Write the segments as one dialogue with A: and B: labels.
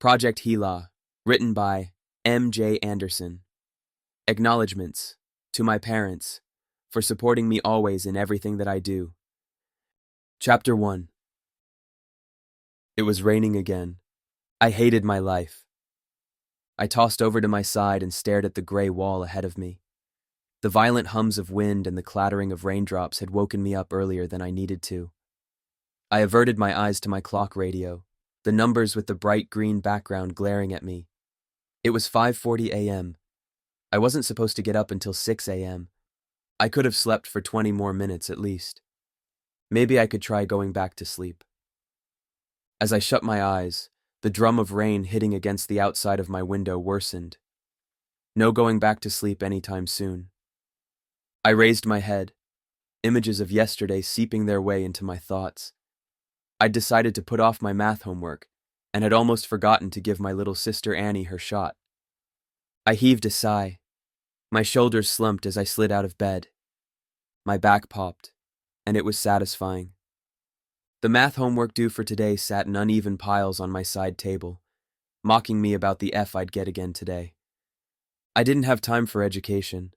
A: Project HELA, written by M.J. Anderson. Acknowledgements to my parents for supporting me always in everything that I do. Chapter 1. It was raining again. I hated my life. I tossed over to my side and stared at the gray wall ahead of me. The violent hums of wind and the clattering of raindrops had woken me up earlier than I needed to. I averted my eyes to my clock radio, the numbers with the bright green background glaring at me. It was 5:40 a.m. I wasn't supposed to get up until 6 a.m. I could have slept for 20 more minutes at least. Maybe I could try going back to sleep. As I shut my eyes, the drum of rain hitting against the outside of my window worsened. No going back to sleep anytime soon. I raised my head, images of yesterday seeping their way into my thoughts. I'd decided to put off my math homework and had almost forgotten to give my little sister Annie her shot. I heaved a sigh. My shoulders slumped as I slid out of bed. My back popped, and it was satisfying. The math homework due for today sat in uneven piles on my side table, mocking me about the F I'd get again today. I didn't have time for education,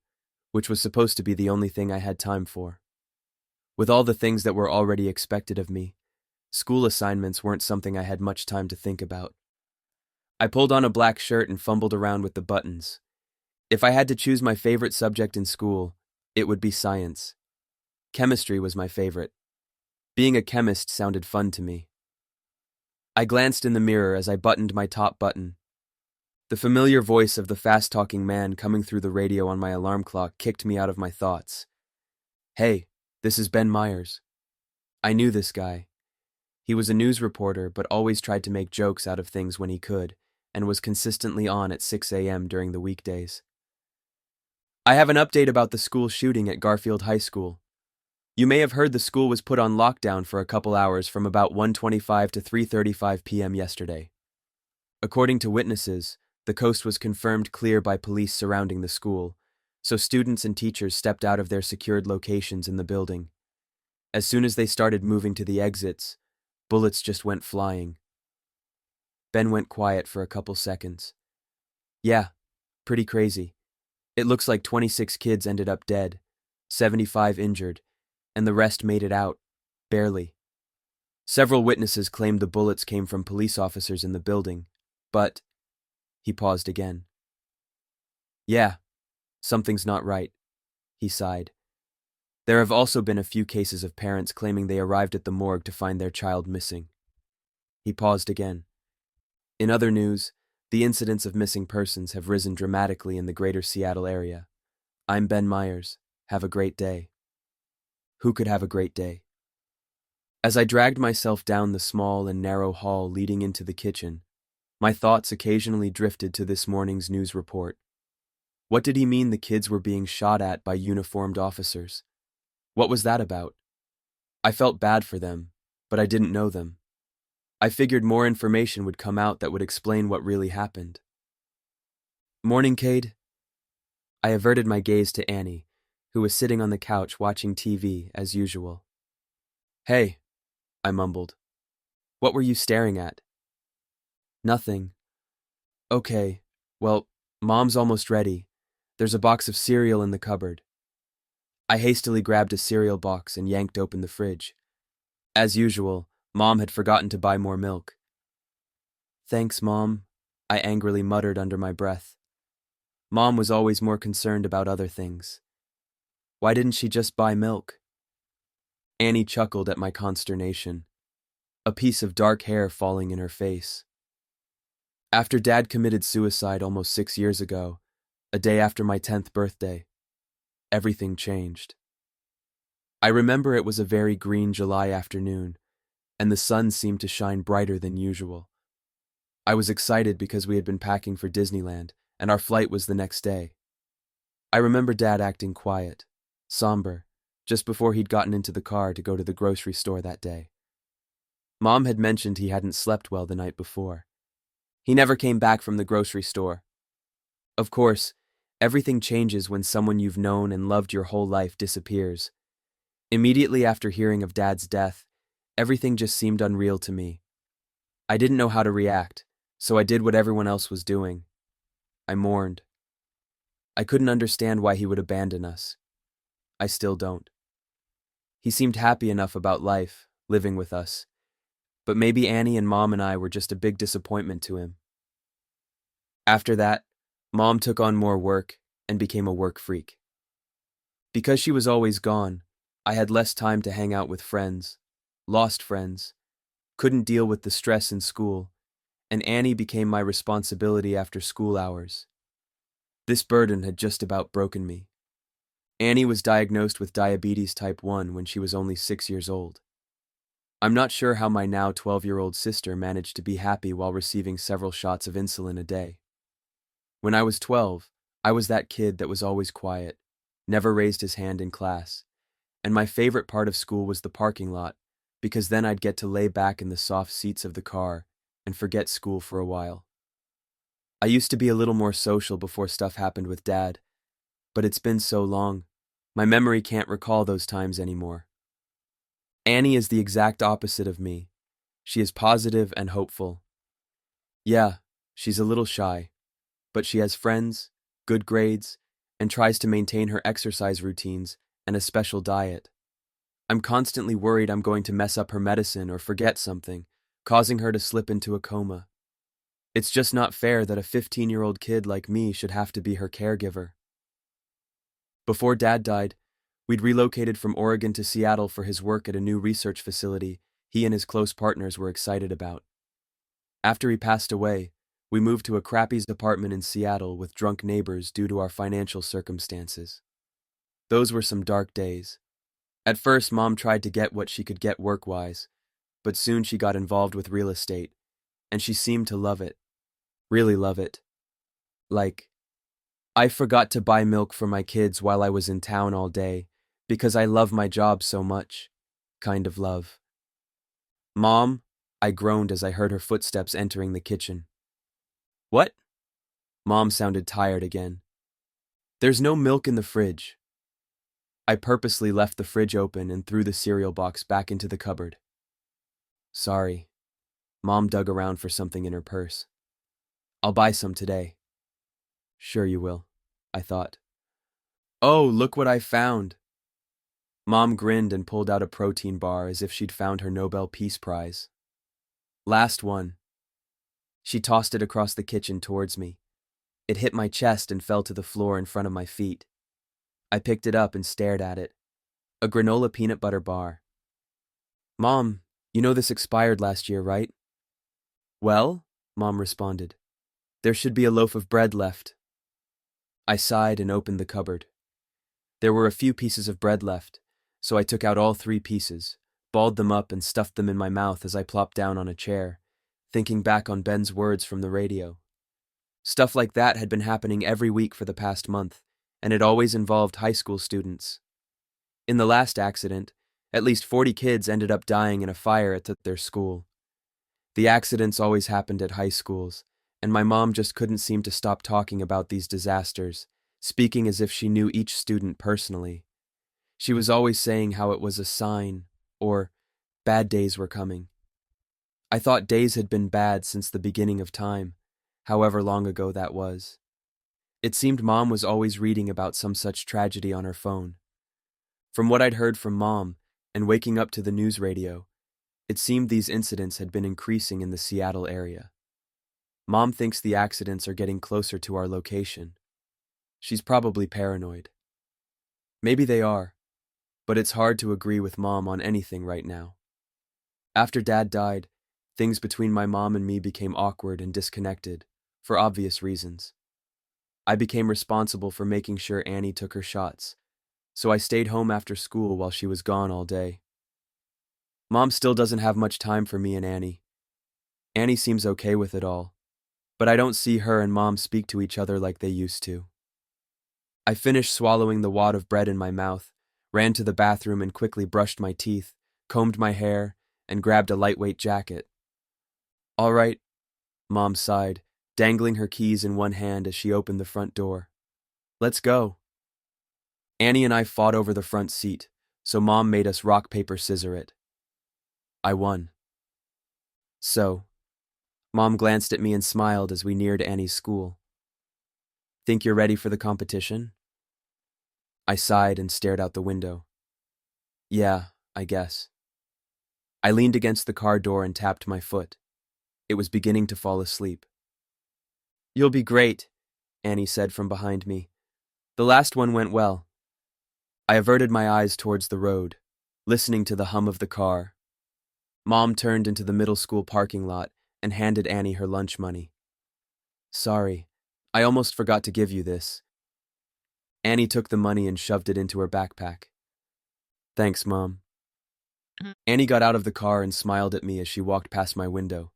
A: which was supposed to be the only thing I had time for. With all the things that were already expected of me, school assignments weren't something I had much time to think about. I pulled on a black shirt and fumbled around with the buttons. If I had to choose my favorite subject in school, it would be science. Chemistry was my favorite. Being a chemist sounded fun to me. I glanced in the mirror as I buttoned my top button. The familiar voice of the fast-talking man coming through the radio on my alarm clock kicked me out of my thoughts. "Hey, this is Ben Myers." I knew this guy. He was a news reporter but always tried to make jokes out of things when he could, and was consistently on at 6 a.m. during the weekdays. "I have an update about the school shooting at Garfield High School. You may have heard the school was put on lockdown for a couple hours from about 1:25 to 3:35 p.m. yesterday. According to witnesses, the coast was confirmed clear by police surrounding the school, so students and teachers stepped out of their secured locations in the building. As soon as they started moving to the exits, bullets just went flying." Ben went quiet for a couple seconds. "Yeah, pretty crazy. It looks like 26 kids ended up dead, 75 injured, and the rest made it out, barely. Several witnesses claimed the bullets came from police officers in the building, but..." He paused again. "Yeah, something's not right," he sighed. "There have also been a few cases of parents claiming they arrived at the morgue to find their child missing." He paused again. "In other news, the incidents of missing persons have risen dramatically in the greater Seattle area. I'm Ben Myers. Have a great day." Who could have a great day? As I dragged myself down the small and narrow hall leading into the kitchen, my thoughts occasionally drifted to this morning's news report. What did he mean the kids were being shot at by uniformed officers? What was that about? I felt bad for them, but I didn't know them. I figured more information would come out that would explain what really happened. "Morning, Cade." I averted my gaze to Annie, who was sitting on the couch watching TV as usual. "Hey," I mumbled. "What were you staring at?" "Nothing." "Okay, well, Mom's almost ready. There's a box of cereal in the cupboard." I hastily grabbed a cereal box and yanked open the fridge. As usual, Mom had forgotten to buy more milk. "Thanks, Mom," I angrily muttered under my breath. Mom was always more concerned about other things. Why didn't she just buy milk? Annie chuckled at my consternation, a piece of dark hair falling in her face. "After Dad committed suicide almost 6 years ago, a day after my 10th birthday, everything changed. I remember it was a very green July afternoon, and the sun seemed to shine brighter than usual. I was excited because we had been packing for Disneyland, and our flight was the next day. I remember Dad acting quiet, somber, just before he'd gotten into the car to go to the grocery store that day. Mom had mentioned he hadn't slept well the night before. He never came back from the grocery store. Of course, everything changes when someone you've known and loved your whole life disappears. Immediately after hearing of Dad's death, everything just seemed unreal to me. I didn't know how to react, So I did what everyone else was doing. I mourned. I couldn't understand why he would abandon us. I still don't. He seemed happy enough about life, living with us, but maybe Annie and Mom and I were just a big disappointment to him. After that, Mom took on more work and became a work freak. Because she was always gone, I had less time to hang out with friends, lost friends, couldn't deal with the stress in school, and Annie became my responsibility after school hours. This burden had just about broken me. Annie was diagnosed with diabetes type 1 when she was only 6 years old. I'm not sure how my now 12-year-old sister managed to be happy while receiving several shots of insulin a day. When I was 12, I was that kid that was always quiet, never raised his hand in class, and my favorite part of school was the parking lot, because then I'd get to lay back in the soft seats of the car and forget school for a while. I used to be a little more social before stuff happened with Dad, but it's been so long, my memory can't recall those times anymore. Annie is the exact opposite of me. She is positive and hopeful. Yeah, she's a little shy, but she has friends, good grades, and tries to maintain her exercise routines and a special diet. I'm constantly worried I'm going to mess up her medicine or forget something, causing her to slip into a coma. It's just not fair that a 15-year-old kid like me should have to be her caregiver. Before Dad died, we'd relocated from Oregon to Seattle for his work at a new research facility he and his close partners were excited about. After he passed away, we moved to a crappy apartment in Seattle with drunk neighbors due to our financial circumstances. Those were some dark days. At first, Mom tried to get what she could get work-wise, but soon she got involved with real estate, and she seemed to love it. Really love it. Like, I forgot to buy milk for my kids while I was in town all day because I love my job so much. Kind of love. Mom, I groaned as I heard her footsteps entering the kitchen. What? Mom sounded tired again. There's no milk in the fridge. I purposely left the fridge open and threw the cereal box back into the cupboard. Sorry. Mom dug around for something in her purse. I'll buy some today. Sure you will, I thought. Oh, look what I found. Mom grinned and pulled out a protein bar as if she'd found her Nobel Peace Prize. Last one. She tossed it across the kitchen towards me. It hit my chest and fell to the floor in front of my feet. I picked it up and stared at it. A granola peanut butter bar. Mom, you know this expired last year, right? Well, Mom responded, there should be a loaf of bread left. I sighed and opened the cupboard. There were a few pieces of bread left, so I took out all 3 pieces, balled them up and stuffed them in my mouth as I plopped down on a chair, thinking back on Ben's words from the radio. Stuff like that had been happening every week for the past month, and it always involved high school students. In the last accident, at least 40 kids ended up dying in a fire at their school. The accidents always happened at high schools, and my mom just couldn't seem to stop talking about these disasters, speaking as if she knew each student personally. She was always saying how it was a sign, or bad days were coming. I thought days had been bad since the beginning of time, however long ago that was. It seemed Mom was always reading about some such tragedy on her phone. From what I'd heard from Mom, and waking up to the news radio, it seemed these incidents had been increasing in the Seattle area. Mom thinks the accidents are getting closer to our location. She's probably paranoid. Maybe they are, but it's hard to agree with Mom on anything right now. After Dad died, things between my mom and me became awkward and disconnected, for obvious reasons. I became responsible for making sure Annie took her shots, so I stayed home after school while she was gone all day. Mom still doesn't have much time for me and Annie. Annie seems okay with it all, but I don't see her and Mom speak to each other like they used to. I finished swallowing the wad of bread in my mouth, ran to the bathroom and quickly brushed my teeth, combed my hair, and grabbed a lightweight jacket. All right, Mom sighed, dangling her keys in one hand as she opened the front door. Let's go. Annie and I fought over the front seat, so Mom made us rock, paper, scissors it. I won. So, Mom glanced at me and smiled as we neared Annie's school. Think you're ready for the competition? I sighed and stared out the window. Yeah, I guess. I leaned against the car door and tapped my foot. It was beginning to fall asleep. You'll be great, Annie said from behind me. The last one went well. I averted my eyes towards the road, listening to the hum of the car. Mom turned into the middle school parking lot and handed Annie her lunch money. Sorry, I almost forgot to give you this. Annie took the money and shoved it into her backpack. Thanks, Mom. Annie got out of the car and smiled at me as she walked past my window.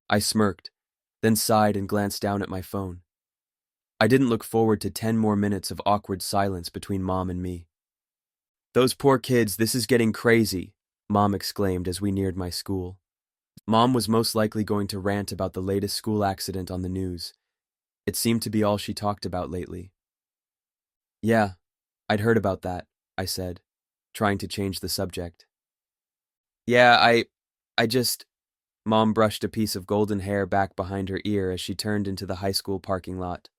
A: I smirked, then sighed and glanced down at my phone. I didn't look forward to 10 more minutes of awkward silence between Mom and me. Those poor kids, this is getting crazy, Mom exclaimed as we neared my school. Mom was most likely going to rant about the latest school accident on the news. It seemed to be all she talked about lately. Yeah, I'd heard about that, I said, trying to change the subject. Yeah, I just... Mom brushed a piece of golden hair back behind her ear as she turned into the high school parking lot.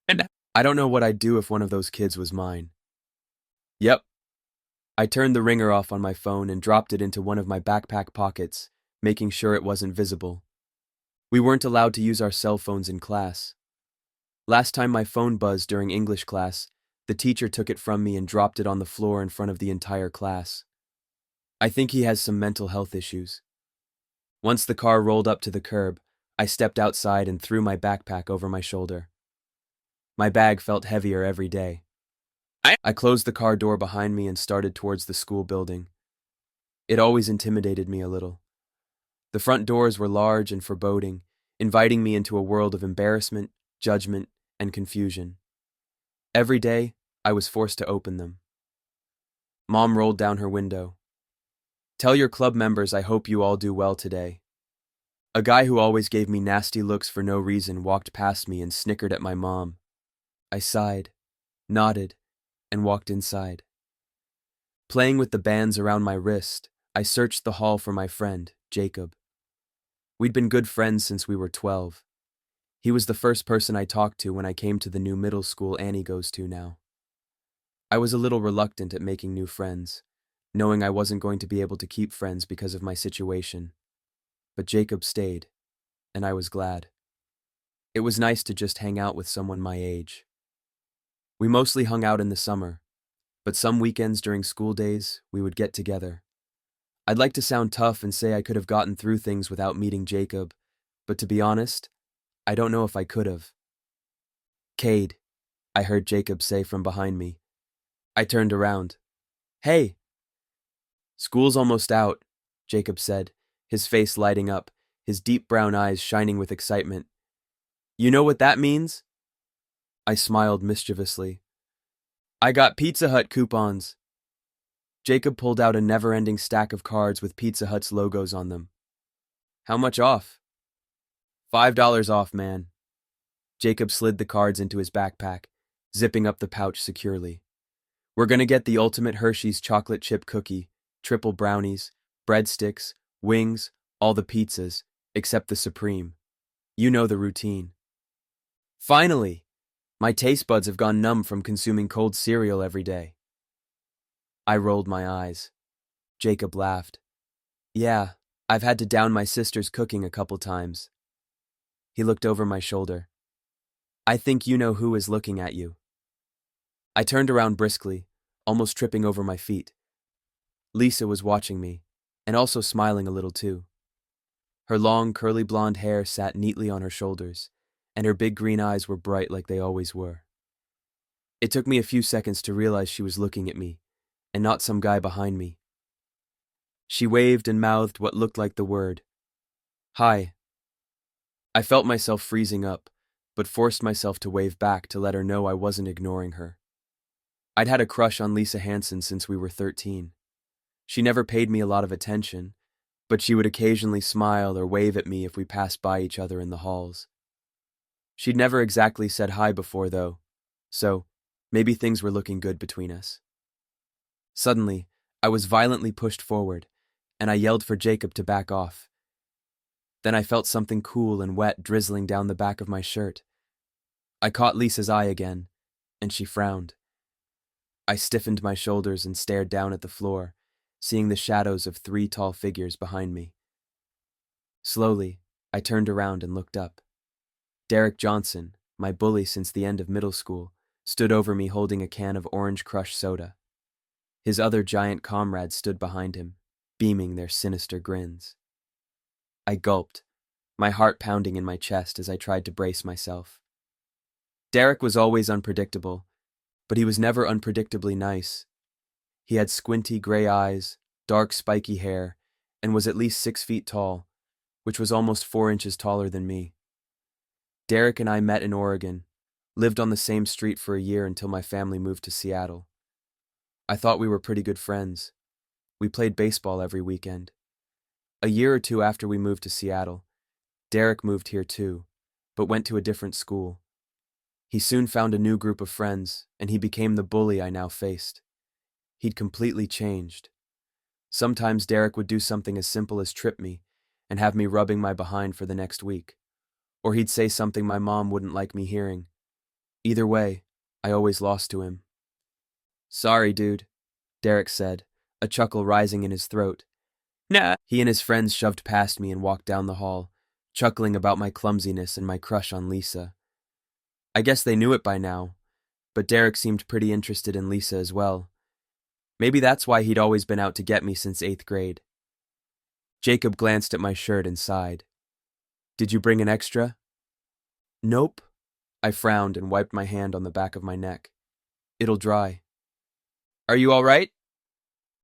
A: And I don't know what I'd do if one of those kids was mine. Yep. I turned the ringer off on my phone and dropped it into one of my backpack pockets, making sure it wasn't visible. We weren't allowed to use our cell phones in class. Last time my phone buzzed during English class, the teacher took it from me and dropped it on the floor in front of the entire class. I think he has some mental health issues. Once the car rolled up to the curb, I stepped outside and threw my backpack over my shoulder. My bag felt heavier every day. I closed the car door behind me and started towards the school building. It always intimidated me a little. The front doors were large and foreboding, inviting me into a world of embarrassment, judgment, and confusion. Every day, I was forced to open them. Mom rolled down her window. Tell your club members I hope you all do well today. A guy who always gave me nasty looks for no reason walked past me and snickered at my mom. I sighed, nodded, and walked inside. Playing with the bands around my wrist, I searched the hall for my friend, Jacob. We'd been good friends since we were 12. He was the first person I talked to when I came to the new middle school Annie goes to now. I was a little reluctant at making new friends, knowing I wasn't going to be able to keep friends because of my situation. But Jacob stayed, and I was glad. It was nice to just hang out with someone my age. We mostly hung out in the summer, but some weekends during school days, we would get together. I'd like to sound tough and say I could have gotten through things without meeting Jacob, but to be honest, I don't know if I could have. Cade, I heard Jacob say from behind me. I turned around. Hey! School's almost out, Jacob said, his face lighting up, his deep brown eyes shining with excitement. You know what that means? I smiled mischievously. I got Pizza Hut coupons. Jacob pulled out a never-ending stack of cards with Pizza Hut's logos on them. How much off? $5 off, man. Jacob slid the cards into his backpack, zipping up the pouch securely. We're gonna get the ultimate Hershey's chocolate chip cookie, triple brownies, breadsticks, wings, all the pizzas, except the Supreme. You know the routine. Finally! My taste buds have gone numb from consuming cold cereal every day. I rolled my eyes. Jacob laughed. Yeah, I've had to down my sister's cooking a couple times. He looked over my shoulder. I think you know who is looking at you. I turned around briskly, almost tripping over my feet. Lisa was watching me, and also smiling a little too. Her long, curly blonde hair sat neatly on her shoulders, and her big green eyes were bright like they always were. It took me a few seconds to realize she was looking at me, and not some guy behind me. She waved and mouthed what looked like the word, "Hi." I felt myself freezing up, but forced myself to wave back to let her know I wasn't ignoring her. I'd had a crush on Lisa Hansen since we were 13. She never paid me a lot of attention, but she would occasionally smile or wave at me if we passed by each other in the halls. She'd never exactly said hi before, though, so maybe things were looking good between us. Suddenly, I was violently pushed forward, and I yelled for Jacob to back off. Then I felt something cool and wet drizzling down the back of my shirt. I caught Lisa's eye again, and she frowned. I stiffened my shoulders and stared down at the floor, seeing the shadows of 3 tall figures behind me. Slowly, I turned around and looked up. Derek Johnson, my bully since the end of middle school, stood over me holding a can of Orange Crush soda. His other giant comrades stood behind him, beaming their sinister grins. I gulped, my heart pounding in my chest as I tried to brace myself. Derek was always unpredictable, but he was never unpredictably nice. He had squinty gray eyes, dark spiky hair, and was at least 6 feet tall, which was almost 4 inches taller than me. Derek and I met in Oregon, lived on the same street for a year until my family moved to Seattle. I thought we were pretty good friends. We played baseball every weekend. A year or 2 after we moved to Seattle, Derek moved here too, but went to a different school. He soon found a new group of friends, and he became the bully I now faced. He'd completely changed. Sometimes Derek would do something as simple as trip me and have me rubbing my behind for the next week. Or he'd say something my mom wouldn't like me hearing. Either way, I always lost to him. "Sorry, dude," Derek said, a chuckle rising in his throat. "Nah." He and his friends shoved past me and walked down the hall, chuckling about my clumsiness and my crush on Lisa. I guess they knew it by now, but Derek seemed pretty interested in Lisa as well. Maybe that's why he'd always been out to get me since 8th grade. Jacob glanced at my shirt and sighed. "Did you bring an extra?" "Nope." I frowned and wiped my hand on the back of my neck. "It'll dry." "Are you all right?"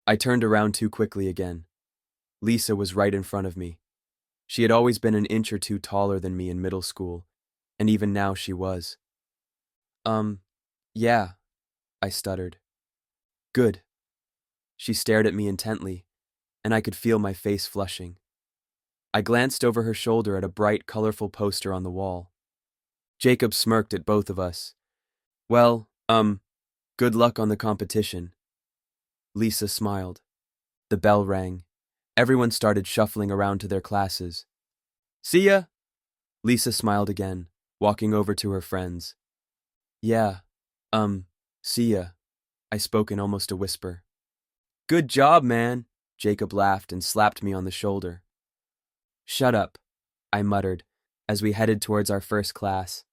A: I turned around too quickly again. Lisa was right in front of me. She had always been an inch or 2 taller than me in middle school, and even now she was. Yeah," I stuttered. "Good." She stared at me intently, and I could feel my face flushing. I glanced over her shoulder at a bright, colorful poster on the wall. Jacob smirked at both of us. "Well, good luck on the competition." Lisa smiled. The bell rang. Everyone started shuffling around to their classes. "See ya!" Lisa smiled again, walking over to her friends. "Yeah, see ya," I spoke in almost a whisper. "Good job, man," Jacob laughed and slapped me on the shoulder. "Shut up," I muttered, as we headed towards our first class.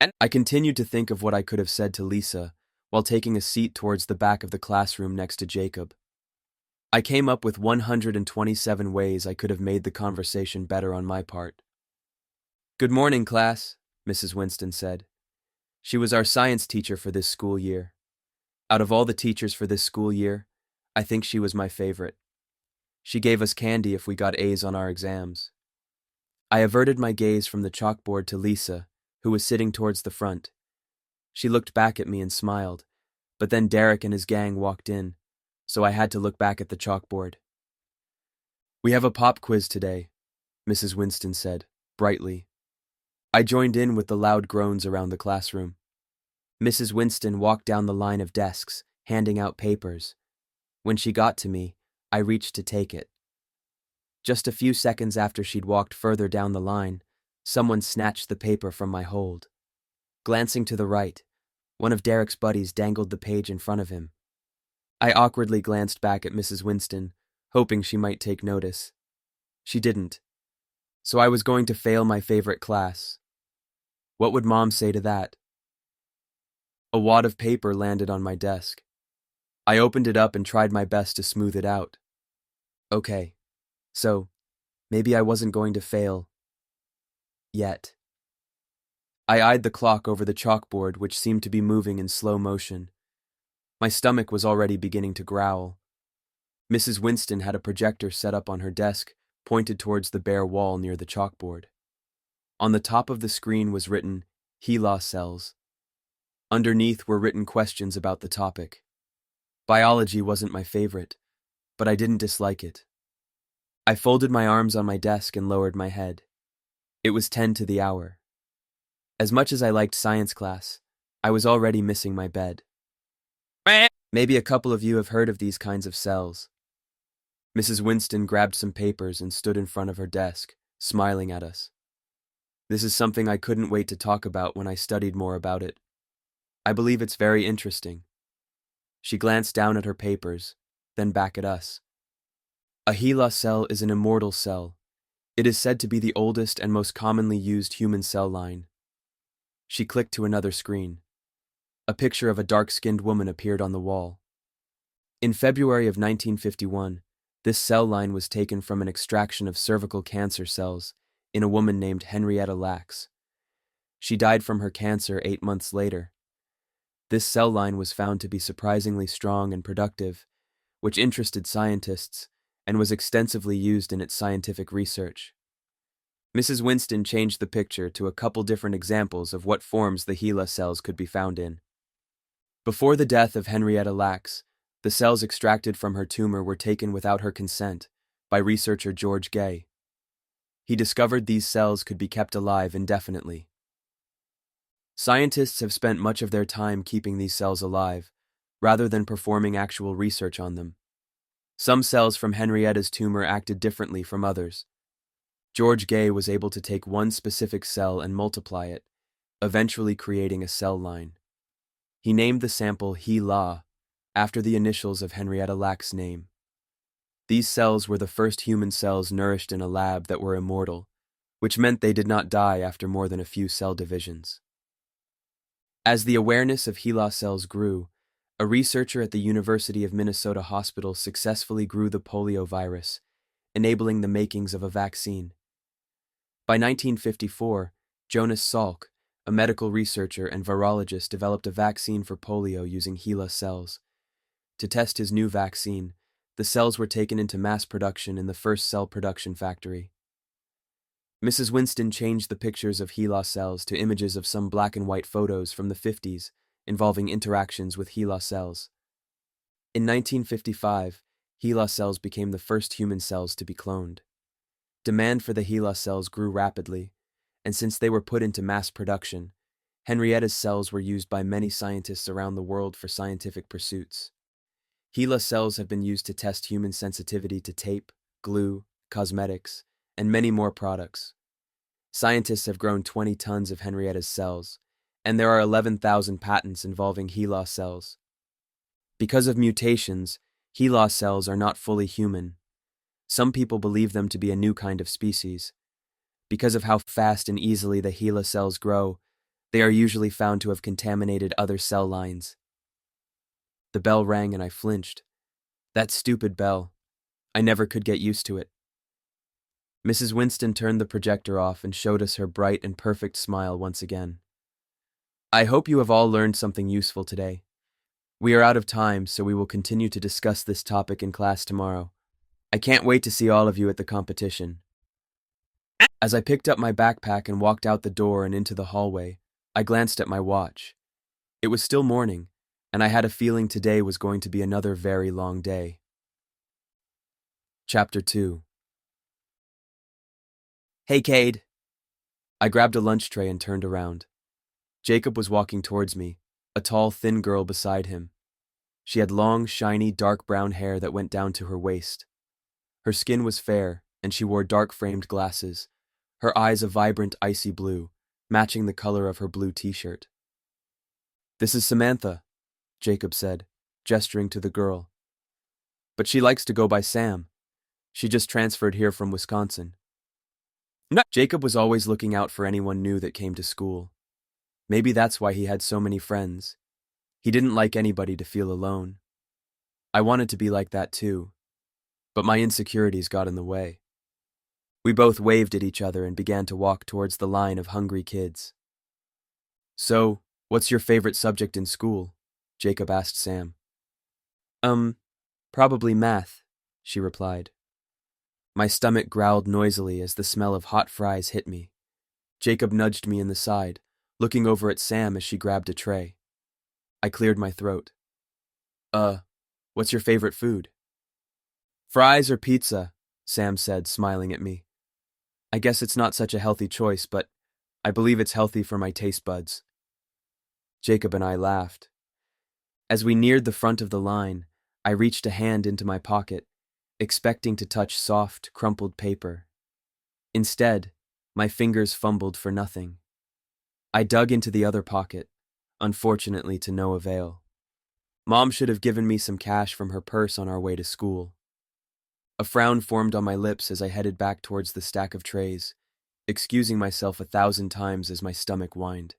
A: And I continued to think of what I could have said to Lisa, while taking a seat towards the back of the classroom next to Jacob. I came up with 127 ways I could have made the conversation better on my part. "Good morning, class," Mrs. Winston said. She was our science teacher for this school year. Out of all the teachers for this school year, I think she was my favorite. She gave us candy if we got A's on our exams. I averted my gaze from the chalkboard to Lisa, who was sitting towards the front. She looked back at me and smiled, but then Derek and his gang walked in, so I had to look back at the chalkboard. "We have a pop quiz today," Mrs. Winston said, brightly. I joined in with the loud groans around the classroom. Mrs. Winston walked down the line of desks, handing out papers. When she got to me, I reached to take it. Just a few seconds after she'd walked further down the line, someone snatched the paper from my hold. Glancing to the right, one of Derek's buddies dangled the page in front of him. I awkwardly glanced back at Mrs. Winston, hoping she might take notice. She didn't. So I was going to fail my favorite class. What would Mom say to that? A wad of paper landed on my desk. I opened it up and tried my best to smooth it out. Okay, so maybe I wasn't going to fail. Yet. I eyed the clock over the chalkboard, which seemed to be moving in slow motion. My stomach was already beginning to growl. Mrs. Winston had a projector set up on her desk, pointed towards the bare wall near the chalkboard. On the top of the screen was written, HELA cells. Underneath were written questions about the topic. Biology wasn't my favorite, but I didn't dislike it. I folded my arms on my desk and lowered my head. It was 10 to the hour. As much as I liked science class, I was already missing my bed. Maybe a couple of you have heard of these kinds of cells. Mrs. Winston grabbed some papers and stood in front of her desk, smiling at us. This is something I couldn't wait to talk about when I studied more about it. I believe it's very interesting. She glanced down at her papers, then back at us. A HELA cell is an immortal cell. It is said to be the oldest and most commonly used human cell line. She clicked to another screen. A picture of a dark-skinned woman appeared on the wall. In February of 1951, this cell line was taken from an extraction of cervical cancer cells in a woman named Henrietta Lacks. She died from her cancer 8 months later. This cell line was found to be surprisingly strong and productive, which interested scientists and was extensively used in its scientific research. Mrs. Winston changed the picture to a couple different examples of what forms the HELA cells could be found in. Before the death of Henrietta Lacks, the cells extracted from her tumor were taken without her consent by researcher George Gay. He discovered these cells could be kept alive indefinitely. Scientists have spent much of their time keeping these cells alive, rather than performing actual research on them. Some cells from Henrietta's tumor acted differently from others. George Gay was able to take one specific cell and multiply it, eventually creating a cell line. He named the sample HELA, after the initials of Henrietta Lacks' name. These cells were the first human cells nourished in a lab that were immortal, which meant they did not die after more than a few cell divisions. As the awareness of HELA cells grew, a researcher at the University of Minnesota Hospital successfully grew the polio virus, enabling the makings of a vaccine. By 1954, Jonas Salk, a medical researcher and virologist, developed a vaccine for polio using HELA cells. To test his new vaccine, the cells were taken into mass production in the first cell production factory. Mrs. Winston changed the pictures of HELA cells to images of some black and white photos from the 50s involving interactions with HELA cells. In 1955, HELA cells became the first human cells to be cloned. Demand for the HELA cells grew rapidly, and since they were put into mass production, Henrietta's cells were used by many scientists around the world for scientific pursuits. HELA cells have been used to test human sensitivity to tape, glue, cosmetics, and many more products. Scientists have grown 20 tons of Henrietta's cells, and there are 11,000 patents involving HELA cells. Because of mutations, HELA cells are not fully human. Some people believe them to be a new kind of species. Because of how fast and easily the HELA cells grow, they are usually found to have contaminated other cell lines. The bell rang and I flinched. That stupid bell. I never could get used to it. Mrs. Winston turned the projector off and showed us her bright and perfect smile once again. I hope you have all learned something useful today. We are out of time, so we will continue to discuss this topic in class tomorrow. I can't wait to see all of you at the competition. As I picked up my backpack and walked out the door and into the hallway, I glanced at my watch. It was still morning, and I had a feeling today was going to be another very long day. Chapter 2. Hey, Cade. I grabbed a lunch tray and turned around. Jacob was walking towards me, a tall, thin girl beside him. She had long, shiny, dark brown hair that went down to her waist. Her skin was fair, and she wore dark-framed glasses, her eyes a vibrant, icy blue, matching the color of her blue t-shirt. This is Samantha, Jacob said, gesturing to the girl. But she likes to go by Sam. She just transferred here from Wisconsin. No. Jacob was always looking out for anyone new that came to school. Maybe that's why he had so many friends. He didn't like anybody to feel alone. I wanted to be like that too, but my insecurities got in the way. We both waved at each other and began to walk towards the line of hungry kids. So, what's your favorite subject in school? Jacob asked Sam. Probably math, she replied. My stomach growled noisily as the smell of hot fries hit me. Jacob nudged me in the side, looking over at Sam as she grabbed a tray. I cleared my throat. What's your favorite food? Fries or pizza, Sam said, smiling at me. I guess it's not such a healthy choice, but I believe it's healthy for my taste buds. Jacob and I laughed. As we neared the front of the line, I reached a hand into my pocket, expecting to touch soft, crumpled paper. Instead, my fingers fumbled for nothing. I dug into the other pocket, unfortunately to no avail. Mom should have given me some cash from her purse on our way to school. A frown formed on my lips as I headed back towards the stack of trays, excusing myself 1,000 times as my stomach whined.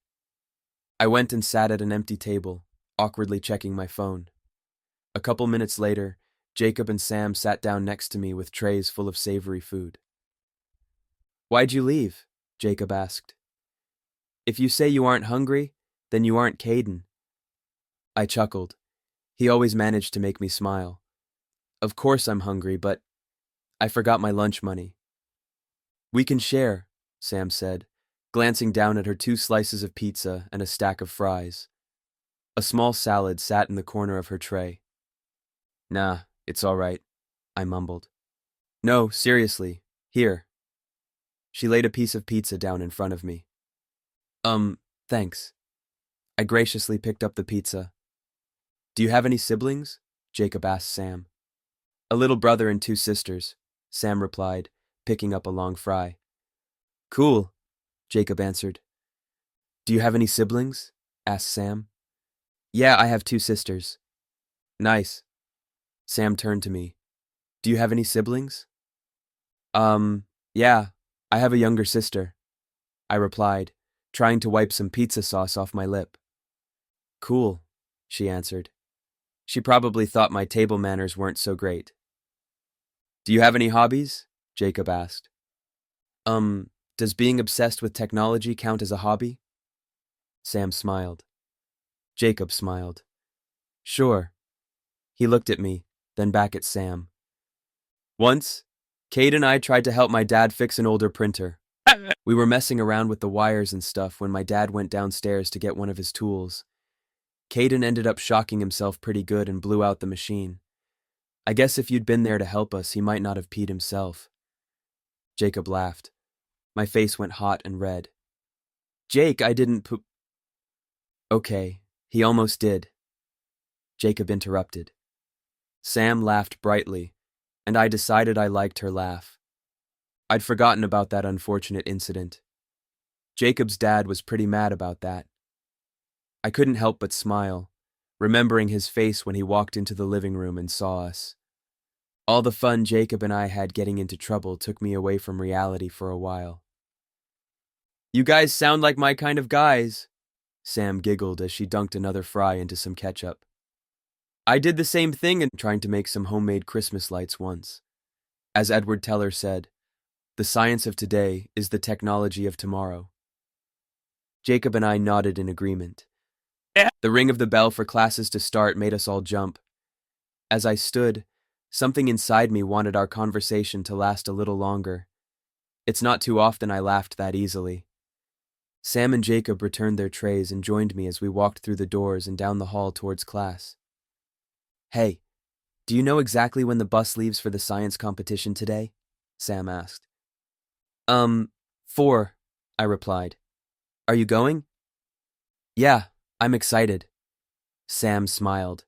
A: I went and sat at an empty table, awkwardly checking my phone. A couple minutes later, Jacob and Sam sat down next to me with trays full of savory food. "Why'd you leave?" Jacob asked. "If you say you aren't hungry, then you aren't Caiden." I chuckled. He always managed to make me smile. "Of course I'm hungry, but I forgot my lunch money." "We can share," Sam said, glancing down at her 2 slices of pizza and a stack of fries. A small salad sat in the corner of her tray. "Nah, it's all right," I mumbled. "No, seriously, here." She laid a piece of pizza down in front of me. Thanks." I graciously picked up the pizza. "Do you have any siblings?" Jacob asked Sam. "A little brother and 2 sisters," Sam replied, picking up a long fry. "Cool," Jacob answered. "Do you have any siblings?" asked Sam. "Yeah, I have 2 sisters." "Nice." Sam turned to me. "Do you have any siblings?" Yeah, I have a younger sister," I replied, trying to wipe some pizza sauce off my lip. "Cool," she answered. She probably thought my table manners weren't so great. "Do you have any hobbies?" Jacob asked. Does being obsessed with technology count as a hobby?" Sam smiled. Jacob smiled. "Sure." He looked at me, then back at Sam. "Once, Kate and I tried to help my dad fix an older printer. We were messing around with the wires and stuff when my dad went downstairs to get one of his tools. Caiden ended up shocking himself pretty good and blew out the machine. I guess if you'd been there to help us, he might not have peed himself." Jacob laughed. My face went hot and red. "Jake, I didn't poop." "Okay, he almost did." Jacob interrupted. Sam laughed brightly, and I decided I liked her laugh. I'd forgotten about that unfortunate incident. Jacob's dad was pretty mad about that. I couldn't help but smile, remembering his face when he walked into the living room and saw us. All the fun Jacob and I had getting into trouble took me away from reality for a while. "You guys sound like my kind of guys," Sam giggled as she dunked another fry into some ketchup. "I did the same thing in trying to make some homemade Christmas lights once. As Edward Teller said, the science of today is the technology of tomorrow." Jacob and I nodded in agreement. The ring of the bell for classes to start made us all jump. As I stood, something inside me wanted our conversation to last a little longer. It's not too often I laughed that easily. Sam and Jacob returned their trays and joined me as we walked through the doors and down the hall towards class. "Hey, do you know exactly when the bus leaves for the science competition today?" Sam asked. 4, I replied. "Are you going?" "Yeah, I'm excited." Sam smiled.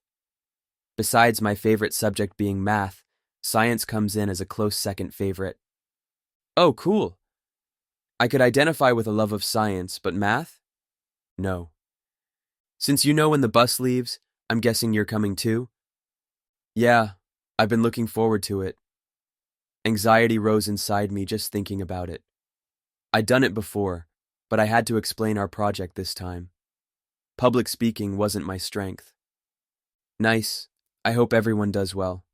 A: Besides my favorite subject being math, science comes in as a close second favorite. "Oh, cool. I could identify with a love of science, but math? No." "Since you know when the bus leaves, I'm guessing you're coming too?" "Yeah, I've been looking forward to it." Anxiety rose inside me just thinking about it. I'd done it before, but I had to explain our project this time. Public speaking wasn't my strength. "Nice. I hope everyone does well."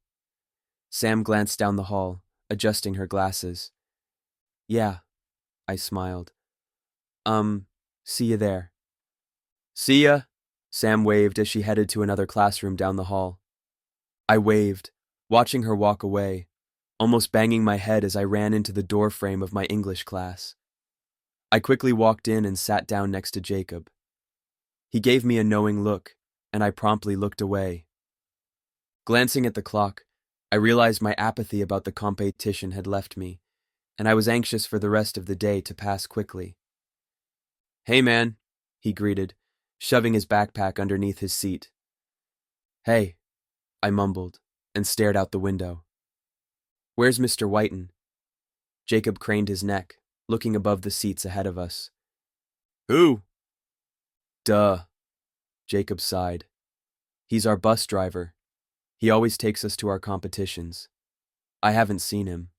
A: Sam glanced down the hall, adjusting her glasses. "Yeah," I smiled. See you there." "See ya," Sam waved as she headed to another classroom down the hall. I waved, watching her walk away, almost banging my head as I ran into the door frame of my English class. I quickly walked in and sat down next to Jacob. He gave me a knowing look, and I promptly looked away. Glancing at the clock, I realized my apathy about the competition had left me, and I was anxious for the rest of the day to pass quickly. "Hey, man," he greeted, shoving his backpack underneath his seat. "Hey," I mumbled, and stared out the window. "Where's Mr. Whiten?" Jacob craned his neck, looking above the seats ahead of us. Who? Duh, Jacob sighed. He's our bus driver. He always takes us to our competitions. I haven't seen him.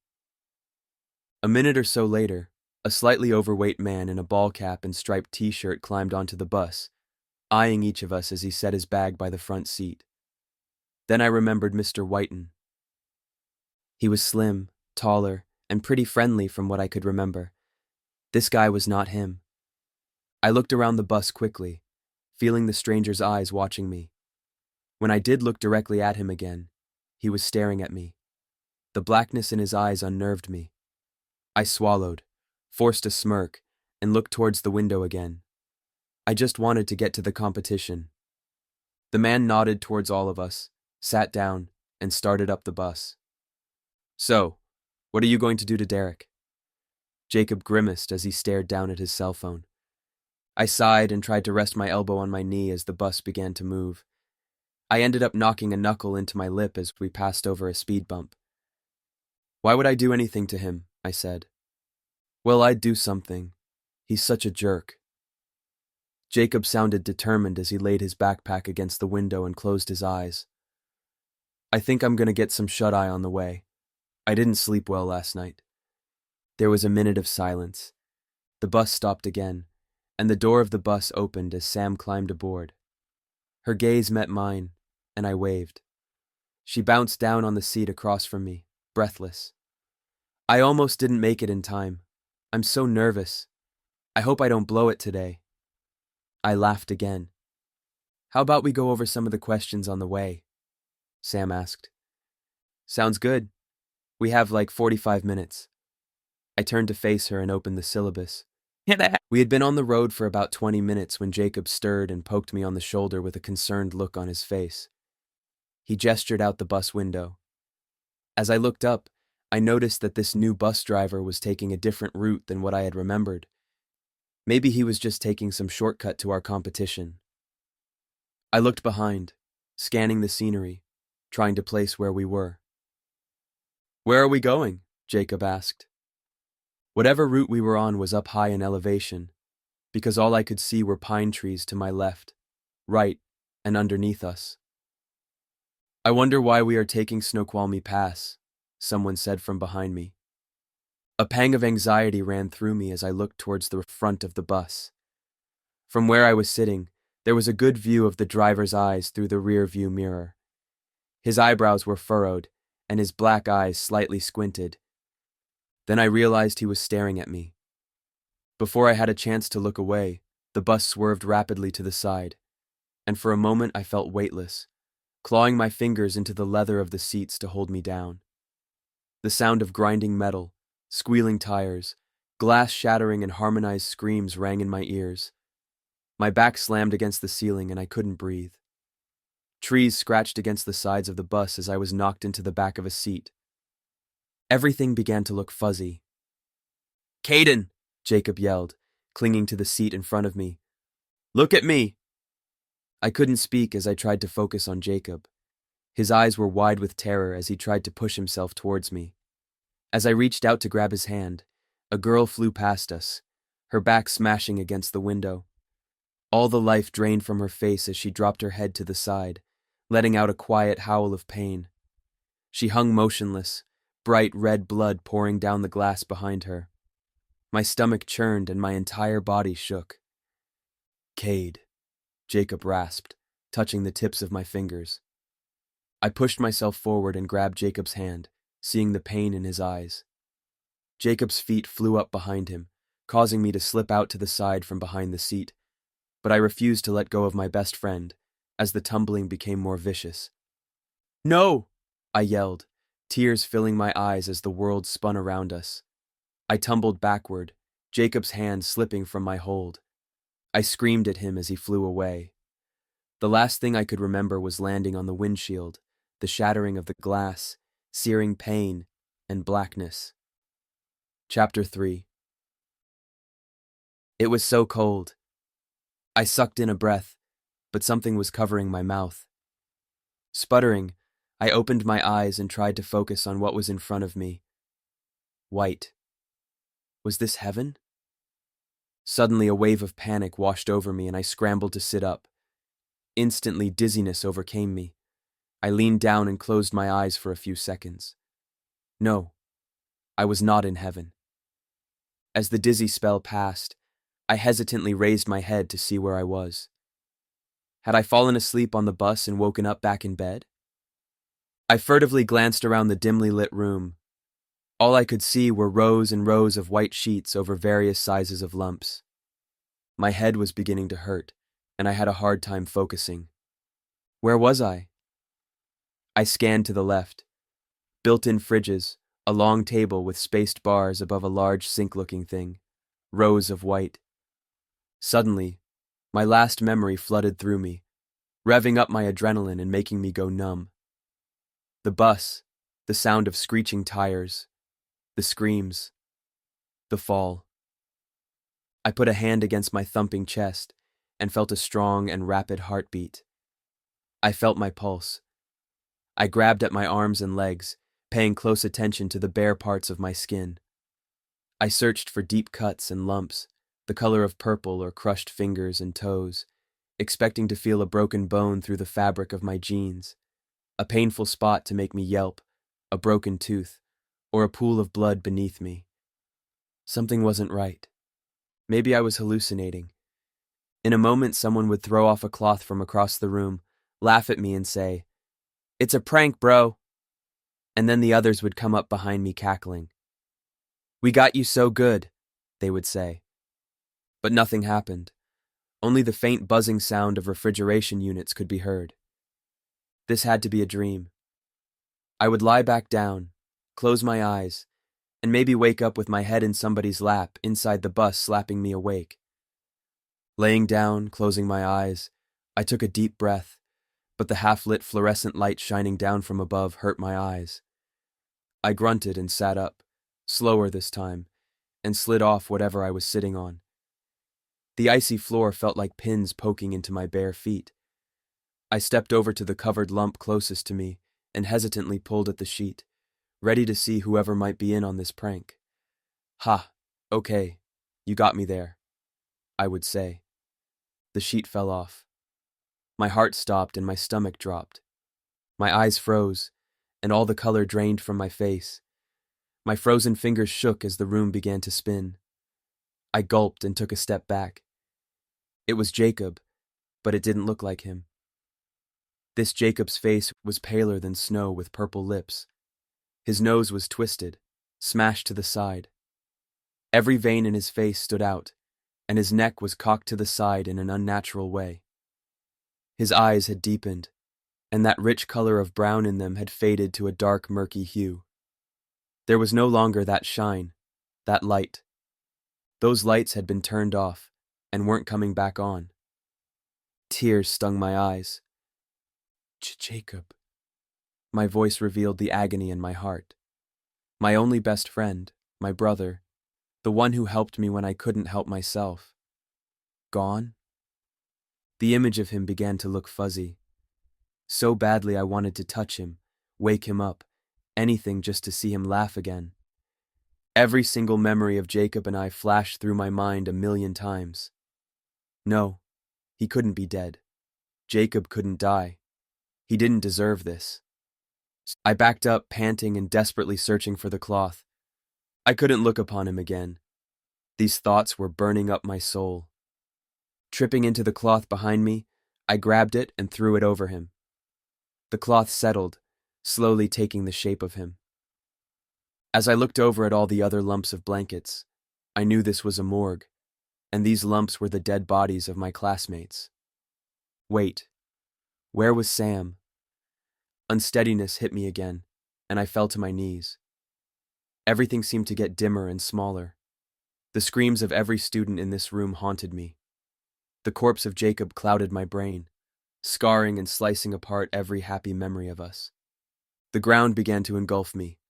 A: A minute or so later, a slightly overweight man in a ball cap and striped t-shirt climbed onto the bus, eyeing each of us as he set his bag by the front seat. Then I remembered Mr. Whiten. He was slim, taller, and pretty friendly from what I could remember. This guy was not him. I looked around the bus quickly, feeling the stranger's eyes watching me. When I did look directly at him again, he was staring at me. The blackness in his eyes unnerved me. I swallowed, forced a smirk, and looked towards the window again. I just wanted to get to the competition. The man nodded towards all of us, sat down, and started up the bus. So, what are you going to do to Derek? Jacob grimaced as he stared down at his cell phone. I sighed and tried to rest my elbow on my knee as the bus began to move. I ended up knocking a knuckle into my lip as we passed over a speed bump. Why would I do anything to him? I said. Well, I'd do something. He's such a jerk. Jacob sounded determined as he laid his backpack against the window and closed his eyes. I think I'm going to get some shut-eye on the way. I didn't sleep well last night. There was a minute of silence. The bus stopped again, and the door of the bus opened as Sam climbed aboard. Her gaze met mine, and I waved. She bounced down on the seat across from me, breathless. I almost didn't make it in time. I'm so nervous. I hope I don't blow it today. I laughed again. How about we go over some of the questions on the way? Sam asked. Sounds good. We have like 45 minutes. I turned to face her and opened the syllabus. We had been on the road for about 20 minutes when Jacob stirred and poked me on the shoulder with a concerned look on his face. He gestured out the bus window. As I looked up, I noticed that this new bus driver was taking a different route than what I had remembered. Maybe he was just taking some shortcut to our competition. I looked behind, scanning the scenery, trying to place where we were. Where are we going? Jacob asked. Whatever route we were on was up high in elevation, because all I could see were pine trees to my left, right, and underneath us. I wonder why we are taking Snoqualmie Pass, someone said from behind me. A pang of anxiety ran through me as I looked towards the front of the bus. From where I was sitting, there was a good view of the driver's eyes through the rear view mirror. His eyebrows were furrowed, and his black eyes slightly squinted. Then I realized he was staring at me. Before I had a chance to look away, the bus swerved rapidly to the side, and for a moment I felt weightless, clawing my fingers into the leather of the seats to hold me down. The sound of grinding metal, squealing tires, glass shattering and harmonized screams rang in my ears. My back slammed against the ceiling and I couldn't breathe. Trees scratched against the sides of the bus as I was knocked into the back of a seat. Everything began to look fuzzy. Caiden! Jacob yelled, clinging to the seat in front of me. Look at me! I couldn't speak as I tried to focus on Jacob. His eyes were wide with terror as he tried to push himself towards me. As I reached out to grab his hand, a girl flew past us, her back smashing against the window. All the life drained from her face as she dropped her head to the side, letting out a quiet howl of pain. She hung motionless, bright red blood pouring down the glass behind her. My stomach churned and my entire body shook. Cade, Jacob rasped, touching the tips of my fingers. I pushed myself forward and grabbed Jacob's hand, seeing the pain in his eyes. Jacob's feet flew up behind him, causing me to slip out to the side from behind the seat, but I refused to let go of my best friend, as the tumbling became more vicious. No! I yelled, tears filling my eyes as the world spun around us. I tumbled backward, Jacob's hand slipping from my hold. I screamed at him as he flew away. The last thing I could remember was landing on the windshield, the shattering of the glass, searing pain, and blackness. Chapter 3. It was so cold. I sucked in a breath, but something was covering my mouth. Sputtering, I opened my eyes and tried to focus on what was in front of me. White. Was this heaven? Suddenly, a wave of panic washed over me and I scrambled to sit up. Instantly, dizziness overcame me. I leaned down and closed my eyes for a few seconds. No, I was not in heaven. As the dizzy spell passed, I hesitantly raised my head to see where I was. Had I fallen asleep on the bus and woken up back in bed? I furtively glanced around the dimly lit room. All I could see were rows and rows of white sheets over various sizes of lumps. My head was beginning to hurt, and I had a hard time focusing. Where was I? I scanned to the left. Built-in fridges, a long table with spaced bars above a large sink-looking thing, rows of white. Suddenly, my last memory flooded through me, revving up my adrenaline and making me go numb. The bus, the sound of screeching tires, the screams, the fall. I put a hand against my thumping chest and felt a strong and rapid heartbeat. I felt my pulse. I grabbed at my arms and legs, paying close attention to the bare parts of my skin. I searched for deep cuts and lumps, the color of purple or crushed fingers and toes, expecting to feel a broken bone through the fabric of my jeans, a painful spot to make me yelp, a broken tooth, or a pool of blood beneath me. Something wasn't right. Maybe I was hallucinating. In a moment, someone would throw off a cloth from across the room, laugh at me and say, "It's a prank, bro." And then the others would come up behind me cackling. "We got you so good," they would say. But nothing happened. Only the faint buzzing sound of refrigeration units could be heard. This had to be a dream. I would lie back down, close my eyes, and maybe wake up with my head in somebody's lap inside the bus slapping me awake. Laying down, closing my eyes, I took a deep breath, but the half-lit fluorescent light shining down from above hurt my eyes. I grunted and sat up, slower this time, and slid off whatever I was sitting on. The icy floor felt like pins poking into my bare feet. I stepped over to the covered lump closest to me and hesitantly pulled at the sheet, ready to see whoever might be in on this prank. "Ha, okay, you got me there," I would say. The sheet fell off. My heart stopped and my stomach dropped. My eyes froze, and all the color drained from my face. My frozen fingers shook as the room began to spin. I gulped and took a step back. It was Jacob, but it didn't look like him. This Jacob's face was paler than snow with purple lips. His nose was twisted, smashed to the side. Every vein in his face stood out, and his neck was cocked to the side in an unnatural way. His eyes had deepened, and that rich color of brown in them had faded to a dark, murky hue. There was no longer that shine, that light. Those lights had been turned off and weren't coming back on. Tears stung my eyes. Jacob. My voice revealed the agony in my heart. My only best friend, my brother, the one who helped me when I couldn't help myself. Gone? The image of him began to look fuzzy. So badly I wanted to touch him, wake him up, anything just to see him laugh again. Every single memory of Jacob and I flashed through my mind 1,000,000 times. No, he couldn't be dead. Jacob couldn't die. He didn't deserve this. I backed up, panting and desperately searching for the cloth. I couldn't look upon him again. These thoughts were burning up my soul. Tripping into the cloth behind me, I grabbed it and threw it over him. The cloth settled, slowly taking the shape of him. As I looked over at all the other lumps of blankets, I knew this was a morgue, and these lumps were the dead bodies of my classmates. Wait, where was Sam? Unsteadiness hit me again, and I fell to my knees. Everything seemed to get dimmer and smaller. The screams of every student in this room haunted me. The corpse of Jacob clouded my brain, scarring and slicing apart every happy memory of us. The ground began to engulf me.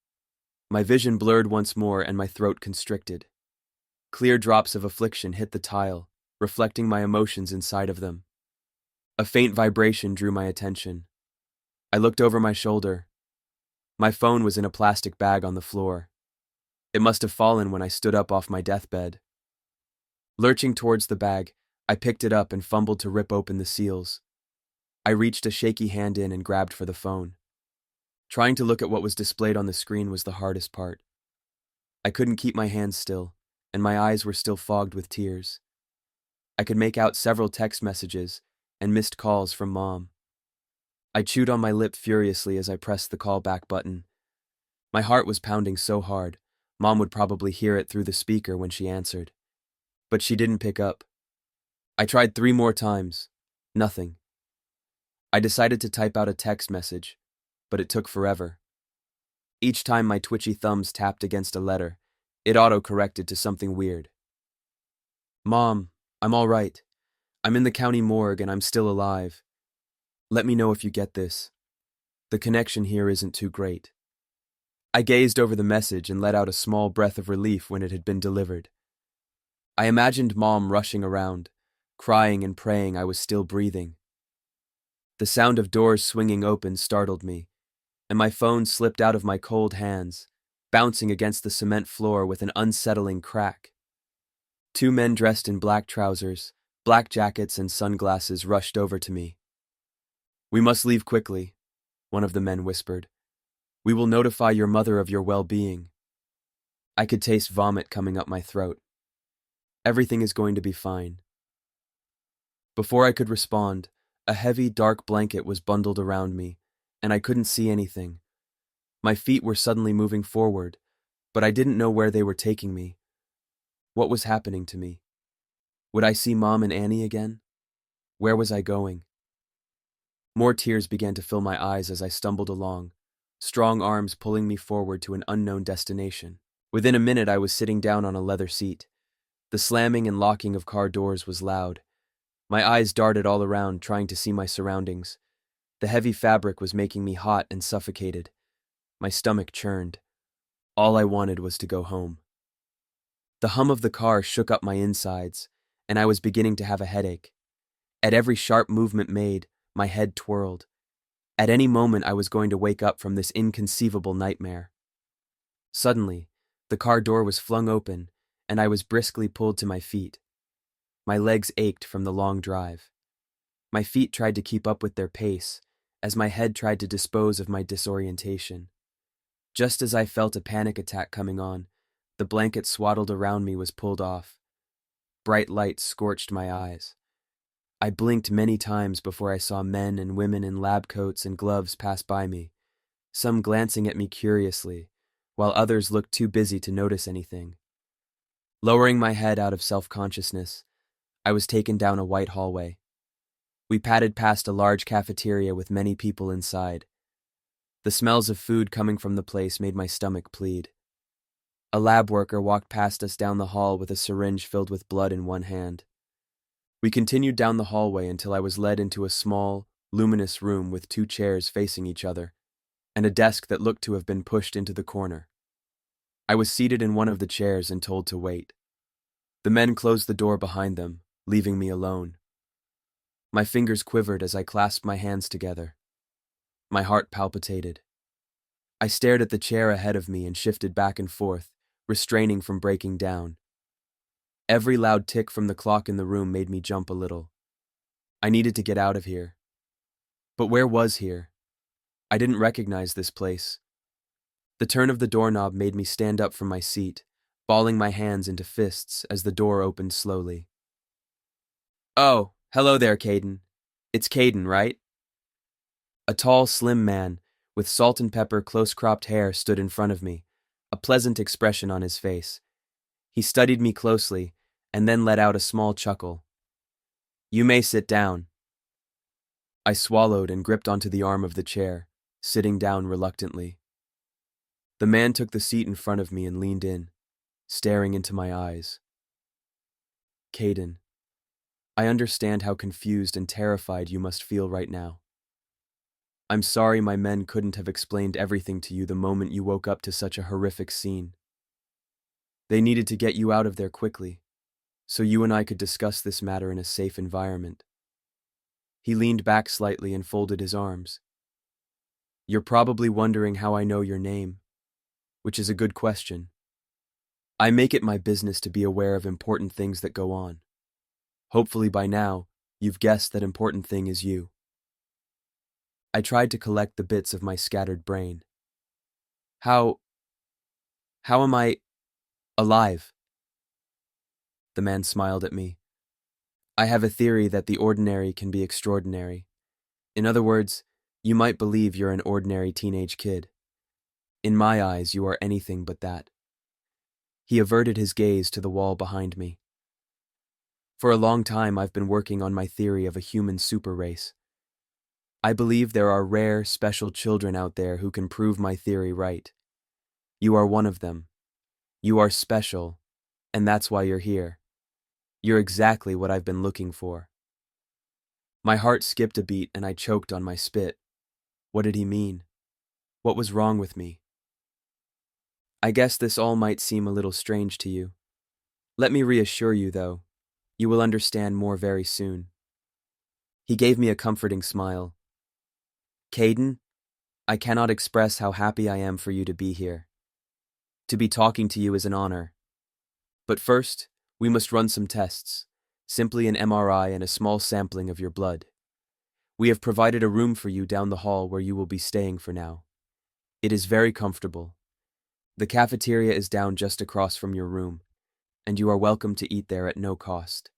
A: My vision blurred once more and my throat constricted. Clear drops of affliction hit the tile, reflecting my emotions inside of them. A faint vibration drew my attention. I looked over my shoulder. My phone was in a plastic bag on the floor. It must have fallen when I stood up off my deathbed. Lurching towards the bag, I picked it up and fumbled to rip open the seals. I reached a shaky hand in and grabbed for the phone. Trying to look at what was displayed on the screen was the hardest part. I couldn't keep my hands still, and my eyes were still fogged with tears. I could make out several text messages and missed calls from Mom. I chewed on my lip furiously as I pressed the call back button. My heart was pounding so hard, Mom would probably hear it through the speaker when she answered. But she didn't pick up. I tried 3 more times. Nothing. I decided to type out a text message, but it took forever. Each time my twitchy thumbs tapped against a letter, it auto-corrected to something weird. Mom, I'm all right. I'm in the county morgue and I'm still alive. Let me know if you get this. The connection here isn't too great. I gazed over the message and let out a small breath of relief when it had been delivered. I imagined Mom rushing around, crying and praying I was still breathing. The sound of doors swinging open startled me, and my phone slipped out of my cold hands, bouncing against the cement floor with an unsettling crack. 2 men dressed in black trousers, black jackets and sunglasses rushed over to me. "We must leave quickly," one of the men whispered. "We will notify your mother of your well-being." I could taste vomit coming up my throat. "Everything is going to be fine." Before I could respond, a heavy, dark blanket was bundled around me, and I couldn't see anything. My feet were suddenly moving forward, but I didn't know where they were taking me. What was happening to me? Would I see Mom and Annie again? Where was I going? More tears began to fill my eyes as I stumbled along, strong arms pulling me forward to an unknown destination. Within a minute I was sitting down on a leather seat. The slamming and locking of car doors was loud. My eyes darted all around, trying to see my surroundings. The heavy fabric was making me hot and suffocated. My stomach churned. All I wanted was to go home. The hum of the car shook up my insides, and I was beginning to have a headache. At every sharp movement made, my head twirled. At any moment I was going to wake up from this inconceivable nightmare. Suddenly, the car door was flung open, and I was briskly pulled to my feet. My legs ached from the long drive. My feet tried to keep up with their pace, as my head tried to dispose of my disorientation. Just as I felt a panic attack coming on, the blanket swaddled around me was pulled off. Bright light scorched my eyes. I blinked many times before I saw men and women in lab coats and gloves pass by me, some glancing at me curiously, while others looked too busy to notice anything. Lowering my head out of self-consciousness, I was taken down a white hallway. We padded past a large cafeteria with many people inside. The smells of food coming from the place made my stomach plead. A lab worker walked past us down the hall with a syringe filled with blood in one hand. We continued down the hallway until I was led into a small, luminous room with 2 chairs facing each other, and a desk that looked to have been pushed into the corner. I was seated in one of the chairs and told to wait. The men closed the door behind them, leaving me alone. My fingers quivered as I clasped my hands together. My heart palpitated. I stared at the chair ahead of me and shifted back and forth, restraining from breaking down. Every loud tick from the clock in the room made me jump a little. I needed to get out of here. But where was here? I didn't recognize this place. The turn of the doorknob made me stand up from my seat, balling my hands into fists as the door opened slowly. "Oh, hello there, Caiden. It's Caiden, right?" A tall, slim man, with salt and pepper close-cropped hair stood in front of me, a pleasant expression on his face. He studied me closely, and then let out a small chuckle. "You may sit down." I swallowed and gripped onto the arm of the chair, sitting down reluctantly. The man took the seat in front of me and leaned in, staring into my eyes. "Caiden, I understand how confused and terrified you must feel right now. I'm sorry my men couldn't have explained everything to you the moment you woke up to such a horrific scene. They needed to get you out of there quickly, so you and I could discuss this matter in a safe environment." He leaned back slightly and folded his arms. "You're probably wondering how I know your name, which is a good question. I make it my business to be aware of important things that go on. Hopefully by now, you've guessed that important thing is you. I tried to collect the bits of my scattered brain. How am I alive? The man smiled at me. I have a theory that the ordinary can be extraordinary. In other words, you might believe you're an ordinary teenage kid. In my eyes, you are anything but that. He averted his gaze to the wall behind me. For a long time, I've been working on my theory of a human super race. I believe there are rare, special children out there who can prove my theory right. You are one of them. You are special, and that's why you're here. You're exactly what I've been looking for. My heart skipped a beat and I choked on my spit. What did he mean? What was wrong with me? I guess this all might seem a little strange to you. Let me reassure you, though. You will understand more very soon. He gave me a comforting smile. Caiden, I cannot express how happy I am for you to be here. To be talking to you is an honor. But first, we must run some tests, simply an MRI and a small sampling of your blood. We have provided a room for you down the hall where you will be staying for now. It is very comfortable. The cafeteria is down just across from your room, and you are welcome to eat there at no cost.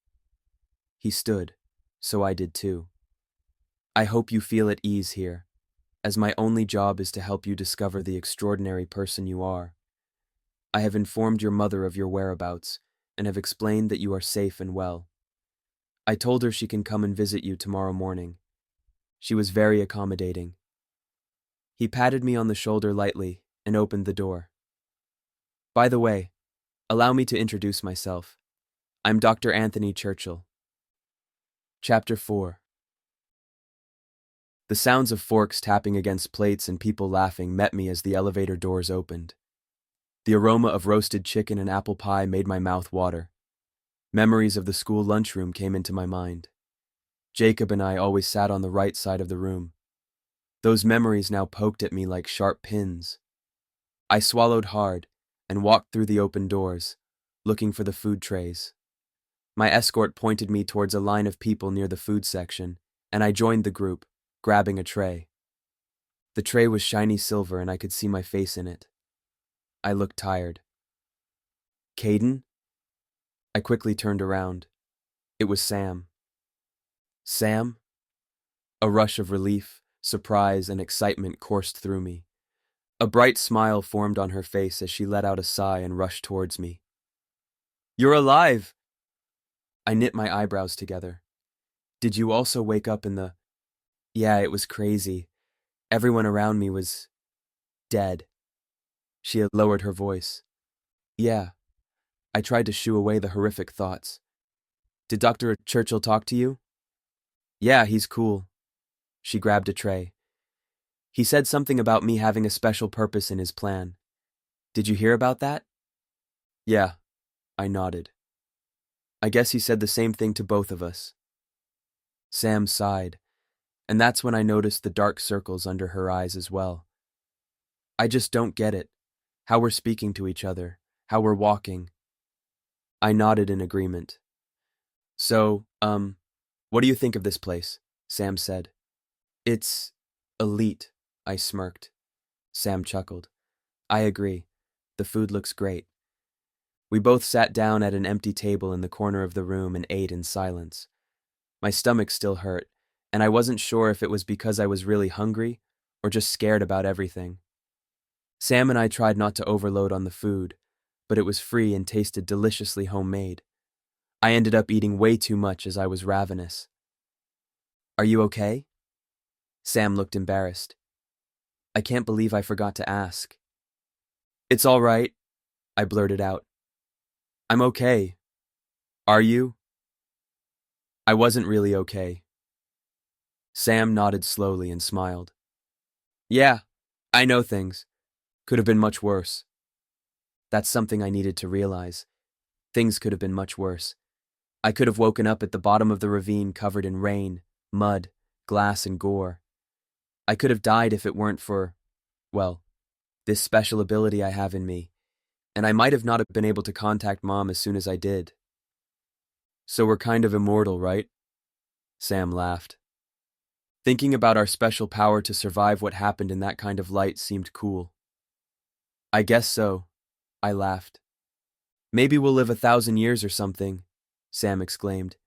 A: He stood, so I did too. I hope you feel at ease here, as my only job is to help you discover the extraordinary person you are. I have informed your mother of your whereabouts, and have explained that you are safe and well. I told her she can come and visit you tomorrow morning. She was very accommodating. He patted me on the shoulder lightly and opened the door. By the way, allow me to introduce myself. I'm Dr. Anthony Churchill. Chapter 4. The sounds of forks tapping against plates and people laughing met me as the elevator doors opened. The aroma of roasted chicken and apple pie made my mouth water. Memories of the school lunchroom came into my mind. Jacob and I always sat on the right side of the room. Those memories now poked at me like sharp pins. I swallowed hard and walked through the open doors, looking for the food trays. My escort pointed me towards a line of people near the food section, and I joined the group, grabbing a tray. The tray was shiny silver and I could see my face in it. I looked tired. Caiden? I quickly turned around. It was Sam. Sam? A rush of relief, surprise, and excitement coursed through me. A bright smile formed on her face as she let out a sigh and rushed towards me. You're alive! I knit my eyebrows together. Did you also wake up in the... Yeah, it was crazy. Everyone around me was... dead. She had lowered her voice. Yeah. I tried to shoo away the horrific thoughts. Did Dr. Churchill talk to you? Yeah, he's cool. She grabbed a tray. He said something about me having a special purpose in his plan. Did you hear about that? Yeah, I nodded. I guess he said the same thing to both of us. Sam sighed, and that's when I noticed the dark circles under her eyes as well. I just don't get it. How we're speaking to each other, how we're walking. I nodded in agreement. So, what do you think of this place? Sam said. It's elite, I smirked. Sam chuckled. I agree. The food looks great. We both sat down at an empty table in the corner of the room and ate in silence. My stomach still hurt, and I wasn't sure if it was because I was really hungry or just scared about everything. Sam and I tried not to overload on the food, but it was free and tasted deliciously homemade. I ended up eating way too much as I was ravenous. Are you okay? Sam looked embarrassed. I can't believe I forgot to ask. It's all right, I blurted out. I'm okay. Are you? I wasn't really okay. Sam nodded slowly and smiled. Yeah, I know things. Could have been much worse. That's something I needed to realize. Things could have been much worse. I could have woken up at the bottom of the ravine covered in rain, mud, glass, and gore. I could have died if it weren't for, well, this special ability I have in me. and I might have not have been able to contact Mom as soon as I did. So we're kind of immortal, right? Sam laughed. Thinking about our special power to survive what happened in that kind of light seemed cool. I guess so, I laughed. Maybe we'll live 1,000 years or something, Sam exclaimed.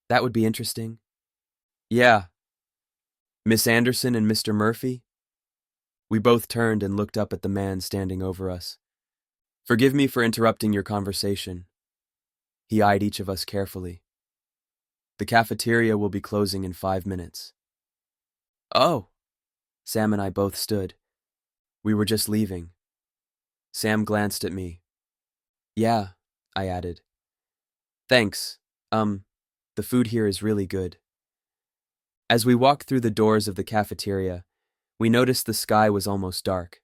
A: That would be interesting. Yeah. Miss Anderson and Mr. Murphy? We both turned and looked up at the man standing over us. Forgive me for interrupting your conversation. He eyed each of us carefully. The cafeteria will be closing in 5 minutes. Oh! Sam and I both stood. We were just leaving. Sam glanced at me. Yeah, I added. Thanks. The food here is really good. As we walked through the doors of the cafeteria, we noticed the sky was almost dark.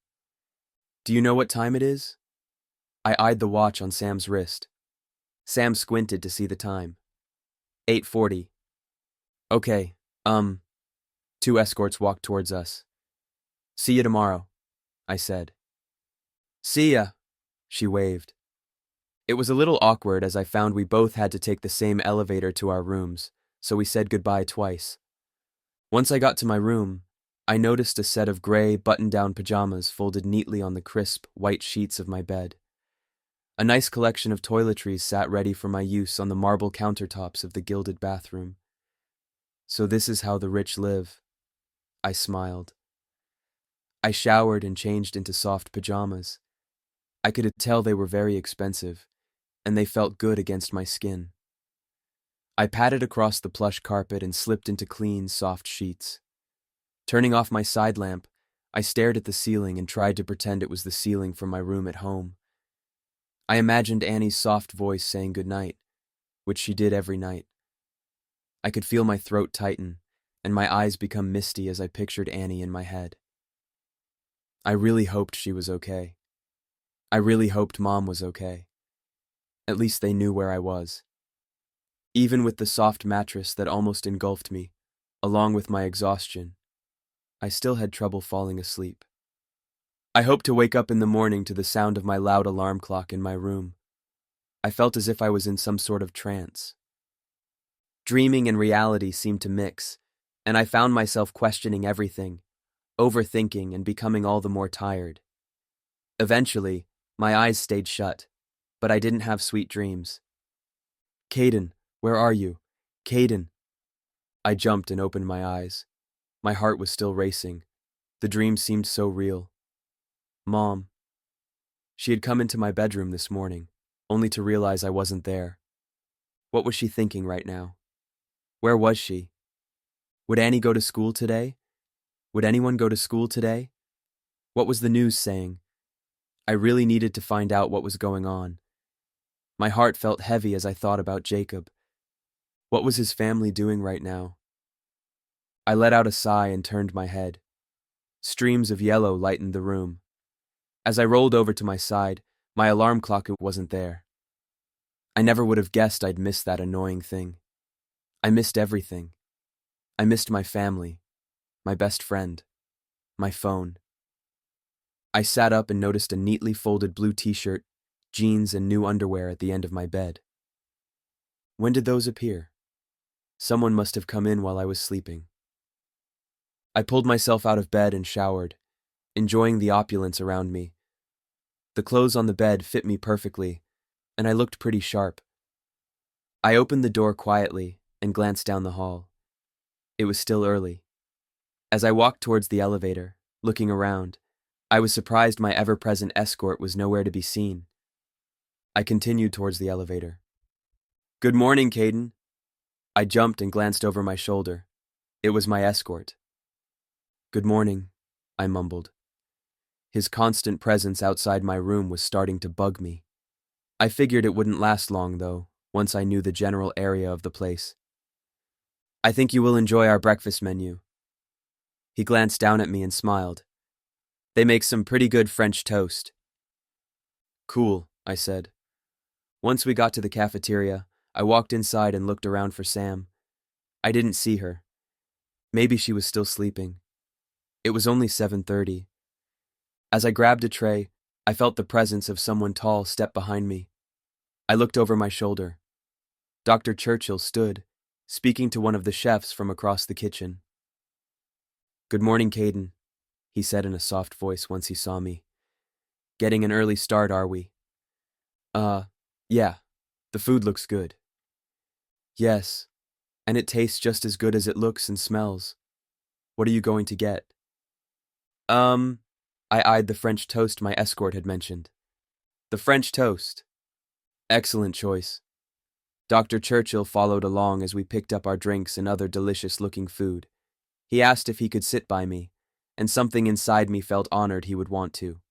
A: Do you know what time it is? I eyed the watch on Sam's wrist. Sam squinted to see the time. 8:40. Okay, 2 escorts walked towards us. See you tomorrow, I said. See ya, she waved. It was a little awkward as I found we both had to take the same elevator to our rooms, so we said goodbye twice. Once I got to my room, I noticed a set of gray, button-down pajamas folded neatly on the crisp, white sheets of my bed. A nice collection of toiletries sat ready for my use on the marble countertops of the gilded bathroom. So this is how the rich live, I smiled. I showered and changed into soft pajamas. I could tell they were very expensive, and they felt good against my skin. I padded across the plush carpet and slipped into clean, soft sheets. Turning off my side lamp, I stared at the ceiling and tried to pretend it was the ceiling from my room at home. I imagined Annie's soft voice saying goodnight, which she did every night. I could feel my throat tighten, and my eyes become misty as I pictured Annie in my head. I really hoped she was okay. I really hoped Mom was okay. At least they knew where I was. Even with the soft mattress that almost engulfed me, along with my exhaustion, I still had trouble falling asleep. I hoped to wake up in the morning to the sound of my loud alarm clock in my room. I felt as if I was in some sort of trance. Dreaming and reality seemed to mix, and I found myself questioning everything, overthinking and becoming all the more tired. Eventually, my eyes stayed shut, but I didn't have sweet dreams. Caiden, where are you? Caiden! I jumped and opened my eyes. My heart was still racing. The dream seemed so real. Mom. She had come into my bedroom this morning, only to realize I wasn't there. What was she thinking right now? Where was she? Would Annie go to school today? Would anyone go to school today? What was the news saying? I really needed to find out what was going on. My heart felt heavy as I thought about Jacob. What was his family doing right now? I let out a sigh and turned my head. Streams of yellow lightened the room. As I rolled over to my side, my alarm clock wasn't there. I never would have guessed I'd missed that annoying thing. I missed everything. I missed my family, my best friend, my phone. I sat up and noticed a neatly folded blue t-shirt, jeans, and new underwear at the end of my bed. When did those appear? Someone must have come in while I was sleeping. I pulled myself out of bed and showered, enjoying the opulence around me. The clothes on the bed fit me perfectly, and I looked pretty sharp. I opened the door quietly and glanced down the hall. It was still early. As I walked towards the elevator, looking around, I was surprised my ever-present escort was nowhere to be seen. I continued towards the elevator. Good morning, Caiden. I jumped and glanced over my shoulder. It was my escort. Good morning, I mumbled. His constant presence outside my room was starting to bug me. I figured it wouldn't last long, though, once I knew the general area of the place. I think you will enjoy our breakfast menu. He glanced down at me and smiled. They make some pretty good French toast. Cool, I said. Once we got to the cafeteria, I walked inside and looked around for Sam. I didn't see her. Maybe she was still sleeping. It was only 7:30. As I grabbed a tray, I felt the presence of someone tall step behind me. I looked over my shoulder. Dr. Churchill stood, speaking to one of the chefs from across the kitchen. "Good morning, Caiden," he said in a soft voice once he saw me. "Getting an early start, are we?" Yeah. The food looks good." "Yes, and it tastes just as good as it looks and smells. What are you going to get?" I eyed the French toast my escort had mentioned. "The French toast. Excellent choice." Dr. Churchill followed along as we picked up our drinks and other delicious-looking food. He asked if he could sit by me, and something inside me felt honored he would want to.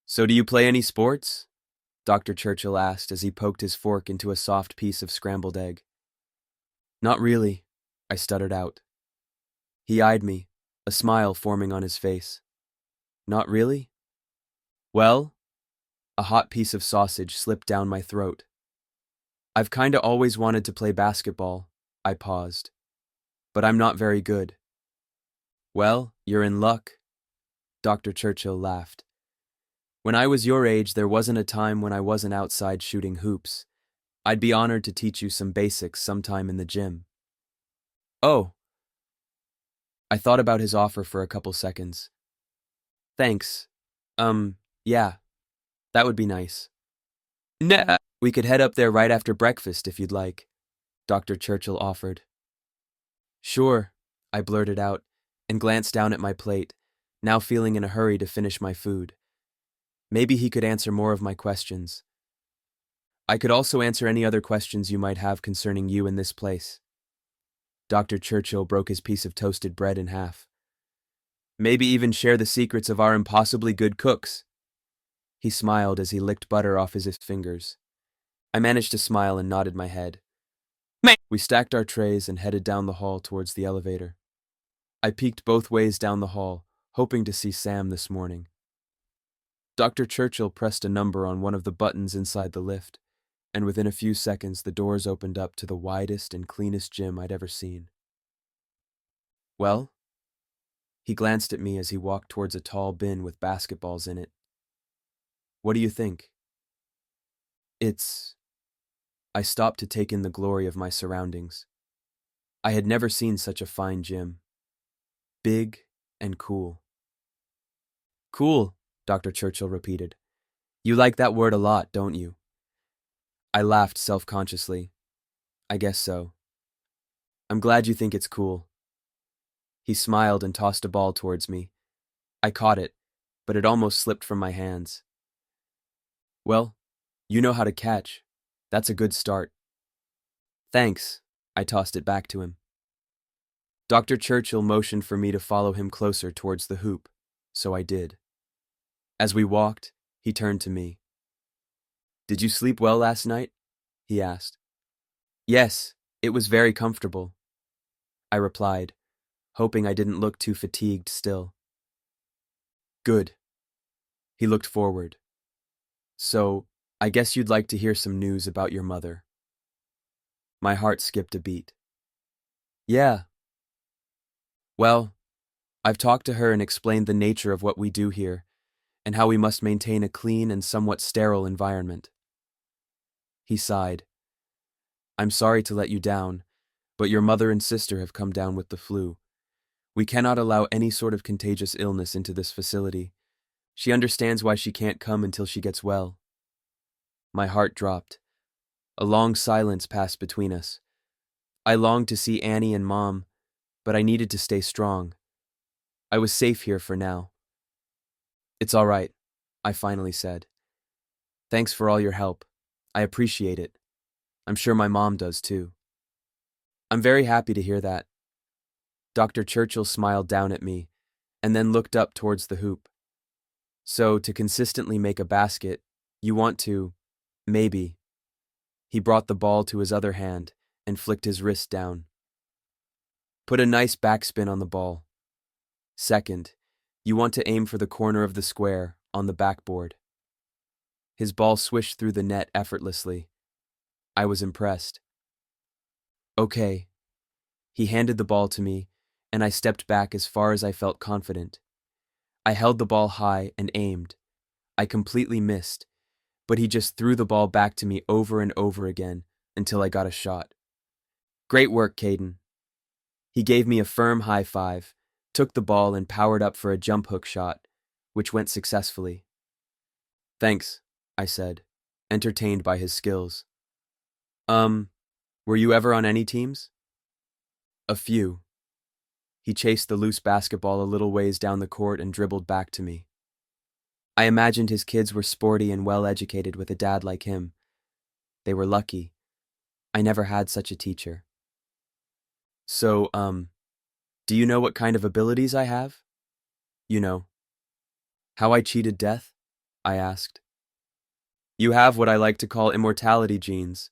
A: "So do you play any sports?" Dr. Churchill asked as he poked his fork into a soft piece of scrambled egg. "Not really," I stuttered out. He eyed me, a smile forming on his face. "Not really?" "Well," a hot piece of sausage slipped down my throat. "I've kinda always wanted to play basketball," I paused. "But I'm not very good." "Well, you're in luck," Dr. Churchill laughed. "When I was your age, there wasn't a time when I wasn't outside shooting hoops. I'd be honored to teach you some basics sometime in the gym." "Oh." I thought about his offer for a couple seconds. "Thanks. Yeah, that would be nice." "Nah, we could head up there right after breakfast if you'd like," Dr. Churchill offered. "Sure," I blurted out, and glanced down at my plate, now feeling in a hurry to finish my food. Maybe he could answer more of my questions. I could also answer any other questions you might have concerning you in this place. Dr. Churchill broke his piece of toasted bread in half. "Maybe even share the secrets of our impossibly good cooks." He smiled as he licked butter off his fingers. I managed to smile and nodded my head. We stacked our trays and headed down the hall towards the elevator. I peeked both ways down the hall, hoping to see Sam this morning. Dr. Churchill pressed a number on one of the buttons inside the lift, and within a few seconds the doors opened up to the widest and cleanest gym I'd ever seen. "Well?" He glanced at me as he walked towards a tall bin with basketballs in it. "What do you think?" I stopped to take in the glory of my surroundings. I had never seen such a fine gym. Big and cool. "Cool," Dr. Churchill repeated. "You like that word a lot, don't you?" I laughed self-consciously. "I guess so." "I'm glad you think it's cool." He smiled and tossed a ball towards me. I caught it, but it almost slipped from my hands. "Well, you know how to catch. That's a good start." "Thanks." I tossed it back to him. Dr. Churchill motioned for me to follow him closer towards the hoop, so I did. As we walked, he turned to me. "Did you sleep well last night?" he asked. "Yes, it was very comfortable," I replied, hoping I didn't look too fatigued still. "Good." He looked forward. "So, I guess you'd like to hear some news about your mother." My heart skipped a beat. "Yeah." "Well, I've talked to her and explained the nature of what we do here, and how we must maintain a clean and somewhat sterile environment." He sighed. "I'm sorry to let you down, but your mother and sister have come down with the flu. We cannot allow any sort of contagious illness into this facility. She understands why she can't come until she gets well." My heart dropped. A long silence passed between us. I longed to see Annie and Mom, but I needed to stay strong. I was safe here for now. "It's all right," I finally said. "Thanks for all your help. I appreciate it. I'm sure my mom does too." "I'm very happy to hear that." Dr. Churchill smiled down at me, and then looked up towards the hoop. "So, to consistently make a basket, you want to, maybe." He brought the ball to his other hand and flicked his wrist down. "Put a nice backspin on the ball. Second, you want to aim for the corner of the square on the backboard." His ball swished through the net effortlessly. I was impressed. "Okay." He handed the ball to me, and I stepped back as far as I felt confident. I held the ball high and aimed. I completely missed, but he just threw the ball back to me over and over again until I got a shot. Great work, Caiden. He gave me a firm high five, took the ball and powered up for a jump hook shot, which went successfully. Thanks, I said, entertained by his skills. Were you ever on any teams? A few. He chased the loose basketball a little ways down the court and dribbled back to me. I imagined his kids were sporty and well-educated with a dad like him. They were lucky. I never had such a teacher. So, do you know what kind of abilities I have? You know. How I cheated death? I asked. You have what I like to call immortality genes.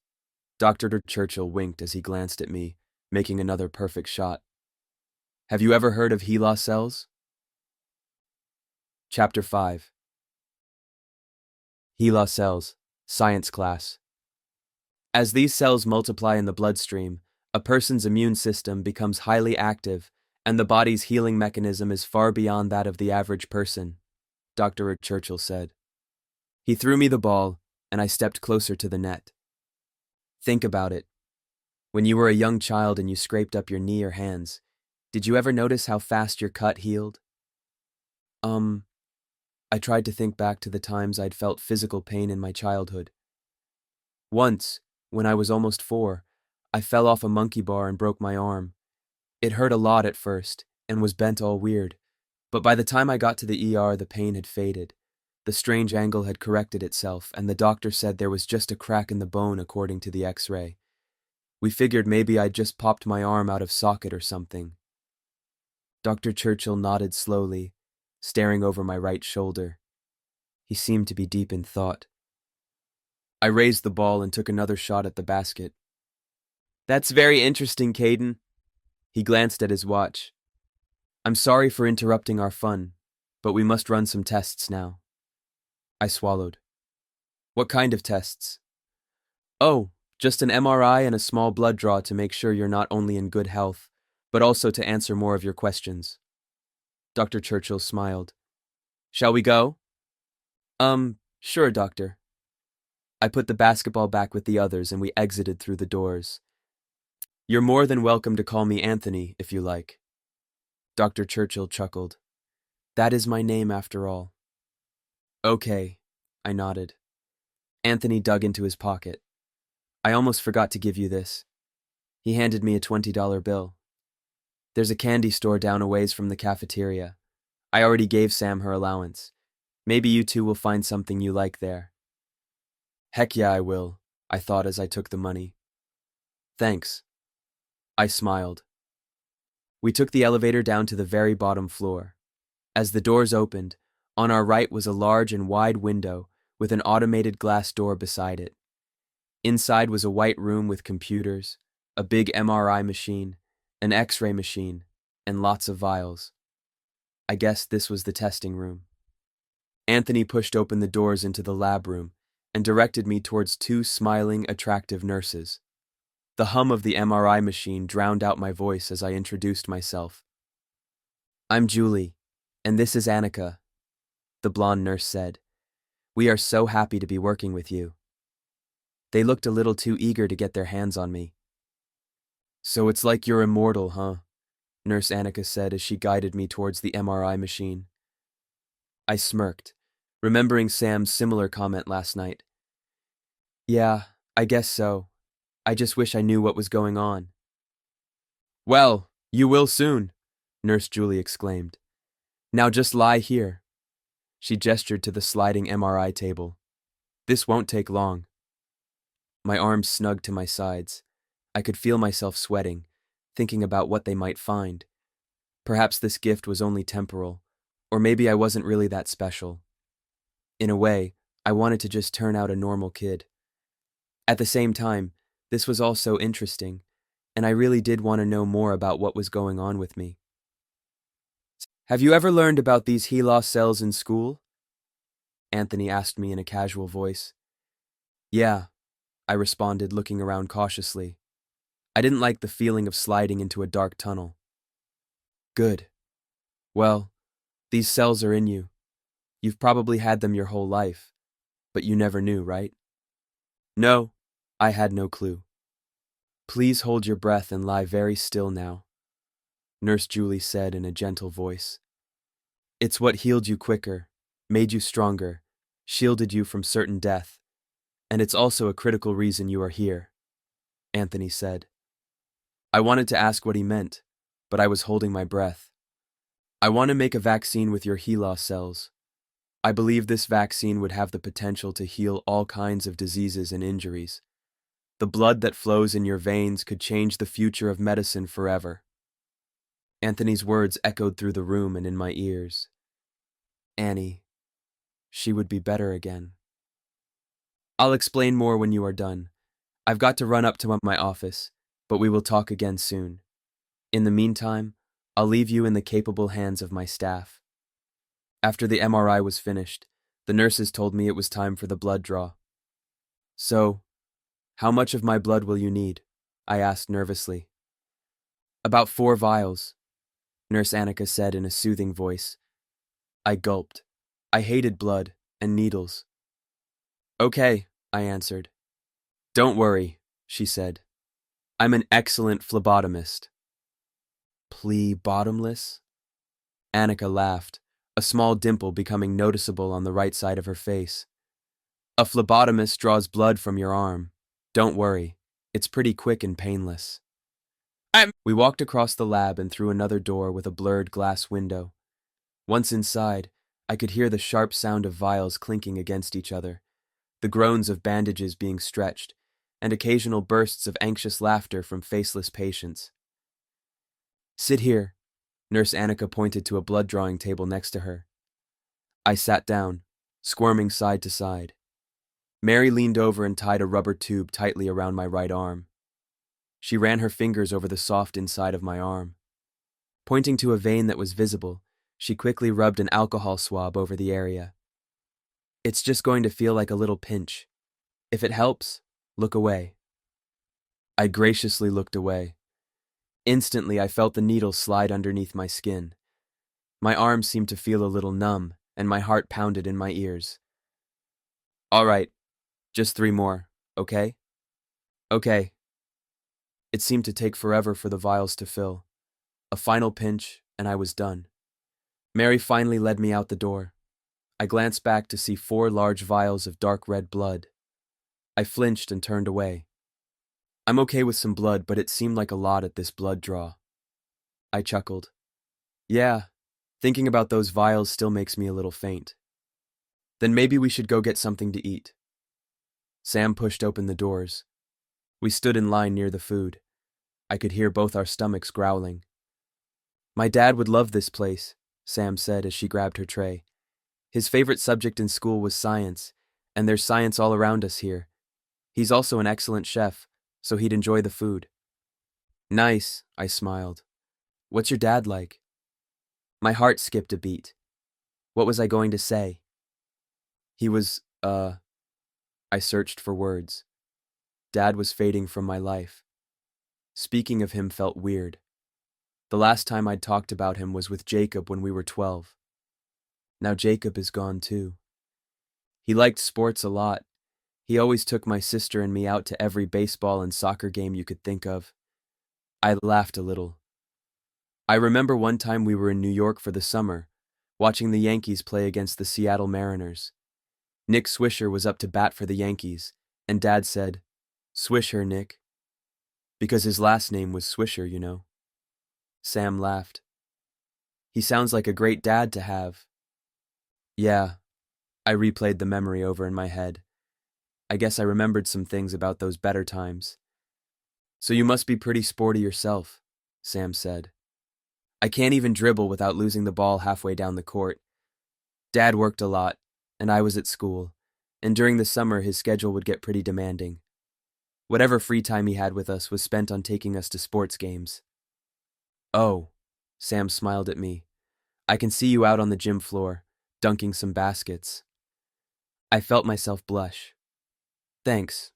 A: Dr. Churchill winked as he glanced at me, making another perfect shot. Have you ever heard of HELA cells? Chapter 5. HELA cells, science class. As these cells multiply in the bloodstream, a person's immune system becomes highly active, and the body's healing mechanism is far beyond that of the average person, Dr. Churchill said. He threw me the ball, and I stepped closer to the net. Think about it. When you were a young child and you scraped up your knee or hands, did you ever notice how fast your cut healed? I tried to think back to the times I'd felt physical pain in my childhood. Once, when I was almost 4, I fell off a monkey bar and broke my arm. It hurt a lot at first, and was bent all weird, but by the time I got to the ER, the pain had faded. The strange angle had corrected itself, and the doctor said there was just a crack in the bone according to the X-ray. We figured maybe I'd just popped my arm out of socket or something. Dr. Churchill nodded slowly, staring over my right shoulder. He seemed to be deep in thought. I raised the ball and took another shot at the basket. That's very interesting, Caiden. He glanced at his watch. I'm sorry for interrupting our fun, but we must run some tests now. I swallowed. What kind of tests? Oh, just an MRI and a small blood draw to make sure you're not only in good health, but also to answer more of your questions. Dr. Churchill smiled. Shall we go? Sure, doctor. I put the basketball back with the others and we exited through the doors. You're more than welcome to call me Anthony, if you like. Dr. Churchill chuckled. That is my name after all. Okay, I nodded. Anthony dug into his pocket. I almost forgot to give you this. He handed me a $20 bill. There's a candy store down a ways from the cafeteria. I already gave Sam her allowance. Maybe you two will find something you like there. Heck yeah, I will, I thought as I took the money. Thanks. I smiled. We took the elevator down to the very bottom floor. As the doors opened, on our right was a large and wide window with an automated glass door beside it. Inside was a white room with computers, a big MRI machine, an X-ray machine, and lots of vials. I guessed this was the testing room. Anthony pushed open the doors into the lab room and directed me towards 2 smiling, attractive nurses. The hum of the MRI machine drowned out my voice as I introduced myself. I'm Julie, and this is Annika, the blonde nurse said. We are so happy to be working with you. They looked a little too eager to get their hands on me. So it's like you're immortal, huh? Nurse Annika said as she guided me towards the MRI machine. I smirked, remembering Sam's similar comment last night. Yeah, I guess so. I just wish I knew what was going on. Well, you will soon, Nurse Julie exclaimed. Now just lie here. She gestured to the sliding MRI table. This won't take long. My arms snugged to my sides. I could feel myself sweating, thinking about what they might find. Perhaps this gift was only temporal, or maybe I wasn't really that special. In a way, I wanted to just turn out a normal kid. At the same time, this was all so interesting, and I really did want to know more about what was going on with me. Have you ever learned about these HELA cells in school? Anthony asked me in a casual voice. Yeah, I responded, looking around cautiously. I didn't like the feeling of sliding into a dark tunnel. Good. Well, these cells are in you. You've probably had them your whole life, but you never knew, right? No, I had no clue. Please hold your breath and lie very still now, Nurse Julie said in a gentle voice. It's what healed you quicker, made you stronger, shielded you from certain death, and it's also a critical reason you are here, Anthony said. I wanted to ask what he meant, but I was holding my breath. I want to make a vaccine with your HELA cells. I believe this vaccine would have the potential to heal all kinds of diseases and injuries. The blood that flows in your veins could change the future of medicine forever. Anthony's words echoed through the room and in my ears. Annie, she would be better again. I'll explain more when you are done. I've got to run up to my office, but we will talk again soon. In the meantime, I'll leave you in the capable hands of my staff. After the MRI was finished, the nurses told me it was time for the blood draw. So, how much of my blood will you need? I asked nervously. About 4 vials, Nurse Annika said in a soothing voice. I gulped. I hated blood and needles. Okay, I answered. Don't worry, she said. I'm an excellent phlebotomist. Phlebotomist? Annika laughed, a small dimple becoming noticeable on the right side of her face. A phlebotomist draws blood from your arm. Don't worry, it's pretty quick and painless. We walked across the lab and through another door with a blurred glass window. Once inside, I could hear the sharp sound of vials clinking against each other, the groans of bandages being stretched, and occasional bursts of anxious laughter from faceless patients. Sit here, Nurse Annika pointed to a blood-drawing table next to her. I sat down, squirming side to side. Mary leaned over and tied a rubber tube tightly around my right arm. She ran her fingers over the soft inside of my arm. Pointing to a vein that was visible, she quickly rubbed an alcohol swab over the area. It's just going to feel like a little pinch. If it helps, look away. I graciously looked away. Instantly, I felt the needle slide underneath my skin. My arm seemed to feel a little numb, and my heart pounded in my ears. All right, just 3 more, okay? Okay. It seemed to take forever for the vials to fill. A final pinch, and I was done. Mary finally led me out the door. I glanced back to see 4 large vials of dark red blood. I flinched and turned away. I'm okay with some blood, but it seemed like a lot at this blood draw. I chuckled. Yeah, thinking about those vials still makes me a little faint. Then maybe we should go get something to eat. Sam pushed open the doors. We stood in line near the food. I could hear both our stomachs growling. My dad would love this place, Sam said as she grabbed her tray. His favorite subject in school was science, and there's science all around us here. He's also an excellent chef, so he'd enjoy the food. Nice, I smiled. What's your dad like? My heart skipped a beat. What was I going to say? He was, I searched for words. Dad was fading from my life. Speaking of him felt weird. The last time I'd talked about him was with Jacob when we were 12. Now Jacob is gone too. He liked sports a lot. He always took my sister and me out to every baseball and soccer game you could think of. I laughed a little. I remember one time we were in New York for the summer, watching the Yankees play against the Seattle Mariners. Nick Swisher was up to bat for the Yankees, and Dad said, "Swish her, Nick." Because his last name was Swisher, you know. Sam laughed. He sounds like a great dad to have. Yeah, I replayed the memory over in my head. I guess I remembered some things about those better times. So you must be pretty sporty yourself, Sam said. I can't even dribble without losing the ball halfway down the court. Dad worked a lot, and I was at school, and during the summer his schedule would get pretty demanding. Whatever free time he had with us was spent on taking us to sports games. Oh, Sam smiled at me. I can see you out on the gym floor, dunking some baskets. I felt myself blush. Thanks.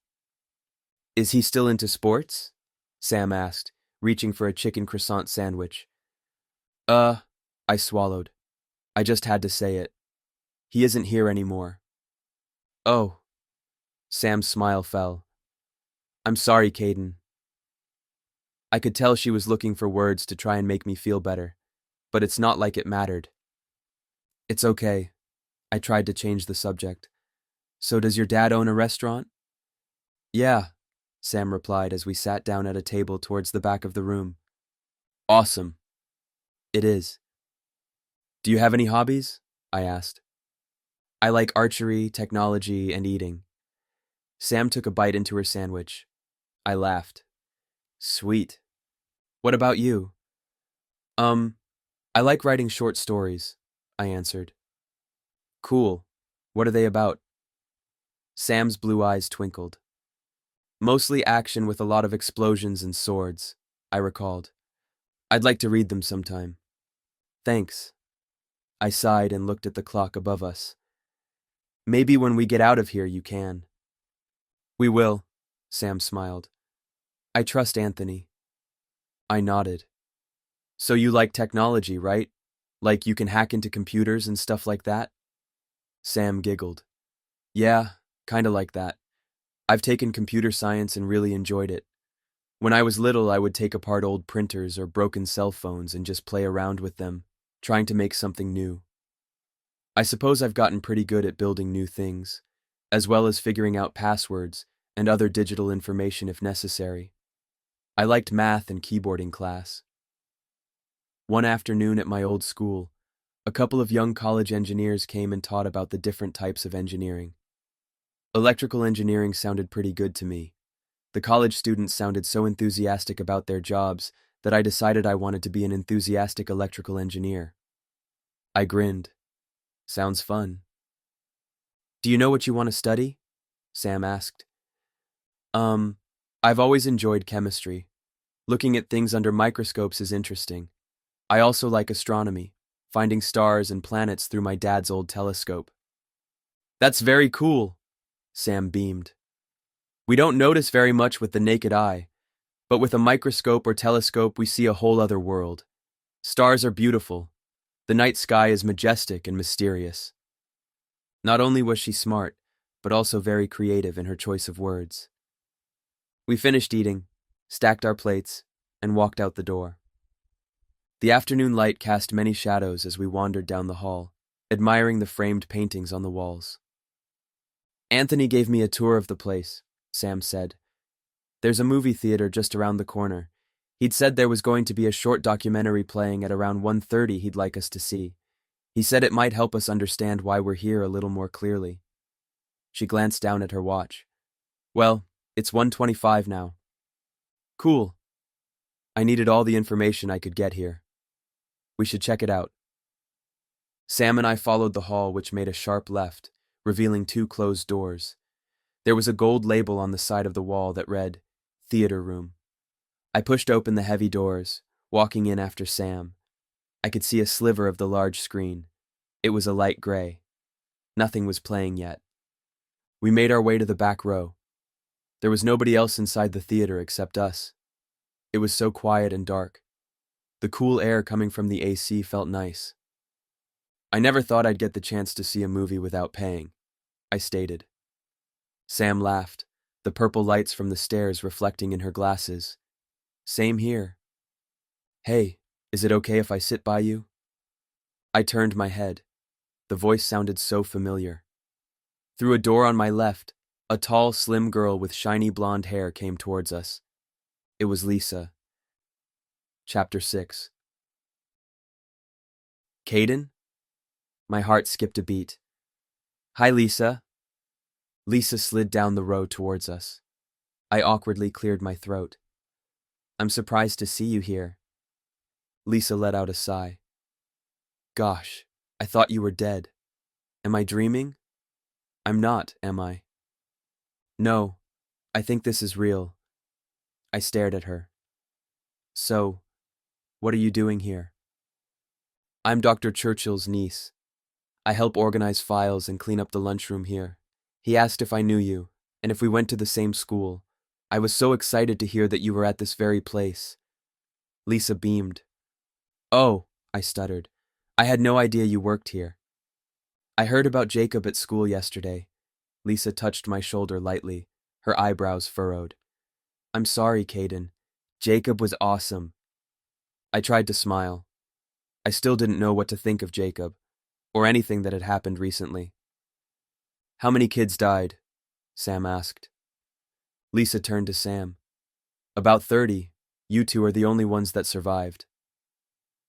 A: Is he still into sports? Sam asked, reaching for a chicken croissant sandwich. I swallowed. I just had to say it. He isn't here anymore. Oh. Sam's smile fell. I'm sorry, Caiden. I could tell she was looking for words to try and make me feel better, but it's not like it mattered. It's okay. I tried to change the subject. So does your dad own a restaurant? Yeah, Sam replied as we sat down at a table towards the back of the room. Awesome. It is. Do you have any hobbies? I asked. I like archery, technology, and eating. Sam took a bite into her sandwich. I laughed. Sweet. What about you? I like writing short stories, I answered. Cool. What are they about? Sam's blue eyes twinkled. Mostly action with a lot of explosions and swords, I recalled. I'd like to read them sometime. Thanks. I sighed and looked at the clock above us. Maybe when we get out of here you can. We will, Sam smiled. I trust Anthony. I nodded. So you like technology, right? Like you can hack into computers and stuff like that? Sam giggled. Yeah, kinda like that. I've taken computer science and really enjoyed it. When I was little, I would take apart old printers or broken cell phones and just play around with them, trying to make something new. I suppose I've gotten pretty good at building new things, as well as figuring out passwords and other digital information if necessary. I liked math and keyboarding class. One afternoon at my old school, a couple of young college engineers came and taught about the different types of engineering. Electrical engineering sounded pretty good to me. The college students sounded so enthusiastic about their jobs that I decided I wanted to be an enthusiastic electrical engineer. I grinned. Sounds fun. Do you know what you want to study? Sam asked. I've always enjoyed chemistry. Looking at things under microscopes is interesting. I also like astronomy, finding stars and planets through my dad's old telescope. That's very cool, Sam beamed. We don't notice very much with the naked eye, but with a microscope or telescope we see a whole other world. Stars are beautiful. The night sky is majestic and mysterious. Not only was she smart, but also very creative in her choice of words. We finished eating, stacked our plates, and walked out the door. The afternoon light cast many shadows as we wandered down the hall, admiring the framed paintings on the walls. Anthony gave me a tour of the place, Sam said. There's a movie theater just around the corner. He'd said there was going to be a short documentary playing at around 1:30 he'd like us to see. He said it might help us understand why we're here a little more clearly. She glanced down at her watch. Well, it's 1:25 now. Cool. I needed all the information I could get here. We should check it out. Sam and I followed the hall, which made a sharp left, revealing two closed doors. There was a gold label on the side of the wall that read, Theater Room. I pushed open the heavy doors, walking in after Sam. I could see a sliver of the large screen. It was a light gray. Nothing was playing yet. We made our way to the back row. There was nobody else inside the theater except us. It was so quiet and dark. The cool air coming from the AC felt nice. I never thought I'd get the chance to see a movie without paying, I stated. Sam laughed, the purple lights from the stairs reflecting in her glasses. Same here. Hey, is it okay if I sit by you? I turned my head. The voice sounded so familiar. Through a door on my left, a tall, slim girl with shiny blonde hair came towards us. It was Lisa. Chapter 6. Caiden? My heart skipped a beat. Hi, Lisa. Lisa slid down the row towards us. I awkwardly cleared my throat. I'm surprised to see you here. Lisa let out a sigh. Gosh, I thought you were dead. Am I dreaming? I'm not, am I? No, I think this is real. I stared at her. So, what are you doing here? I'm Dr. Churchill's niece. I help organize files and clean up the lunchroom here. He asked if I knew you, and if we went to the same school. I was so excited to hear that you were at this very place. Lisa beamed. Oh, I stuttered. I had no idea you worked here. I heard about Jacob at school yesterday. Lisa touched my shoulder lightly, her eyebrows furrowed. I'm sorry, Caiden. Jacob was awesome. I tried to smile. I still didn't know what to think of Jacob, or anything that had happened recently. How many kids died? Sam asked. Lisa turned to Sam. About 30. You two are the only ones that survived.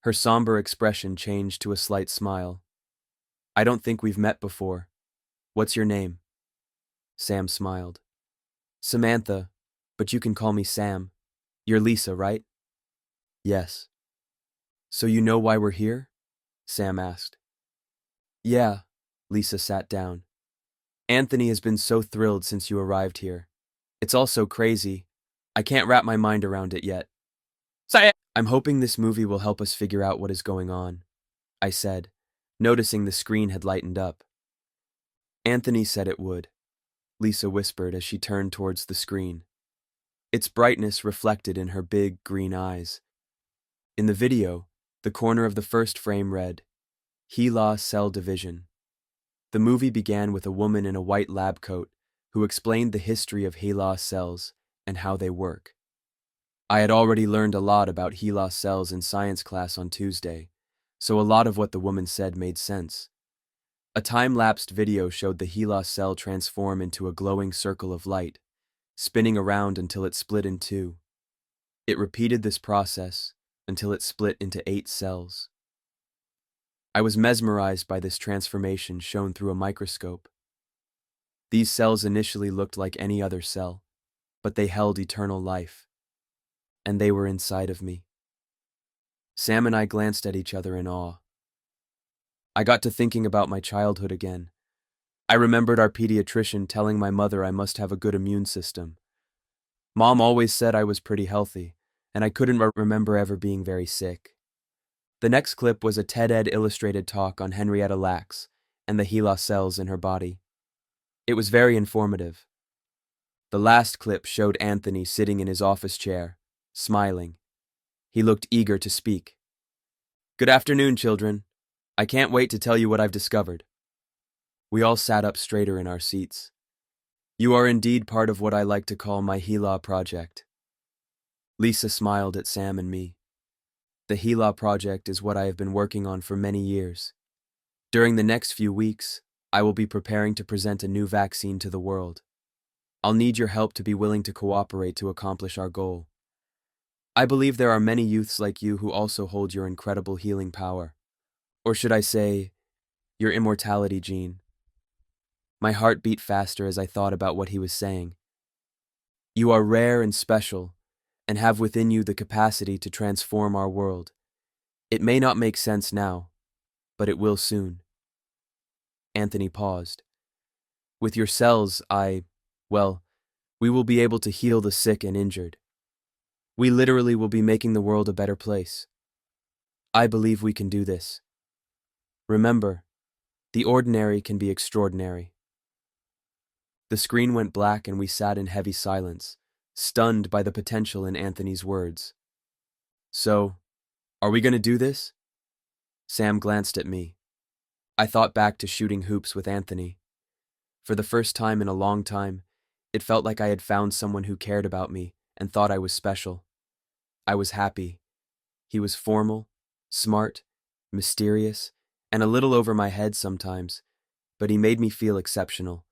A: Her somber expression changed to a slight smile. I don't think we've met before. What's your name? Sam smiled. Samantha, but you can call me Sam. You're Lisa, right? Yes. So you know why we're here? Sam asked. Yeah, Lisa sat down. Anthony has been so thrilled since you arrived here. It's all so crazy. I can't wrap my mind around it yet. I'm hoping this movie will help us figure out what is going on, I said, noticing the screen had lightened up. Anthony said it would, Lisa whispered as she turned towards the screen. Its brightness reflected in her big green eyes. In the video, the corner of the first frame read, HELA Cell Division. The movie began with a woman in a white lab coat who explained the history of HELA cells and how they work. I had already learned a lot about HELA cells in science class on Tuesday, so a lot of what the woman said made sense. A time-lapsed video showed the HELA cell transform into a glowing circle of light, spinning around until it split in two. It repeated this process until it split into 8 cells. I was mesmerized by this transformation shown through a microscope. These cells initially looked like any other cell, but they held eternal life. And they were inside of me. Sam and I glanced at each other in awe. I got to thinking about my childhood again. I remembered our pediatrician telling my mother I must have a good immune system. Mom always said I was pretty healthy, and I couldn't remember ever being very sick. The next clip was a TED-Ed illustrated talk on Henrietta Lacks and the HELA cells in her body. It was very informative. The last clip showed Anthony sitting in his office chair, smiling. He looked eager to speak. Good afternoon, children. I can't wait to tell you what I've discovered. We all sat up straighter in our seats. You are indeed part of what I like to call my HELA project. Lisa smiled at Sam and me. The HELA project is what I have been working on for many years. During the next few weeks, I will be preparing to present a new vaccine to the world. I'll need your help to be willing to cooperate to accomplish our goal. I believe there are many youths like you who also hold your incredible healing power. Or should I say, your immortality gene. My heart beat faster as I thought about what he was saying. You are rare and special, and have within you the capacity to transform our world. It may not make sense now, but it will soon. Anthony paused. With your cells, we will be able to heal the sick and injured. We literally will be making the world a better place. I believe we can do this. Remember, the ordinary can be extraordinary. The screen went black and we sat in heavy silence, stunned by the potential in Anthony's words. So, are we going to do this? Sam glanced at me. I thought back to shooting hoops with Anthony. For the first time in a long time, it felt like I had found someone who cared about me and thought I was special. I was happy. He was formal, smart, mysterious, and a little over my head sometimes, but he made me feel exceptional.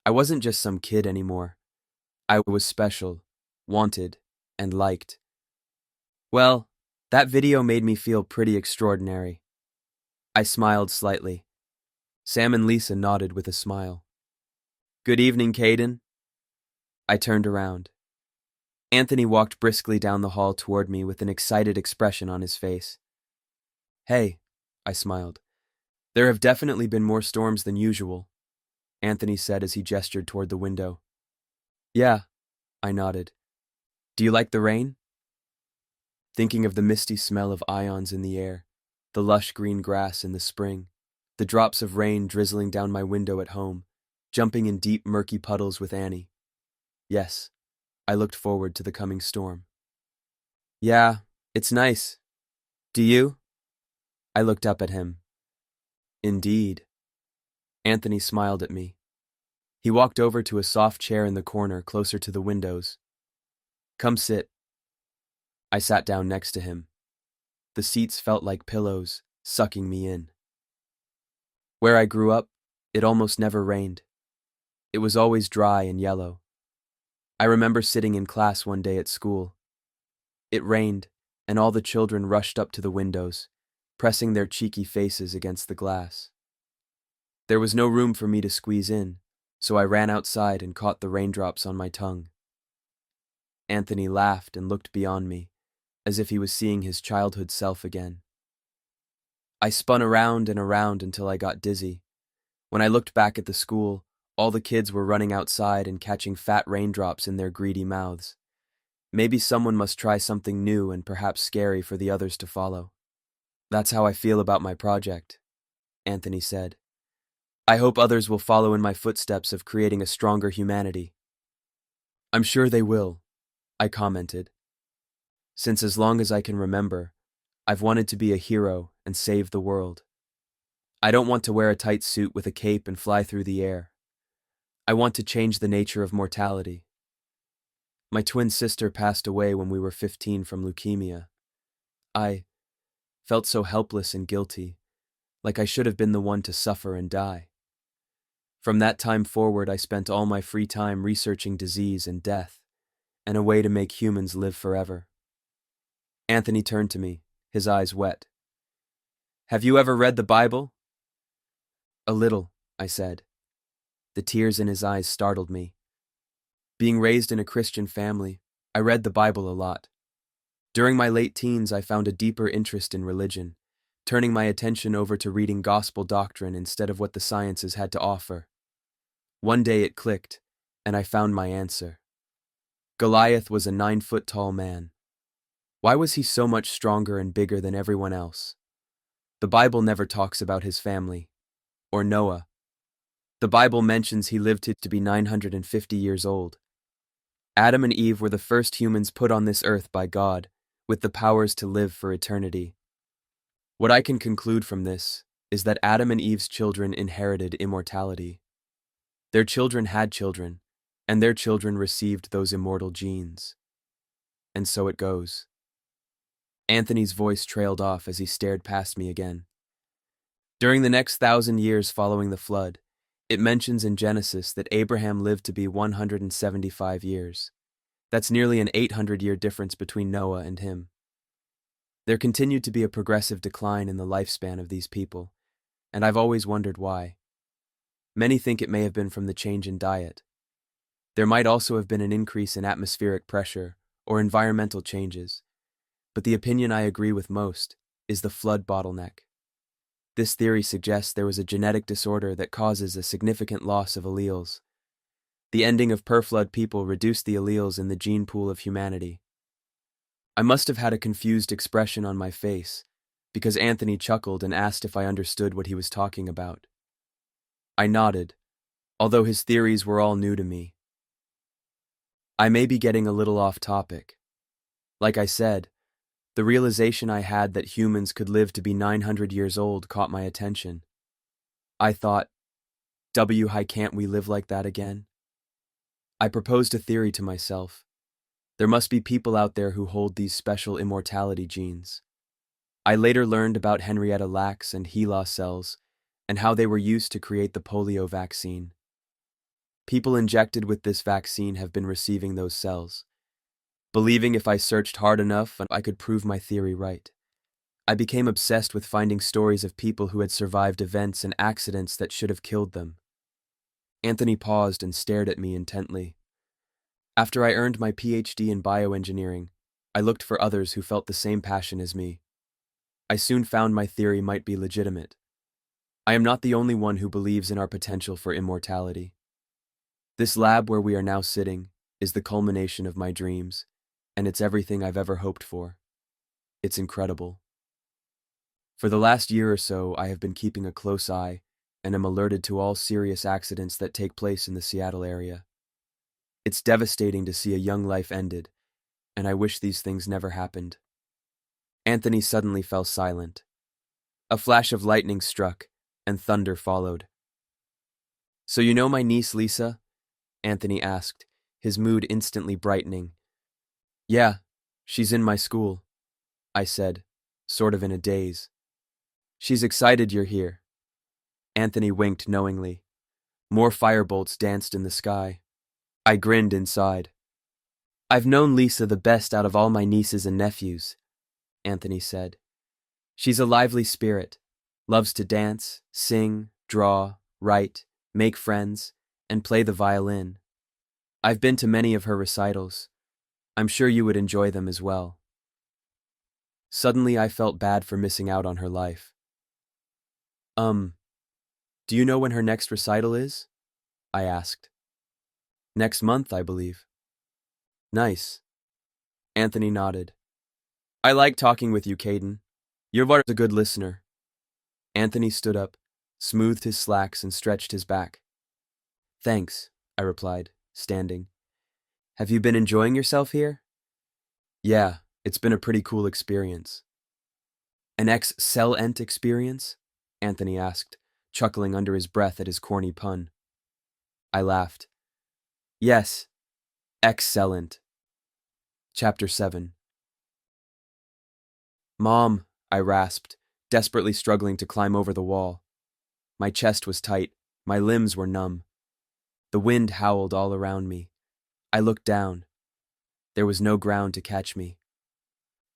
A: I wasn't just some kid anymore. I was special, wanted, and liked. Well, that video made me feel pretty extraordinary. I smiled slightly. Sam and Lisa nodded with a smile. Good evening, Caiden. I turned around. Anthony walked briskly down the hall toward me with an excited expression on his face. Hey, I smiled. There have definitely been more storms than usual, Anthony said as he gestured toward the window. Yeah, I nodded. Do you like the rain? Thinking of the misty smell of ions in the air, the lush green grass in the spring, the drops of rain drizzling down my window at home, jumping in deep murky puddles with Annie. Yes, I looked forward to the coming storm. Yeah, it's nice. Do you? I looked up at him. Indeed. Anthony smiled at me. He walked over to a soft chair in the corner closer to the windows. Come sit. I sat down next to him. The seats felt like pillows, sucking me in. Where I grew up, it almost never rained. It was always dry and yellow. I remember sitting in class one day at school. It rained, and all the children rushed up to the windows, pressing their cheeky faces against the glass. There was no room for me to squeeze in, so I ran outside and caught the raindrops on my tongue. Anthony laughed and looked beyond me, as if he was seeing his childhood self again. I spun around and around until I got dizzy. When I looked back at the school, all the kids were running outside and catching fat raindrops in their greedy mouths. Maybe someone must try something new and perhaps scary for the others to follow. That's how I feel about my project, Anthony said. I hope others will follow in my footsteps of creating a stronger humanity. I'm sure they will, I commented. Since as long as I can remember, I've wanted to be a hero and save the world. I don't want to wear a tight suit with a cape and fly through the air. I want to change the nature of mortality. My twin sister passed away when we were 15 from leukemia. I felt so helpless and guilty, like I should have been the one to suffer and die. From that time forward, I spent all my free time researching disease and death, and a way to make humans live forever. Anthony turned to me, his eyes wet. Have you ever read the Bible? A little, I said. The tears in his eyes startled me. Being raised in a Christian family, I read the Bible a lot. During my late teens, I found a deeper interest in religion, turning my attention over to reading gospel doctrine instead of what the sciences had to offer. One day it clicked, and I found my answer. Goliath was a 9-foot-tall man. Why was he so much stronger and bigger than everyone else? The Bible never talks about his family, or Noah. The Bible mentions he lived to be 950 years old. Adam and Eve were the first humans put on this earth by God, with the powers to live for eternity. What I can conclude from this is that Adam and Eve's children inherited immortality. Their children had children, and their children received those immortal genes. And so it goes. Anthony's voice trailed off as he stared past me again. During the next 1,000 years following the flood, it mentions in Genesis that Abraham lived to be 175 years. That's nearly an 800-year difference between Noah and him. There continued to be a progressive decline in the lifespan of these people, and I've always wondered why. Many think it may have been from the change in diet. There might also have been an increase in atmospheric pressure or environmental changes, but the opinion I agree with most is the flood bottleneck. This theory suggests there was a genetic disorder that causes a significant loss of alleles. The ending of per-flood people reduced the alleles in the gene pool of humanity. I must have had a confused expression on my face, because Anthony chuckled and asked if I understood what he was talking about. I nodded, although his theories were all new to me. I may be getting a little off topic. Like I said, the realization I had that humans could live to be 900 years old caught my attention. I thought, why can't we live like that again? I proposed a theory to myself. There must be people out there who hold these special immortality genes. I later learned about Henrietta Lacks and HELA cells and how they were used to create the polio vaccine. People injected with this vaccine have been receiving those cells, believing if I searched hard enough I could prove my theory right. I became obsessed with finding stories of people who had survived events and accidents that should have killed them. Anthony paused and stared at me intently. After I earned my PhD in bioengineering, I looked for others who felt the same passion as me. I soon found my theory might be legitimate. I am not the only one who believes in our potential for immortality. This lab where we are now sitting is the culmination of my dreams, and it's everything I've ever hoped for. It's incredible. For the last year or so, I have been keeping a close eye and am alerted to all serious accidents that take place in the Seattle area. It's devastating to see a young life ended, and I wish these things never happened. Anthony suddenly fell silent. A flash of lightning struck, and thunder followed. So you know my niece Lisa? Anthony asked, his mood instantly brightening. Yeah, she's in my school, I said, sort of in a daze. She's excited you're here. Anthony winked knowingly. More firebolts danced in the sky. I grinned inside. I've known Lisa the best out of all my nieces and nephews, Anthony said. She's a lively spirit, loves to dance, sing, draw, write, make friends, and play the violin. I've been to many of her recitals. I'm sure you would enjoy them as well. Suddenly I felt bad for missing out on her life. Do you know when her next recital is? I asked. Next month, I believe. Nice. Anthony nodded. I like talking with you, Caiden. You're a good listener. Anthony stood up, smoothed his slacks, and stretched his back. Thanks, I replied, standing. Have you been enjoying yourself here? Yeah, it's been a pretty cool experience. An excellent experience? Anthony asked, chuckling under his breath at his corny pun. I laughed. Yes, excellent. Chapter 7. Mom, I rasped, desperately struggling to climb over the wall. My chest was tight, my limbs were numb. The wind howled all around me. I looked down. There was no ground to catch me.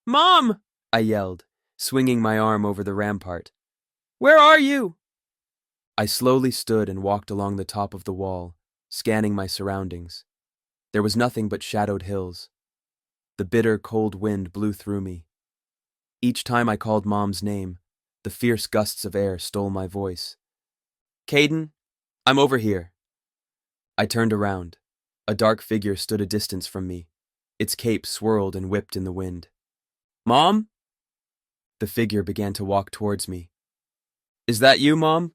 A: Mom! I yelled, swinging my arm over the rampart. Where are you? I slowly stood and walked along the top of the wall, scanning my surroundings. There was nothing but shadowed hills. The bitter, cold wind blew through me. Each time I called Mom's name, the fierce gusts of air stole my voice. Caiden, I'm over here. I turned around. A dark figure stood a distance from me. Its cape swirled and whipped in the wind. Mom? The figure began to walk towards me. Is that you, Mom?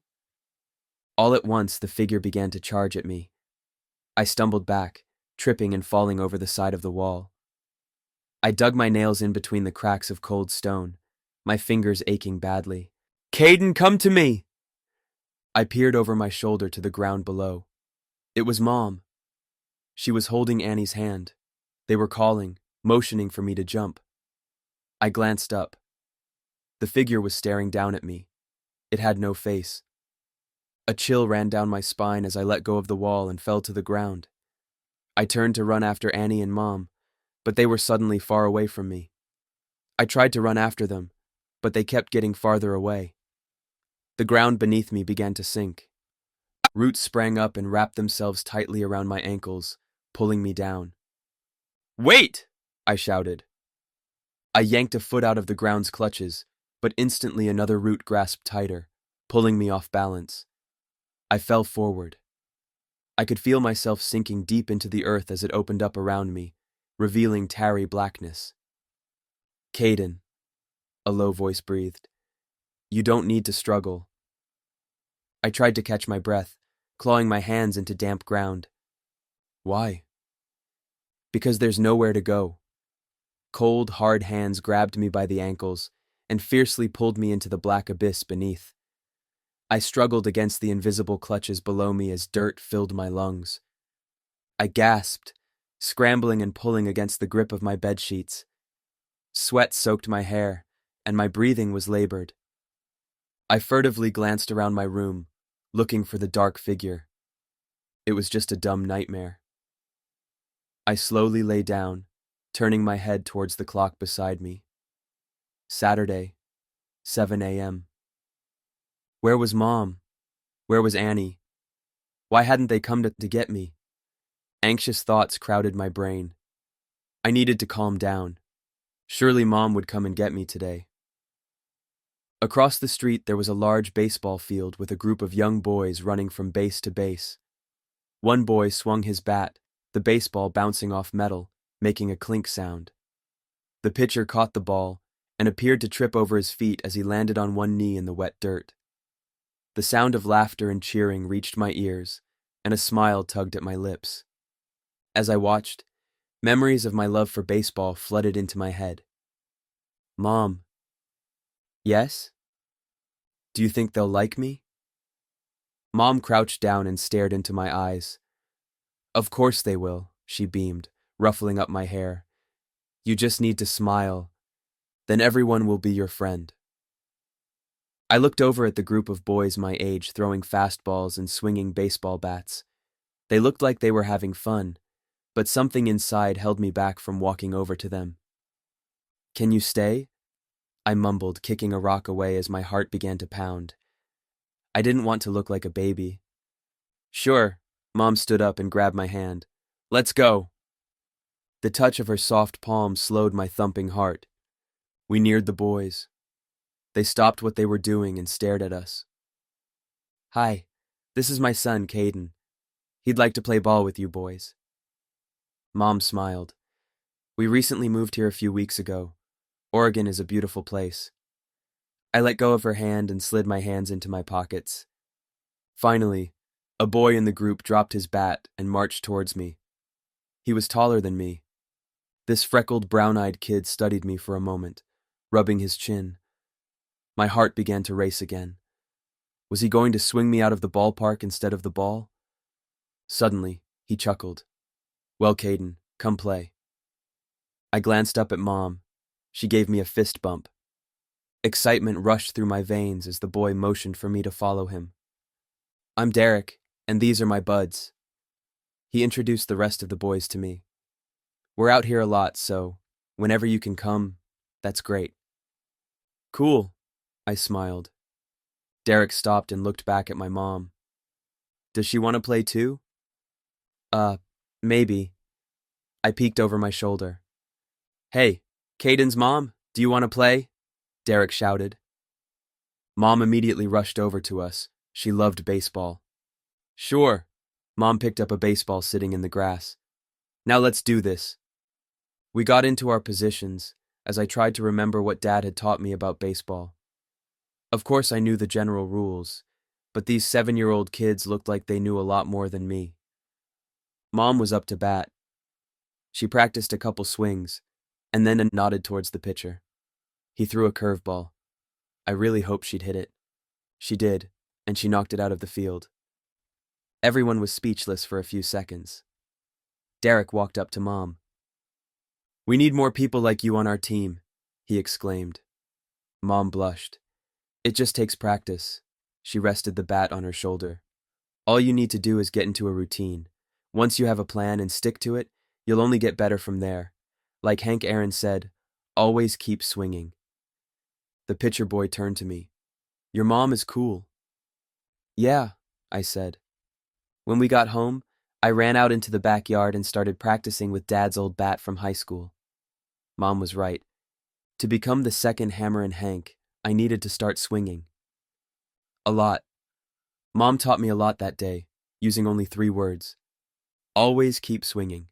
A: All at once, the figure began to charge at me. I stumbled back, tripping and falling over the side of the wall. I dug my nails in between the cracks of cold stone, my fingers aching badly. Caiden, come to me! I peered over my shoulder to the ground below. It was Mom. She was holding Annie's hand. They were calling, motioning for me to jump. I glanced up. The figure was staring down at me. It had no face. A chill ran down my spine as I let go of the wall and fell to the ground. I turned to run after Annie and Mom, but they were suddenly far away from me. I tried to run after them, but they kept getting farther away. The ground beneath me began to sink. Roots sprang up and wrapped themselves tightly around my ankles, pulling me down. Wait! I shouted. I yanked a foot out of the ground's clutches, but instantly another root grasped tighter, pulling me off balance. I fell forward. I could feel myself sinking deep into the earth as it opened up around me, revealing tarry blackness. Caiden, a low voice breathed. You don't need to struggle. I tried to catch my breath, clawing my hands into damp ground. Why? Because there's nowhere to go. Cold, hard hands grabbed me by the ankles and fiercely pulled me into the black abyss beneath. I struggled against the invisible clutches below me as dirt filled my lungs. I gasped, scrambling and pulling against the grip of my bedsheets. Sweat soaked my hair, and my breathing was labored. I furtively glanced around my room, looking for the dark figure. It was just a dumb nightmare. I slowly lay down, turning my head towards the clock beside me. Saturday, 7 a.m. Where was Mom? Where was Annie? Why hadn't they come to get me? Anxious thoughts crowded my brain. I needed to calm down. Surely Mom would come and get me today. Across the street there was a large baseball field with a group of young boys running from base to base. One boy swung his bat, the baseball bouncing off metal, making a clink sound. The pitcher caught the ball and appeared to trip over his feet as he landed on one knee in the wet dirt. The sound of laughter and cheering reached my ears, and a smile tugged at my lips. As I watched, memories of my love for baseball flooded into my head. Mom. Yes? Do you think they'll like me? Mom crouched down and stared into my eyes. Of course they will, she beamed, ruffling up my hair. You just need to smile. Then everyone will be your friend. I looked over at the group of boys my age throwing fastballs and swinging baseball bats. They looked like they were having fun, but something inside held me back from walking over to them. Can you stay? I mumbled, kicking a rock away as my heart began to pound. I didn't want to look like a baby. Sure, Mom stood up and grabbed my hand. Let's go. The touch of her soft palm slowed my thumping heart. We neared the boys. They stopped what they were doing and stared at us. Hi, this is my son, Caiden. He'd like to play ball with you boys. Mom smiled. We recently moved here a few weeks ago. Oregon is a beautiful place. I let go of her hand and slid my hands into my pockets. Finally, a boy in the group dropped his bat and marched towards me. He was taller than me. This freckled, brown-eyed kid studied me for a moment, rubbing his chin. My heart began to race again. Was he going to swing me out of the ballpark instead of the ball? Suddenly, he chuckled. Well, Caiden, come play. I glanced up at Mom. She gave me a fist bump. Excitement rushed through my veins as the boy motioned for me to follow him. I'm Derek, and these are my buds. He introduced the rest of the boys to me. We're out here a lot, so whenever you can come, that's great. Cool, I smiled. Derek stopped and looked back at my mom. Does she want to play too? Maybe. I peeked over my shoulder. Hey, Caiden's mom, do you want to play? Derek shouted. Mom immediately rushed over to us. She loved baseball. Sure. Mom picked up a baseball sitting in the grass. Now let's do this. We got into our positions as I tried to remember what Dad had taught me about baseball. Of course I knew the general rules, but these 7-year-old kids looked like they knew a lot more than me. Mom was up to bat. She practiced a couple swings, and then nodded towards the pitcher. He threw a curveball. I really hoped she'd hit it. She did, and she knocked it out of the field. Everyone was speechless for a few seconds. Derek walked up to Mom. We need more people like you on our team, he exclaimed. Mom blushed. It just takes practice. She rested the bat on her shoulder. All you need to do is get into a routine. Once you have a plan and stick to it, you'll only get better from there. Like Hank Aaron said, always keep swinging. The pitcher boy turned to me. Your mom is cool. Yeah, I said. When we got home, I ran out into the backyard and started practicing with Dad's old bat from high school. Mom was right. To become the second Hammer and Hank, I needed to start swinging. A lot. Mom taught me a lot that day, using only 3 words. Always keep swinging.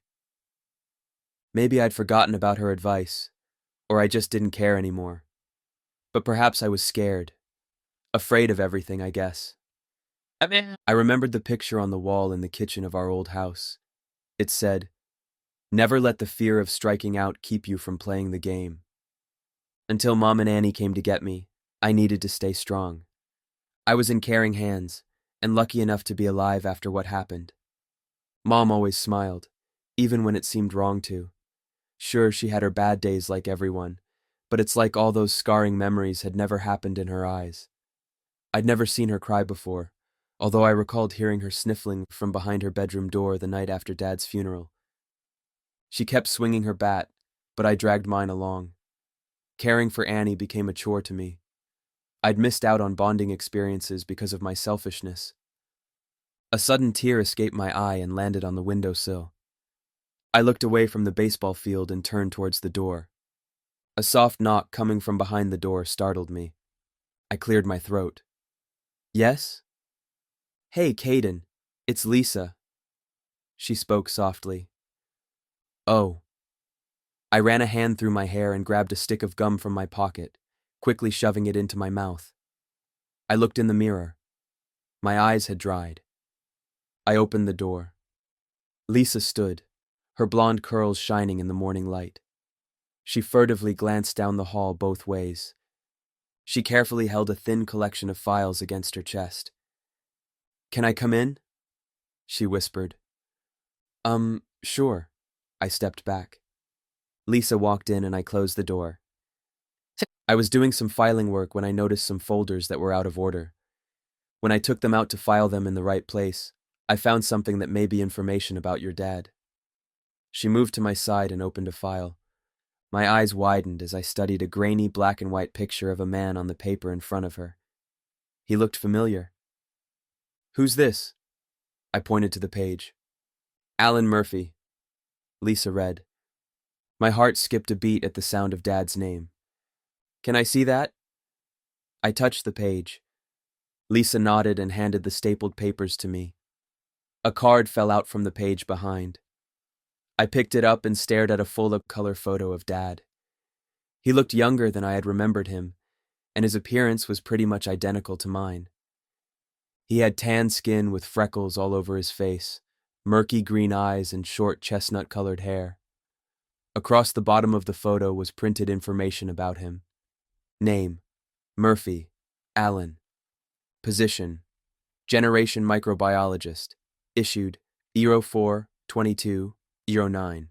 A: Maybe I'd forgotten about her advice, or I just didn't care anymore. But perhaps I was scared. Afraid of everything, I guess. I remembered the picture on the wall in the kitchen of our old house. It said, "Never let the fear of striking out keep you from playing the game." Until Mom and Annie came to get me, I needed to stay strong. I was in caring hands, and lucky enough to be alive after what happened. Mom always smiled, even when it seemed wrong to. Sure, she had her bad days like everyone, but it's like all those scarring memories had never happened in her eyes. I'd never seen her cry before, although I recalled hearing her sniffling from behind her bedroom door the night after Dad's funeral. She kept swinging her bat, but I dragged mine along. Caring for Annie became a chore to me. I'd missed out on bonding experiences because of my selfishness. A sudden tear escaped my eye and landed on the windowsill. I looked away from the baseball field and turned towards the door. A soft knock coming from behind the door startled me. I cleared my throat. Yes? Hey, Caiden, it's Lisa. She spoke softly. Oh. I ran a hand through my hair and grabbed a stick of gum from my pocket, quickly shoving it into my mouth. I looked in the mirror. My eyes had dried. I opened the door. Lisa stood, her blonde curls shining in the morning light. She furtively glanced down the hall both ways. She carefully held a thin collection of files against her chest. Can I come in? She whispered. Sure. I stepped back. Lisa walked in and I closed the door. I was doing some filing work when I noticed some folders that were out of order. When I took them out to file them in the right place, I found something that may be information about your dad. She moved to my side and opened a file. My eyes widened as I studied a grainy black and white picture of a man on the paper in front of her. He looked familiar. Who's this? I pointed to the page. Caiden Murphy. Lisa read. My heart skipped a beat at the sound of Dad's name. Can I see that? I touched the page. Lisa nodded and handed the stapled papers to me. A card fell out from the page behind. I picked it up and stared at a full-color photo of Dad. He looked younger than I had remembered him, and his appearance was pretty much identical to mine. He had tan skin with freckles all over his face, murky green eyes, and short chestnut-colored hair. Across the bottom of the photo was printed information about him. Name: Murphy, Alan. Position: Generation Microbiologist. Issued 04-22-09.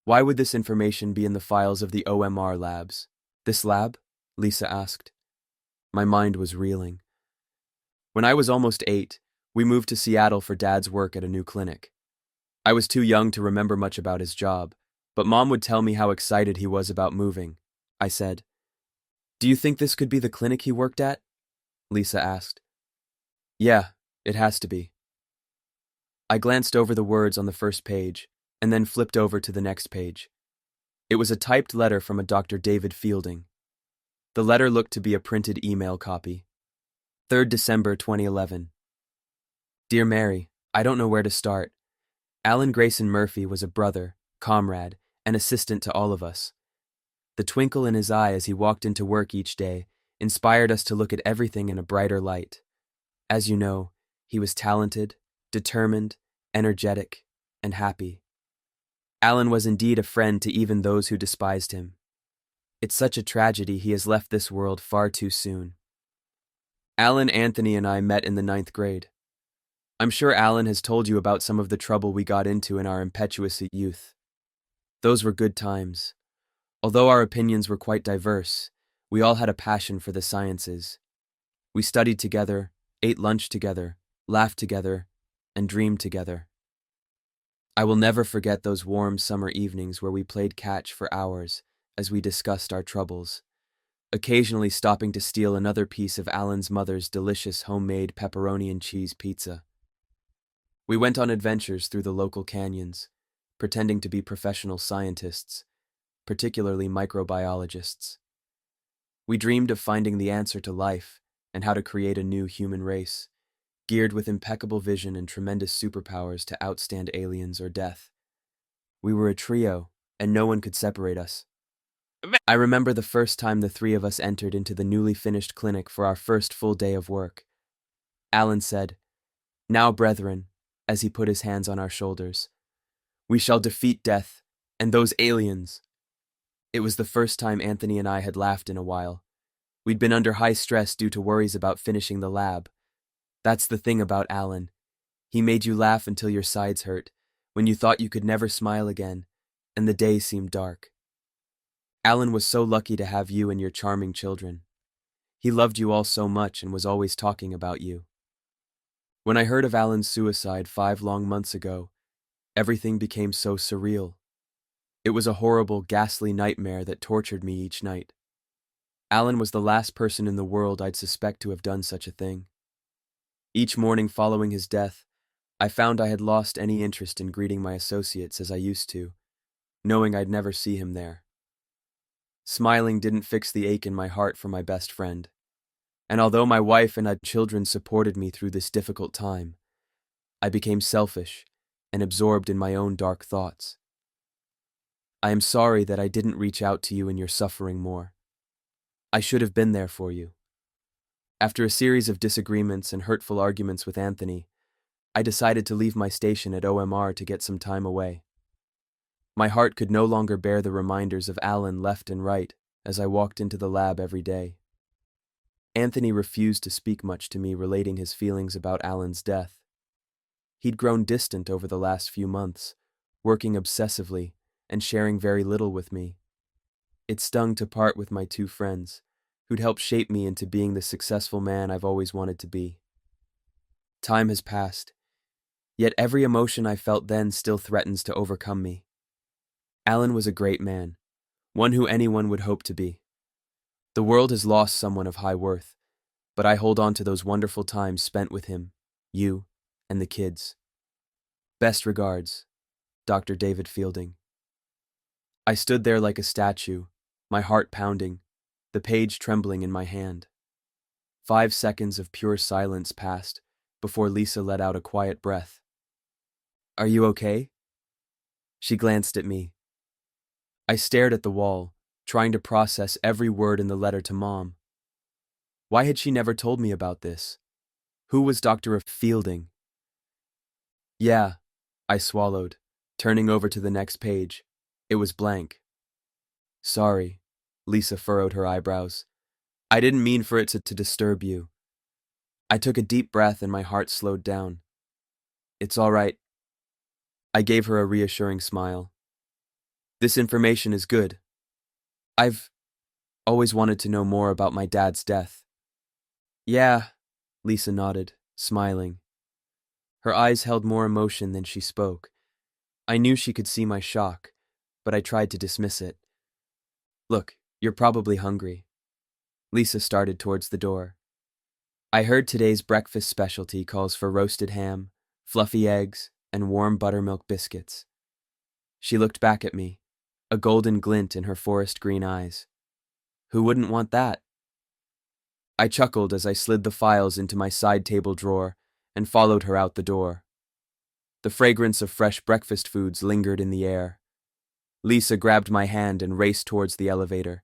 A: Why would this information be in the files of the OMR labs? This lab? Lisa asked. My mind was reeling. When I was almost 8, we moved to Seattle for Dad's work at a new clinic. I was too young to remember much about his job, but Mom would tell me how excited he was about moving. I said, Do you think this could be the clinic he worked at? Lisa asked. Yeah, it has to be. I glanced over the words on the first page, and then flipped over to the next page. It was a typed letter from a Dr. David Fielding. The letter looked to be a printed email copy. 3rd December 2011. Dear Mary, I don't know where to start. Alan Grayson Murphy was a brother, comrade, and assistant to all of us. The twinkle in his eye as he walked into work each day inspired us to look at everything in a brighter light. As you know, he was talented, determined, energetic, and happy. Alan was indeed a friend to even those who despised him. It's such a tragedy he has left this world far too soon. Alan, Anthony, and I met in the 9th grade. I'm sure Alan has told you about some of the trouble we got into in our impetuous youth. Those were good times. Although our opinions were quite diverse, we all had a passion for the sciences. We studied together, ate lunch together, laughed together, and dreamed together. I will never forget those warm summer evenings where we played catch for hours as we discussed our troubles, occasionally stopping to steal another piece of Alan's mother's delicious homemade pepperoni and cheese pizza. We went on adventures through the local canyons, pretending to be professional scientists, particularly microbiologists. We dreamed of finding the answer to life and how to create a new human race, geared with impeccable vision and tremendous superpowers to outstand aliens or death. We were a trio, and no one could separate us. I remember the first time the three of us entered into the newly finished clinic for our first full day of work. Alan said, Now, brethren, as he put his hands on our shoulders, we shall defeat death and those aliens. It was the first time Anthony and I had laughed in a while. We'd been under high stress due to worries about finishing the lab. That's the thing about Alan. He made you laugh until your sides hurt, when you thought you could never smile again, and the day seemed dark. Alan was so lucky to have you and your charming children. He loved you all so much and was always talking about you. When I heard of Alan's suicide 5 long months ago, everything became so surreal. It was a horrible, ghastly nightmare that tortured me each night. Alan was the last person in the world I'd suspect to have done such a thing. Each morning following his death, I found I had lost any interest in greeting my associates as I used to, knowing I'd never see him there. Smiling didn't fix the ache in my heart for my best friend, and although my wife and children supported me through this difficult time, I became selfish and absorbed in my own dark thoughts. I am sorry that I didn't reach out to you in your suffering more. I should have been there for you. After a series of disagreements and hurtful arguments with Anthony, I decided to leave my station at OMR to get some time away. My heart could no longer bear the reminders of Alan left and right as I walked into the lab every day. Anthony refused to speak much to me, relating his feelings about Alan's death. He'd grown distant over the last few months, working obsessively and sharing very little with me. It stung to part with my two friends, who'd helped shape me into being the successful man I've always wanted to be. Time has passed, yet every emotion I felt then still threatens to overcome me. Alan was a great man, one who anyone would hope to be. The world has lost someone of high worth, but I hold on to those wonderful times spent with him, you, and the kids. Best regards, Dr. David Fielding. I stood there like a statue, my heart pounding, the page trembling in my hand. 5 seconds of pure silence passed before Lisa let out a quiet breath. "Are you okay?" She glanced at me. I stared at the wall, trying to process every word in the letter to Mom. Why had she never told me about this? Who was Dr. Fielding? "Yeah," I swallowed, turning over to the next page. It was blank. "Sorry," Lisa furrowed her eyebrows. "I didn't mean for it to disturb you." I took a deep breath and my heart slowed down. "It's all right." I gave her a reassuring smile. "This information is good. I've always wanted to know more about my dad's death." "Yeah," Lisa nodded, smiling. Her eyes held more emotion than she spoke. I knew she could see my shock, but I tried to dismiss it. "Look, you're probably hungry." Lisa started towards the door. "I heard today's breakfast specialty calls for roasted ham, fluffy eggs, and warm buttermilk biscuits." She looked back at me, a golden glint in her forest green eyes. Who wouldn't want that? I chuckled as I slid the files into my side table drawer and followed her out the door. The fragrance of fresh breakfast foods lingered in the air. Lisa grabbed my hand and raced towards the elevator.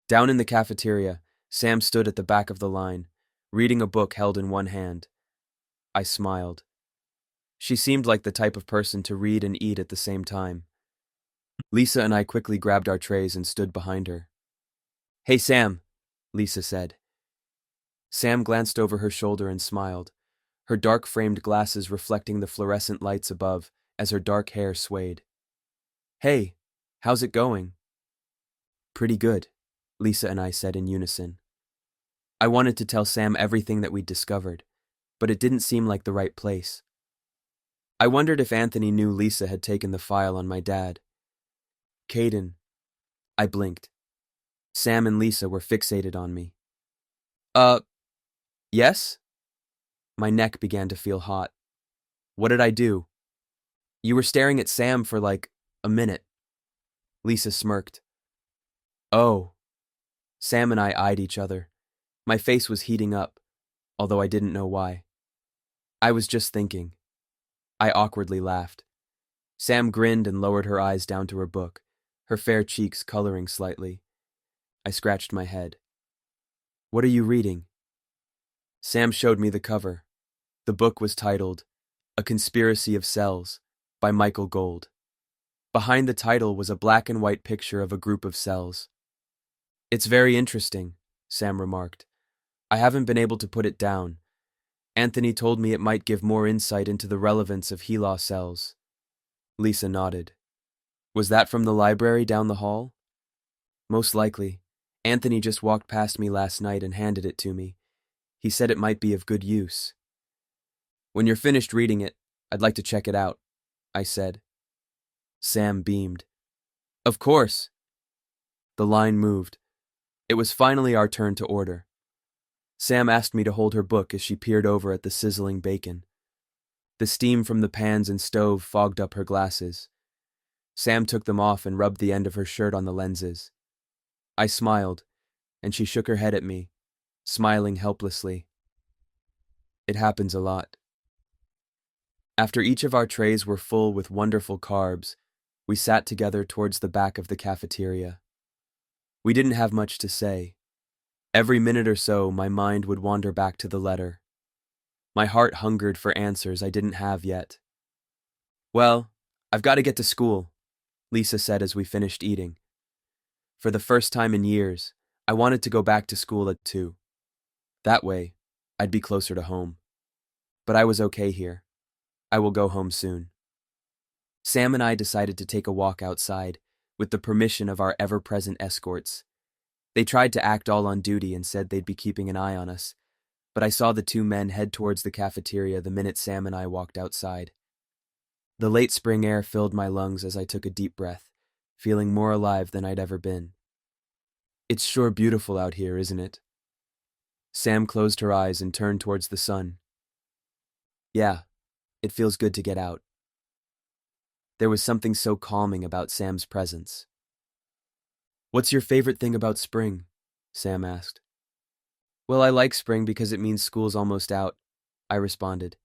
A: Down in the cafeteria, Sam stood at the back of the line, reading a book held in one hand. I smiled. She seemed like the type of person to read and eat at the same time. Lisa and I quickly grabbed our trays and stood behind her. "Hey, Sam," Lisa said. Sam glanced over her shoulder and smiled, her dark-framed glasses reflecting the fluorescent lights above as her dark hair swayed. "Hey, how's it going?" "Pretty good," Lisa and I said in unison. I wanted to tell Sam everything that we'd discovered, but it didn't seem like the right place. I wondered if Anthony knew Lisa had taken the file on my dad. "Caiden." I blinked. Sam and Lisa were fixated on me. Yes?" My neck began to feel hot. "What did I do?" "You were staring at Sam for like a minute." Lisa smirked. "Oh." Sam and I eyed each other. My face was heating up, although I didn't know why. "I was just thinking." I awkwardly laughed. Sam grinned and lowered her eyes down to her book, her fair cheeks coloring slightly. I scratched my head. "What are you reading?" Sam showed me the cover. The book was titled A Conspiracy of Cells by Michael Gold. Behind the title was a black and white picture of a group of cells. "It's very interesting," Sam remarked. "I haven't been able to put it down. Anthony told me it might give more insight into the relevance of HELA cells." Lisa nodded. "Was that from the library down the hall?" "Most likely. Anthony just walked past me last night and handed it to me. He said it might be of good use." "When you're finished reading it, I'd like to check it out," I said. Sam beamed. "Of course." The line moved. It was finally our turn to order. Sam asked me to hold her book as she peered over at the sizzling bacon. The steam from the pans and stove fogged up her glasses. Sam took them off and rubbed the end of her shirt on the lenses. I smiled, and she shook her head at me, smiling helplessly. It happens a lot. After each of our trays were full with wonderful carbs, we sat together towards the back of the cafeteria. We didn't have much to say. Every minute or so, my mind would wander back to the letter. My heart hungered for answers I didn't have yet. "Well, I've got to get to school," Lisa said as we finished eating. For the first time in years, I wanted to go back to school at 2. That way, I'd be closer to home. But I was okay here. I will go home soon. Sam and I decided to take a walk outside, with the permission of our ever-present escorts. They tried to act all on duty and said they'd be keeping an eye on us, but I saw the two men head towards the cafeteria the minute Sam and I walked outside. The late spring air filled my lungs as I took a deep breath, feeling more alive than I'd ever been. It's sure beautiful out here, isn't it? Sam closed her eyes and turned towards the sun. Yeah, it feels good to get out. There was something so calming about Sam's presence. What's your favorite thing about spring? Sam asked. Well, I like spring because it means school's almost out, I responded.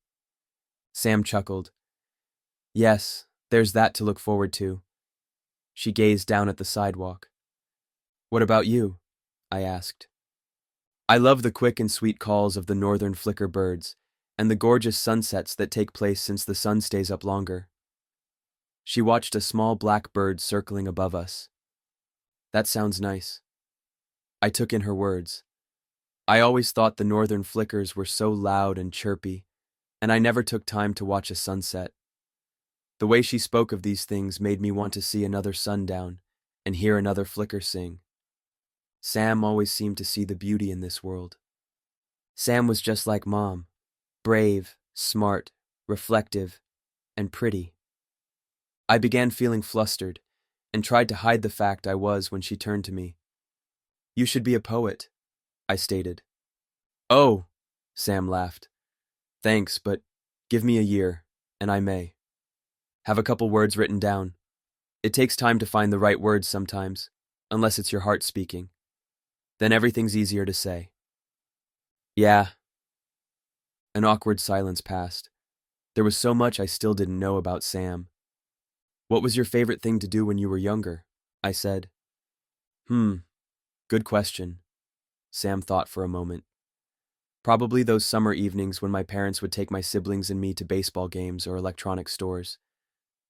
A: Sam chuckled. Yes, there's that to look forward to. She gazed down at the sidewalk. What about you? I asked. I love the quick and sweet calls of the northern flicker birds and the gorgeous sunsets that take place since the sun stays up longer. She watched a small black bird circling above us. That sounds nice. I took in her words. I always thought the northern flickers were so loud and chirpy, and I never took time to watch a sunset. The way she spoke of these things made me want to see another sundown and hear another flicker sing. Sam always seemed to see the beauty in this world. Sam was just like Mom, brave, smart, reflective, and pretty. I began feeling flustered and tried to hide the fact I was when she turned to me. You should be a poet, I stated. Oh, Sam laughed. Thanks, but give me a year, and I may. Have a couple words written down. It takes time to find the right words sometimes, unless it's your heart speaking. Then everything's easier to say. Yeah. An awkward silence passed. There was so much I still didn't know about Sam. What was your favorite thing to do when you were younger? I said. Good question. Sam thought for a moment. Probably those summer evenings when my parents would take my siblings and me to baseball games or electronics stores.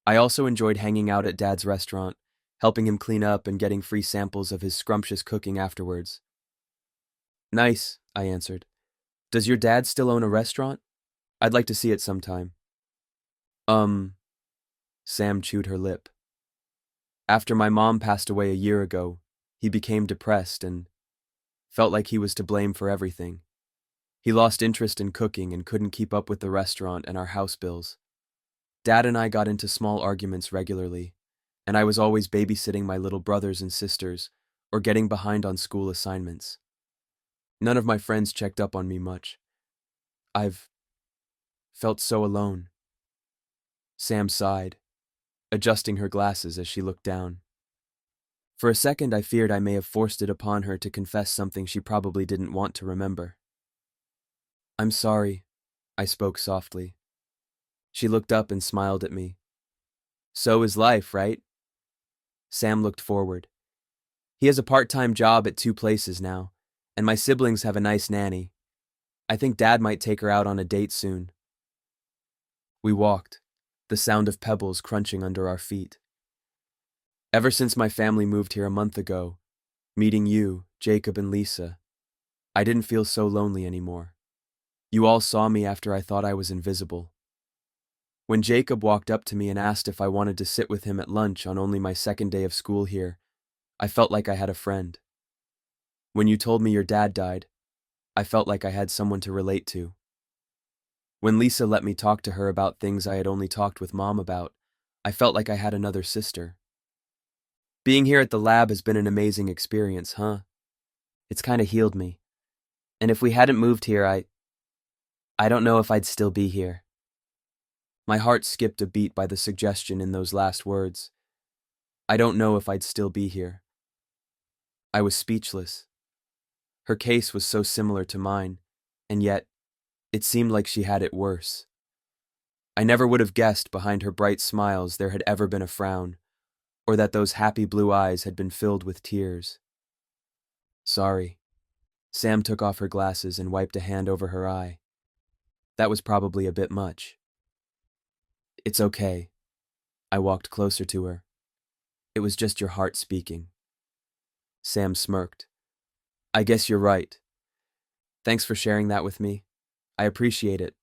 A: I also enjoyed hanging out at Dad's restaurant, helping him clean up and getting free samples of his scrumptious cooking afterwards. Nice, I answered. Does your dad still own a restaurant? I'd like to see it sometime. Sam chewed her lip. After my mom passed away a year ago, he became depressed and felt like he was to blame for everything. He lost interest in cooking and couldn't keep up with the restaurant and our house bills. Dad and I got into small arguments regularly, and I was always babysitting my little brothers and sisters or getting behind on school assignments. None of my friends checked up on me much. I've felt so alone. Sam sighed, adjusting her glasses as she looked down. For a second, I feared I may have forced it upon her to confess something she probably didn't want to remember. I'm sorry, I spoke softly. She looked up and smiled at me. So is life, right? Sam looked forward. He has a part-time job at 2 places now, and my siblings have a nice nanny. I think Dad might take her out on a date soon. We walked, the sound of pebbles crunching under our feet. Ever since my family moved here a month ago, meeting you, Jacob, and Lisa, I didn't feel so lonely anymore. You all saw me after I thought I was invisible. When Jacob walked up to me and asked if I wanted to sit with him at lunch on only my second day of school here, I felt like I had a friend. When you told me your dad died, I felt like I had someone to relate to. When Lisa let me talk to her about things I had only talked with Mom about, I felt like I had another sister. Being here at the lab has been an amazing experience, huh? It's kind of healed me. And if we hadn't moved here, I don't know if I'd still be here. My heart skipped a beat by the suggestion in those last words. I don't know if I'd still be here. I was speechless. Her case was so similar to mine, and yet, it seemed like she had it worse. I never would have guessed behind her bright smiles there had ever been a frown, or that those happy blue eyes had been filled with tears. Sorry. Sam took off her glasses and wiped a hand over her eye. That was probably a bit much. It's okay. I walked closer to her. It was just your heart speaking. Sam smirked. I guess you're right. Thanks for sharing that with me. I appreciate it,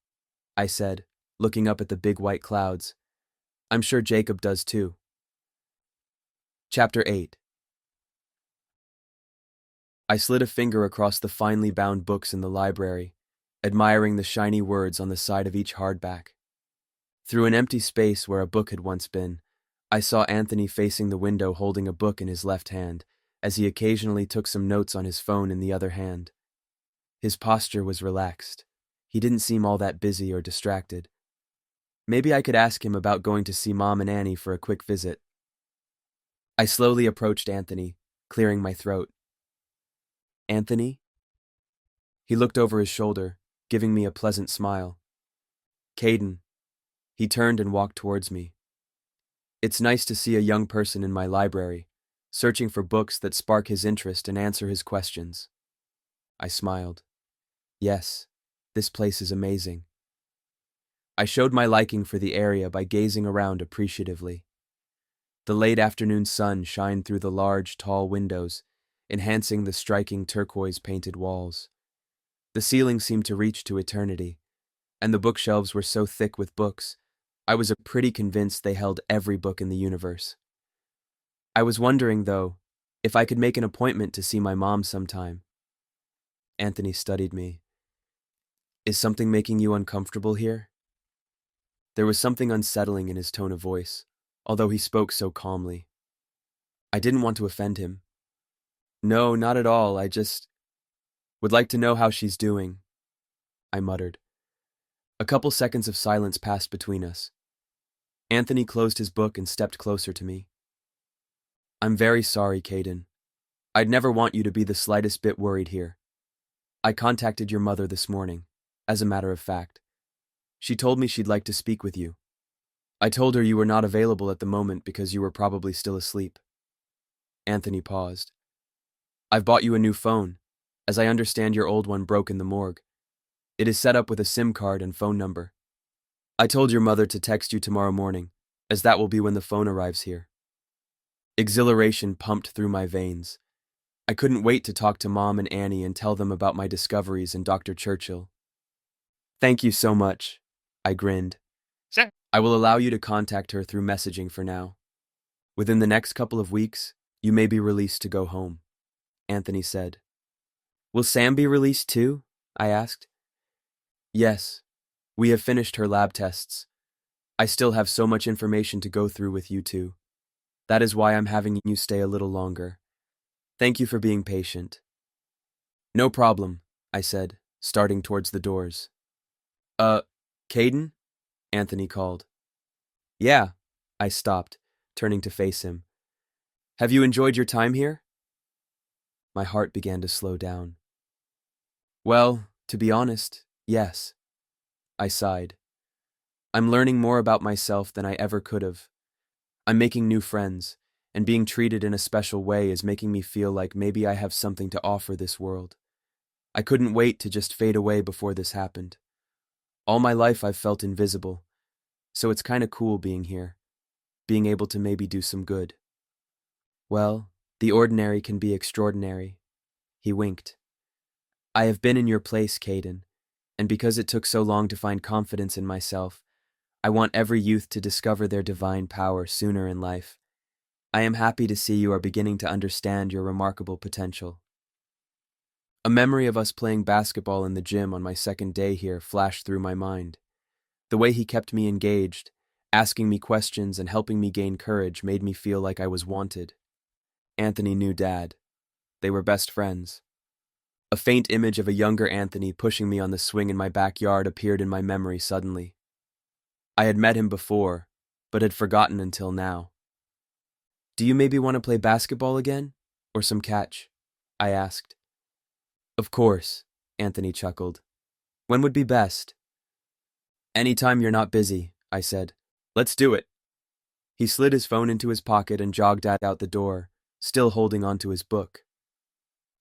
A: I said, looking up at the big white clouds. I'm sure Jacob does too. Chapter 8. I slid a finger across the finely bound books in the library, admiring the shiny words on the side of each hardback. Through an empty space where a book had once been, I saw Anthony facing the window holding a book in his left hand, as he occasionally took some notes on his phone in the other hand. His posture was relaxed. He didn't seem all that busy or distracted. Maybe I could ask him about going to see Mom and Annie for a quick visit. I slowly approached Anthony, clearing my throat. Anthony? He looked over his shoulder, giving me a pleasant smile. Caiden. He turned and walked towards me. It's nice to see a young person in my library, searching for books that spark his interest and answer his questions. I smiled. Yes, this place is amazing. I showed my liking for the area by gazing around appreciatively. The late afternoon sun shined through the large, tall windows, enhancing the striking turquoise-painted walls. The ceiling seemed to reach to eternity, and the bookshelves were so thick with books, I was pretty convinced they held every book in the universe. I was wondering, though, if I could make an appointment to see my mom sometime. Anthony studied me. Is something making you uncomfortable here? There was something unsettling in his tone of voice, although he spoke so calmly. I didn't want to offend him. No, not at all, I just would like to know how she's doing, I muttered. A couple seconds of silence passed between us. Anthony closed his book and stepped closer to me. I'm very sorry, Caiden. I'd never want you to be the slightest bit worried here. I contacted your mother this morning, as a matter of fact. She told me she'd like to speak with you. I told her you were not available at the moment because you were probably still asleep. Anthony paused. I've bought you a new phone, as I understand your old one broke in the morgue. It is set up with a SIM card and phone number. I told your mother to text you tomorrow morning, as that will be when the phone arrives here. Exhilaration pumped through my veins. I couldn't wait to talk to Mom and Annie and tell them about my discoveries and Dr. Churchill. Thank you so much, I grinned.
B: Sure.
A: I will allow you to contact her through messaging for now. Within the next couple of weeks, you may be released to go home, Anthony said. Will Sam be released too? I asked. Yes. We have finished her lab tests. I still have so much information to go through with you two. That is why I'm having you stay a little longer. Thank you for being patient. No problem, I said, starting towards the doors. Caiden? Anthony called. Yeah, I stopped, turning to face him. Have you enjoyed your time here? My heart began to slow down. Well, to be honest, yes. I sighed. I'm learning more about myself than I ever could have. I'm making new friends, and being treated in a special way is making me feel like maybe I have something to offer this world. I couldn't wait to just fade away before this happened. All my life I've felt invisible, so it's kinda cool being here, being able to maybe do some good. Well, the ordinary can be extraordinary. He winked. I have been in your place, Caiden, and because it took so long to find confidence in myself, I want every youth to discover their divine power sooner in life. I am happy to see you are beginning to understand your remarkable potential. A memory of us playing basketball in the gym on my second day here flashed through my mind. The way he kept me engaged, asking me questions and helping me gain courage made me feel like I was wanted. Anthony knew Dad. They were best friends. A faint image of a younger Anthony pushing me on the swing in my backyard appeared in my memory suddenly. I had met him before, but had forgotten until now. Do you maybe want to play basketball again? Or some catch? I asked. Of course, Anthony chuckled. When would be best? Anytime you're not busy, I said. Let's do it. He slid his phone into his pocket and jogged out the door, still holding onto his book.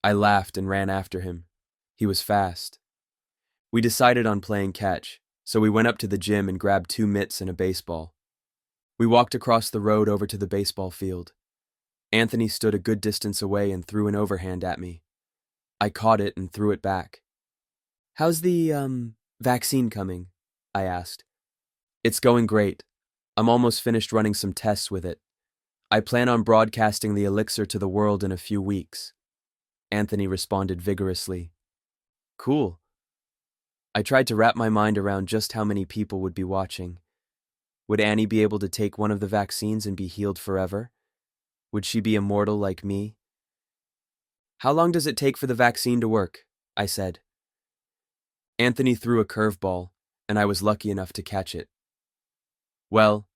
A: I laughed and ran after him. He was fast. We decided on playing catch, so we went up to the gym and grabbed 2 mitts and a baseball. We walked across the road over to the baseball field. Anthony stood a good distance away and threw an overhand at me. I caught it and threw it back. How's the, vaccine coming? I asked. It's going great. I'm almost finished running some tests with it. I plan on broadcasting the elixir to the world in a few weeks. Anthony responded vigorously. Cool. I tried to wrap my mind around just how many people would be watching. Would Annie be able to take one of the vaccines and be healed forever? Would she be immortal like me? How long does it take for the vaccine to work? I said. Anthony threw a curveball, and I was lucky enough to catch it. Well,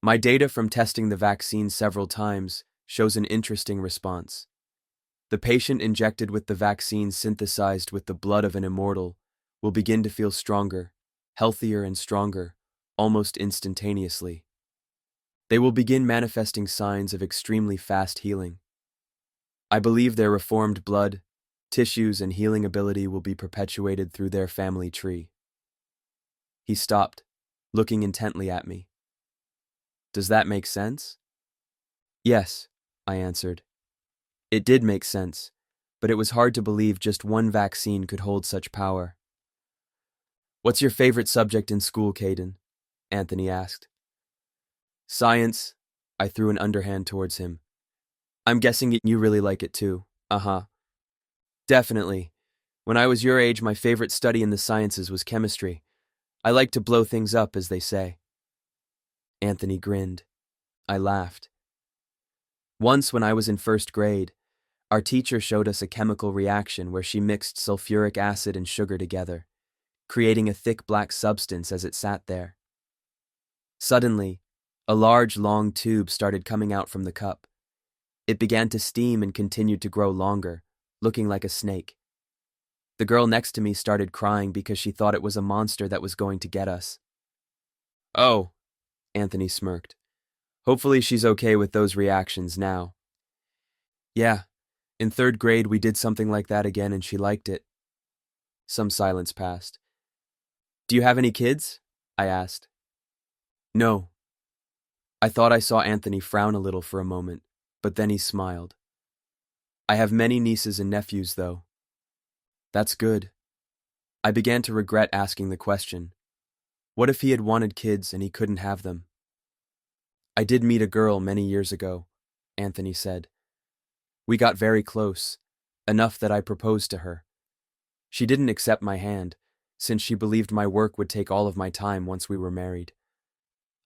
A: my data from testing the vaccine several times shows an interesting response. The patient injected with the vaccine synthesized with the blood of an immortal will begin to feel stronger, healthier and stronger, almost instantaneously. They will begin manifesting signs of extremely fast healing. I believe their reformed blood, tissues, and healing ability will be perpetuated through their family tree. He stopped, looking intently at me. Does that make sense? Yes, I answered. It did make sense, but it was hard to believe just one vaccine could hold such power. What's your favorite subject in school, Caiden? Anthony asked. Science. I threw an underhand towards him. I'm guessing you really like it too. Uh-huh. Definitely. When I was your age, my favorite study in the sciences was chemistry. I like to blow things up, as they say. Anthony grinned. I laughed. Once, when I was in first grade, our teacher showed us a chemical reaction where she mixed sulfuric acid and sugar together, creating a thick black substance as it sat there. Suddenly, a large, long tube started coming out from the cup. It began to steam and continued to grow longer, looking like a snake. The girl next to me started crying because she thought it was a monster that was going to get us. Oh, Anthony smirked. Hopefully she's okay with those reactions now. Yeah, in third grade we did something like that again and she liked it. Some silence passed. Do you have any kids? I asked. No. I thought I saw Anthony frown a little for a moment, but then he smiled. I have many nieces and nephews, though. That's good. I began to regret asking the question. What if he had wanted kids and he couldn't have them? I did meet a girl many years ago, Anthony said. We got very close, enough that I proposed to her. She didn't accept my hand, since she believed my work would take all of my time once we were married.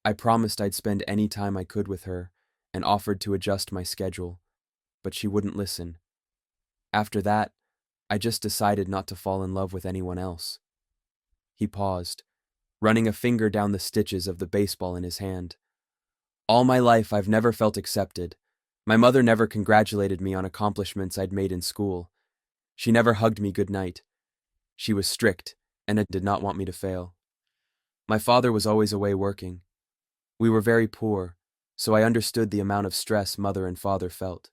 A: I promised I'd spend any time I could with her and offered to adjust my schedule, but she wouldn't listen. After that, I just decided not to fall in love with anyone else. He paused, running a finger down the stitches of the baseball in his hand. All my life I've never felt accepted. My mother never congratulated me on accomplishments I'd made in school. She never hugged me goodnight. She was strict and did not want me to fail. My father was always away working. We were very poor, so I understood the amount of stress mother and father felt.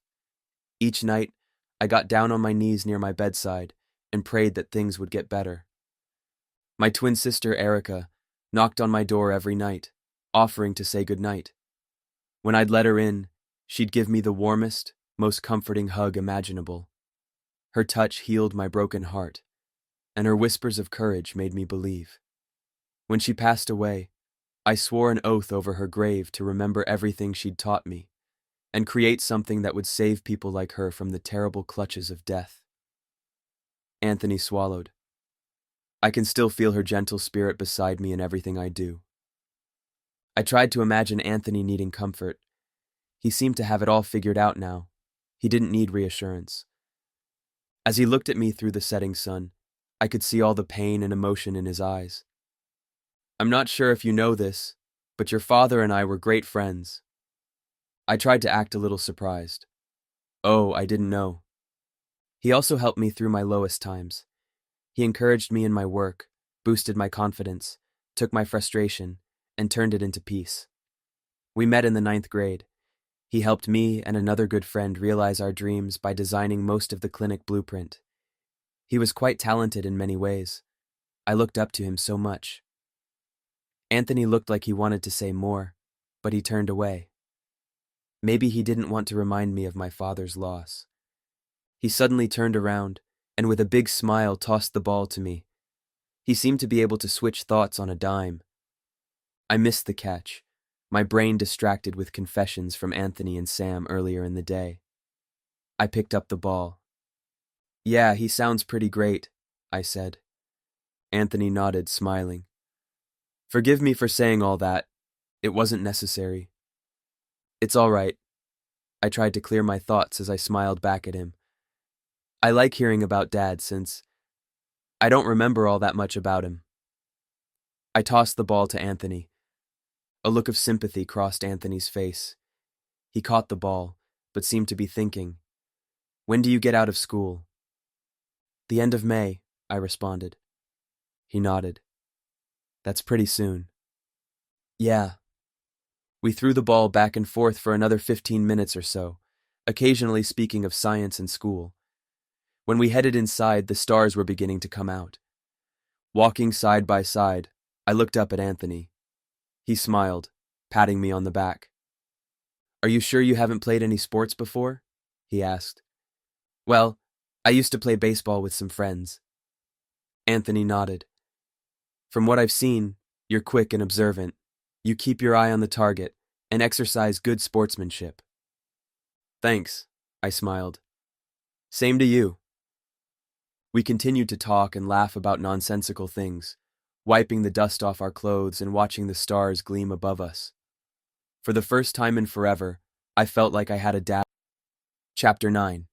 A: Each night, I got down on my knees near my bedside and prayed that things would get better. My twin sister, Erica, knocked on my door every night, offering to say goodnight. When I'd let her in, she'd give me the warmest, most comforting hug imaginable. Her touch healed my broken heart, and her whispers of courage made me believe. When she passed away, I swore an oath over her grave to remember everything she'd taught me, and create something that would save people like her from the terrible clutches of death. Anthony swallowed. I can still feel her gentle spirit beside me in everything I do. I tried to imagine Anthony needing comfort. He seemed to have it all figured out now. He didn't need reassurance. As he looked at me through the setting sun, I could see all the pain and emotion in his eyes. I'm not sure if you know this, but your father and I were great friends. I tried to act a little surprised. Oh, I didn't know. He also helped me through my lowest times. He encouraged me in my work, boosted my confidence, took my frustration, and turned it into peace. We met in the 9th grade. He helped me and another good friend realize our dreams by designing most of the clinic blueprint. He was quite talented in many ways. I looked up to him so much. Anthony looked like he wanted to say more, but he turned away. Maybe he didn't want to remind me of my father's loss. He suddenly turned around, and with a big smile tossed the ball to me. He seemed to be able to switch thoughts on a dime. I missed the catch, my brain distracted with confessions from Anthony and Sam earlier in the day. I picked up the ball. "Yeah, he sounds pretty great," I said. Anthony nodded, smiling. "Forgive me for saying all that. It wasn't necessary." "It's all right." I tried to clear my thoughts as I smiled back at him. I like hearing about Dad since I don't remember all that much about him. I tossed the ball to Anthony. A look of sympathy crossed Anthony's face. He caught the ball, but seemed to be thinking. "When do you get out of school?" "The end of May," I responded. He nodded. "That's pretty soon." "Yeah." We threw the ball back and forth for another 15 minutes or so, occasionally speaking of science and school. When we headed inside, the stars were beginning to come out. Walking side by side, I looked up at Anthony. He smiled, patting me on the back. "Are you sure you haven't played any sports before?" he asked. "Well, I used to play baseball with some friends." Anthony nodded. "From what I've seen, you're quick and observant. You keep your eye on the target and exercise good sportsmanship." "Thanks," I smiled. "Same to you." We continued to talk and laugh about nonsensical things, wiping the dust off our clothes and watching the stars gleam above us. For the first time in forever, I felt like I had a dad. Chapter 9.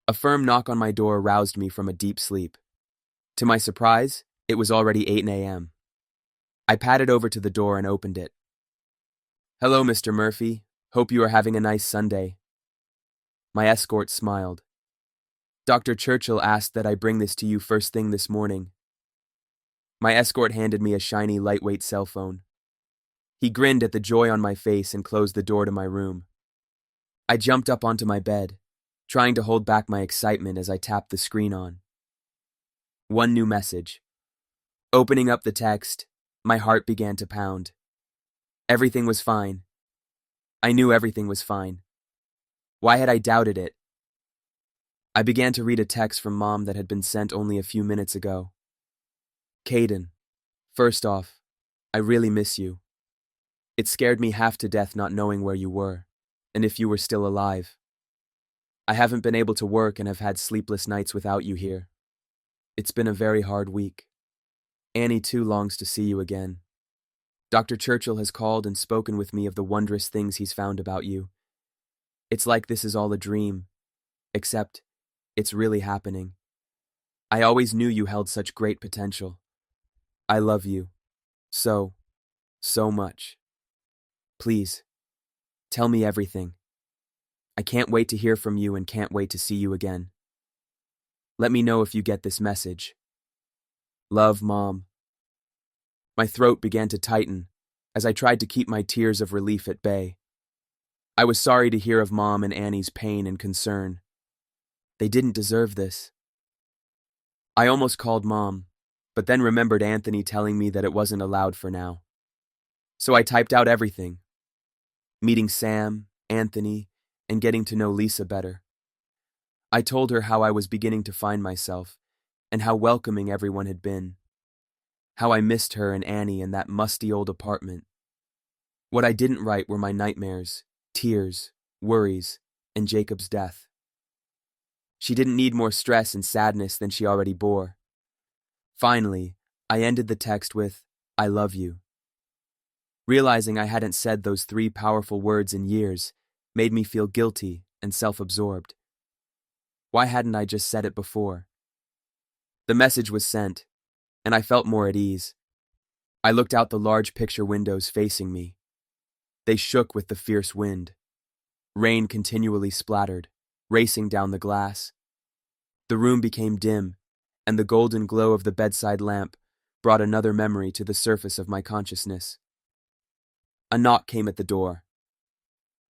A: A firm knock on my door roused me from a deep sleep. To my surprise, it was already 8 a.m. I padded over to the door and opened it. "Hello, Mr. Murphy. Hope you are having a nice Sunday." My escort smiled. "Dr. Churchill asked that I bring this to you first thing this morning." My escort handed me a shiny, lightweight cell phone. He grinned at the joy on my face and closed the door to my room. I jumped up onto my bed, trying to hold back my excitement as I tapped the screen on. One new message. Opening up the text, my heart began to pound. Everything was fine. I knew everything was fine. Why had I doubted it? I began to read a text from Mom that had been sent only a few minutes ago. "Caiden, first off, I really miss you. It scared me half to death not knowing where you were, and if you were still alive. I haven't been able to work and have had sleepless nights without you here. It's been a very hard week. Annie too longs to see you again. Dr. Churchill has called and spoken with me of the wondrous things he's found about you. It's like this is all a dream, except it's really happening. I always knew you held such great potential. I love you. So much. Please, tell me everything. I can't wait to hear from you and can't wait to see you again. Let me know if you get this message. Love, Mom." My throat began to tighten as I tried to keep my tears of relief at bay. I was sorry to hear of Mom and Annie's pain and concern. They didn't deserve this. I almost called Mom, but then remembered Anthony telling me that it wasn't allowed for now. So I typed out everything. Meeting Sam, Anthony, and getting to know Lisa better. I told her how I was beginning to find myself, and how welcoming everyone had been. How I missed her and Annie in that musty old apartment. What I didn't write were my nightmares, tears, worries, and Jacob's death. She didn't need more stress and sadness than she already bore. Finally, I ended the text with, "I love you." Realizing I hadn't said those 3 powerful words in years made me feel guilty and self-absorbed. Why hadn't I just said it before? The message was sent, and I felt more at ease. I looked out the large picture windows facing me. They shook with the fierce wind. Rain continually splattered, racing down the glass. The room became dim, and the golden glow of the bedside lamp brought another memory to the surface of my consciousness. A knock came at the door.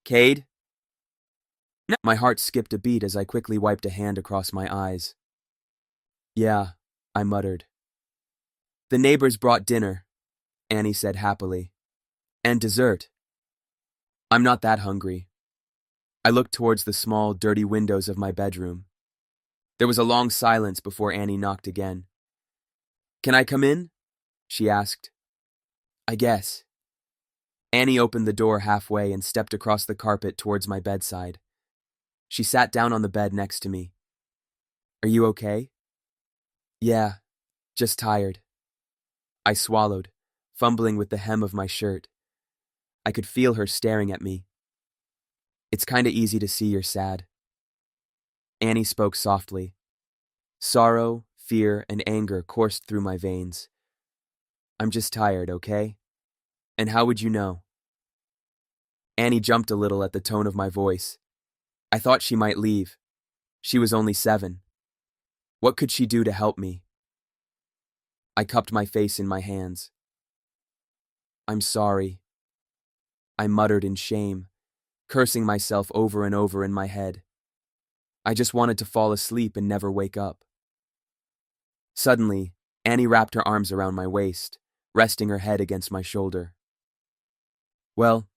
A: "Cade?" No. My heart skipped a beat as I quickly wiped a hand across my eyes. "Yeah," I muttered. "The neighbors brought dinner," Annie said happily. "And dessert." I'm not that hungry. I looked towards the small, dirty windows of my bedroom. There was a long silence before Annie knocked again. "Can I come in?" she asked. "I guess." Annie opened the door halfway and stepped across the carpet towards my bedside. She sat down on the bed next to me. "Are you okay?" "Yeah, just tired." I swallowed, fumbling with the hem of my shirt. I could feel her staring at me. "It's kinda easy to see you're sad." Annie spoke softly. Sorrow, fear, and anger coursed through my veins. "I'm just tired, okay? And how would you know?" Annie jumped a little at the tone of my voice. I thought she might leave. She was only 7. What could she do to help me? I cupped my face in my hands. "I'm sorry," I muttered in shame, cursing myself over and over in my head. I just wanted to fall asleep and never wake up. Suddenly, Annie wrapped her arms around my waist, resting her head against my shoulder. "Well,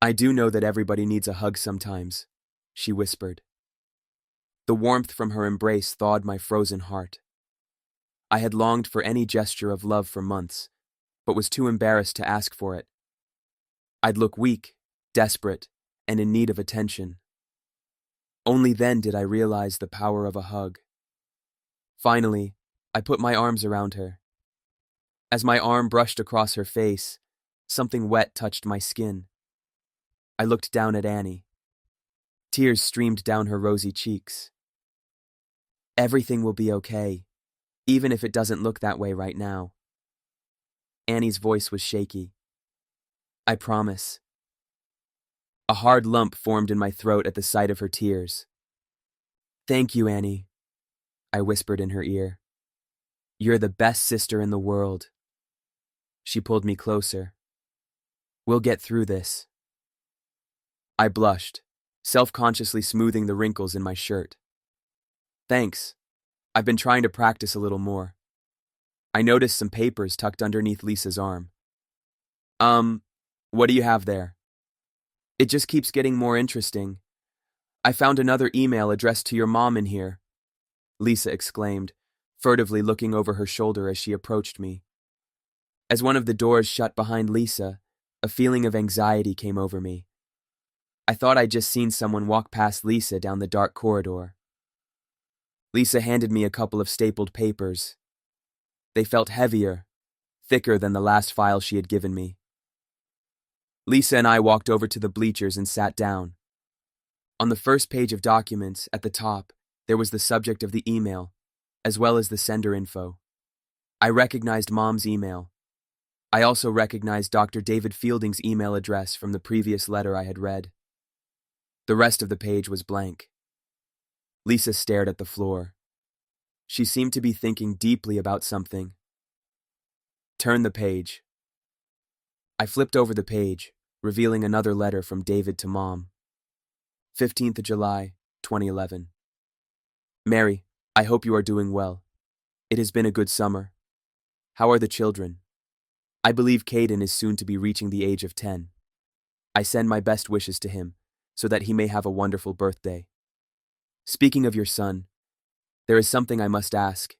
A: I do know that everybody needs a hug sometimes," she whispered. The warmth from her embrace thawed my frozen heart. I had longed for any gesture of love for months, but was too embarrassed to ask for it. I'd look weak, desperate, and in need of attention. Only then did I realize the power of a hug. Finally, I put my arms around her. As my arm brushed across her face, something wet touched my skin. I looked down at Annie. Tears streamed down her rosy cheeks. "Everything will be okay, even if it doesn't look that way right now." Annie's voice was shaky. "I promise." A hard lump formed in my throat at the sight of her tears. "Thank you, Annie," I whispered in her ear. "You're the best sister in the world." She pulled me closer. "We'll get through this." I blushed, self-consciously smoothing the wrinkles in my shirt. "Thanks. I've been trying to practice a little more." I noticed some papers tucked underneath Lisa's arm. What do you have there?" "It just keeps getting more interesting. I found another email addressed to your mom in here," Lisa exclaimed, furtively looking over her shoulder as she approached me. As one of the doors shut behind Lisa, a feeling of anxiety came over me. I thought I'd just seen someone walk past Lisa down the dark corridor. Lisa handed me a couple of stapled papers. They felt heavier, thicker than the last file she had given me. Lisa and I walked over to the bleachers and sat down. On the first page of documents, at the top, there was the subject of the email, as well as the sender info. I recognized Mom's email. I also recognized Dr. David Fielding's email address from the previous letter I had read. The rest of the page was blank. Lisa stared at the floor. She seemed to be thinking deeply about something. "Turn the page." I flipped over the page, revealing another letter from David to Mom. 15th of July, 2011. "Mary, I hope you are doing well. It has been a good summer. How are the children? I believe Caiden is soon to be reaching the age of 10. I send my best wishes to him, so that he may have a wonderful birthday. Speaking of your son, there is something I must ask.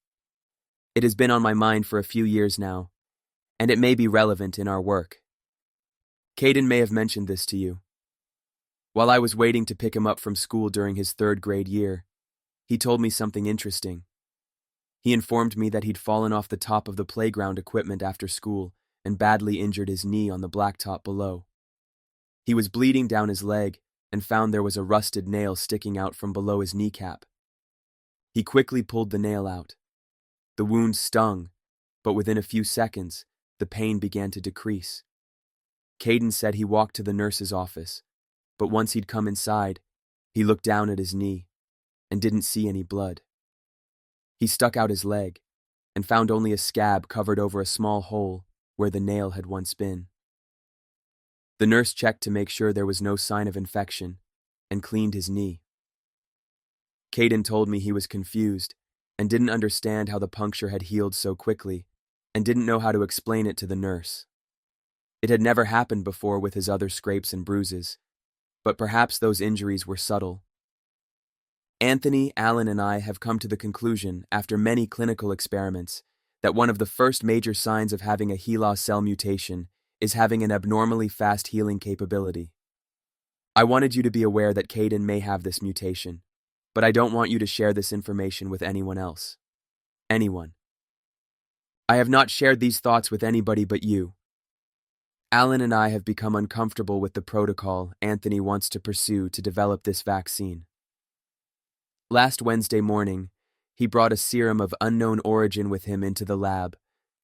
A: It has been on my mind for a few years now, and it may be relevant in our work. Caiden may have mentioned this to you. While I was waiting to pick him up from school during his 3rd grade year, he told me something interesting. He informed me that he'd fallen off the top of the playground equipment after school and badly injured his knee on the blacktop below. He was bleeding down his leg and found there was a rusted nail sticking out from below his kneecap. He quickly pulled the nail out. The wound stung, but within a few seconds, the pain began to decrease. Caiden said he walked to the nurse's office, but once he'd come inside, he looked down at his knee and didn't see any blood. He stuck out his leg and found only a scab covered over a small hole where the nail had once been. The nurse checked to make sure there was no sign of infection and cleaned his knee. Caiden told me he was confused and didn't understand how the puncture had healed so quickly and didn't know how to explain it to the nurse. It had never happened before with his other scrapes and bruises, but perhaps those injuries were subtle. Anthony, Alan, and I have come to the conclusion, after many clinical experiments, that one of the first major signs of having a HELA cell mutation is having an abnormally fast healing capability. I wanted you to be aware that Caiden may have this mutation, but I don't want you to share this information with anyone else. Anyone. I have not shared these thoughts with anybody but you. Alan and I have become uncomfortable with the protocol Anthony wants to pursue to develop this vaccine. Last Wednesday morning, he brought a serum of unknown origin with him into the lab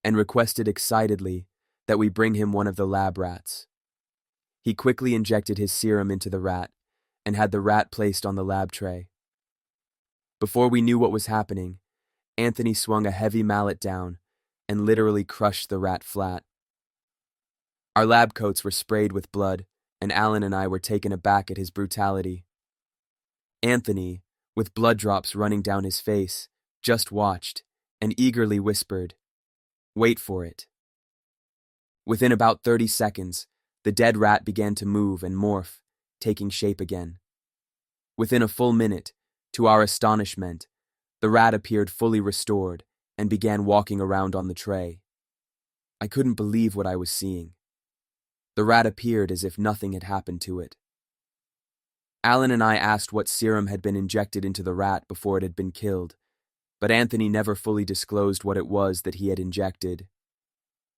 A: and requested excitedly that we bring him one of the lab rats. He quickly injected his serum into the rat and had the rat placed on the lab tray. Before we knew what was happening, Anthony swung a heavy mallet down and literally crushed the rat flat. Our lab coats were sprayed with blood, and Alan and I were taken aback at his brutality. Anthony, with blood drops running down his face, just watched and eagerly whispered, "Wait for it." Within about 30 seconds, the dead rat began to move and morph, taking shape again. Within a full minute, to our astonishment, the rat appeared fully restored and began walking around on the tray. I couldn't believe what I was seeing. The rat appeared as if nothing had happened to it. Alan and I asked what serum had been injected into the rat before it had been killed, but Anthony never fully disclosed what it was that he had injected.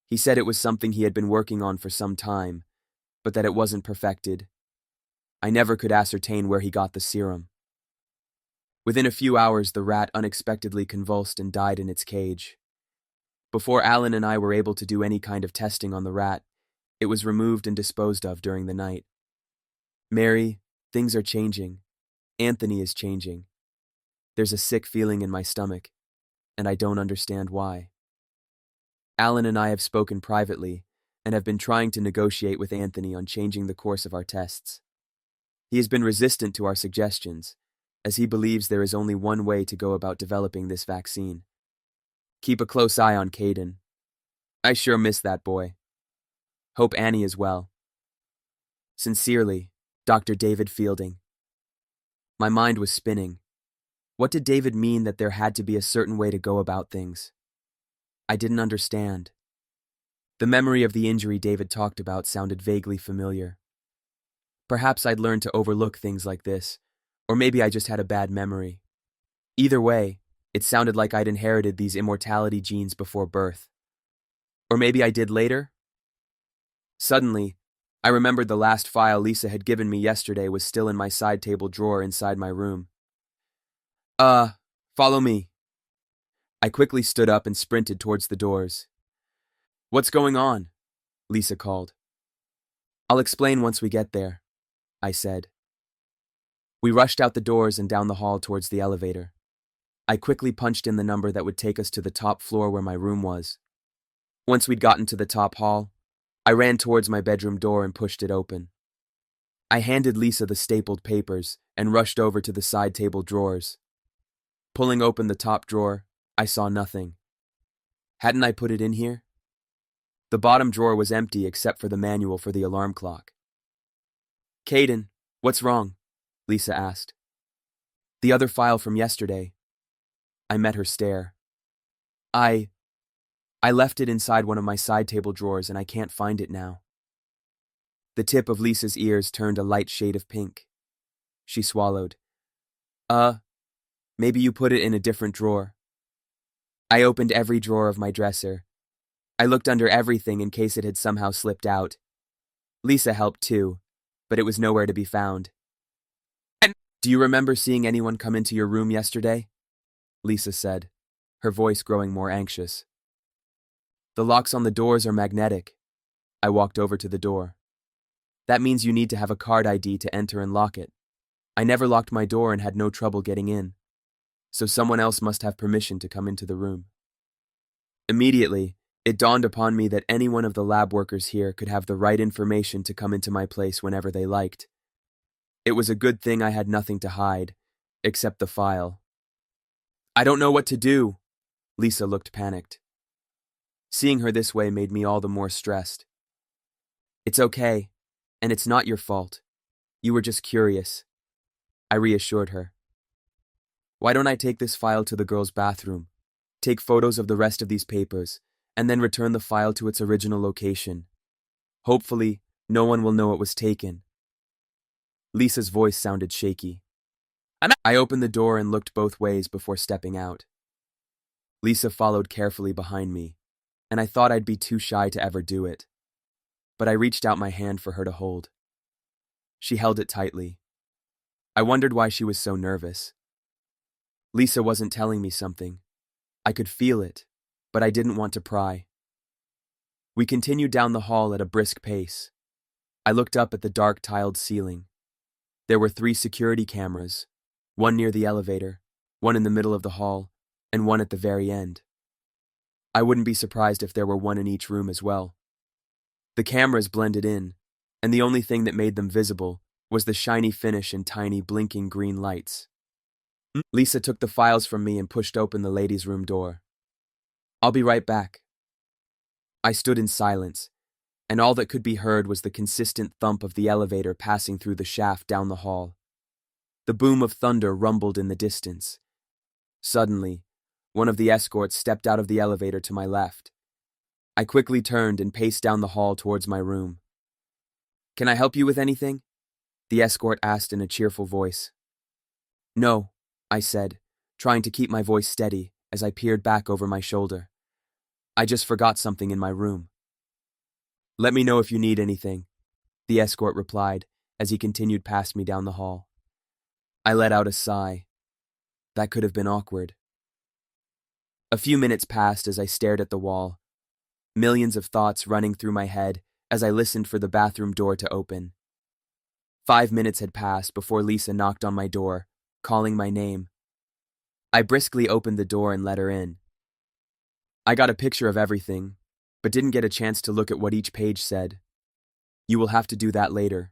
A: He said it was something he had been working on for some time, but that it wasn't perfected. I never could ascertain where he got the serum. Within a few hours, the rat unexpectedly convulsed and died in its cage. Before Alan and I were able to do any kind of testing on the rat, it was removed and disposed of during the night. Mary, things are changing. Anthony is changing. There's a sick feeling in my stomach, and I don't understand why. Alan and I have spoken privately and have been trying to negotiate with Anthony on changing the course of our tests. He has been resistant to our suggestions, as he believes there is only one way to go about developing this vaccine. Keep a close eye on Caiden. I sure miss that boy. Hope Annie is well. Sincerely, Dr. David Fielding. My mind was spinning. What did David mean that there had to be a certain way to go about things? I didn't understand. The memory of the injury David talked about sounded vaguely familiar. Perhaps I'd learned to overlook things like this, or maybe I just had a bad memory. Either way, it sounded like I'd inherited these immortality genes before birth. Or maybe I did later? Suddenly, I remembered the last file Lisa had given me yesterday was still in my side table drawer inside my room. Follow me. I quickly stood up and sprinted towards the doors. What's going on? Lisa called. I'll explain once we get there, I said. We rushed out the doors and down the hall towards the elevator. I quickly punched in the number that would take us to the top floor where my room was. Once we'd gotten to the top hall, I ran towards my bedroom door and pushed it open. I handed Lisa the stapled papers and rushed over to the side table drawers. Pulling open the top drawer, I saw nothing. Hadn't I put it in here? The bottom drawer was empty except for the manual for the alarm clock. Caiden, what's wrong? Lisa asked. The other file from yesterday. I met her stare. I left it inside one of my side table drawers and I can't find it now. The tip of Lisa's ears turned a light shade of pink. She swallowed. Maybe you put it in a different drawer. I opened every drawer of my dresser. I looked under everything in case it had somehow slipped out. Lisa helped too, but it was nowhere to be found. Do you remember seeing anyone come into your room yesterday? Lisa said, her voice growing more anxious. The locks on the doors are magnetic. I walked over to the door. That means you need to have a card ID to enter and lock it. I never locked my door and had no trouble getting in, so someone else must have permission to come into the room. Immediately, it dawned upon me that any one of the lab workers here could have the right information to come into my place whenever they liked. It was a good thing I had nothing to hide, except the file. I don't know what to do. Lisa looked panicked. Seeing her this way made me all the more stressed. It's okay, and it's not your fault. You were just curious. I reassured her. Why don't I take this file to the girl's bathroom, take photos of the rest of these papers, and then return the file to its original location? Hopefully, no one will know it was taken. Lisa's voice sounded shaky. I opened the door and looked both ways before stepping out. Lisa followed carefully behind me, and I thought I'd be too shy to ever do it. But I reached out my hand for her to hold. She held it tightly. I wondered why she was so nervous. Lisa wasn't telling me something. I could feel it, but I didn't want to pry. We continued down the hall at a brisk pace. I looked up at the dark tiled ceiling. There were 3 security cameras, one near the elevator, one in the middle of the hall, and one at the very end. I wouldn't be surprised if there were one in each room as well. The cameras blended in, and the only thing that made them visible was the shiny finish and tiny blinking green lights. Lisa took the files from me and pushed open the ladies' room door. "I'll be right back." I stood in silence, and all that could be heard was the consistent thump of the elevator passing through the shaft down the hall. The boom of thunder rumbled in the distance. Suddenly, one of the escorts stepped out of the elevator to my left. I quickly turned and paced down the hall towards my room. "Can I help you with anything?" the escort asked in a cheerful voice. "No," I said, trying to keep my voice steady as I peered back over my shoulder. "I just forgot something in my room." "Let me know if you need anything," the escort replied as he continued past me down the hall. I let out a sigh. That could have been awkward. A few minutes passed as I stared at the wall, millions of thoughts running through my head as I listened for the bathroom door to open. 5 minutes had passed before Lisa knocked on my door, calling my name. I briskly opened the door and let her in. I got a picture of everything, but didn't get a chance to look at what each page said. "You will have to do that later,"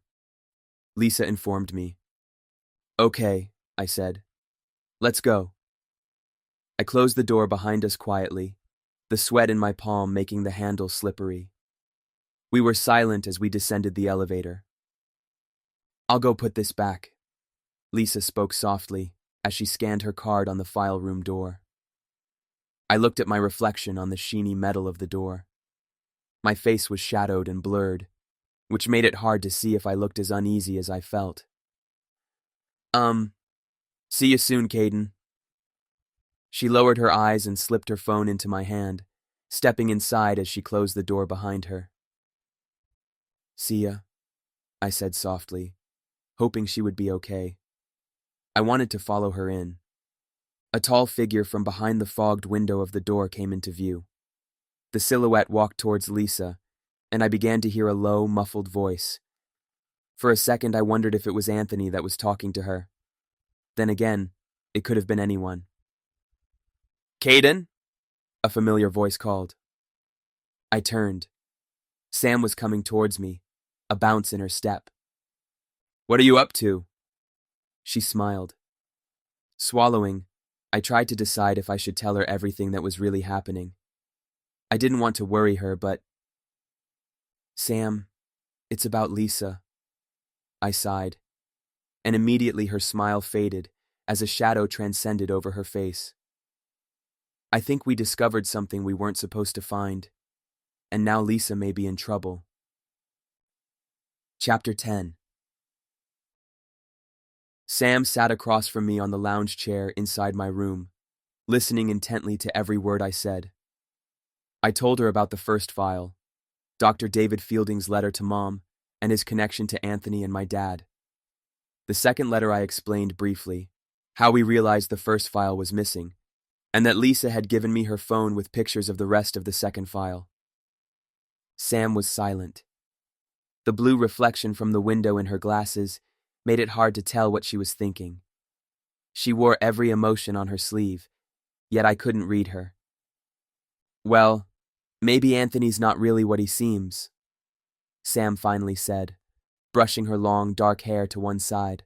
A: Lisa informed me. "Okay," I said. "Let's go." I closed the door behind us quietly, the sweat in my palm making the handle slippery. We were silent as we descended the elevator. "I'll go put this back," Lisa spoke softly as she scanned her card on the file room door. I looked at my reflection on the sheeny metal of the door. My face was shadowed and blurred, which made it hard to see if I looked as uneasy as I felt. See you soon, Caiden." She lowered her eyes and slipped her phone into my hand, stepping inside as she closed the door behind her. "See ya," I said softly, hoping she would be okay. I wanted to follow her in. A tall figure from behind the fogged window of the door came into view. The silhouette walked towards Lisa, and I began to hear a low, muffled voice. For a second I wondered if it was Anthony that was talking to her. Then again, it could have been anyone. "Caiden?" a familiar voice called. I turned. Sam was coming towards me, a bounce in her step. "What are you up to?" She smiled. Swallowing, I tried to decide if I should tell her everything that was really happening. I didn't want to worry her, but... "Sam, it's about Lisa," I sighed, and immediately her smile faded as a shadow transcended over her face. "I think we discovered something we weren't supposed to find, and now Lisa may be in trouble." Chapter 10. Sam sat across from me on the lounge chair inside my room, listening intently to every word I said. I told her about the first file, Dr. David Fielding's letter to Mom, and his connection to Anthony and my dad. The second letter I explained briefly, how we realized the first file was missing, and that Lisa had given me her phone with pictures of the rest of the second file. Sam was silent. The blue reflection from the window in her glasses made it hard to tell what she was thinking. She wore every emotion on her sleeve, yet I couldn't read her. "Well, maybe Anthony's not really what he seems," Sam finally said, brushing her long, dark hair to one side.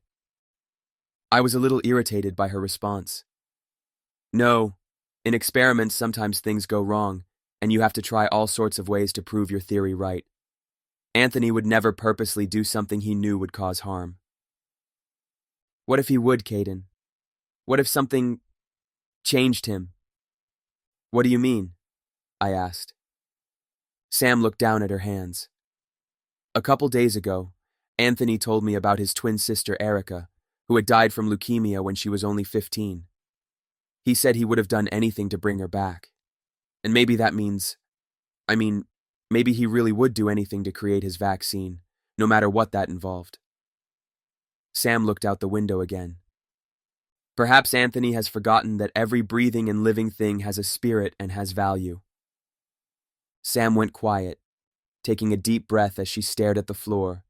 A: I was a little irritated by her response. "No, in experiments sometimes things go wrong, and you have to try all sorts of ways to prove your theory right. Anthony would never purposely do something he knew would cause harm." "What if he would, Caiden? What if something changed him? What do you mean? I asked. Sam looked down at her hands. A couple days ago, Anthony told me about his twin sister Erica, who had died from leukemia when she was only 15. He said he would have done anything to bring her back. And maybe that means, maybe he really would do anything to create his vaccine, no matter what that involved. Sam looked out the window again. Perhaps Anthony has forgotten that every breathing and living thing has a spirit and has value. Sam went quiet, taking a deep breath as she stared at the floor,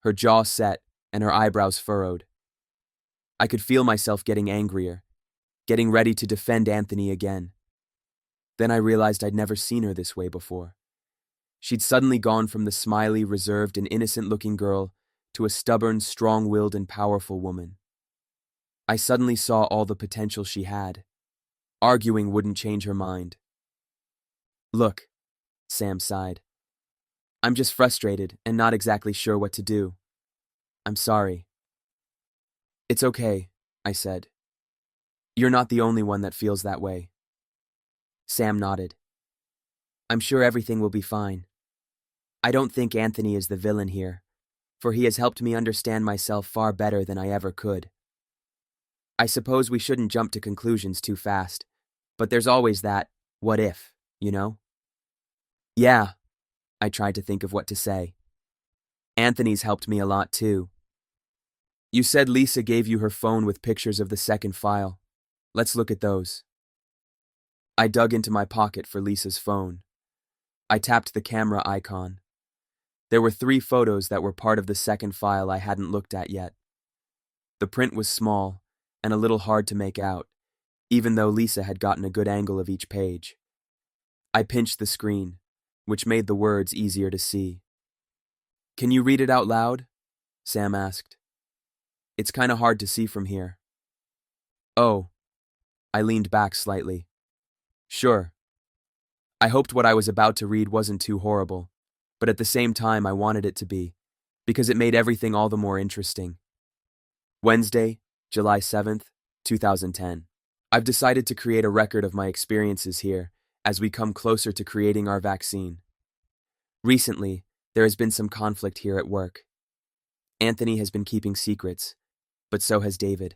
A: her jaw set and her eyebrows furrowed. I could feel myself getting angrier, getting ready to defend Anthony again. Then I realized I'd never seen her this way before. She'd suddenly gone from the smiley, reserved, and innocent-looking girl to a stubborn, strong-willed, and powerful woman. I suddenly saw all the potential she had. Arguing wouldn't change her mind. Look, Sam sighed. I'm just frustrated and not exactly sure what to do. I'm sorry. It's okay, I said. You're not the only one that feels that way. Sam nodded. I'm sure everything will be fine. I don't think Anthony is the villain here, for he has helped me understand myself far better than I ever could. I suppose we shouldn't jump to conclusions too fast, but there's always that, what if, you know? Yeah, I tried to think of what to say. Anthony's helped me a lot too. You said Lisa gave you her phone with pictures of the second file. Let's look at those. I dug into my pocket for Lisa's phone. I tapped the camera icon. There were 3 photos that were part of the second file I hadn't looked at yet. The print was small and a little hard to make out, even though Lisa had gotten a good angle of each page. I pinched the screen, which made the words easier to see. Can you read it out loud? Sam asked. It's kind of hard to see from here. Oh. I leaned back slightly. Sure. I hoped what I was about to read wasn't too horrible, but at the same time I wanted it to be, because it made everything all the more interesting. Wednesday, July 7th, 2010. I've decided to create a record of my experiences here as we come closer to creating our vaccine. Recently, there has been some conflict here at work. Anthony has been keeping secrets, but so has David.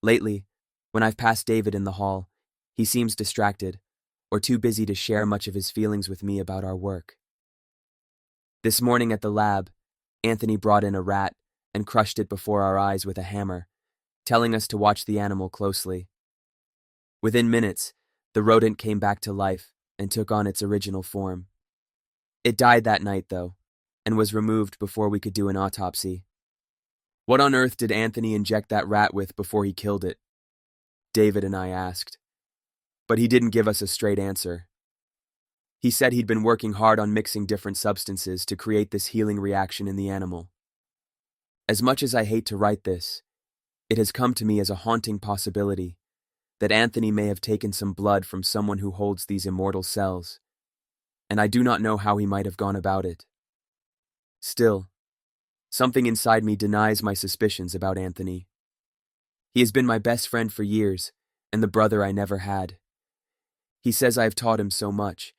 A: Lately, when I've passed David in the hall, he seems distracted or too busy to share much of his feelings with me about our work. This morning at the lab, Anthony brought in a rat and crushed it before our eyes with a hammer, telling us to watch the animal closely. Within minutes, the rodent came back to life and took on its original form. It died that night, though, and was removed before we could do an autopsy. What on earth did Anthony inject that rat with before he killed it? David and I asked. But he didn't give us a straight answer. He said he'd been working hard on mixing different substances to create this healing reaction in the animal. As much as I hate to write this, it has come to me as a haunting possibility that Anthony may have taken some blood from someone who holds these immortal cells, and I do not know how he might have gone about it. Still, something inside me denies my suspicions about Anthony. He has been my best friend for years, and the brother I never had. He says I have taught him so much,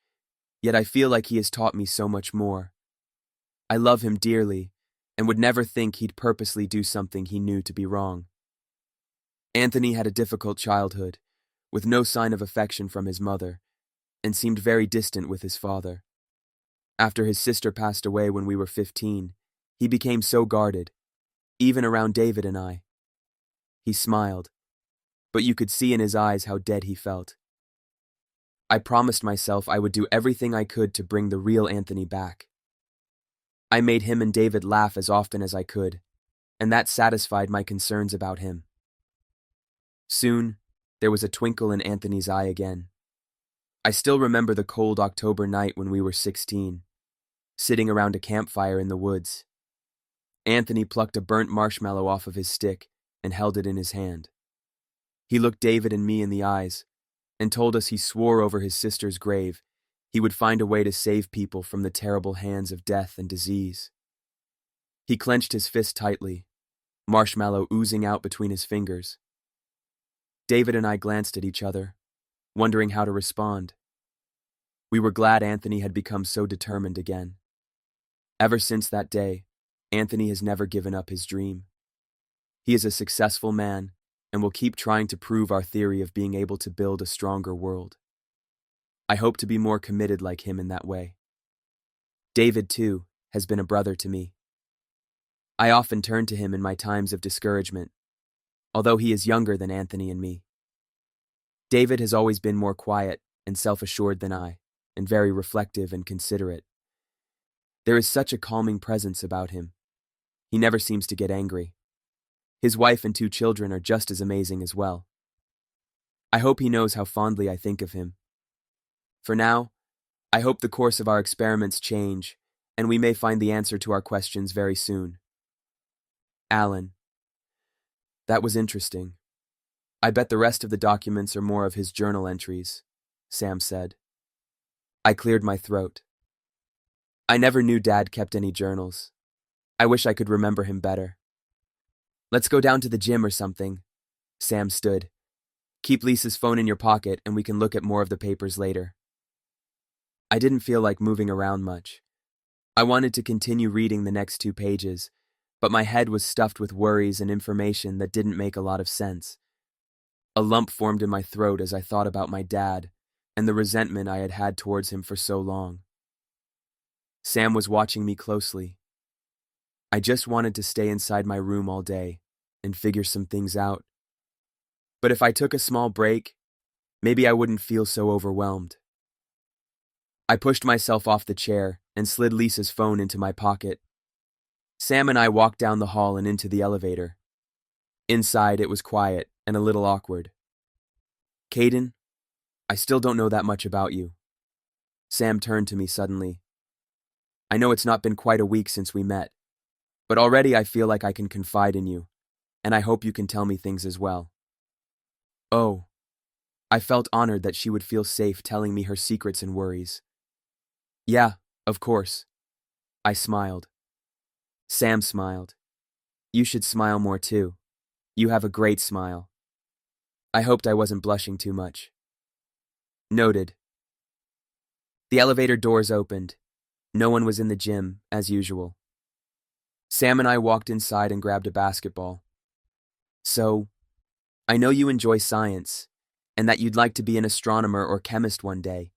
A: yet I feel like he has taught me so much more. I love him dearly, and would never think he'd purposely do something he knew to be wrong. Anthony had a difficult childhood, with no sign of affection from his mother, and seemed very distant with his father. After his sister passed away when we were 15, he became so guarded, even around David and I. He smiled, but you could see in his eyes how dead he felt. I promised myself I would do everything I could to bring the real Anthony back. I made him and David laugh as often as I could, and that satisfied my concerns about him. Soon, there was a twinkle in Anthony's eye again. I still remember the cold October night when we were 16, sitting around a campfire in the woods. Anthony plucked a burnt marshmallow off of his stick and held it in his hand. He looked David and me in the eyes and told us he swore over his sister's grave he would find a way to save people from the terrible hands of death and disease. He clenched his fist tightly, marshmallow oozing out between his fingers. David and I glanced at each other, wondering how to respond. We were glad Anthony had become so determined again. Ever since that day, Anthony has never given up his dream. He is a successful man and will keep trying to prove our theory of being able to build a stronger world. I hope to be more committed like him in that way. David, too, has been a brother to me. I often turn to him in my times of discouragement, although he is younger than Anthony and me. David has always been more quiet and self-assured than I, and very reflective and considerate. There is such a calming presence about him. He never seems to get angry. His wife and 2 children are just as amazing as well. I hope he knows how fondly I think of him. For now, I hope the course of our experiments change, and we may find the answer to our questions very soon. Alan. That was interesting. I bet the rest of the documents are more of his journal entries, Sam said. I cleared my throat. I never knew Dad kept any journals. I wish I could remember him better. Let's go down to the gym or something. Sam stood. Keep Lisa's phone in your pocket and we can look at more of the papers later. I didn't feel like moving around much. I wanted to continue reading the next 2 pages, but my head was stuffed with worries and information that didn't make a lot of sense. A lump formed in my throat as I thought about my dad and the resentment I had had towards him for so long. Sam was watching me closely. I just wanted to stay inside my room all day and figure some things out. But if I took a small break, maybe I wouldn't feel so overwhelmed. I pushed myself off the chair and slid Lisa's phone into my pocket. Sam and I walked down the hall and into the elevator. Inside, it was quiet and a little awkward. Caiden, I still don't know that much about you. Sam turned to me suddenly. I know it's not been quite a week since we met, but already I feel like I can confide in you, and I hope you can tell me things as well. Oh, I felt honored that she would feel safe telling me her secrets and worries. Yeah, of course. I smiled. Sam smiled. You should smile more too. You have a great smile. I hoped I wasn't blushing too much. Noted. The elevator doors opened. No one was in the gym, as usual. Sam and I walked inside and grabbed a basketball. So, I know you enjoy science, and that you'd like to be an astronomer or chemist one day,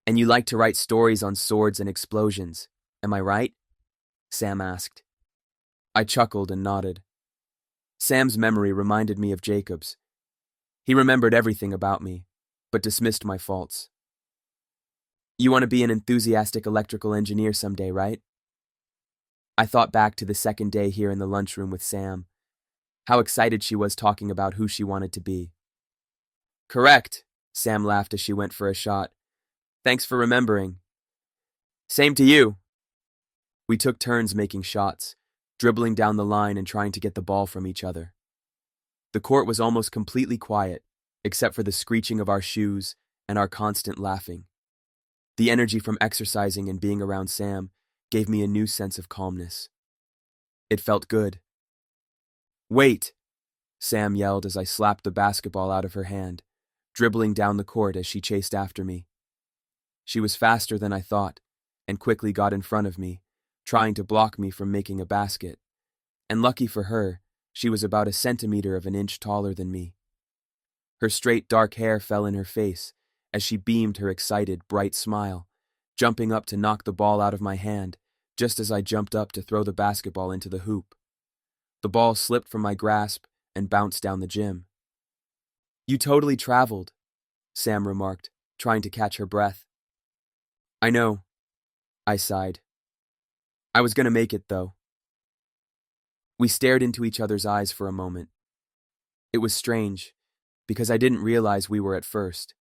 A: and you like to write stories on swords and explosions. Am I right? Sam asked. I chuckled and nodded. Sam's memory reminded me of Jacob's. He remembered everything about me, but dismissed my faults. You want to be an enthusiastic electrical engineer someday, right? I thought back to the second day here in the lunchroom with Sam. How excited she was talking about who she wanted to be. Correct, Sam laughed as she went for a shot. Thanks for remembering. Same to you. We took turns making shots, dribbling down the line and trying to get the ball from each other. The court was almost completely quiet, except for the screeching of our shoes and our constant laughing. The energy from exercising and being around Sam gave me a new sense of calmness. It felt good. Wait, Sam yelled as I slapped the basketball out of her hand, dribbling down the court as she chased after me. She was faster than I thought, and quickly got in front of me, trying to block me from making a basket. And lucky for her, she was about 1 centimeter of an inch taller than me. Her straight dark hair fell in her face as she beamed her excited, bright smile, jumping up to knock the ball out of my hand, just as I jumped up to throw the basketball into the hoop. The ball slipped from my grasp and bounced down the gym. You totally traveled, Sam remarked, trying to catch her breath. I know, I sighed. I was going to make it, though. We stared into each other's eyes for a moment. It was strange, because I didn't realize we were at first.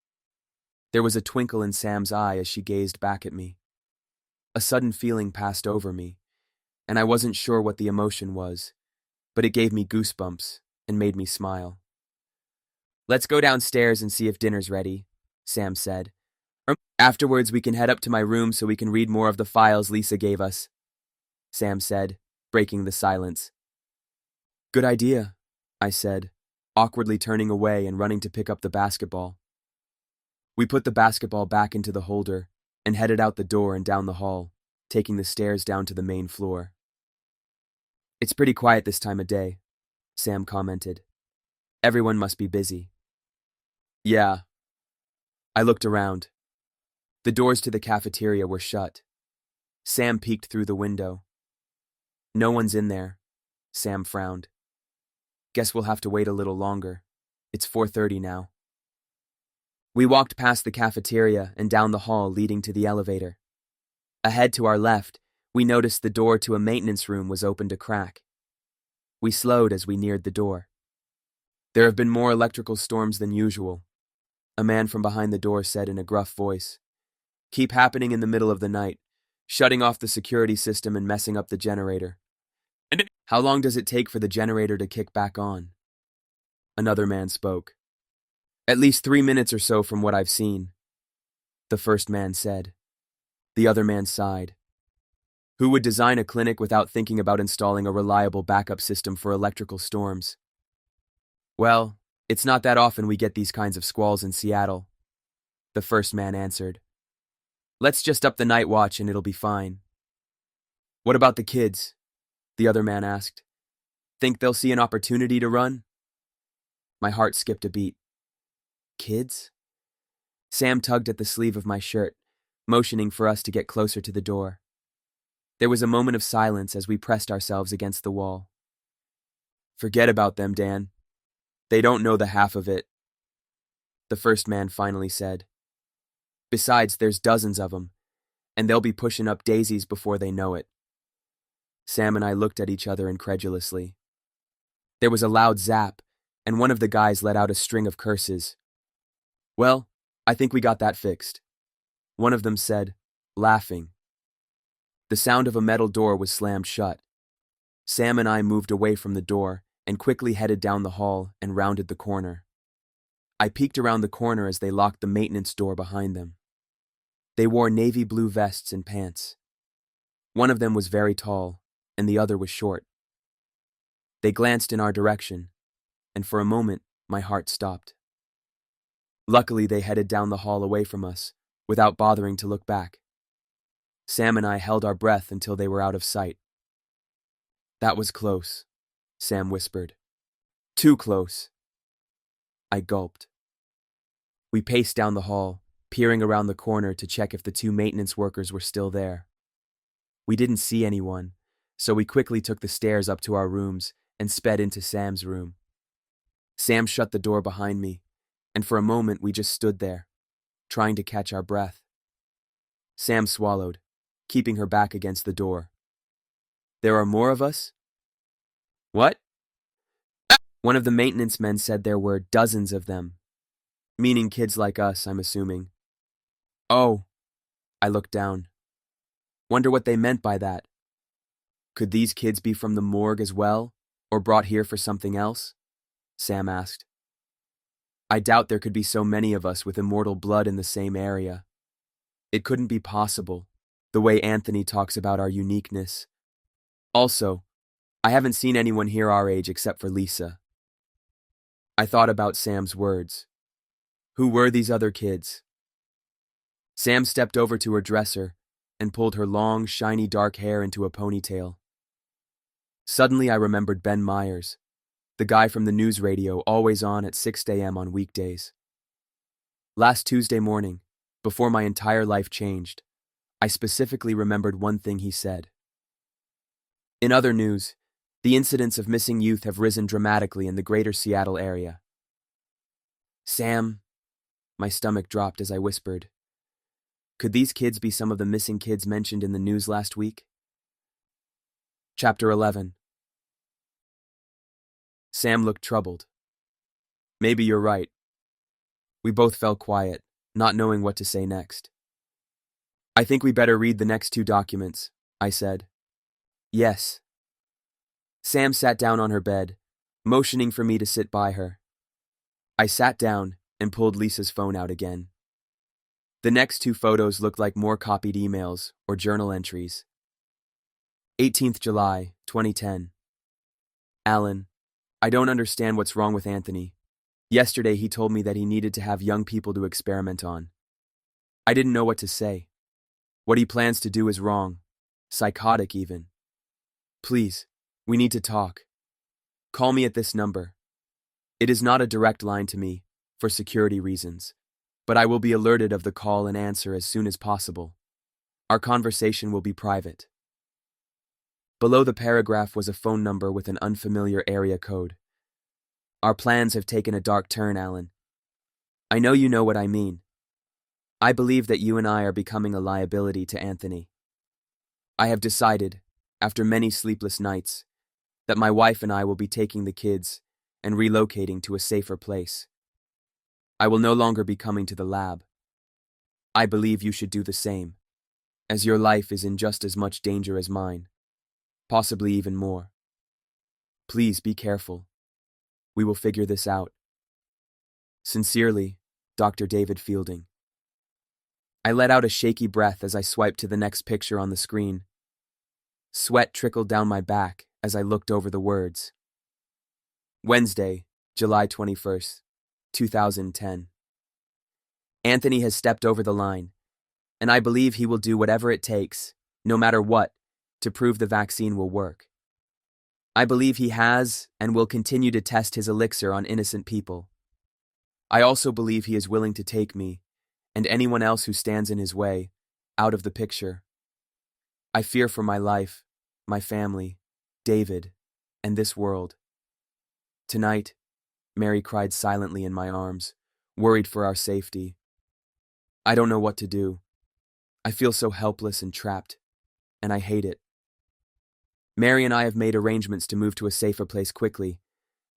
A: There was a twinkle in Sam's eye as she gazed back at me. A sudden feeling passed over me, and I wasn't sure what the emotion was, but it gave me goosebumps and made me smile. Let's go downstairs and see if dinner's ready, Sam said. Afterwards, we can head up to my room so we can read more of the files Lisa gave us, Sam said, breaking the silence. Good idea, I said, awkwardly turning away and running to pick up the basketball. We put the basketball back into the holder and headed out the door and down the hall, taking the stairs down to the main floor. "It's pretty quiet this time of day," Sam commented. "Everyone must be busy." "Yeah." I looked around. The doors to the cafeteria were shut. Sam peeked through the window. "No one's in there," Sam frowned. "Guess we'll have to wait a little longer. It's 4:30 now." We walked past the cafeteria and down the hall leading to the elevator. Ahead to our left, we noticed the door to a maintenance room was opened a crack. We slowed as we neared the door. "There have been more electrical storms than usual," a man from behind the door said in a gruff voice. "Keep happening in the middle of the night, shutting off the security system and messing up the generator." "And how long does it take for the generator to kick back on?" Another man spoke. "At least 3 minutes or so from what I've seen," the first man said. The other man sighed. "Who would design a clinic without thinking about installing a reliable backup system for electrical storms?" "Well, it's not that often we get these kinds of squalls in Seattle," the first man answered. "Let's just up the night watch and it'll be fine." "What about the kids?" the other man asked. "Think they'll see an opportunity to run?" My heart skipped a beat. Kids? Sam tugged at the sleeve of my shirt, motioning for us to get closer to the door. There was a moment of silence as we pressed ourselves against the wall. "Forget about them, Dan. They don't know the half of it," the first man finally said. "Besides, there's dozens of them, and they'll be pushing up daisies before they know it." Sam and I looked at each other incredulously. There was a loud zap, and one of the guys let out a string of curses. "Well, I think we got that fixed," one of them said, laughing. The sound of a metal door was slammed shut. Sam and I moved away from the door and quickly headed down the hall and rounded the corner. I peeked around the corner as they locked the maintenance door behind them. They wore navy blue vests and pants. One of them was very tall, and the other was short. They glanced in our direction, and for a moment, my heart stopped. Luckily, they headed down the hall away from us, without bothering to look back. Sam and I held our breath until they were out of sight. "That was close," Sam whispered. "Too close." I gulped. We paced down the hall, peering around the corner to check if the 2 maintenance workers were still there. We didn't see anyone, so we quickly took the stairs up to our rooms and sped into Sam's room. Sam shut the door behind me, and for a moment we just stood there, trying to catch our breath. Sam swallowed, keeping her back against the door. "There are more of us?" "What?" One of the maintenance men said there were dozens of them, meaning kids like us, I'm assuming. "Oh," I looked down. Wonder what they meant by that. "Could these kids be from the morgue as well, or brought here for something else?" Sam asked. "I doubt there could be so many of us with immortal blood in the same area. It couldn't be possible, the way Anthony talks about our uniqueness. Also, I haven't seen anyone here our age except for Lisa." I thought about Sam's words. Who were these other kids? Sam stepped over to her dresser and pulled her long, shiny dark hair into a ponytail. Suddenly I remembered Ben Myers, the guy from the news radio always on at 6 a.m. on weekdays. Last Tuesday morning, before my entire life changed, I specifically remembered one thing he said. In other news, the incidents of missing youth have risen dramatically in the greater Seattle area. "Sam," my stomach dropped as I whispered, "could these kids be some of the missing kids mentioned in the news last week?" Chapter 11. Sam looked troubled. "Maybe you're right." We both fell quiet, not knowing what to say next. "I think we better read the next 2 documents," I said. "Yes." Sam sat down on her bed, motioning for me to sit by her. I sat down and pulled Lisa's phone out again. The next 2 photos looked like more copied emails or journal entries. 18th July, 2010. Alan, I don't understand what's wrong with Anthony. Yesterday he told me that he needed to have young people to experiment on. I didn't know what to say. What he plans to do is wrong. Psychotic even. Please, we need to talk. Call me at this number. It is not a direct line to me, for security reasons, but I will be alerted of the call and answer as soon as possible. Our conversation will be private. Below the paragraph was a phone number with an unfamiliar area code. Our plans have taken a dark turn, Alan. I know you know what I mean. I believe that you and I are becoming a liability to Anthony. I have decided, after many sleepless nights, that my wife and I will be taking the kids and relocating to a safer place. I will no longer be coming to the lab. I believe you should do the same, as your life is in just as much danger as mine, possibly even more. Please be careful. We will figure this out. Sincerely, Dr. David Fielding. I let out a shaky breath as I swiped to the next picture on the screen. Sweat trickled down my back as I looked over the words. Wednesday, July 21st, 2010. Anthony has stepped over the line, and I believe he will do whatever it takes, no matter what, to prove the vaccine will work. I believe he has and will continue to test his elixir on innocent people. I also believe he is willing to take me, and anyone else who stands in his way, out of the picture. I fear for my life, my family, David, and this world. Tonight, Mary cried silently in my arms, worried for our safety. I don't know what to do. I feel so helpless and trapped, and I hate it. Mary and I have made arrangements to move to a safer place quickly,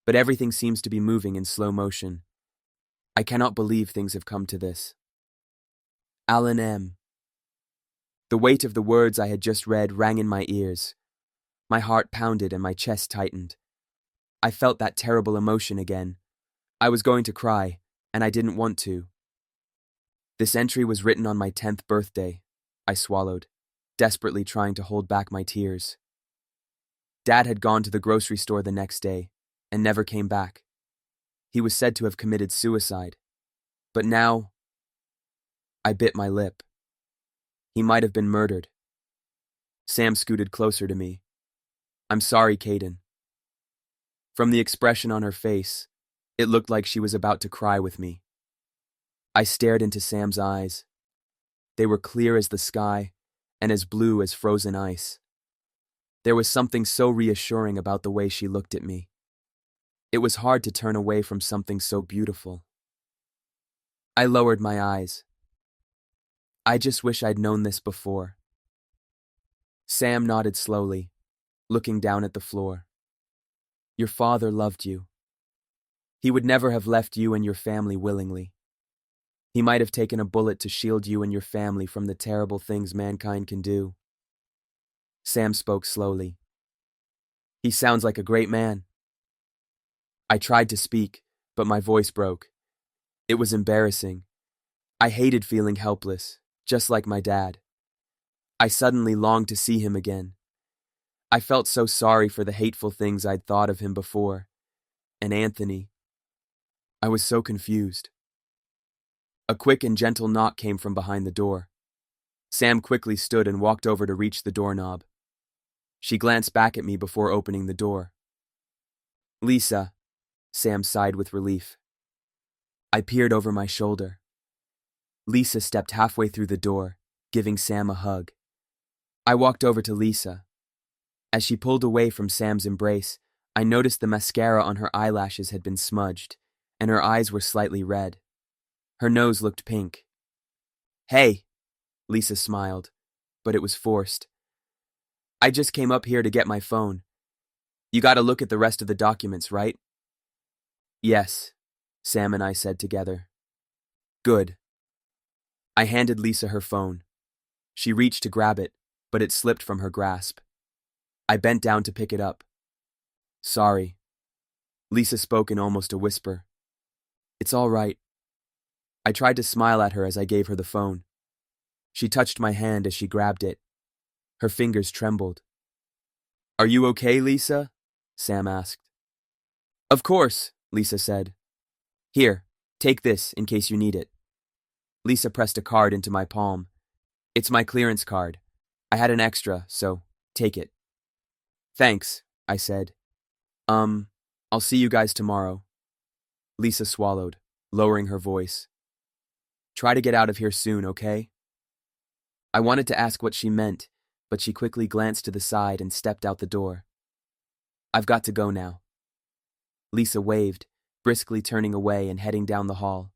A: but everything seems to be moving in slow motion. I cannot believe things have come to this. Alan M. The weight of the words I had just read rang in my ears. My heart pounded and my chest tightened. I felt that terrible emotion again. I was going to cry, and I didn't want to. This entry was written on my 10th birthday. I swallowed, desperately trying to hold back my tears. Dad had gone to the grocery store the next day and never came back. He was said to have committed suicide. But now, I bit my lip. He might have been murdered. Sam scooted closer to me. I'm sorry, Caiden. From the expression on her face, it looked like she was about to cry with me. I stared into Sam's eyes. They were clear as the sky and as blue as frozen ice. There was something so reassuring about the way she looked at me. It was hard to turn away from something so beautiful. I lowered my eyes. I just wish I'd known this before. Sam nodded slowly, looking down at the floor. Your father loved you. He would never have left you and your family willingly. He might have taken a bullet to shield you and your family from the terrible things mankind can do. Sam spoke slowly. He sounds like a great man. I tried to speak, but my voice broke. It was embarrassing. I hated feeling helpless, just like my dad. I suddenly longed to see him again. I felt so sorry for the hateful things I'd thought of him before. And Anthony. I was so confused. A quick and gentle knock came from behind the door. Sam quickly stood and walked over to reach the doorknob. She glanced back at me before opening the door. Lisa, Sam sighed with relief. I peered over my shoulder. Lisa stepped halfway through the door, giving Sam a hug. I walked over to Lisa. As she pulled away from Sam's embrace, I noticed the mascara on her eyelashes had been smudged, and her eyes were slightly red. Her nose looked pink. Hey, Lisa smiled, but it was forced. I just came up here to get my phone. You gotta look at the rest of the documents, right? Yes, Sam and I said together. Good. I handed Lisa her phone. She reached to grab it, but it slipped from her grasp. I bent down to pick it up. Sorry. Lisa spoke in almost a whisper. It's all right. I tried to smile at her as I gave her the phone. She touched my hand as she grabbed it. Her fingers trembled. Are you okay, Lisa? Sam asked. Of course, Lisa said. Here, take this in case you need it. Lisa pressed a card into my palm. It's my clearance card. I had an extra, so take it. Thanks, I said. I'll see you guys tomorrow. Lisa swallowed, lowering her voice. Try to get out of here soon, okay? I wanted to ask what she meant, but she quickly glanced to the side and stepped out the door. I've got to go now. Lisa waved, briskly turning away and heading down the hall.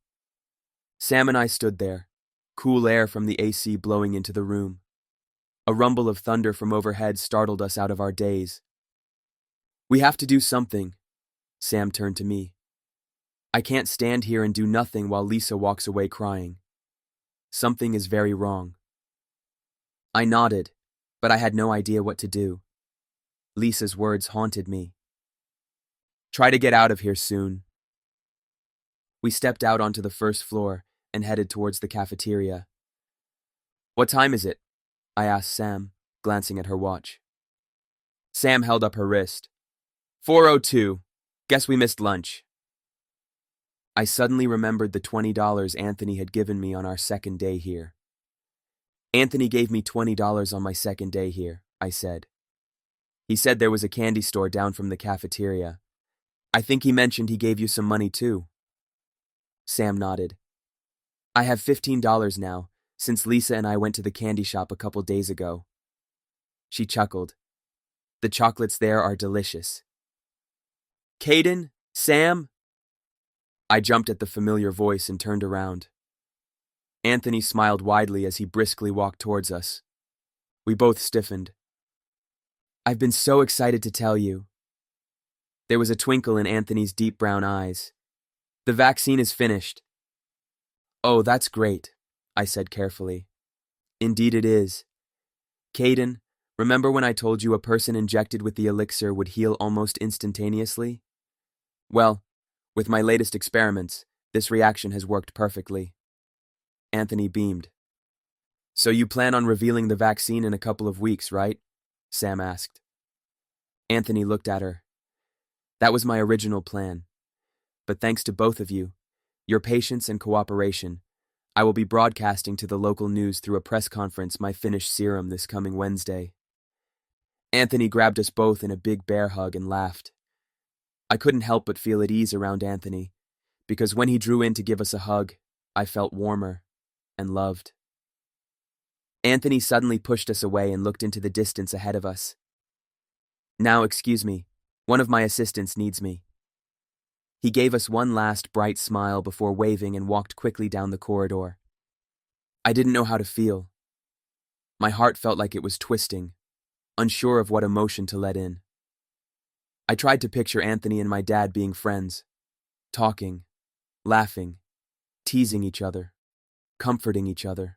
A: Sam and I stood there, cool air from the AC blowing into the room. A rumble of thunder from overhead startled us out of our daze. We have to do something. Sam turned to me. I can't stand here and do nothing while Lisa walks away crying. Something is very wrong. I nodded, but I had no idea what to do. Lisa's words haunted me. Try to get out of here soon. We stepped out onto the first floor and headed towards the cafeteria. What time is it? I asked Sam, glancing at her watch. Sam held up her wrist. 4:02. Guess we missed lunch. I suddenly remembered the $20 Anthony had given me on our second day here. Anthony gave me $20 on my second day here, I said. He said there was a candy store down from the cafeteria. I think he mentioned he gave you some money too. Sam nodded. I have $15 now, since Lisa and I went to the candy shop a couple days ago. She chuckled. The chocolates there are delicious. Caiden? Sam? I jumped at the familiar voice and turned around. Anthony smiled widely as he briskly walked towards us. We both stiffened. I've been so excited to tell you. There was a twinkle in Anthony's deep brown eyes. The vaccine is finished. Oh, that's great, I said carefully. Indeed it is. Caiden, remember when I told you a person injected with the elixir would heal almost instantaneously? Well, with my latest experiments, this reaction has worked perfectly. Anthony beamed. So you plan on revealing the vaccine in a couple of weeks, right? Sam asked. Anthony looked at her. That was my original plan. But thanks to both of you, your patience and cooperation, I will be broadcasting to the local news through a press conference my finished serum this coming Wednesday. Anthony grabbed us both in a big bear hug and laughed. I couldn't help but feel at ease around Anthony, because when he drew in to give us a hug, I felt warmer and loved. Anthony suddenly pushed us away and looked into the distance ahead of us. Now, excuse me, one of my assistants needs me. He gave us one last bright smile before waving and walked quickly down the corridor. I didn't know how to feel. My heart felt like it was twisting, unsure of what emotion to let in. I tried to picture Anthony and my dad being friends, talking, laughing, teasing each other, comforting each other.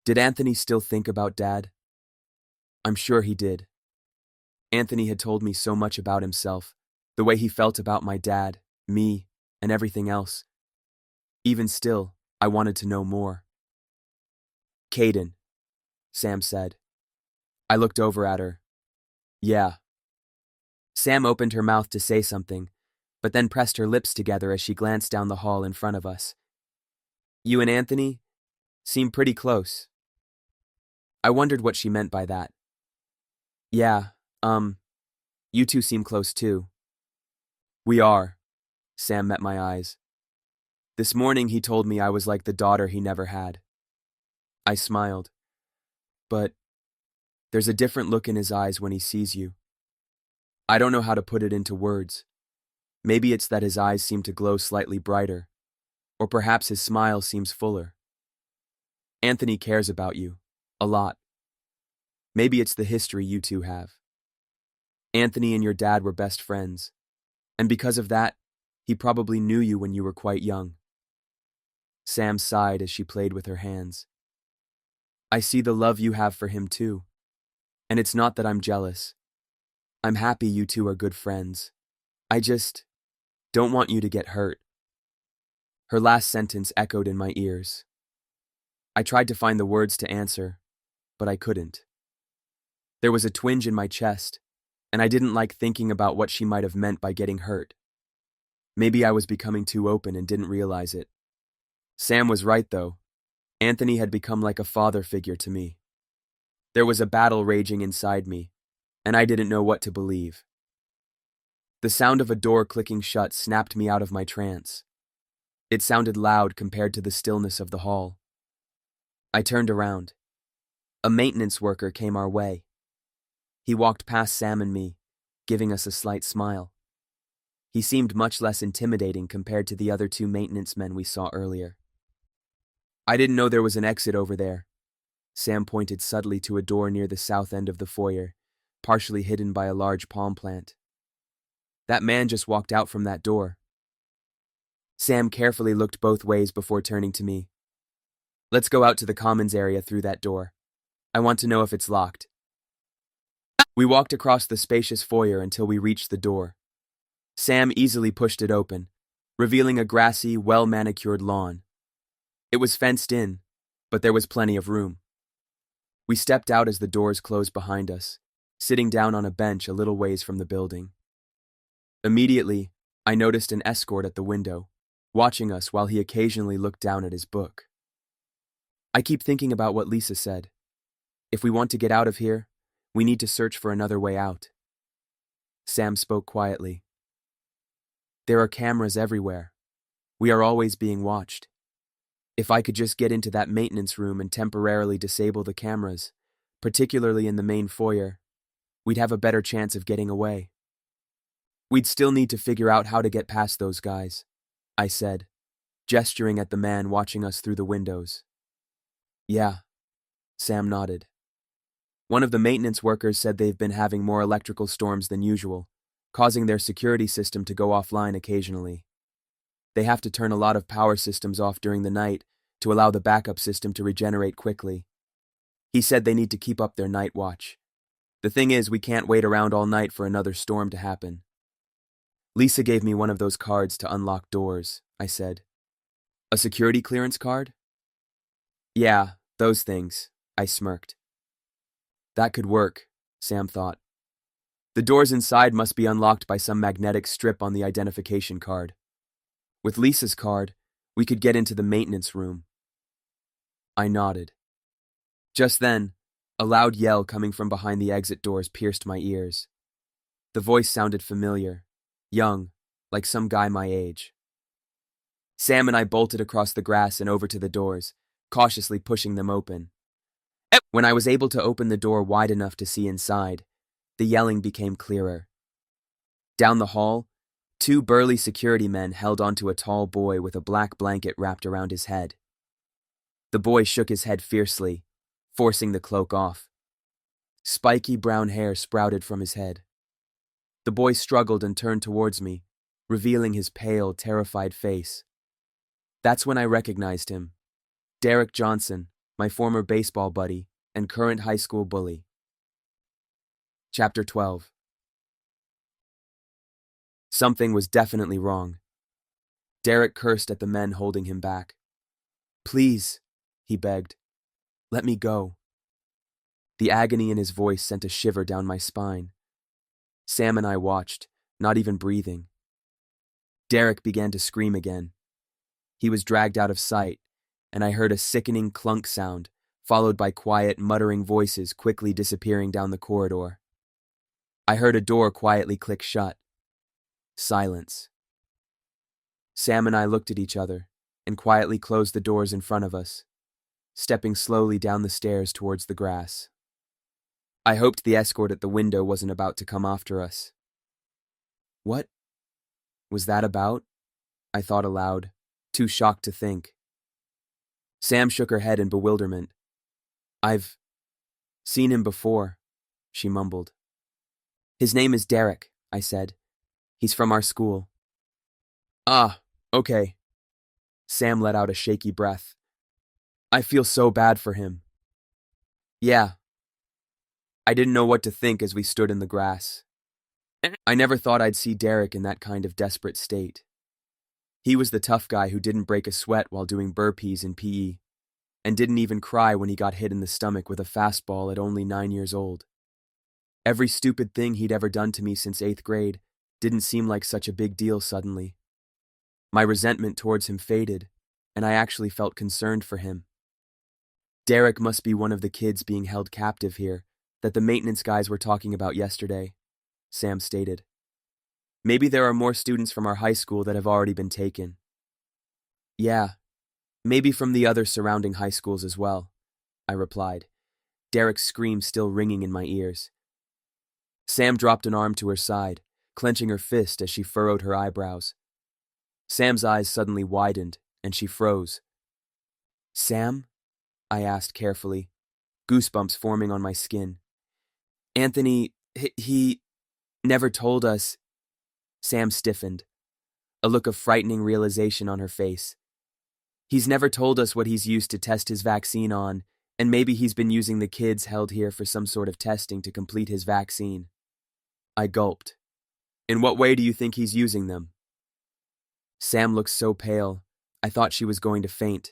A: Did Anthony still think about Dad? I'm sure he did. Anthony had told me so much about himself, the way he felt about my dad, me, and everything else. Even still, I wanted to know more. Caiden, Sam said. I looked over at her. Yeah. Sam opened her mouth to say something, but then pressed her lips together as she glanced down the hall in front of us. You and Anthony seem pretty close. I wondered what she meant by that. Yeah, you two seem close too. We are. Sam met my eyes. This morning he told me I was like the daughter he never had. I smiled. But there's a different look in his eyes when he sees you. I don't know how to put it into words. Maybe it's that his eyes seem to glow slightly brighter, or perhaps his smile seems fuller. Anthony cares about you, a lot. Maybe it's the history you two have. Anthony and your dad were best friends, and because of that, he probably knew you when you were quite young. Sam sighed as she played with her hands. I see the love you have for him too, and it's not that I'm jealous. I'm happy you two are good friends. I just don't want you to get hurt. Her last sentence echoed in my ears. I tried to find the words to answer, but I couldn't. There was a twinge in my chest, and I didn't like thinking about what she might have meant by getting hurt. Maybe I was becoming too open and didn't realize it. Sam was right, though. Anthony had become like a father figure to me. There was a battle raging inside me, and I didn't know what to believe. The sound of a door clicking shut snapped me out of my trance. It sounded loud compared to the stillness of the hall. I turned around. A maintenance worker came our way. He walked past Sam and me, giving us a slight smile. He seemed much less intimidating compared to the other two maintenance men we saw earlier. I didn't know there was an exit over there. Sam pointed subtly to a door near the south end of the foyer, partially hidden by a large palm plant. That man just walked out from that door. Sam carefully looked both ways before turning to me. Let's go out to the commons area through that door. I want to know if it's locked. We walked across the spacious foyer until we reached the door. Sam easily pushed it open, revealing a grassy, well-manicured lawn. It was fenced in, but there was plenty of room. We stepped out as the doors closed behind us, sitting down on a bench a little ways from the building. Immediately, I noticed an escort at the window, watching us while he occasionally looked down at his book. I keep thinking about what Lisa said. If we want to get out of here, we need to search for another way out. Sam spoke quietly. There are cameras everywhere. We are always being watched. If I could just get into that maintenance room and temporarily disable the cameras, particularly in the main foyer, we'd have a better chance of getting away. We'd still need to figure out how to get past those guys, I said, gesturing at the man watching us through the windows. Yeah, Sam nodded. One of the maintenance workers said they've been having more electrical storms than usual, causing their security system to go offline occasionally. They have to turn a lot of power systems off during the night to allow the backup system to regenerate quickly. He said they need to keep up their night watch. The thing is, we can't wait around all night for another storm to happen. Lisa gave me one of those cards to unlock doors, I said. A security clearance card? Yeah, those things, I smirked. That could work, Sam thought. The doors inside must be unlocked by some magnetic strip on the identification card. With Lisa's card, we could get into the maintenance room. I nodded. Just then, a loud yell coming from behind the exit doors pierced my ears. The voice sounded familiar, young, like some guy my age. Sam and I bolted across the grass and over to the doors, cautiously pushing them open. When I was able to open the door wide enough to see inside, the yelling became clearer. Down the hall, two burly security men held onto a tall boy with a black blanket wrapped around his head. The boy shook his head fiercely, forcing the cloak off. Spiky brown hair sprouted from his head. The boy struggled and turned towards me, revealing his pale, terrified face. That's when I recognized him. Derek Johnson, my former baseball buddy and current high school bully. Chapter 12. Something was definitely wrong. Derek cursed at the men holding him back. Please, he begged. Let me go. The agony in his voice sent a shiver down my spine. Sam and I watched, not even breathing. Derek began to scream again. He was dragged out of sight, and I heard a sickening clunk sound, followed by quiet, muttering voices quickly disappearing down the corridor. I heard a door quietly click shut. Silence. Sam and I looked at each other and quietly closed the doors in front of us, stepping slowly down the stairs towards the grass. I hoped the escort at the window wasn't about to come after us. What was that about? I thought aloud, too shocked to think. Sam shook her head in bewilderment. I've seen him before, she mumbled. His name is Derek, I said. He's from our school. Ah, okay. Sam let out a shaky breath. I feel so bad for him. Yeah. I didn't know what to think as we stood in the grass. I never thought I'd see Derek in that kind of desperate state. He was the tough guy who didn't break a sweat while doing burpees in PE, and didn't even cry when he got hit in the stomach with a fastball at only 9 years old. Every stupid thing he'd ever done to me since 8th grade didn't seem like such a big deal suddenly. My resentment towards him faded, and I actually felt concerned for him. Derek must be one of the kids being held captive here that the maintenance guys were talking about yesterday, Sam stated. Maybe there are more students from our high school that have already been taken. Yeah, maybe from the other surrounding high schools as well, I replied, Derek's scream still ringing in my ears. Sam dropped an arm to her side, clenching her fist as she furrowed her eyebrows. Sam's eyes suddenly widened, and she froze. Sam? I asked carefully, goosebumps forming on my skin. Anthony, he never told us. Sam stiffened, a look of frightening realization on her face. He's never told us what he's used to test his vaccine on, and maybe he's been using the kids held here for some sort of testing to complete his vaccine. I gulped. In what way do you think he's using them? Sam looked so pale, I thought she was going to faint.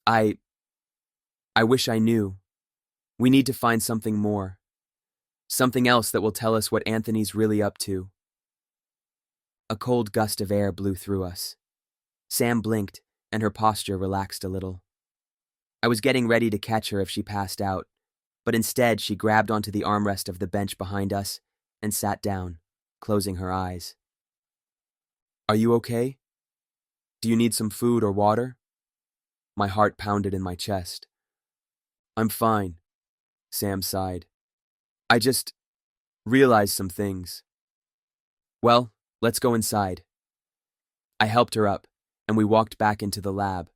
A: I wish I knew. We need to find something more. Something else that will tell us what Anthony's really up to. A cold gust of air blew through us. Sam blinked, and her posture relaxed a little. I was getting ready to catch her if she passed out, but instead she grabbed onto the armrest of the bench behind us and sat down, closing her eyes. Are you okay? Do you need some food or water? My heart pounded in my chest. I'm fine, Sam sighed. I just realized some things. Well, let's go inside. I helped her up, and we walked back into the lab,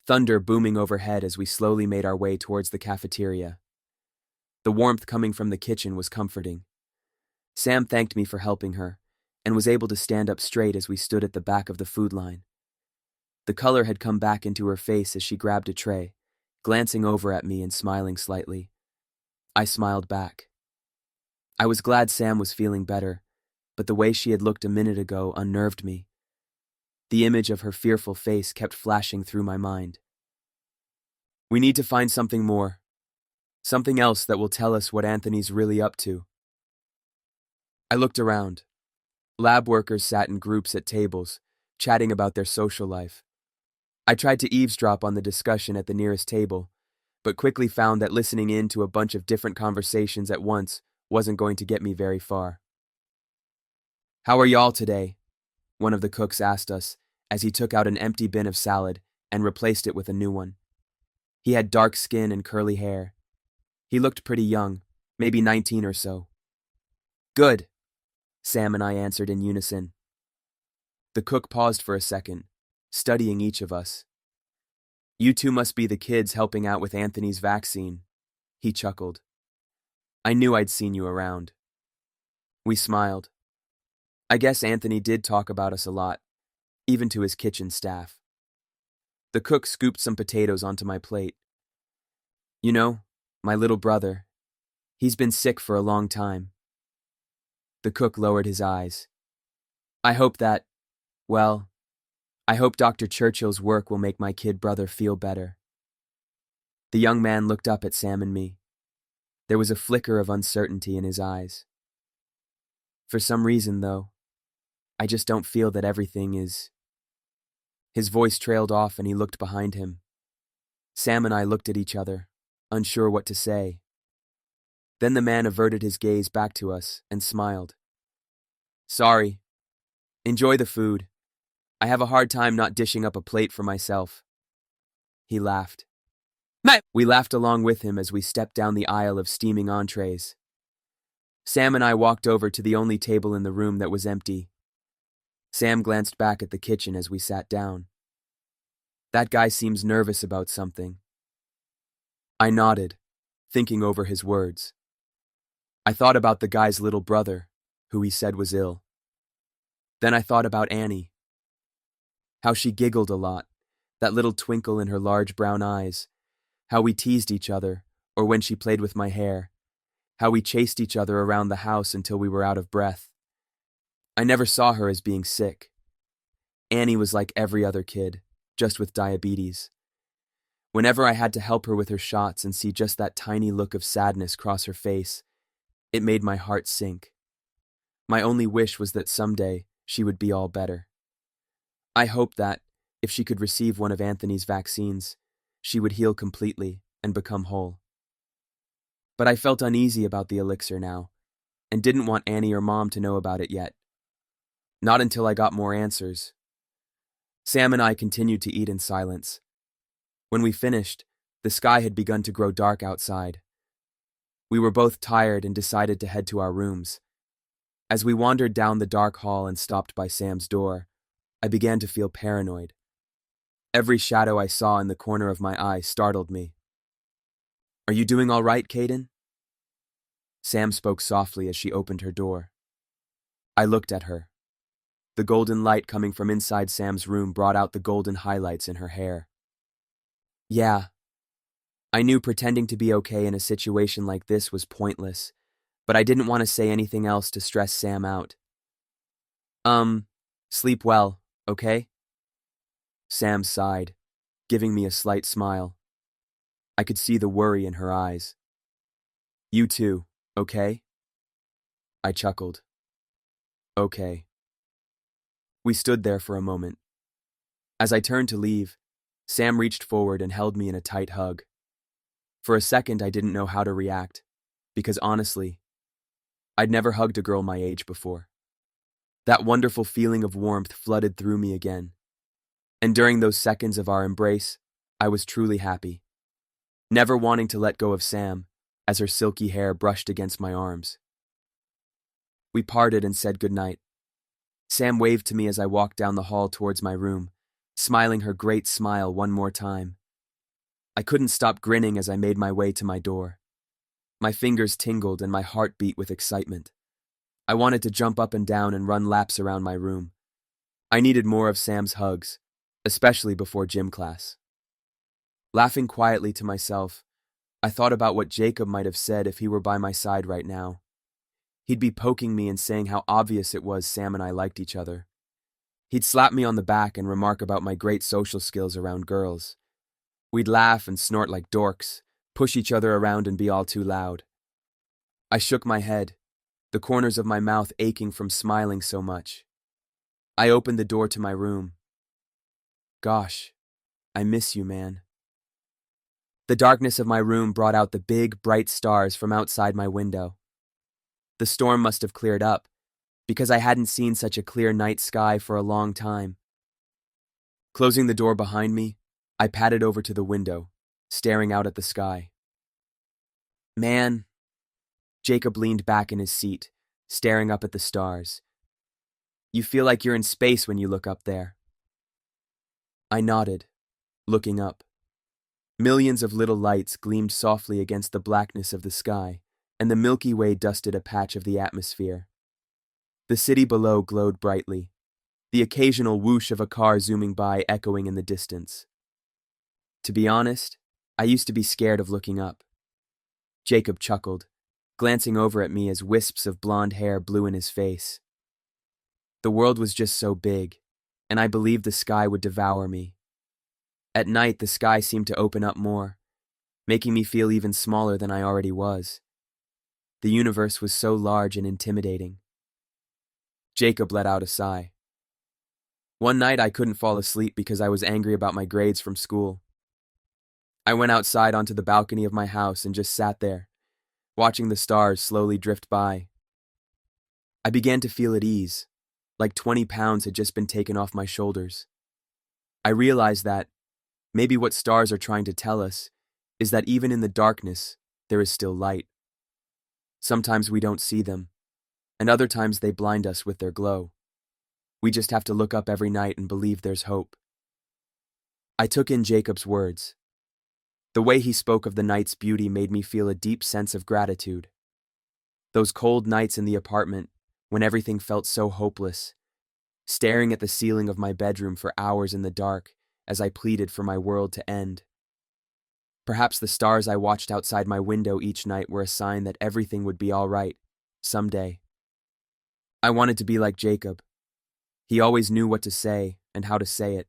A: thunder booming overhead as we slowly made our way towards the cafeteria. The warmth coming from the kitchen was comforting. Sam thanked me for helping her, and was able to stand up straight as we stood at the back of the food line. The color had come back into her face as she grabbed a tray, glancing over at me and smiling slightly. I smiled back. I was glad Sam was feeling better, but the way she had looked a minute ago unnerved me. The image of her fearful face kept flashing through my mind. We need to find something more. Something else that will tell us what Anthony's really up to. I looked around. Lab workers sat in groups at tables, chatting about their social life. I tried to eavesdrop on the discussion at the nearest table, but quickly found that listening in to a bunch of different conversations at once wasn't going to get me very far. How are y'all today? One of the cooks asked us as he took out an empty bin of salad and replaced it with a new one. He had dark skin and curly hair. He looked pretty young, maybe 19 or so. Good, Sam and I answered in unison. The cook paused for a second, studying each of us. You two must be the kids helping out with Anthony's vaccine, he chuckled. I knew I'd seen you around. We smiled. I guess Anthony did talk about us a lot, even to his kitchen staff. The cook scooped some potatoes onto my plate. You know, my little brother, he's been sick for a long time. The cook lowered his eyes. I hope Dr. Churchill's work will make my kid brother feel better. The young man looked up at Sam and me. There was a flicker of uncertainty in his eyes. For some reason, though, I just don't feel that everything is... His voice trailed off and he looked behind him. Sam and I looked at each other, unsure what to say. Then the man averted his gaze back to us and smiled. Sorry. Enjoy the food. I have a hard time not dishing up a plate for myself. He laughed. We laughed along with him as we stepped down the aisle of steaming entrees. Sam and I walked over to the only table in the room that was empty. Sam glanced back at the kitchen as we sat down. That guy seems nervous about something. I nodded, thinking over his words. I thought about the guy's little brother, who he said was ill. Then I thought about Annie. How she giggled a lot, that little twinkle in her large brown eyes. How we teased each other, or when she played with my hair. How we chased each other around the house until we were out of breath. I never saw her as being sick. Annie was like every other kid, just with diabetes. Whenever I had to help her with her shots and see just that tiny look of sadness cross her face, It made my heart sink. My only wish was that someday she would be all better. I hoped that, if she could receive one of Anthony's vaccines, she would heal completely and become whole. But I felt uneasy about the elixir now, and didn't want Annie or Mom to know about it yet. Not until I got more answers. Sam and I continued to eat in silence. When we finished, the sky had begun to grow dark outside. We were both tired and decided to head to our rooms. As we wandered down the dark hall and stopped by Sam's door, I began to feel paranoid. Every shadow I saw in the corner of my eye startled me. "Are you doing all right, Caiden?" Sam spoke softly as she opened her door. I looked at her. The golden light coming from inside Sam's room brought out the golden highlights in her hair. Yeah. I knew pretending to be okay in a situation like this was pointless, but I didn't want to say anything else to stress Sam out. Sleep well, okay?" Sam sighed, giving me a slight smile. I could see the worry in her eyes. "You too, okay?" I chuckled. "Okay." We stood there for a moment. As I turned to leave, Sam reached forward and held me in a tight hug. For a second, I didn't know how to react, because honestly, I'd never hugged a girl my age before. That wonderful feeling of warmth flooded through me again. And during those seconds of our embrace, I was truly happy, never wanting to let go of Sam, as her silky hair brushed against my arms. We parted and said goodnight. Sam waved to me as I walked down the hall towards my room, smiling her great smile one more time. I couldn't stop grinning as I made my way to my door. My fingers tingled and my heart beat with excitement. I wanted to jump up and down and run laps around my room. I needed more of Sam's hugs, especially before gym class. Laughing quietly to myself, I thought about what Jacob might have said if he were by my side right now. He'd be poking me and saying how obvious it was Sam and I liked each other. He'd slap me on the back and remark about my great social skills around girls. We'd laugh and snort like dorks, push each other around and be all too loud. I shook my head, the corners of my mouth aching from smiling so much. I opened the door to my room. Gosh, I miss you, man. The darkness of my room brought out the big, bright stars from outside my window. The storm must have cleared up, because I hadn't seen such a clear night sky for a long time. Closing the door behind me, I padded over to the window, staring out at the sky. Man, Jacob leaned back in his seat, staring up at the stars. You feel like you're in space when you look up there. I nodded, looking up. Millions of little lights gleamed softly against the blackness of the sky, and the Milky Way dusted a patch of the atmosphere. The city below glowed brightly, the occasional whoosh of a car zooming by echoing in the distance. To be honest, I used to be scared of looking up. Jacob chuckled, glancing over at me as wisps of blonde hair blew in his face. The world was just so big, and I believed the sky would devour me. At night, the sky seemed to open up more, making me feel even smaller than I already was. The universe was so large and intimidating. Jacob let out a sigh. One night I couldn't fall asleep because I was angry about my grades from school. I went outside onto the balcony of my house and just sat there, watching the stars slowly drift by. I began to feel at ease, like 20 pounds had just been taken off my shoulders. I realized that maybe what stars are trying to tell us is that even in the darkness, there is still light. Sometimes we don't see them, and other times they blind us with their glow. We just have to look up every night and believe there's hope. I took in Jacob's words. The way he spoke of the night's beauty made me feel a deep sense of gratitude. Those cold nights in the apartment, when everything felt so hopeless, staring at the ceiling of my bedroom for hours in the dark as I pleaded for my world to end. Perhaps the stars I watched outside my window each night were a sign that everything would be all right, someday. I wanted to be like Jacob. He always knew what to say and how to say it.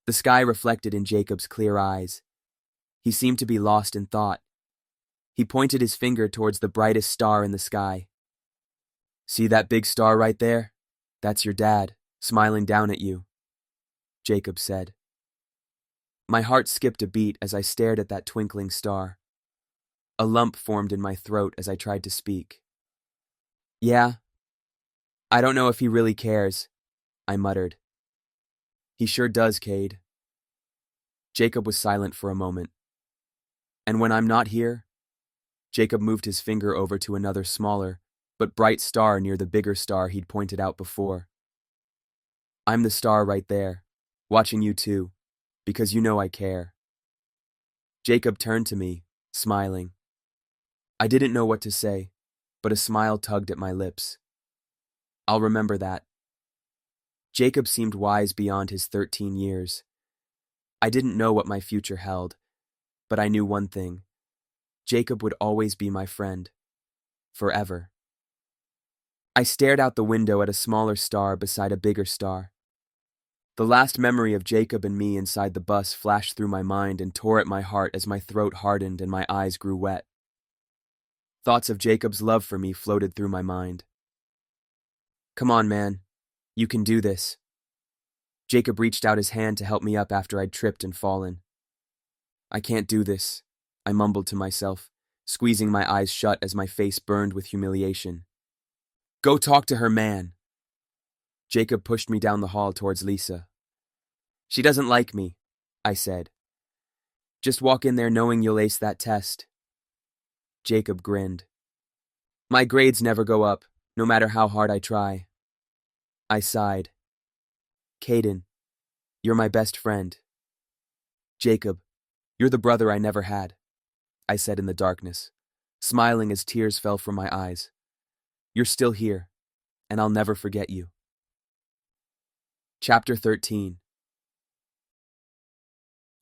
A: The sky reflected in Jacob's clear eyes. He seemed to be lost in thought. He pointed his finger towards the brightest star in the sky. "See that big star right there? That's your dad, smiling down at you," Jacob said. My heart skipped a beat as I stared at that twinkling star. A lump formed in my throat as I tried to speak. "Yeah, I don't know if he really cares," I muttered. "He sure does, Cade." Jacob was silent for a moment. "And when I'm not here?" Jacob moved his finger over to another smaller, but bright star near the bigger star he'd pointed out before. "I'm the star right there, watching you too, because you know I care." Jacob turned to me, smiling. I didn't know what to say, but a smile tugged at my lips. "I'll remember that." Jacob seemed wise beyond his 13 years. I didn't know what my future held, but I knew one thing. Jacob would always be my friend. Forever. I stared out the window at a smaller star beside a bigger star. The last memory of Jacob and me inside the bus flashed through my mind and tore at my heart as my throat hardened and my eyes grew wet. Thoughts of Jacob's love for me floated through my mind. "Come on, man. You can do this." Jacob reached out his hand to help me up after I'd tripped and fallen. "I can't do this," I mumbled to myself, squeezing my eyes shut as my face burned with humiliation. "Go talk to her, man." Jacob pushed me down the hall towards Lisa. "She doesn't like me," I said. "Just walk in there knowing you'll ace that test." Jacob grinned. "My grades never go up, no matter how hard I try." I sighed. "Caiden, you're my best friend." "Jacob, you're the brother I never had," I said in the darkness, smiling as tears fell from my eyes. "You're still here, and I'll never forget you." Chapter 13.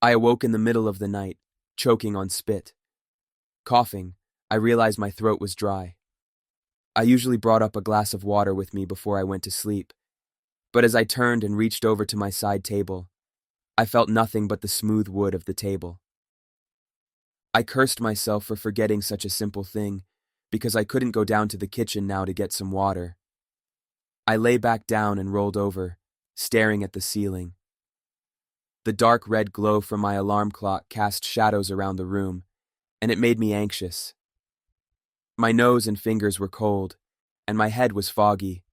A: I awoke in the middle of the night, choking on spit. Coughing, I realized my throat was dry. I usually brought up a glass of water with me before I went to sleep, but as I turned and reached over to my side table, I felt nothing but the smooth wood of the table. I cursed myself for forgetting such a simple thing, because I couldn't go down to the kitchen now to get some water. I lay back down and rolled over, staring at the ceiling. The dark red glow from my alarm clock cast shadows around the room, and it made me anxious. My nose and fingers were cold, and my head was foggy.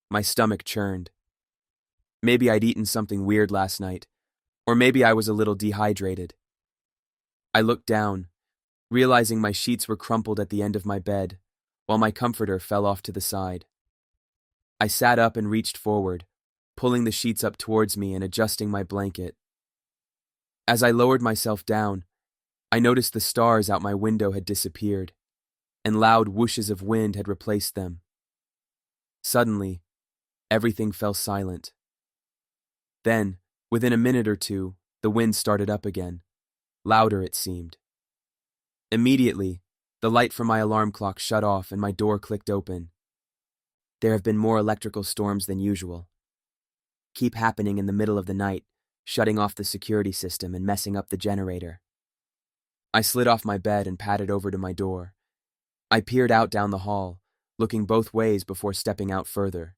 A: My stomach churned. Maybe I'd eaten something weird last night, or maybe I was a little dehydrated. I looked down, realizing my sheets were crumpled at the end of my bed, while my comforter fell off to the side. I sat up and reached forward, pulling the sheets up towards me and adjusting my blanket. As I lowered myself down, I noticed the stars out my window had disappeared, and loud whooshes of wind had replaced them. Suddenly, everything fell silent. Then, within a minute or two, the wind started up again. Louder, it seemed. Immediately, the light from my alarm clock shut off and my door clicked open. There have been more electrical storms than usual. Keep happening in the middle of the night, shutting off the security system and messing up the generator. I slid off my bed and padded over to my door. I peered out down the hall, looking both ways before stepping out further.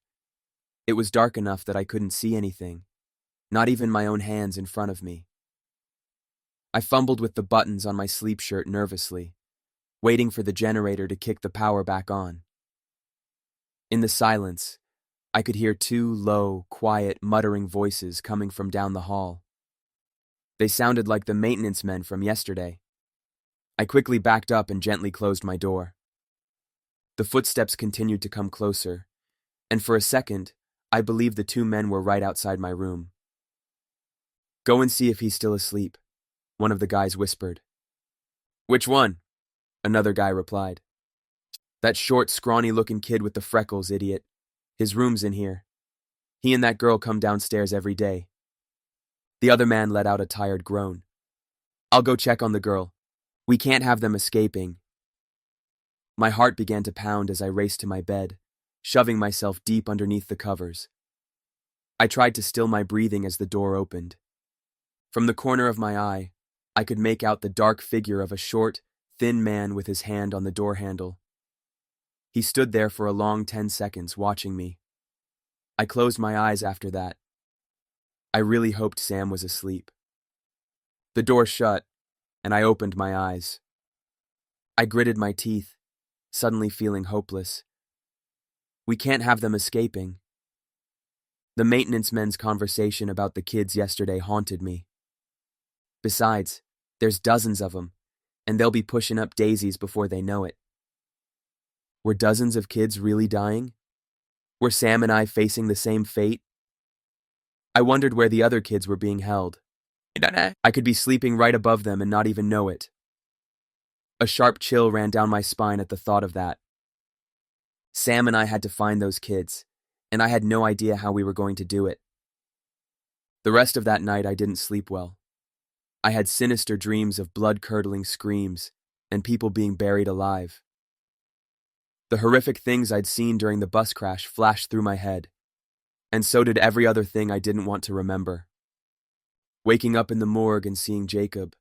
A: It was dark enough that I couldn't see anything, not even my own hands in front of me. I fumbled with the buttons on my sleep shirt nervously, waiting for the generator to kick the power back on. In the silence, I could hear two low, quiet, muttering voices coming from down the hall. They sounded like the maintenance men from yesterday. I quickly backed up and gently closed my door. The footsteps continued to come closer, and for a second, I believed the two men were right outside my room. "Go and see if he's still asleep," one of the guys whispered. "Which one?" another guy replied. "That short, scrawny-looking kid with the freckles, idiot. His room's in here. He and that girl come downstairs every day." The other man let out a tired groan. "I'll go check on the girl. We can't have them escaping." My heart began to pound as I raced to my bed, shoving myself deep underneath the covers. I tried to still my breathing as the door opened. From the corner of my eye, I could make out the dark figure of a short, thin man with his hand on the door handle. He stood there for a long 10 seconds, watching me. I closed my eyes after that. I really hoped Sam was asleep. The door shut, and I opened my eyes. I gritted my teeth, suddenly feeling hopeless. We can't have them escaping. The maintenance men's conversation about the kids yesterday haunted me. Besides, there's dozens of them, and they'll be pushing up daisies before they know it. Were dozens of kids really dying? Were Sam and I facing the same fate? I wondered where the other kids were being held. I could be sleeping right above them and not even know it. A sharp chill ran down my spine at the thought of that. Sam and I had to find those kids, and I had no idea how we were going to do it. The rest of that night I didn't sleep well. I had sinister dreams of blood-curdling screams and people being buried alive. The horrific things I'd seen during the bus crash flashed through my head, and so did every other thing I didn't want to remember. Waking up in the morgue and seeing Jacob,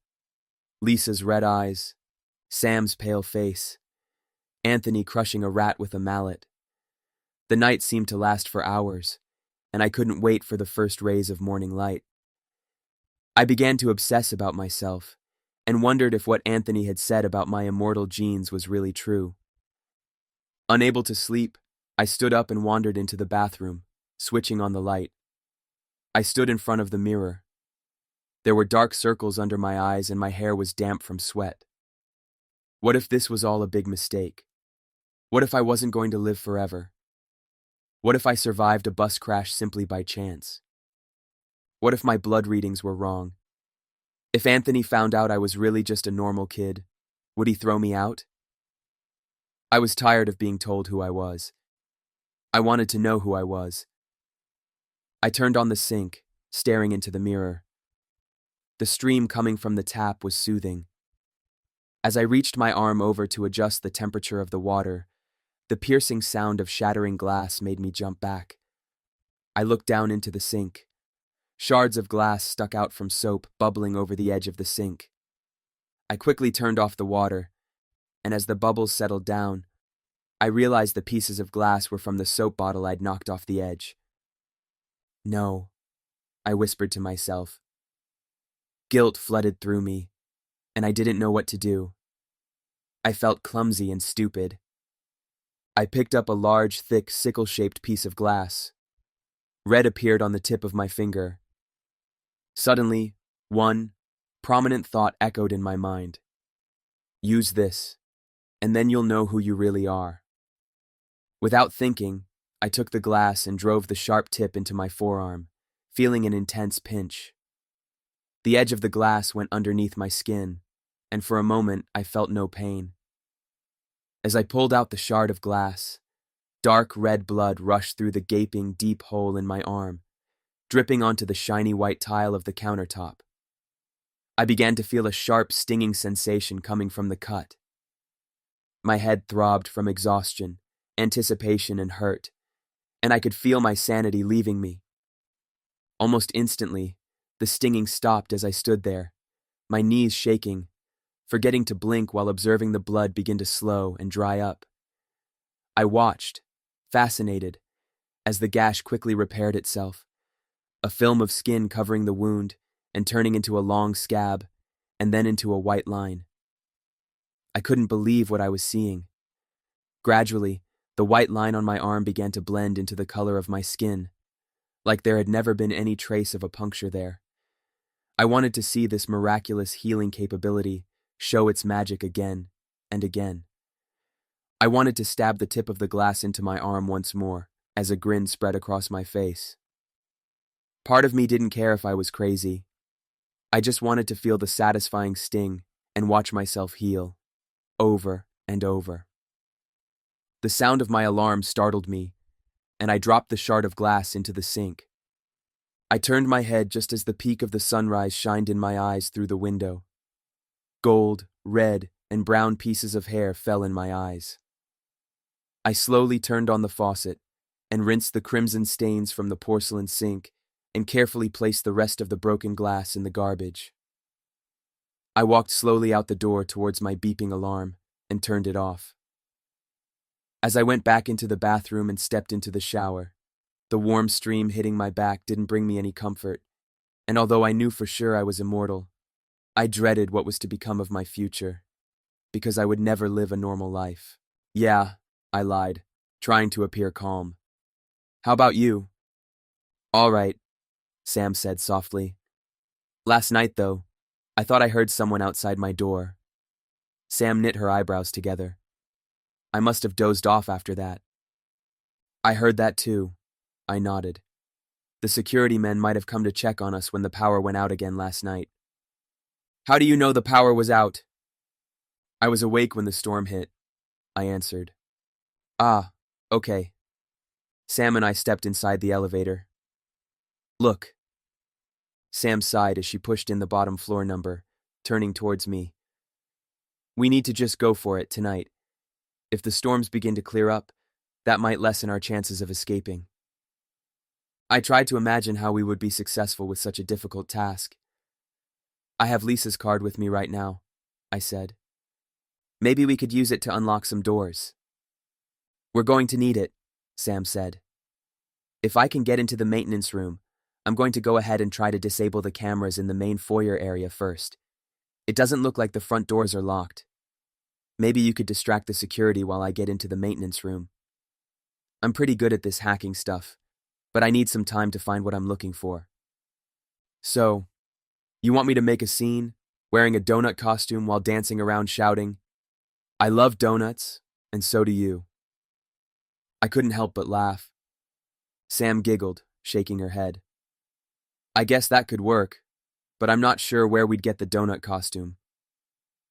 A: Lisa's red eyes, Sam's pale face, Anthony crushing a rat with a mallet. The night seemed to last for hours, and I couldn't wait for the first rays of morning light. I began to obsess about myself, and wondered if what Anthony had said about my immortal genes was really true. Unable to sleep, I stood up and wandered into the bathroom, switching on the light. I stood in front of the mirror. There were dark circles under my eyes and my hair was damp from sweat. What if this was all a big mistake? What if I wasn't going to live forever? What if I survived a bus crash simply by chance? What if my blood readings were wrong? If Anthony found out I was really just a normal kid, would he throw me out? I was tired of being told who I was. I wanted to know who I was. I turned on the sink, staring into the mirror. The stream coming from the tap was soothing. As I reached my arm over to adjust the temperature of the water, the piercing sound of shattering glass made me jump back. I looked down into the sink. Shards of glass stuck out from soap, bubbling over the edge of the sink. I quickly turned off the water, and as the bubbles settled down, I realized the pieces of glass were from the soap bottle I'd knocked off the edge. No, I whispered to myself. Guilt flooded through me, and I didn't know what to do. I felt clumsy and stupid. I picked up a large, thick, sickle-shaped piece of glass. Red appeared on the tip of my finger. Suddenly, one prominent thought echoed in my mind. Use this, and then you'll know who you really are. Without thinking, I took the glass and drove the sharp tip into my forearm, feeling an intense pinch. The edge of the glass went underneath my skin, and for a moment I felt no pain. As I pulled out the shard of glass, dark red blood rushed through the gaping, deep hole in my arm, dripping onto the shiny white tile of the countertop. I began to feel a sharp, stinging sensation coming from the cut. My head throbbed from exhaustion, anticipation, and hurt, and I could feel my sanity leaving me. Almost instantly, the stinging stopped as I stood there, my knees shaking, forgetting to blink while observing the blood begin to slow and dry up. I watched, fascinated, as the gash quickly repaired itself, a film of skin covering the wound and turning into a long scab, and then into a white line. I couldn't believe what I was seeing. Gradually, the white line on my arm began to blend into the color of my skin, like there had never been any trace of a puncture there. I wanted to see this miraculous healing capability show its magic again and again. I wanted to stab the tip of the glass into my arm once more, as a grin spread across my face. Part of me didn't care if I was crazy. I just wanted to feel the satisfying sting and watch myself heal, over and over. The sound of my alarm startled me, and I dropped the shard of glass into the sink. I turned my head just as the peak of the sunrise shined in my eyes through the window. Gold, red, and brown pieces of hair fell in my eyes. I slowly turned on the faucet and rinsed the crimson stains from the porcelain sink and carefully placed the rest of the broken glass in the garbage. I walked slowly out the door towards my beeping alarm and turned it off. As I went back into the bathroom and stepped into the shower, the warm stream hitting my back didn't bring me any comfort, and although I knew for sure I was immortal, I dreaded what was to become of my future, because I would never live a normal life. Yeah, I lied, trying to appear calm. How about you? All right, Sam said softly. Last night, though, I thought I heard someone outside my door. Sam knit her eyebrows together. I must have dozed off after that. I heard that too. I nodded. The security men might have come to check on us when the power went out again last night. How do you know the power was out? I was awake when the storm hit, I answered. Ah, okay. Sam and I stepped inside the elevator. Look. Sam sighed as she pushed in the bottom floor number, turning towards me. We need to just go for it tonight. If the storms begin to clear up, that might lessen our chances of escaping. I tried to imagine how we would be successful with such a difficult task. I have Lisa's card with me right now, I said. Maybe we could use it to unlock some doors. We're going to need it, Sam said. If I can get into the maintenance room, I'm going to go ahead and try to disable the cameras in the main foyer area first. It doesn't look like the front doors are locked. Maybe you could distract the security while I get into the maintenance room. I'm pretty good at this hacking stuff, but I need some time to find what I'm looking for. So, you want me to make a scene, wearing a donut costume while dancing around shouting, I love donuts, and so do you. I couldn't help but laugh. Sam giggled, shaking her head. I guess that could work, but I'm not sure where we'd get the donut costume.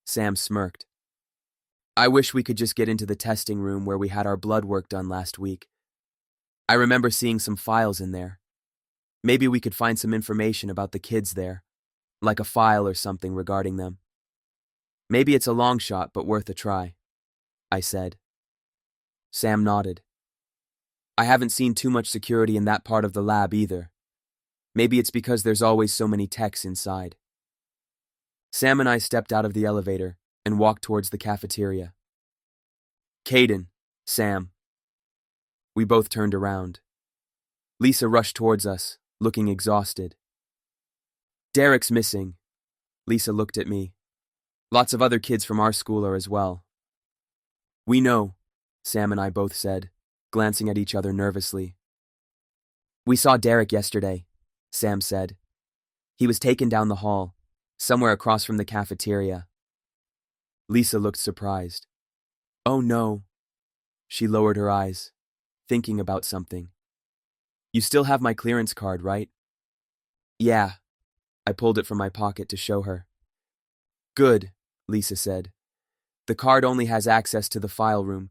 A: Sam smirked. I wish we could just get into the testing room where we had our blood work done last week. I remember seeing some files in there. Maybe we could find some information about the kids there, like a file or something regarding them. Maybe it's a long shot, but worth a try, I said. Sam nodded. I haven't seen too much security in that part of the lab either. Maybe it's because there's always so many techs inside. Sam and I stepped out of the elevator and walked towards the cafeteria. Caiden, Sam. We both turned around. Lisa rushed towards us, looking exhausted. Derek's missing. Lisa looked at me. Lots of other kids from our school are as well. We know, Sam and I both said, glancing at each other nervously. We saw Derek yesterday, Sam said. He was taken down the hall, somewhere across from the cafeteria. Lisa looked surprised. Oh no. She lowered her eyes, thinking about something. You still have my clearance card, right? Yeah. I pulled it from my pocket to show her. Good, Lisa said. The card only has access to the file room,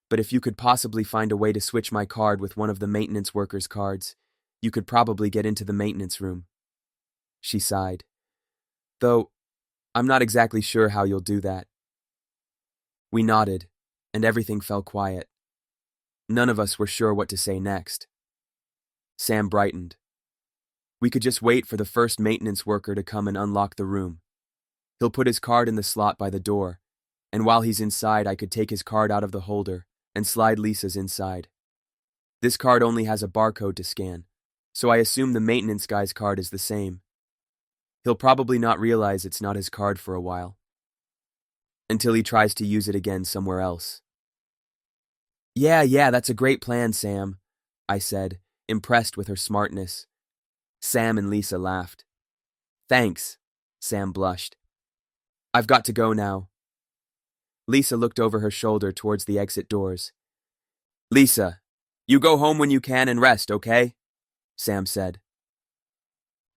A: but if you could possibly find a way to switch my card with one of the maintenance workers' cards, you could probably get into the maintenance room. She sighed. Though, I'm not exactly sure how you'll do that. We nodded, and everything fell quiet. None of us were sure what to say next. Sam brightened. We could just wait for the first maintenance worker to come and unlock the room. He'll put his card in the slot by the door, and while he's inside I could take his card out of the holder and slide Lisa's inside. This card only has a barcode to scan, so I assume the maintenance guy's card is the same. He'll probably not realize it's not his card for a while, until he tries to use it again somewhere else. Yeah, that's a great plan, Sam, I said, impressed with her smartness. Sam and Lisa laughed. Thanks, Sam blushed. I've got to go now. Lisa looked over her shoulder towards the exit doors. Lisa, you go home when you can and rest, okay? Sam said.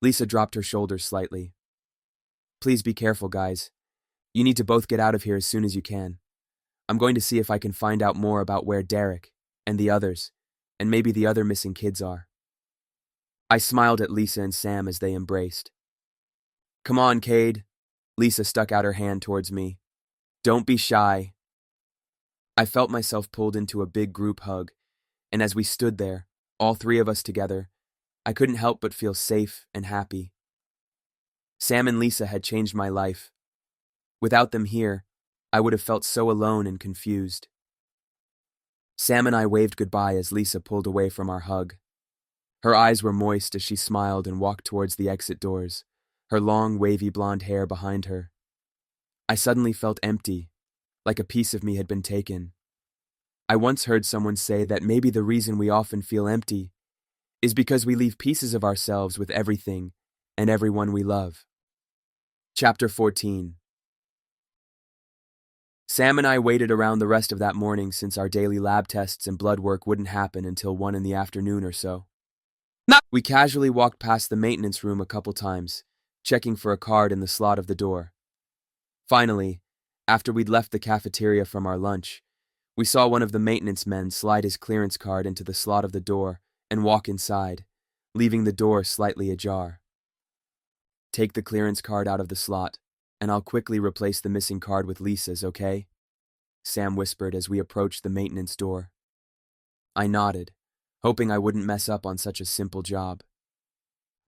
A: Lisa dropped her shoulders slightly. Please be careful, guys. You need to both get out of here as soon as you can. I'm going to see if I can find out more about where Derek, and the others, and maybe the other missing kids are. I smiled at Lisa and Sam as they embraced. Come on, Cade. Lisa stuck out her hand towards me. Don't be shy. I felt myself pulled into a big group hug, and as we stood there, all three of us together, I couldn't help but feel safe and happy. Sam and Lisa had changed my life, Without them here, I would have felt so alone and confused. Sam and I waved goodbye as Lisa pulled away from our hug. Her eyes were moist as she smiled and walked towards the exit doors, her long, wavy blonde hair behind her. I suddenly felt empty, like a piece of me had been taken. I once heard someone say that maybe the reason we often feel empty is because we leave pieces of ourselves with everything and everyone we love. Chapter 14. Sam and I waited around the rest of that morning since our daily lab tests and blood work wouldn't happen until 1 in the afternoon or so. We casually walked past the maintenance room a couple times, checking for a card in the slot of the door. Finally, after we'd left the cafeteria from our lunch, we saw one of the maintenance men slide his clearance card into the slot of the door and walk inside, leaving the door slightly ajar. "Take the clearance card out of the slot, and I'll quickly replace the missing card with Lisa's, okay?" Sam whispered as we approached the maintenance door. I nodded, hoping I wouldn't mess up on such a simple job.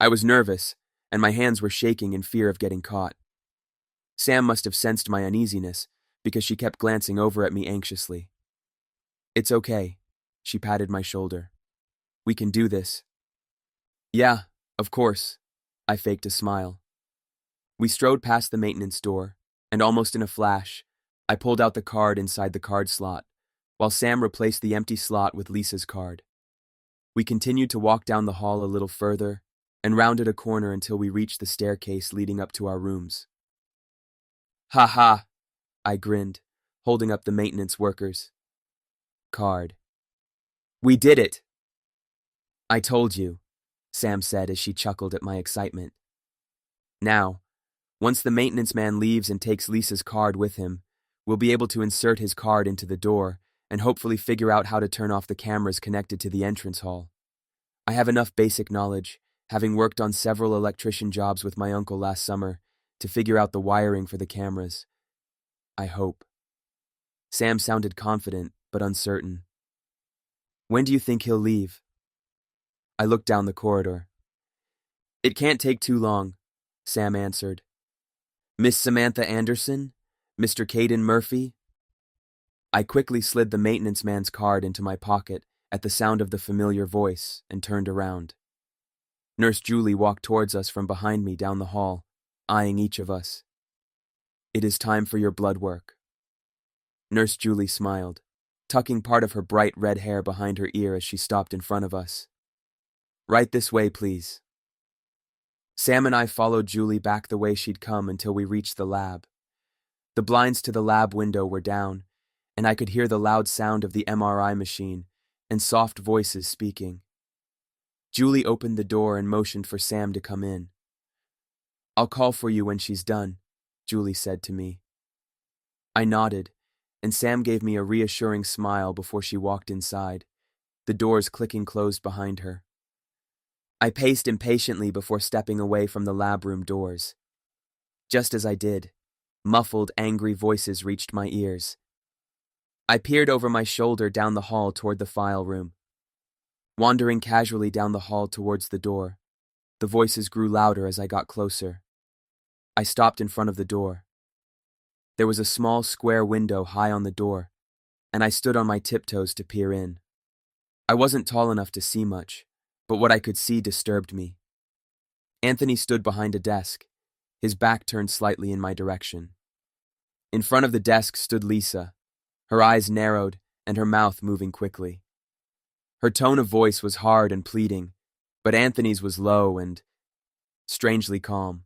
A: I was nervous, and my hands were shaking in fear of getting caught. Sam must have sensed my uneasiness, because she kept glancing over at me anxiously. "It's okay," she patted my shoulder. "We can do this." "Yeah, of course," I faked a smile. We strode past the maintenance door, and almost in a flash, I pulled out the card inside the card slot, while Sam replaced the empty slot with Lisa's card. We continued to walk down the hall a little further, and rounded a corner until we reached the staircase leading up to our rooms. "Ha ha," I grinned, holding up the maintenance worker's card. "We did it!" "I told you," Sam said as she chuckled at my excitement. "Now, once the maintenance man leaves and takes Lisa's card with him, we'll be able to insert his card into the door and hopefully figure out how to turn off the cameras connected to the entrance hall. I have enough basic knowledge, having worked on several electrician jobs with my uncle last summer, to figure out the wiring for the cameras. I hope." Sam sounded confident, but uncertain. "When do you think he'll leave?" I looked down the corridor. "It can't take too long," Sam answered. "Miss Samantha Anderson? Mr. Caiden Murphy?" I quickly slid the maintenance man's card into my pocket at the sound of the familiar voice and turned around. Nurse Julie walked towards us from behind me down the hall, eyeing each of us. "It is time for your blood work." Nurse Julie smiled, tucking part of her bright red hair behind her ear as she stopped in front of us. "Right this way, please." Sam and I followed Julie back the way she'd come until we reached the lab. The blinds to the lab window were down, and I could hear the loud sound of the MRI machine and soft voices speaking. Julie opened the door and motioned for Sam to come in. "I'll call for you when she's done," Julie said to me. I nodded, and Sam gave me a reassuring smile before she walked inside, the doors clicking closed behind her. I paced impatiently before stepping away from the lab room doors. Just as I did, muffled, angry voices reached my ears. I peered over my shoulder down the hall toward the file room. Wandering casually down the hall towards the door, the voices grew louder as I got closer. I stopped in front of the door. There was a small square window high on the door, and I stood on my tiptoes to peer in. I wasn't tall enough to see much, but what I could see disturbed me. Anthony stood behind a desk, his back turned slightly in my direction. In front of the desk stood Lisa, her eyes narrowed and her mouth moving quickly. Her tone of voice was hard and pleading, but Anthony's was low and strangely calm.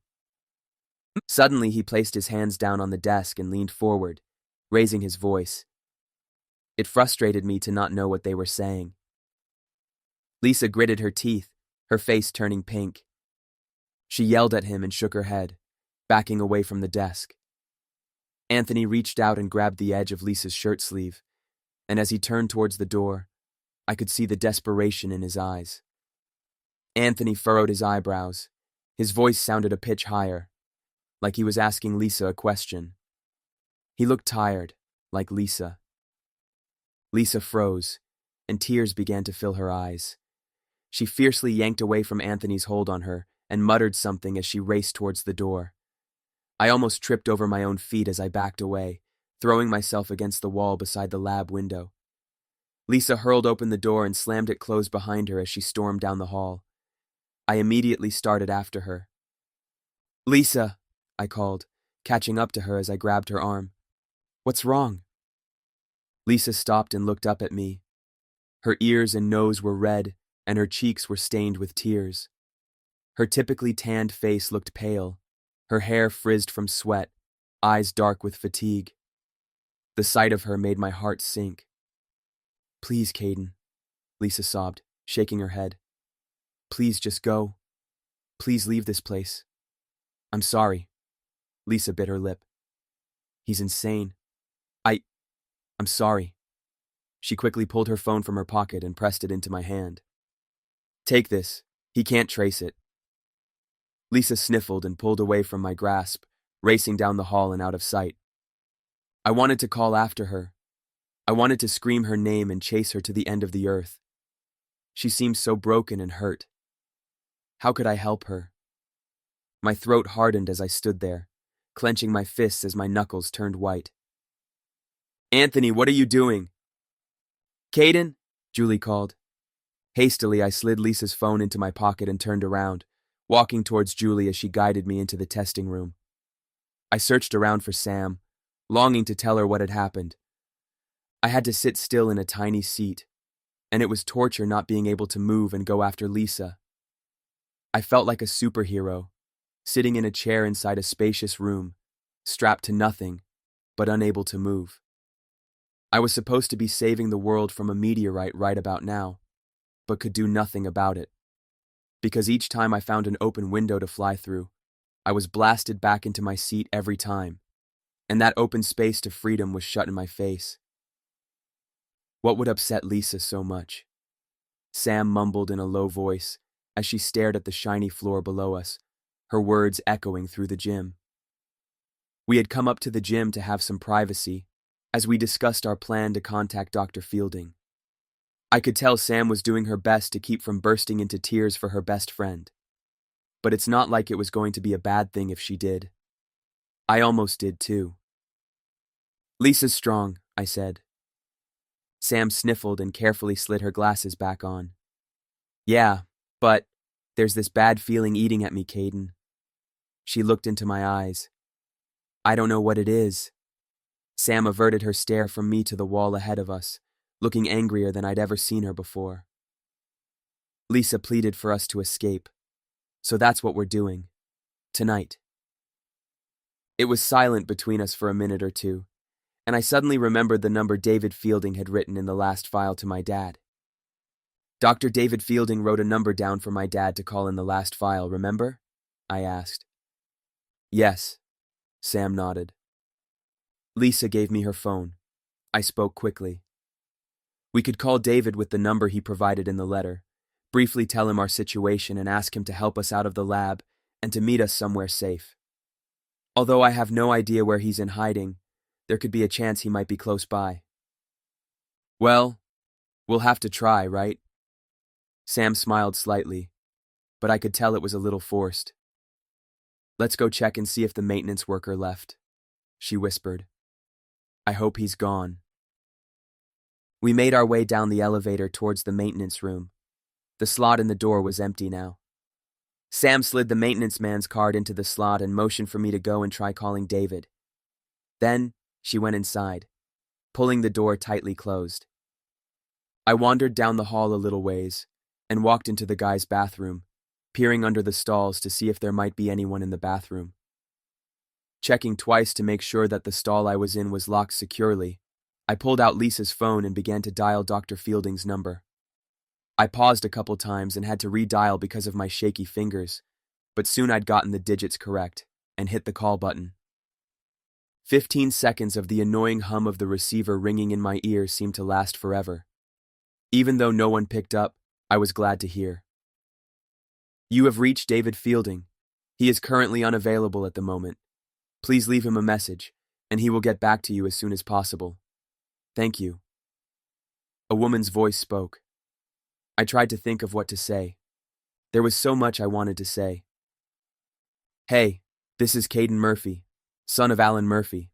A: Suddenly, he placed his hands down on the desk and leaned forward, raising his voice. It frustrated me to not know what they were saying. Lisa gritted her teeth, her face turning pink. She yelled at him and shook her head, backing away from the desk. Anthony reached out and grabbed the edge of Lisa's shirt sleeve, and as he turned towards the door, I could see the desperation in his eyes. Anthony furrowed his eyebrows. His voice sounded a pitch higher, like he was asking Lisa a question. He looked tired, like Lisa. Lisa froze, and tears began to fill her eyes. She fiercely yanked away from Anthony's hold on her and muttered something as she raced towards the door. I almost tripped over my own feet as I backed away, throwing myself against the wall beside the lab window. Lisa hurled open the door and slammed it closed behind her as she stormed down the hall. I immediately started after her. "Lisa," I called, catching up to her as I grabbed her arm. "What's wrong?" Lisa stopped and looked up at me. Her ears and nose were red, and her cheeks were stained with tears. Her typically tanned face looked pale, her hair frizzed from sweat, eyes dark with fatigue. The sight of her made my heart sink. "Please, Caiden," Lisa sobbed, shaking her head. "Please just go. Please leave this place." "I'm sorry." Lisa bit her lip. "He's insane. I'm sorry." She quickly pulled her phone from her pocket and pressed it into my hand. "Take this. He can't trace it." Lisa sniffled and pulled away from my grasp, racing down the hall and out of sight. I wanted to call after her. I wanted to scream her name and chase her to the end of the earth. She seemed so broken and hurt. How could I help her? My throat hardened as I stood there, clenching my fists as my knuckles turned white. "Anthony, what are you doing?" "Caiden?" Julie called. Hastily, I slid Lisa's phone into my pocket and turned around, walking towards Julie as she guided me into the testing room. I searched around for Sam, longing to tell her what had happened. I had to sit still in a tiny seat, and it was torture not being able to move and go after Lisa. I felt like a superhero, sitting in a chair inside a spacious room, strapped to nothing, but unable to move. I was supposed to be saving the world from a meteorite right about now, but could do nothing about it. Because each time I found an open window to fly through, I was blasted back into my seat every time, and that open space to freedom was shut in my face. What would upset Lisa so much? Sam mumbled in a low voice as she stared at the shiny floor below us, her words echoing through the gym. We had come up to the gym to have some privacy, as we discussed our plan to contact Dr. Fielding. I could tell Sam was doing her best to keep from bursting into tears for her best friend. But it's not like it was going to be a bad thing if she did. I almost did too. "Lisa's strong," I said. Sam sniffled and carefully slid her glasses back on. "Yeah, but there's this bad feeling eating at me, Caiden." She looked into my eyes. "I don't know what it is." Sam averted her stare from me to the wall ahead of us, looking angrier than I'd ever seen her before. "Lisa pleaded for us to escape, so that's what we're doing. Tonight." It was silent between us for a minute or two, and I suddenly remembered the number David Fielding had written in the last file to my dad. "Dr. David Fielding wrote a number down for my dad to call in the last file, remember?" I asked. "Yes," Sam nodded. Lisa gave me her phone. I spoke quickly. We could call David with the number he provided in the letter, briefly tell him our situation and ask him to help us out of the lab and to meet us somewhere safe. Although I have no idea where he's in hiding, there could be a chance he might be close by. "Well, we'll have to try, right?" Sam smiled slightly, but I could tell it was a little forced. "Let's go check and see if the maintenance worker left," she whispered. "I hope he's gone." We made our way down the elevator towards the maintenance room. The slot in the door was empty now. Sam slid the maintenance man's card into the slot and motioned for me to go and try calling David. Then she went inside, pulling the door tightly closed. I wandered down the hall a little ways and walked into the guy's bathroom, peering under the stalls to see if there might be anyone in the bathroom. Checking twice to make sure that the stall I was in was locked securely, I pulled out Lisa's phone and began to dial Dr. Fielding's number. I paused a couple times and had to redial because of my shaky fingers, but soon I'd gotten the digits correct and hit the call button. 15 seconds of the annoying hum of the receiver ringing in my ear seemed to last forever. Even though no one picked up, I was glad to hear. "You have reached David Fielding. He is currently unavailable at the moment. Please leave him a message, and he will get back to you as soon as possible. Thank you." A woman's voice spoke. I tried to think of what to say. There was so much I wanted to say. "Hey, this is Caiden Murphy," son of Alan Murphy.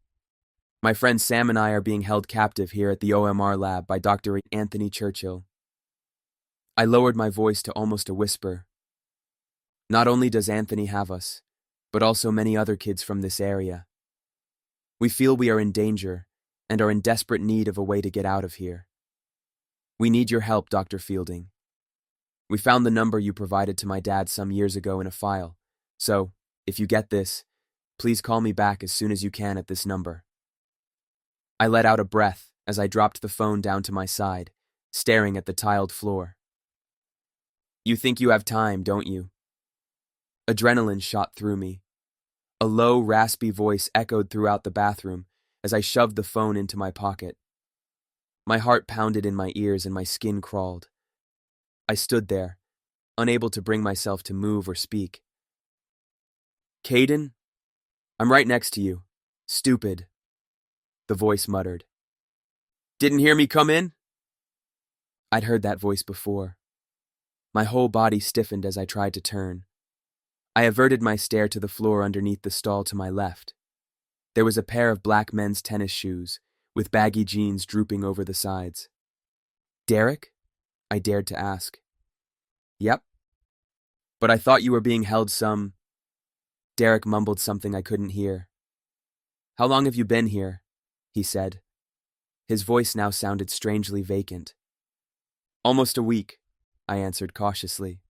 A: My friend Sam and I are being held captive here at the OMR lab by Dr. Anthony Churchill. I lowered my voice to almost a whisper. Not only does Anthony have us, but also many other kids from this area. We feel we are in danger and are in desperate need of a way to get out of here. We need your help, Dr. Fielding. We found the number you provided to my dad some years ago in a file, so, if you get this, please call me back as soon as you can at this number. I let out a breath as I dropped the phone down to my side, staring at the tiled floor. You think you have time, don't you? Adrenaline shot through me. A low, raspy voice echoed throughout the bathroom as I shoved the phone into my pocket. My heart pounded in my ears and my skin crawled. I stood there, unable to bring myself to move or speak. Caiden? I'm right next to you. Stupid. The voice muttered. Didn't hear me come in? I'd heard that voice before. My whole body stiffened as I tried to turn. I averted my stare to the floor underneath the stall to my left. There was a pair of black men's tennis shoes, with baggy jeans drooping over the sides. Derek? I dared to ask. Yep. But I thought you were being held some... Derek mumbled something I couldn't hear. How long have you been here? He said. His voice now sounded strangely vacant. Almost a week, I answered cautiously.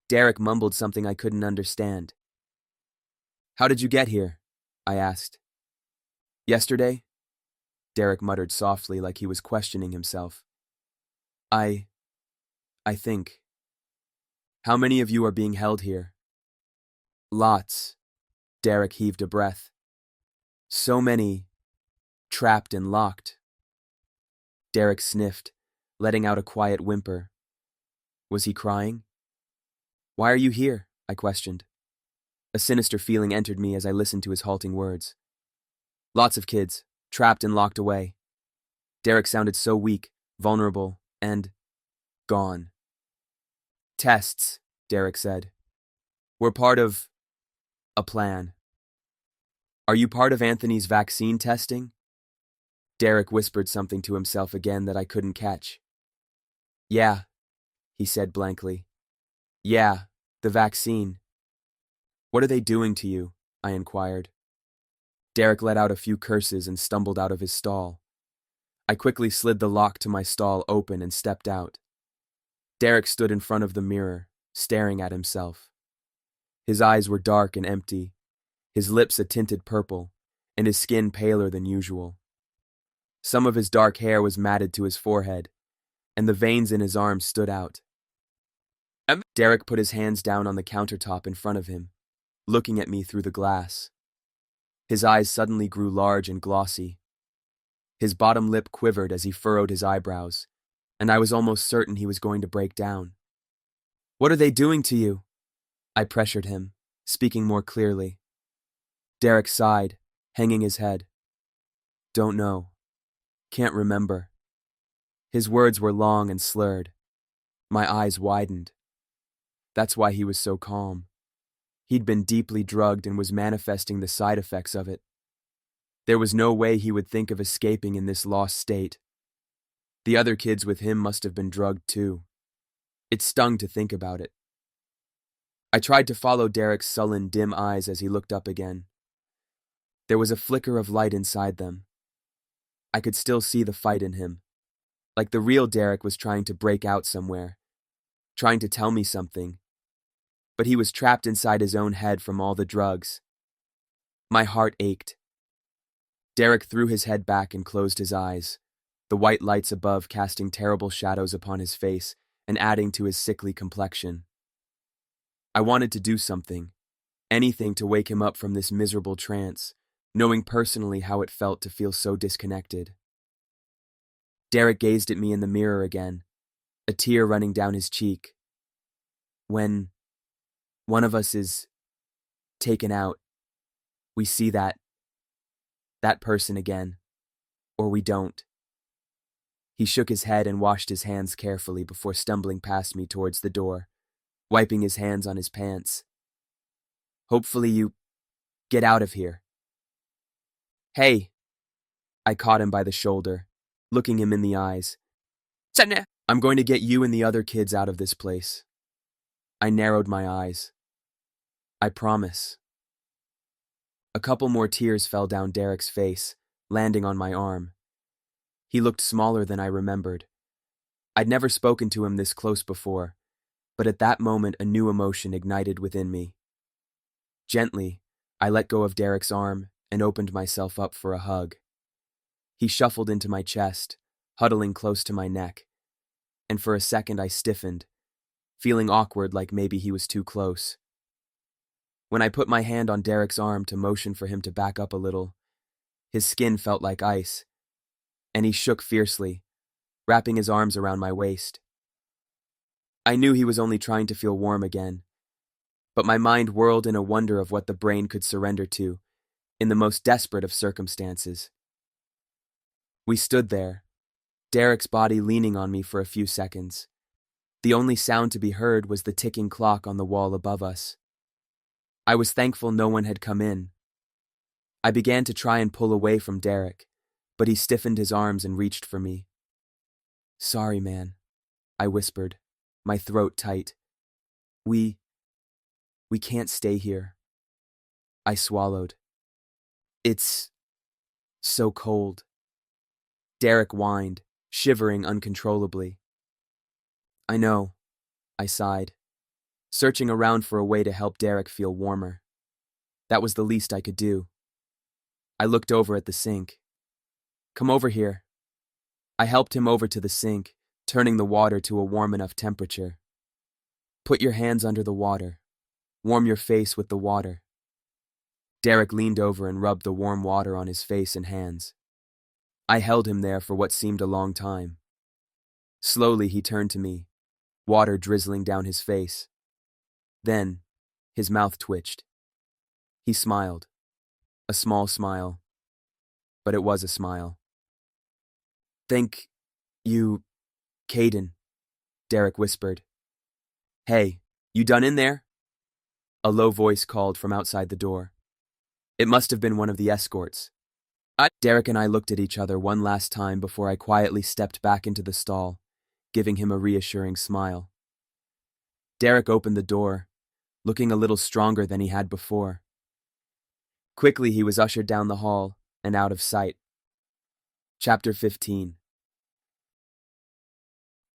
A: Derek mumbled something I couldn't understand. How did you get here? I asked. Yesterday? Derek muttered softly like he was questioning himself. I think. How many of you are being held here? Lots. Derek heaved a breath. So many. Trapped and locked. Derek sniffed, letting out a quiet whimper. Was he crying? Why are you here? I questioned. A sinister feeling entered me as I listened to his halting words. Lots of kids, trapped and locked away. Derek sounded so weak, vulnerable, and gone. Tests, Derek said. We're part of a plan. Are you part of Anthony's vaccine testing? Derek whispered something to himself again that I couldn't catch. Yeah, he said blankly. Yeah, the vaccine. What are they doing to you? I inquired. Derek let out a few curses and stumbled out of his stall. I quickly slid the lock to my stall open and stepped out. Derek stood in front of the mirror, staring at himself. His eyes were dark and empty, his lips a tinted purple, and his skin paler than usual. Some of his dark hair was matted to his forehead, and the veins in his arms stood out. Derek put his hands down on the countertop in front of him, looking at me through the glass. His eyes suddenly grew large and glossy. His bottom lip quivered as he furrowed his eyebrows, and I was almost certain he was going to break down. What are they doing to you? I pressured him, speaking more clearly. Derek sighed, hanging his head. Don't know. Can't remember. His words were long and slurred. My eyes widened. That's why he was so calm. He'd been deeply drugged and was manifesting the side effects of it. There was no way he would think of escaping in this lost state. The other kids with him must have been drugged too. It stung to think about it. I tried to follow Derek's sullen, dim eyes as he looked up again. There was a flicker of light inside them. I could still see the fight in him, like the real Derek was trying to break out somewhere, trying to tell me something. But he was trapped inside his own head from all the drugs. My heart ached. Derek threw his head back and closed his eyes, the white lights above casting terrible shadows upon his face and adding to his sickly complexion. I wanted to do something, anything to wake him up from this miserable trance, knowing personally how it felt to feel so disconnected. Derek gazed at me in the mirror again, a tear running down his cheek. When one of us is taken out, we see that person again, or we don't. He shook his head and washed his hands carefully before stumbling past me towards the door, wiping his hands on his pants. Hopefully you get out of here. Hey, I caught him by the shoulder, looking him in the eyes. I'm going to get you and the other kids out of this place. I narrowed my eyes. I promise. A couple more tears fell down Derek's face, landing on my arm. He looked smaller than I remembered. I'd never spoken to him this close before, but at that moment a new emotion ignited within me. Gently, I let go of Derek's arm and opened myself up for a hug. He shuffled into my chest, huddling close to my neck, and for a second I stiffened, feeling awkward like maybe he was too close. When I put my hand on Derek's arm to motion for him to back up a little, his skin felt like ice, and he shook fiercely, wrapping his arms around my waist. I knew he was only trying to feel warm again, but my mind whirled in a wonder of what the brain could surrender to in the most desperate of circumstances. We stood there, Derek's body leaning on me for a few seconds. The only sound to be heard was the ticking clock on the wall above us. I was thankful no one had come in. I began to try and pull away from Derek, but he stiffened his arms and reached for me. "Sorry, man," I whispered, my throat tight. We can't stay here." I swallowed. "It's so cold." Derek whined, shivering uncontrollably. "I know," I sighed, searching around for a way to help Derek feel warmer. That was the least I could do. I looked over at the sink. "Come over here." I helped him over to the sink, turning the water to a warm enough temperature. "Put your hands under the water. Warm your face with the water." Derek leaned over and rubbed the warm water on his face and hands. I held him there for what seemed a long time. Slowly he turned to me, water drizzling down his face. Then, his mouth twitched. He smiled. A small smile. But it was a smile. "Thank you, Caiden," Derek whispered. "Hey, you done in there?" A low voice called from outside the door. It must have been one of the escorts. Derek and I looked at each other one last time before I quietly stepped back into the stall, giving him a reassuring smile. Derek opened the door, looking a little stronger than he had before. Quickly he was ushered down the hall and out of sight. Chapter 15.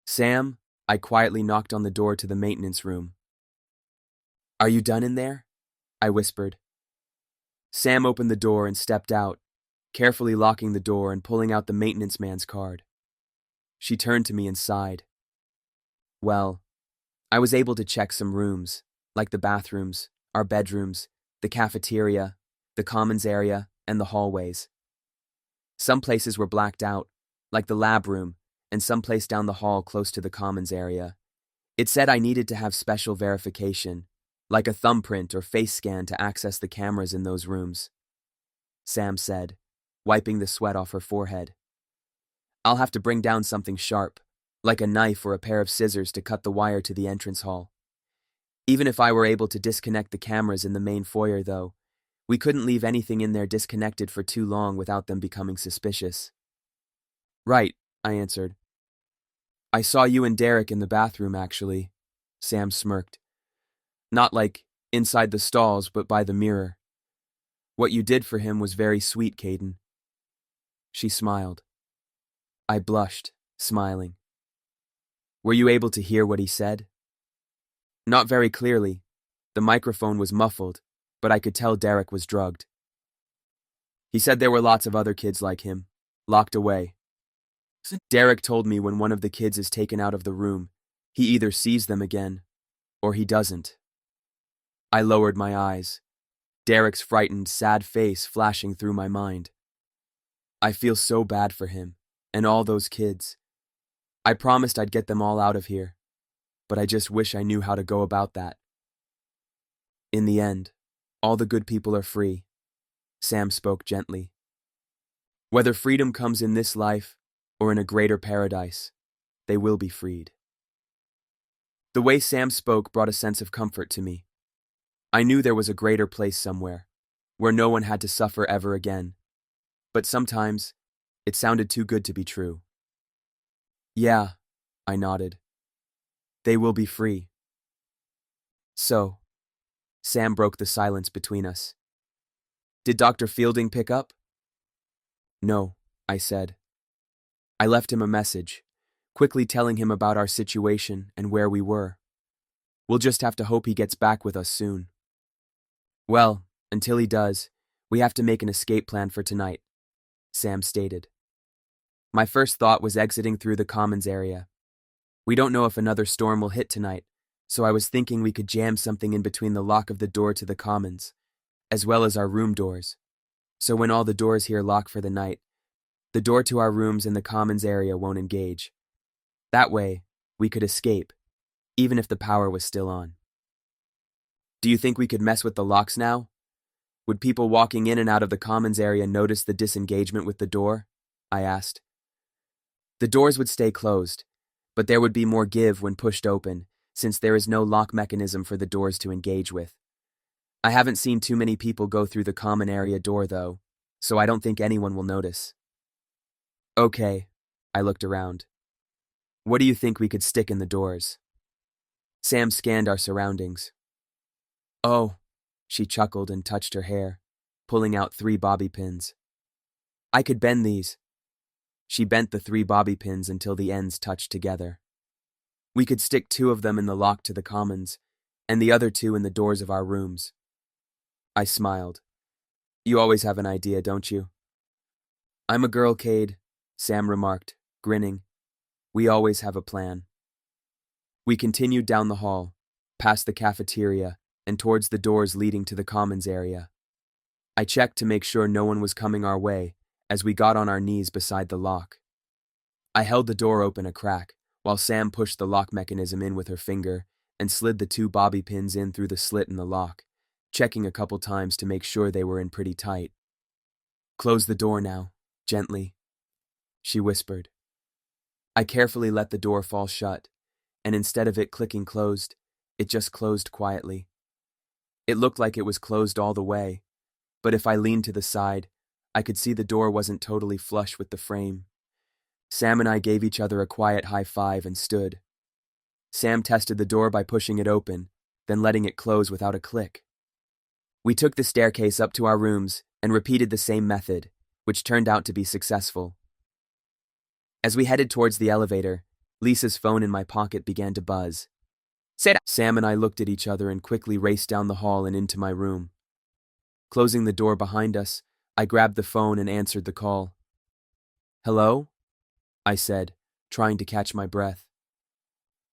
A: "Sam," I quietly knocked on the door to the maintenance room. "Are you done in there?" I whispered. Sam opened the door and stepped out, carefully locking the door and pulling out the maintenance man's card. She turned to me and sighed. "Well, I was able to check some rooms, like the bathrooms, our bedrooms, the cafeteria, the commons area, and the hallways. Some places were blacked out, like the lab room, and some place down the hall close to the commons area. It said I needed to have special verification, like a thumbprint or face scan to access the cameras in those rooms," Sam said, wiping the sweat off her forehead. "I'll have to bring down something sharp, like a knife or a pair of scissors to cut the wire to the entrance hall. Even if I were able to disconnect the cameras in the main foyer, though, we couldn't leave anything in there disconnected for too long without them becoming suspicious." "Right," I answered. "I saw you and Derek in the bathroom, actually," Sam smirked. "Not like inside the stalls, but by the mirror. What you did for him was very sweet, Caiden." She smiled. I blushed, smiling. "Were you able to hear what he said?" "Not very clearly. The microphone was muffled, but I could tell Derek was drugged. He said there were lots of other kids like him, locked away. Derek told me when one of the kids is taken out of the room, he either sees them again, or he doesn't." I lowered my eyes, Derek's frightened, sad face flashing through my mind. I feel so bad for him, and all those kids. I promised I'd get them all out of here, but I just wish I knew how to go about that. "In the end, all the good people are free," Sam spoke gently. "Whether freedom comes in this life or in a greater paradise, they will be freed." The way Sam spoke brought a sense of comfort to me. I knew there was a greater place somewhere, where no one had to suffer ever again. but sometimes it sounded too good to be true. Yeah, I nodded. They will be free. So, Sam broke the silence between us. Did Dr. Fielding pick up? No, I said. I left him a message, quickly telling him about our situation and where we were. We'll just have to hope he gets back with us soon. Well, until he does, we have to make an escape plan for tonight, Sam stated. My first thought was exiting through the commons area. We don't know if another storm will hit tonight, so I was thinking we could jam something in between the lock of the door to the commons, as well as our room doors. So when all the doors here lock for the night, the door to our rooms in the commons area won't engage. That way, we could escape, even if the power was still on. Do you think we could mess with the locks now? Would people walking in and out of the commons area notice the disengagement with the door? I asked. The doors would stay closed, but there would be more give when pushed open, since there is no lock mechanism for the doors to engage with. I haven't seen too many people go through the common area door, though, so I don't think anyone will notice. Okay, I looked around. What do you think we could stick in the doors? Sam scanned our surroundings. Oh, she chuckled and touched her hair, pulling out 3 bobby pins. I could bend these. She bent the 3 bobby pins until the ends touched together. We could stick 2 of them in the lock to the commons, and the other 2 in the doors of our rooms. I smiled. You always have an idea, don't you? I'm a girl, Cade, Sam remarked, grinning. We always have a plan. We continued down the hall, past the cafeteria, and towards the doors leading to the commons area. I checked to make sure no one was coming our way as we got on our knees beside the lock. I held the door open a crack, while Sam pushed the lock mechanism in with her finger and slid the 2 bobby pins in through the slit in the lock, checking a couple times to make sure they were in pretty tight. Close the door now, gently, she whispered. I carefully let the door fall shut, and instead of it clicking closed, it just closed quietly. It looked like it was closed all the way, but if I leaned to the side, I could see the door wasn't totally flush with the frame. Sam and I gave each other a quiet high five and stood. Sam tested the door by pushing it open, then letting it close without a click. We took the staircase up to our rooms and repeated the same method, which turned out to be successful. As we headed towards the elevator, Lisa's phone in my pocket began to buzz. Sam and I looked at each other and quickly raced down the hall and into my room. Closing the door behind us, I grabbed the phone and answered the call. Hello? I said, trying to catch my breath.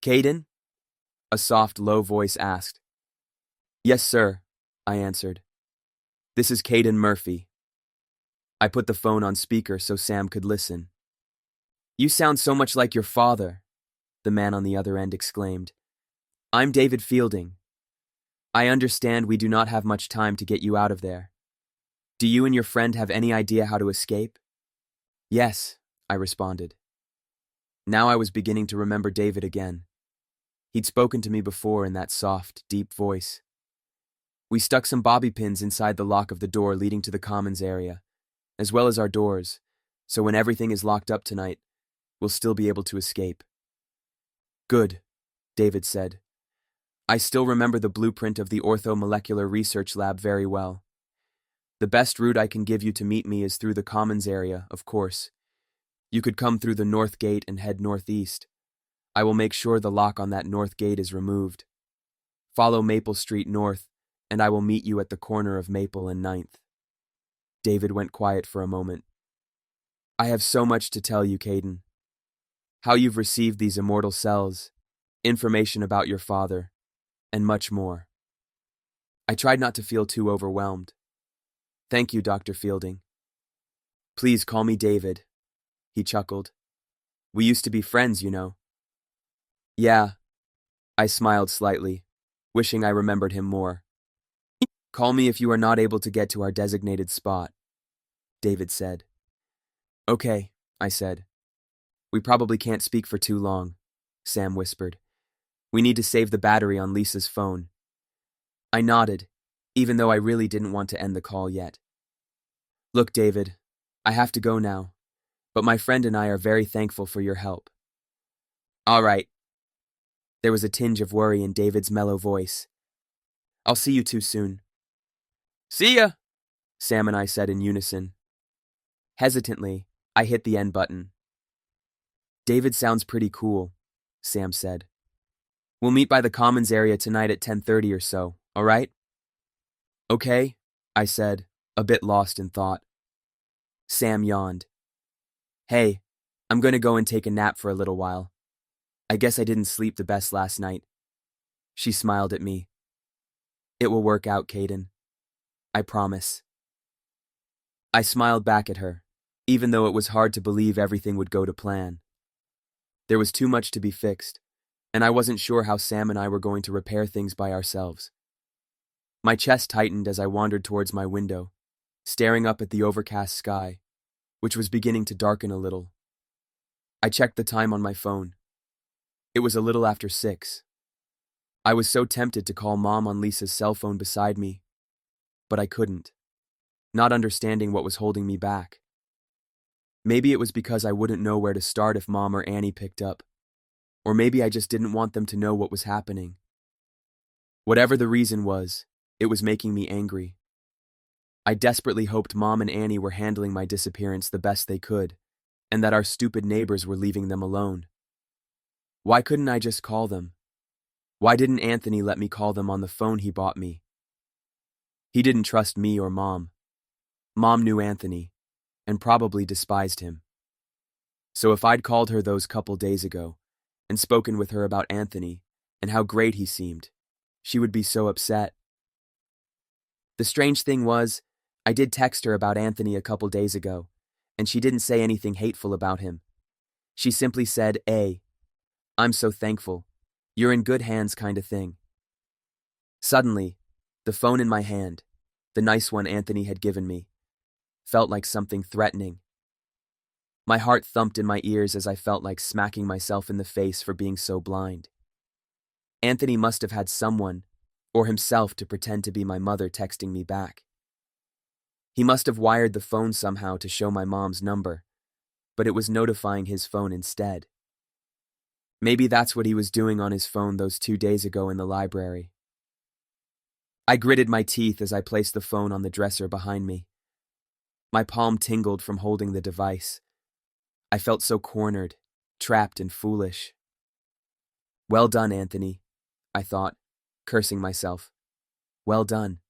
A: Caiden? A soft, low voice asked. Yes, sir, I answered. This is Caiden Murphy. I put the phone on speaker so Sam could listen. You sound so much like your father, the man on the other end exclaimed. I'm David Fielding. I understand we do not have much time to get you out of there. Do you and your friend have any idea how to escape? Yes, I responded. Now I was beginning to remember David again. He'd spoken to me before in that soft, deep voice. We stuck some bobby pins inside the lock of the door leading to the commons area, as well as our doors, so when everything is locked up tonight, we'll still be able to escape. Good, David said. I still remember the blueprint of the orthomolecular research lab very well. The best route I can give you to meet me is through the commons area, of course. You could come through the north gate and head northeast. I will make sure the lock on that north gate is removed. Follow Maple Street north, and I will meet you at the corner of Maple and 9th. David went quiet for a moment. I have so much to tell you, Caiden. How you've received these immortal cells, information about your father, and much more. I tried not to feel too overwhelmed. Thank you, Dr. Fielding. Please call me David, he chuckled. We used to be friends, you know. Yeah, I smiled slightly, wishing I remembered him more. Call me if you are not able to get to our designated spot, David said. Okay, I said. We probably can't speak for too long, Sam whispered. We need to save the battery on Lisa's phone. I nodded, even though I really didn't want to end the call yet. Look, David, I have to go now, but my friend and I are very thankful for your help. All right. There was a tinge of worry in David's mellow voice. I'll see you two soon. See ya, Sam and I said in unison. Hesitantly, I hit the end button. David sounds pretty cool, Sam said. We'll meet by the Commons area tonight at 10:30 or so, all right? Okay, I said, a bit lost in thought. Sam yawned. Hey, I'm going to go and take a nap for a little while. I guess I didn't sleep the best last night. She smiled at me. It will work out, Caiden. I promise. I smiled back at her, even though it was hard to believe everything would go to plan. There was too much to be fixed, and I wasn't sure how Sam and I were going to repair things by ourselves. My chest tightened as I wandered towards my window, staring up at the overcast sky, which was beginning to darken a little. I checked the time on my phone. It was a little after 6. I was so tempted to call Mom on Lisa's cell phone beside me, but I couldn't, not understanding what was holding me back. Maybe it was because I wouldn't know where to start if Mom or Annie picked up, or maybe I just didn't want them to know what was happening. Whatever the reason was, it was making me angry. I desperately hoped Mom and Annie were handling my disappearance the best they could, and that our stupid neighbors were leaving them alone. Why couldn't I just call them? Why didn't Anthony let me call them on the phone he bought me? He didn't trust me or Mom. Mom knew Anthony, and probably despised him. So if I'd called her those couple days ago, and spoken with her about Anthony, and how great he seemed, she would be so upset. The strange thing was, I did text her about Anthony a couple days ago, and she didn't say anything hateful about him. She simply said, I'm so thankful. You're in good hands kind of thing. Suddenly, the phone in my hand, the nice one Anthony had given me, felt like something threatening. My heart thumped in my ears as I felt like smacking myself in the face for being so blind. Anthony must have had someone, or himself to pretend to be my mother texting me back. He must have wired the phone somehow to show my mom's number, but it was notifying his phone instead. Maybe that's what he was doing on his phone those 2 days ago in the library. I gritted my teeth as I placed the phone on the dresser behind me. My palm tingled from holding the device. I felt so cornered, trapped and foolish. Well done, Anthony, I thought, cursing myself. Well done.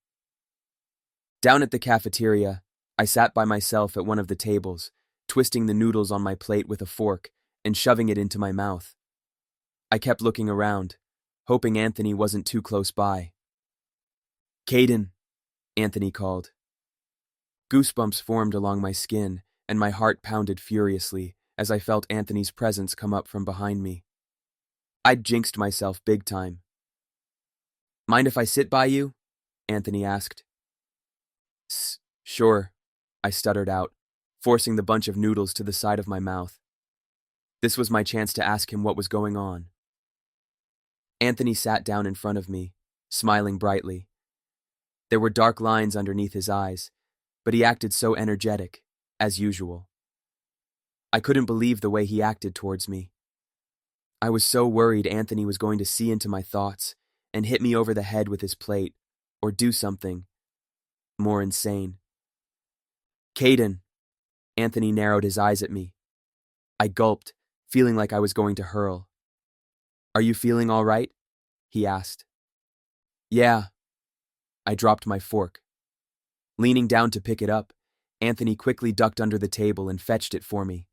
A: Down at the cafeteria, I sat by myself at one of the tables, twisting the noodles on my plate with a fork and shoving it into my mouth. I kept looking around, hoping Anthony wasn't too close by. Caiden, Anthony called. Goosebumps formed along my skin, and my heart pounded furiously as I felt Anthony's presence come up from behind me. I'd jinxed myself big time. Mind if I sit by you? Anthony asked. Sure, I stuttered out, forcing the bunch of noodles to the side of my mouth. This was my chance to ask him what was going on. Anthony sat down in front of me, smiling brightly. There were dark lines underneath his eyes, but he acted so energetic, as usual. I couldn't believe the way he acted towards me. I was so worried Anthony was going to see into my thoughts and hit me over the head with his plate, or do something more insane. Caiden, Anthony narrowed his eyes at me. I gulped, feeling like I was going to hurl. Are you feeling all right? He asked. Yeah. I dropped my fork. Leaning down to pick it up, Anthony quickly ducked under the table and fetched it for me.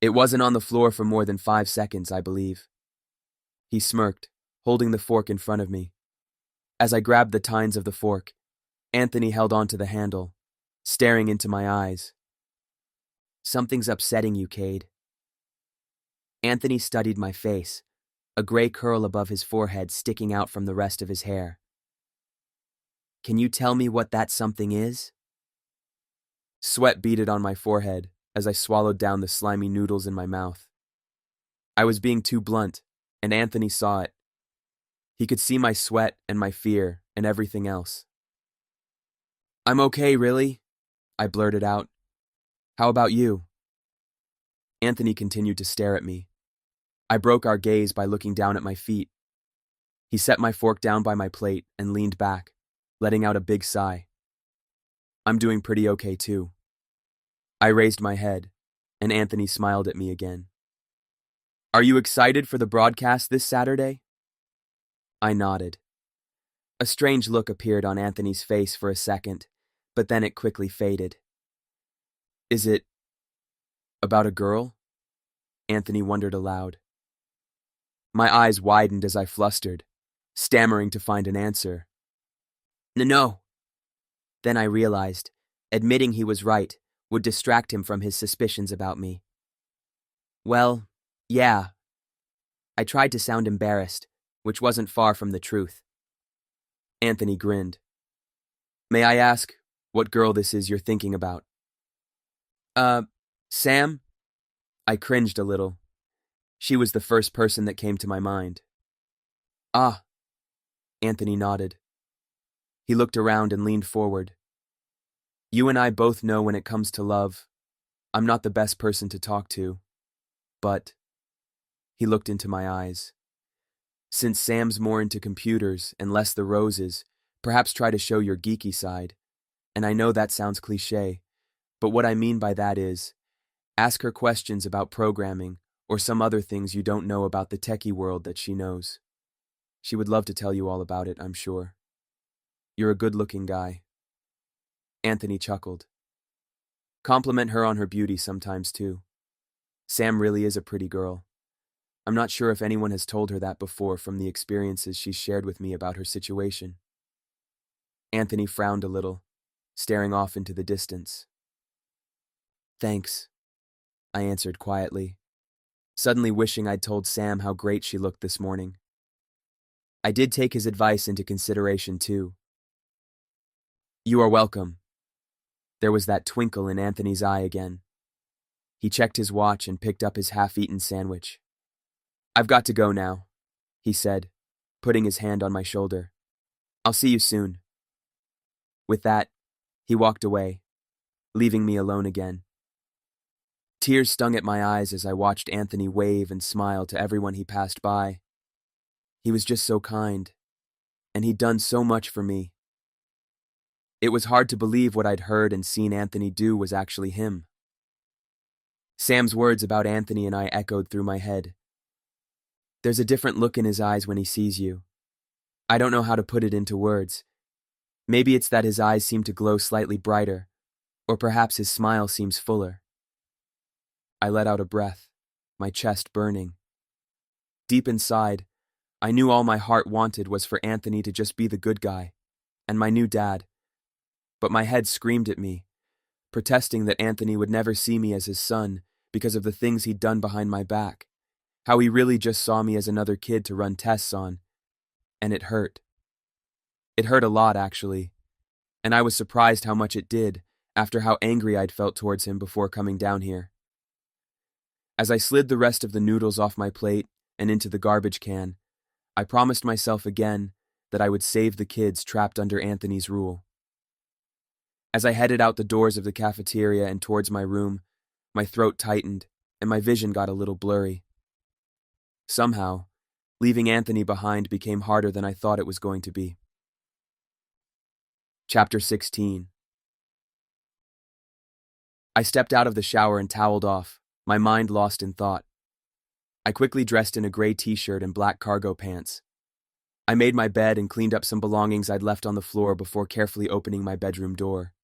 A: It wasn't on the floor for more than 5 seconds, I believe. He smirked, holding the fork in front of me. As I grabbed the tines of the fork, Anthony held onto the handle, staring into my eyes. Something's upsetting you, Cade. Anthony studied my face, a gray curl above his forehead sticking out from the rest of his hair. Can you tell me what that something is? Sweat beaded on my forehead as I swallowed down the slimy noodles in my mouth. I was being too blunt, and Anthony saw it. He could see my sweat and my fear and everything else. I'm okay, really, I blurted out. How about you? Anthony continued to stare at me. I broke our gaze by looking down at my feet. He set my fork down by my plate and leaned back, letting out a big sigh. I'm doing pretty okay too. I raised my head, and Anthony smiled at me again. Are you excited for the broadcast this Saturday? I nodded. A strange look appeared on Anthony's face for a second, but then it quickly faded. Is it about a girl? Anthony wondered aloud. My eyes widened as I flustered, stammering to find an answer. No. Then I realized, admitting he was right would distract him from his suspicions about me. Well, yeah. I tried to sound embarrassed, which wasn't far from the truth. Anthony grinned. May I ask what girl this is you're thinking about? Sam? I cringed a little. She was the first person that came to my mind. Ah. Anthony nodded. He looked around and leaned forward. You and I both know when it comes to love, I'm not the best person to talk to, but... He looked into my eyes. Since Sam's more into computers and less the roses, perhaps try to show your geeky side. And I know that sounds cliché, but what I mean by that is, ask her questions about programming or some other things you don't know about the techie world that she knows. She would love to tell you all about it, I'm sure. You're a good-looking guy. Anthony chuckled. Compliment her on her beauty sometimes, too. Sam really is a pretty girl. I'm not sure if anyone has told her that before from the experiences she's shared with me about her situation. Anthony frowned a little, staring off into the distance. Thanks, I answered quietly, suddenly wishing I'd told Sam how great she looked this morning. I did take his advice into consideration, too. You are welcome. There was that twinkle in Anthony's eye again. He checked his watch and picked up his half-eaten sandwich. I've got to go now, he said, putting his hand on my shoulder. I'll see you soon. With that, he walked away, leaving me alone again. Tears stung at my eyes as I watched Anthony wave and smile to everyone he passed by. He was just so kind, and he'd done so much for me. It was hard to believe what I'd heard and seen Anthony do was actually him. Sam's words about Anthony and I echoed through my head. There's a different look in his eyes when he sees you. I don't know how to put it into words. Maybe it's that his eyes seem to glow slightly brighter, or perhaps his smile seems fuller. I let out a breath, my chest burning. Deep inside, I knew all my heart wanted was for Anthony to just be the good guy, and my new dad. But my head screamed at me, protesting that Anthony would never see me as his son because of the things he'd done behind my back, how he really just saw me as another kid to run tests on, and it hurt. It hurt a lot, actually, and I was surprised how much it did after how angry I'd felt towards him before coming down here. As I slid the rest of the noodles off my plate and into the garbage can, I promised myself again that I would save the kids trapped under Anthony's rule. As I headed out the doors of the cafeteria and towards my room, my throat tightened and my vision got a little blurry. Somehow, leaving Anthony behind became harder than I thought it was going to be. Chapter 16. I stepped out of the shower and toweled off, my mind lost in thought. I quickly dressed in a gray t-shirt and black cargo pants. I made my bed and cleaned up some belongings I'd left on the floor before carefully opening my bedroom door,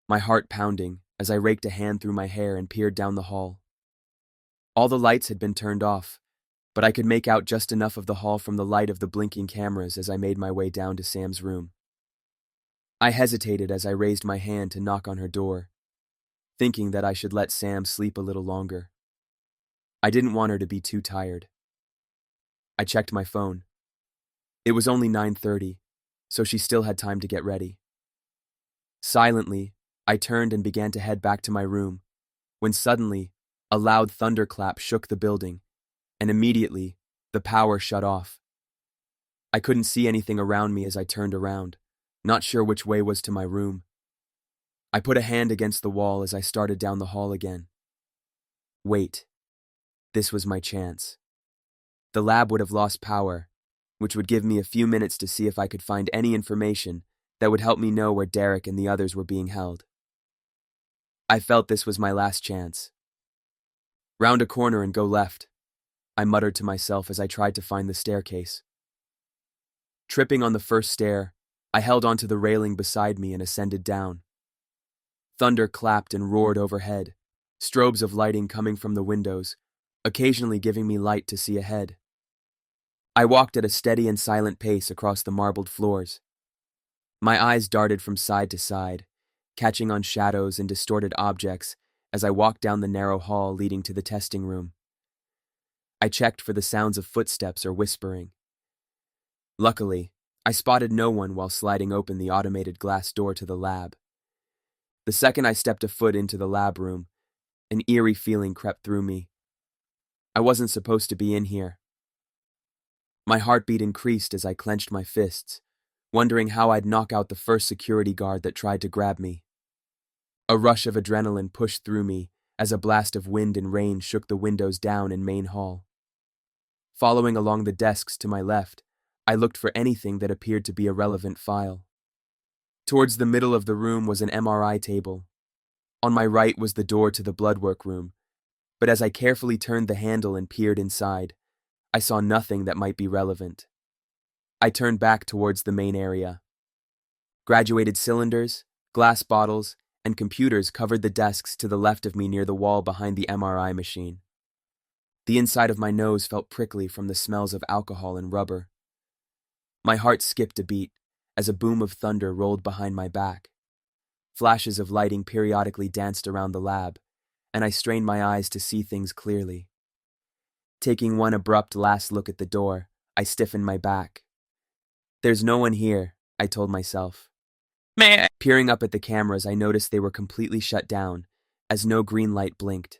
A: my heart pounding as I raked a hand through my hair and peered down the hall. All the lights had been turned off, but I could make out just enough of the hall from the light of the blinking cameras as I made my way down to Sam's room. I hesitated as I raised my hand to knock on her door, thinking that I should let Sam sleep a little longer. I didn't want her to be too tired. I checked my phone. It was only 9:30, so she still had time to get ready. Silently, I turned and began to head back to my room, when suddenly, a loud thunderclap shook the building, and immediately, the power shut off. I couldn't see anything around me as I turned around, not sure which way was to my room. I put a hand against the wall as I started down the hall again. Wait. This was my chance. The lab would have lost power, which would give me a few minutes to see if I could find any information that would help me know where Derek and the others were being held. I felt this was my last chance. Round a corner and go left, I muttered to myself as I tried to find the staircase. Tripping on the first stair, I held onto the railing beside me and ascended down. Thunder clapped and roared overhead, strobes of lighting coming from the windows, occasionally giving me light to see ahead. I walked at a steady and silent pace across the marbled floors. My eyes darted from side to side, catching on shadows and distorted objects as I walked down the narrow hall leading to the testing room. I checked for the sounds of footsteps or whispering. Luckily, I spotted no one while sliding open the automated glass door to the lab. The second I stepped a foot into the lab room, an eerie feeling crept through me. I wasn't supposed to be in here. My heartbeat increased as I clenched my fists, wondering how I'd knock out the first security guard that tried to grab me. A rush of adrenaline pushed through me as a blast of wind and rain shook the windows down in main hall. Following along the desks to my left, I looked for anything that appeared to be a relevant file. Towards the middle of the room was an MRI table. On my right was the door to the bloodwork room, but as I carefully turned the handle and peered inside, I saw nothing that might be relevant. I turned back towards the main area. Graduated cylinders, glass bottles, and computers covered the desks to the left of me near the wall behind the MRI machine. The inside of my nose felt prickly from the smells of alcohol and rubber. My heart skipped a beat as a boom of thunder rolled behind my back. Flashes of lighting periodically danced around the lab, and I strained my eyes to see things clearly. Taking one abrupt last look at the door, I stiffened my back. There's no one here, I told myself. Peering up at the cameras, I noticed they were completely shut down, as no green light blinked.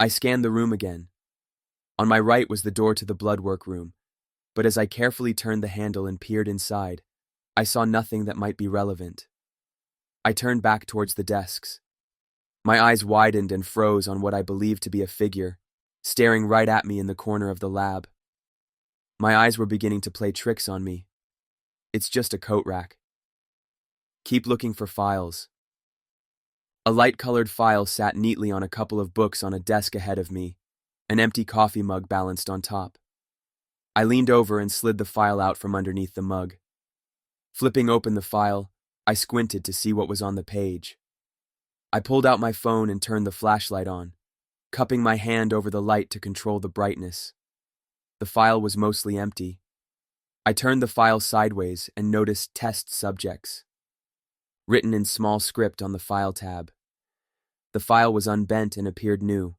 A: I scanned the room again. On my right was the door to the bloodwork room, but as I carefully turned the handle and peered inside, I saw nothing that might be relevant. I turned back towards the desks. My eyes widened and froze on what I believed to be a figure, staring right at me in the corner of the lab. My eyes were beginning to play tricks on me. It's just a coat rack. Keep looking for files. A light-colored file sat neatly on a couple of books on a desk ahead of me, an empty coffee mug balanced on top. I leaned over and slid the file out from underneath the mug. Flipping open the file, I squinted to see what was on the page. I pulled out my phone and turned the flashlight on, cupping my hand over the light to control the brightness. The file was mostly empty. I turned the file sideways and noticed test subjects, written in small script on the file tab. The file was unbent and appeared new.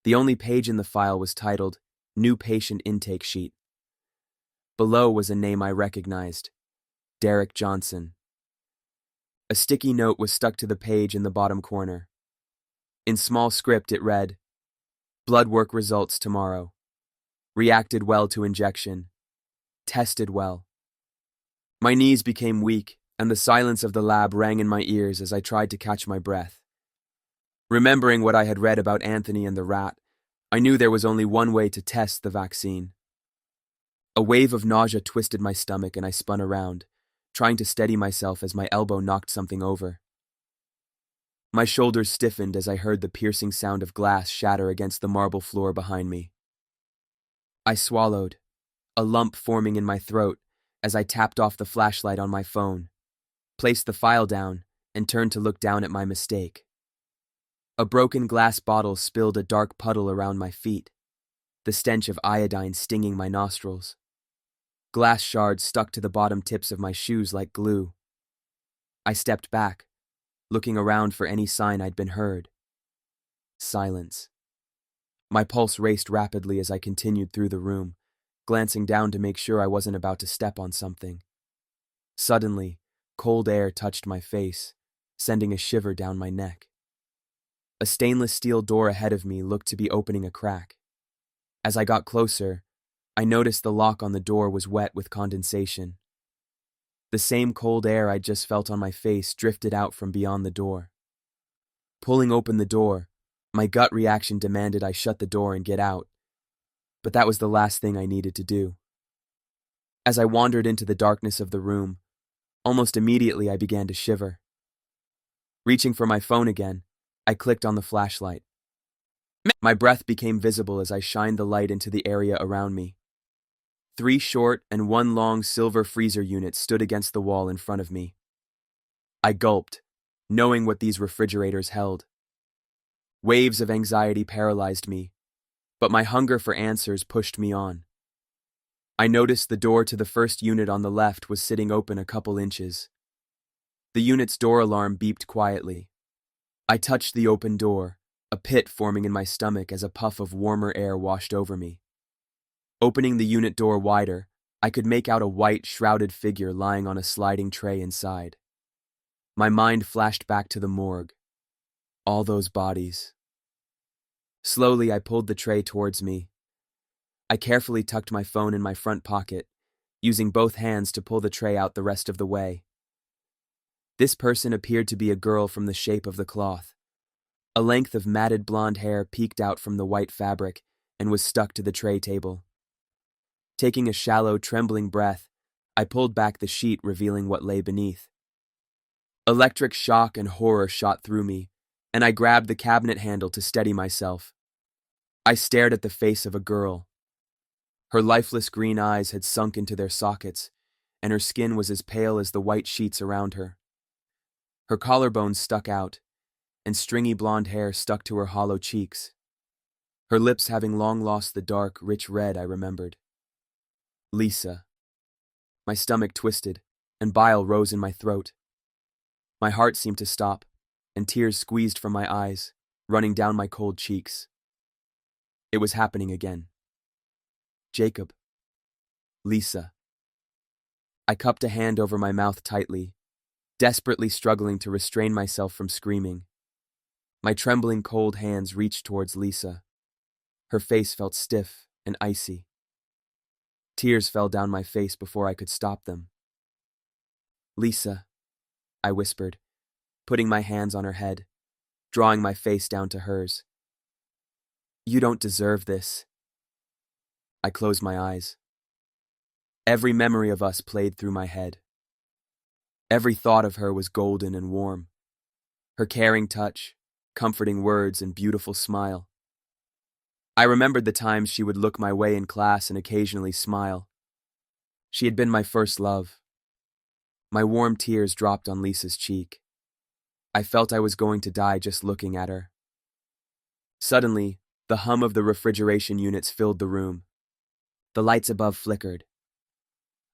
A: The only page in the file was titled New Patient Intake Sheet. Below was a name I recognized, Derek Johnson. A sticky note was stuck to the page in the bottom corner. In small script it read, Blood work results tomorrow. Reacted well to injection. Tested well. My knees became weak, and the silence of the lab rang in my ears as I tried to catch my breath. Remembering what I had read about Anthony and the rat, I knew there was only one way to test the vaccine. A wave of nausea twisted my stomach and I spun around, trying to steady myself as my elbow knocked something over. My shoulders stiffened as I heard the piercing sound of glass shatter against the marble floor behind me. I swallowed, a lump forming in my throat as I tapped off the flashlight on my phone, placed the file down, and turned to look down at my mistake. A broken glass bottle spilled a dark puddle around my feet, the stench of iodine stinging my nostrils. Glass shards stuck to the bottom tips of my shoes like glue. I stepped back, looking around for any sign I'd been heard. Silence. My pulse raced rapidly as I continued through the room, glancing down to make sure I wasn't about to step on something. Suddenly, cold air touched my face, sending a shiver down my neck. A stainless steel door ahead of me looked to be opening a crack. As I got closer, I noticed the lock on the door was wet with condensation. The same cold air I just felt on my face drifted out from beyond the door. Pulling open the door, my gut reaction demanded I shut the door and get out, but that was the last thing I needed to do. As I wandered into the darkness of the room, almost immediately I began to shiver. Reaching for my phone again, I clicked on the flashlight. My breath became visible as I shined the light into the area around me. 3 short and 1 long silver freezer units stood against the wall in front of me. I gulped, knowing what these refrigerators held. Waves of anxiety paralyzed me, but my hunger for answers pushed me on. I noticed the door to the first unit on the left was sitting open a couple inches. The unit's door alarm beeped quietly. I touched the open door, a pit forming in my stomach as a puff of warmer air washed over me. Opening the unit door wider, I could make out a white, shrouded figure lying on a sliding tray inside. My mind flashed back to the morgue. All those bodies. Slowly, I pulled the tray towards me. I carefully tucked my phone in my front pocket, using both hands to pull the tray out the rest of the way. This person appeared to be a girl from the shape of the cloth. A length of matted blonde hair peeked out from the white fabric and was stuck to the tray table. Taking a shallow, trembling breath, I pulled back the sheet, revealing what lay beneath. Electric shock and horror shot through me, and I grabbed the cabinet handle to steady myself. I stared at the face of a girl. Her lifeless green eyes had sunk into their sockets, and her skin was as pale as the white sheets around her. Her collarbones stuck out, and stringy blonde hair stuck to her hollow cheeks. Her lips having long lost the dark, rich red I remembered. Lisa. My stomach twisted, and bile rose in my throat. My heart seemed to stop, and tears squeezed from my eyes, running down my cold cheeks. It was happening again. Jacob. Lisa. I cupped a hand over my mouth tightly, desperately struggling to restrain myself from screaming. My trembling cold hands reached towards Lisa. Her face felt stiff and icy. Tears fell down my face before I could stop them. Lisa, I whispered, putting my hands on her head, drawing my face down to hers. You don't deserve this. I closed my eyes. Every memory of us played through my head. Every thought of her was golden and warm. Her caring touch, comforting words, and beautiful smile. I remembered the times she would look my way in class and occasionally smile. She had been my first love. My warm tears dropped on Lisa's cheek. I felt I was going to die just looking at her. Suddenly, the hum of the refrigeration units filled the room. The lights above flickered.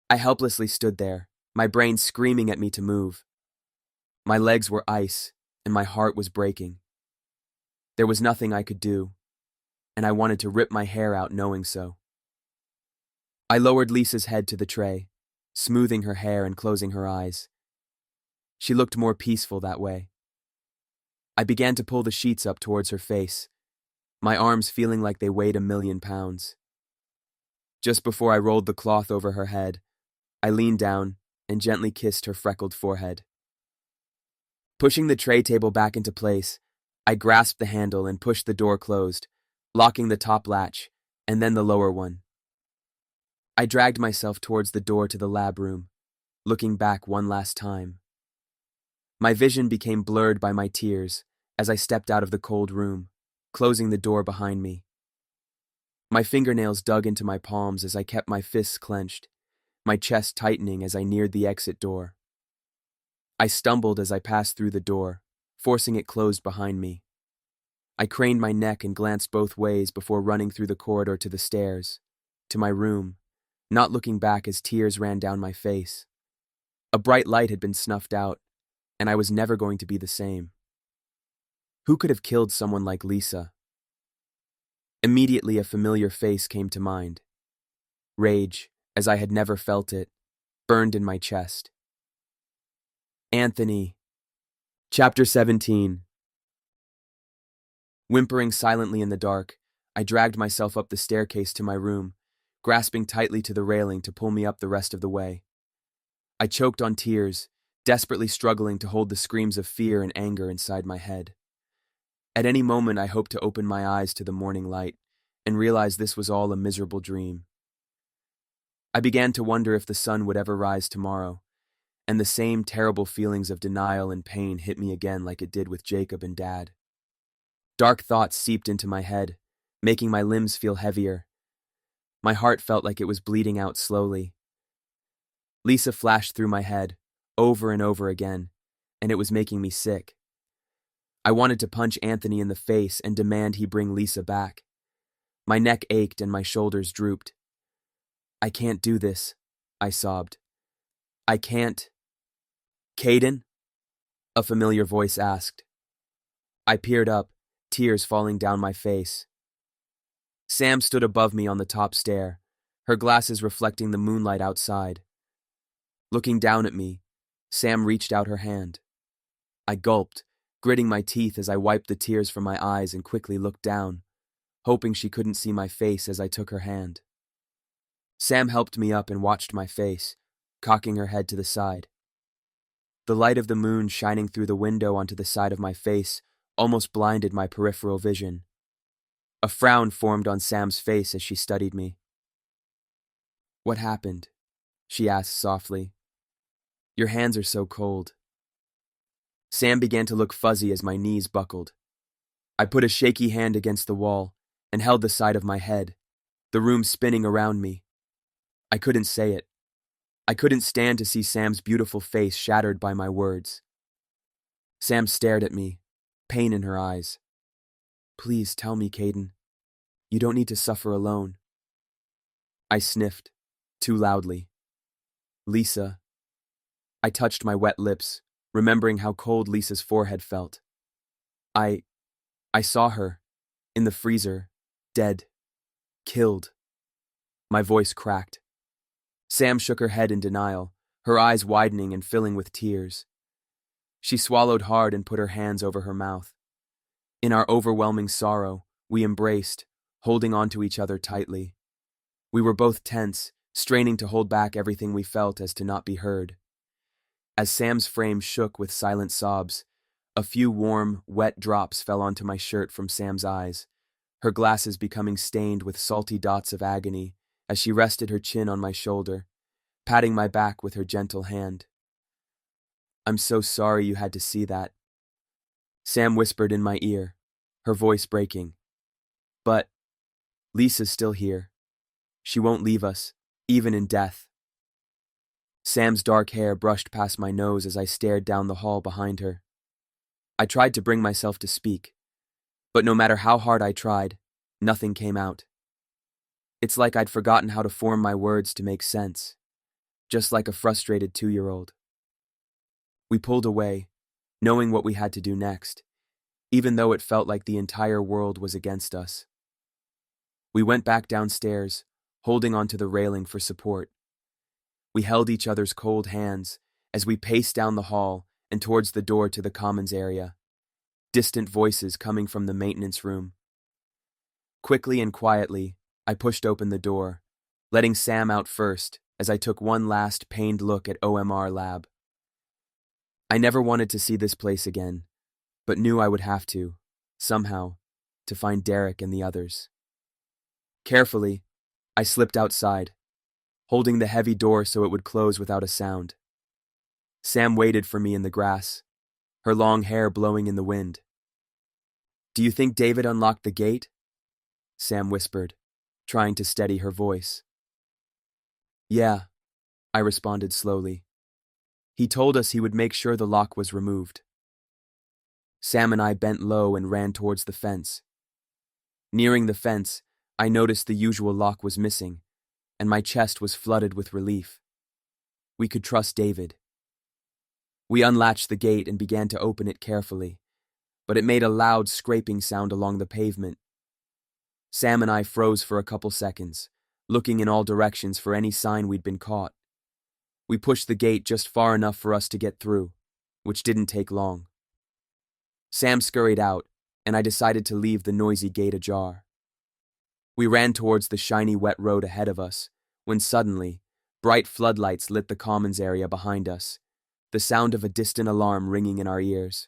A: I helplessly stood there, my brain screaming at me to move. My legs were ice, and my heart was breaking. There was nothing I could do, and I wanted to rip my hair out knowing so. I lowered Lisa's head to the tray, smoothing her hair and closing her eyes. She looked more peaceful that way. I began to pull the sheets up towards her face, my arms feeling like they weighed 1,000,000 pounds. Just before I rolled the cloth over her head, I leaned down and gently kissed her freckled forehead. Pushing the tray table back into place, I grasped the handle and pushed the door closed, locking the top latch and then the lower one. I dragged myself towards the door to the lab room, looking back one last time. My vision became blurred by my tears as I stepped out of the cold room, closing the door behind me. My fingernails dug into my palms as I kept my fists clenched, my chest tightening as I neared the exit door. I stumbled as I passed through the door, forcing it closed behind me. I craned my neck and glanced both ways before running through the corridor to the stairs, to my room, not looking back as tears ran down my face. A bright light had been snuffed out, and I was never going to be the same. Who could have killed someone like Lisa? Immediately, a familiar face came to mind. Rage, as I had never felt it, burned in my chest. Anthony. Chapter 17. Whimpering silently in the dark, I dragged myself up the staircase to my room, grasping tightly to the railing to pull me up the rest of the way. I choked on tears, desperately struggling to hold the screams of fear and anger inside my head. At any moment, I hoped to open my eyes to the morning light and realize this was all a miserable dream. I began to wonder if the sun would ever rise tomorrow, and the same terrible feelings of denial and pain hit me again like it did with Jacob and Dad. Dark thoughts seeped into my head, making my limbs feel heavier. My heart felt like it was bleeding out slowly. Lisa flashed through my head, over and over again, and it was making me sick. I wanted to punch Anthony in the face and demand he bring Lisa back. My neck ached and my shoulders drooped. "I can't do this," I sobbed. "I can't." "Caiden?" a familiar voice asked. I peered up, tears falling down my face. Sam stood above me on the top stair, her glasses reflecting the moonlight outside. Looking down at me, Sam reached out her hand. I gulped, gritting my teeth as I wiped the tears from my eyes and quickly looked down, hoping she couldn't see my face as I took her hand. Sam helped me up and watched my face, cocking her head to the side. The light of the moon shining through the window onto the side of my face almost blinded my peripheral vision. A frown formed on Sam's face as she studied me. "What happened?" she asked softly. "Your hands are so cold." Sam began to look fuzzy as my knees buckled. I put a shaky hand against the wall and held the side of my head, the room spinning around me. I couldn't say it. I couldn't stand to see Sam's beautiful face shattered by my words. Sam stared at me, pain in her eyes. "Please tell me, Caiden. You don't need to suffer alone." I sniffed, too loudly. "Lisa." I touched my wet lips, remembering how cold Lisa's forehead felt. I saw her, in the freezer, dead, killed." My voice cracked. Sam shook her head in denial, her eyes widening and filling with tears. She swallowed hard and put her hands over her mouth. In our overwhelming sorrow, we embraced, holding on to each other tightly. We were both tense, straining to hold back everything we felt as to not be heard. As Sam's frame shook with silent sobs, a few warm, wet drops fell onto my shirt from Sam's eyes, her glasses becoming stained with salty dots of agony as she rested her chin on my shoulder, patting my back with her gentle hand. "I'm so sorry you had to see that," Sam whispered in my ear, her voice breaking. "But Lisa's still here. She won't leave us, even in death." Sam's dark hair brushed past my nose as I stared down the hall behind her. I tried to bring myself to speak, but no matter how hard I tried, nothing came out. It's like I'd forgotten how to form my words to make sense, just like a frustrated 2-year-old. We pulled away, knowing what we had to do next, even though it felt like the entire world was against us. We went back downstairs, holding onto the railing for support. We held each other's cold hands as we paced down the hall and towards the door to the commons area, distant voices coming from the maintenance room. Quickly and quietly, I pushed open the door, letting Sam out first as I took one last pained look at OMR Lab. I never wanted to see this place again, but knew I would have to, somehow, to find Derek and the others. Carefully, I slipped outside, holding the heavy door so it would close without a sound. Sam waited for me in the grass, her long hair blowing in the wind. "Do you think David unlocked the gate?" Sam whispered, trying to steady her voice. "Yeah," I responded slowly. "He told us he would make sure the lock was removed." Sam and I bent low and ran towards the fence. Nearing the fence, I noticed the usual lock was missing, and my chest was flooded with relief. We could trust David. We unlatched the gate and began to open it carefully, but it made a loud scraping sound along the pavement. Sam and I froze for a couple seconds, looking in all directions for any sign we'd been caught. We pushed the gate just far enough for us to get through, which didn't take long. Sam scurried out, and I decided to leave the noisy gate ajar. We ran towards the shiny wet road ahead of us, when suddenly, Bright floodlights lit the commons area behind us, the sound of a distant alarm ringing in our ears.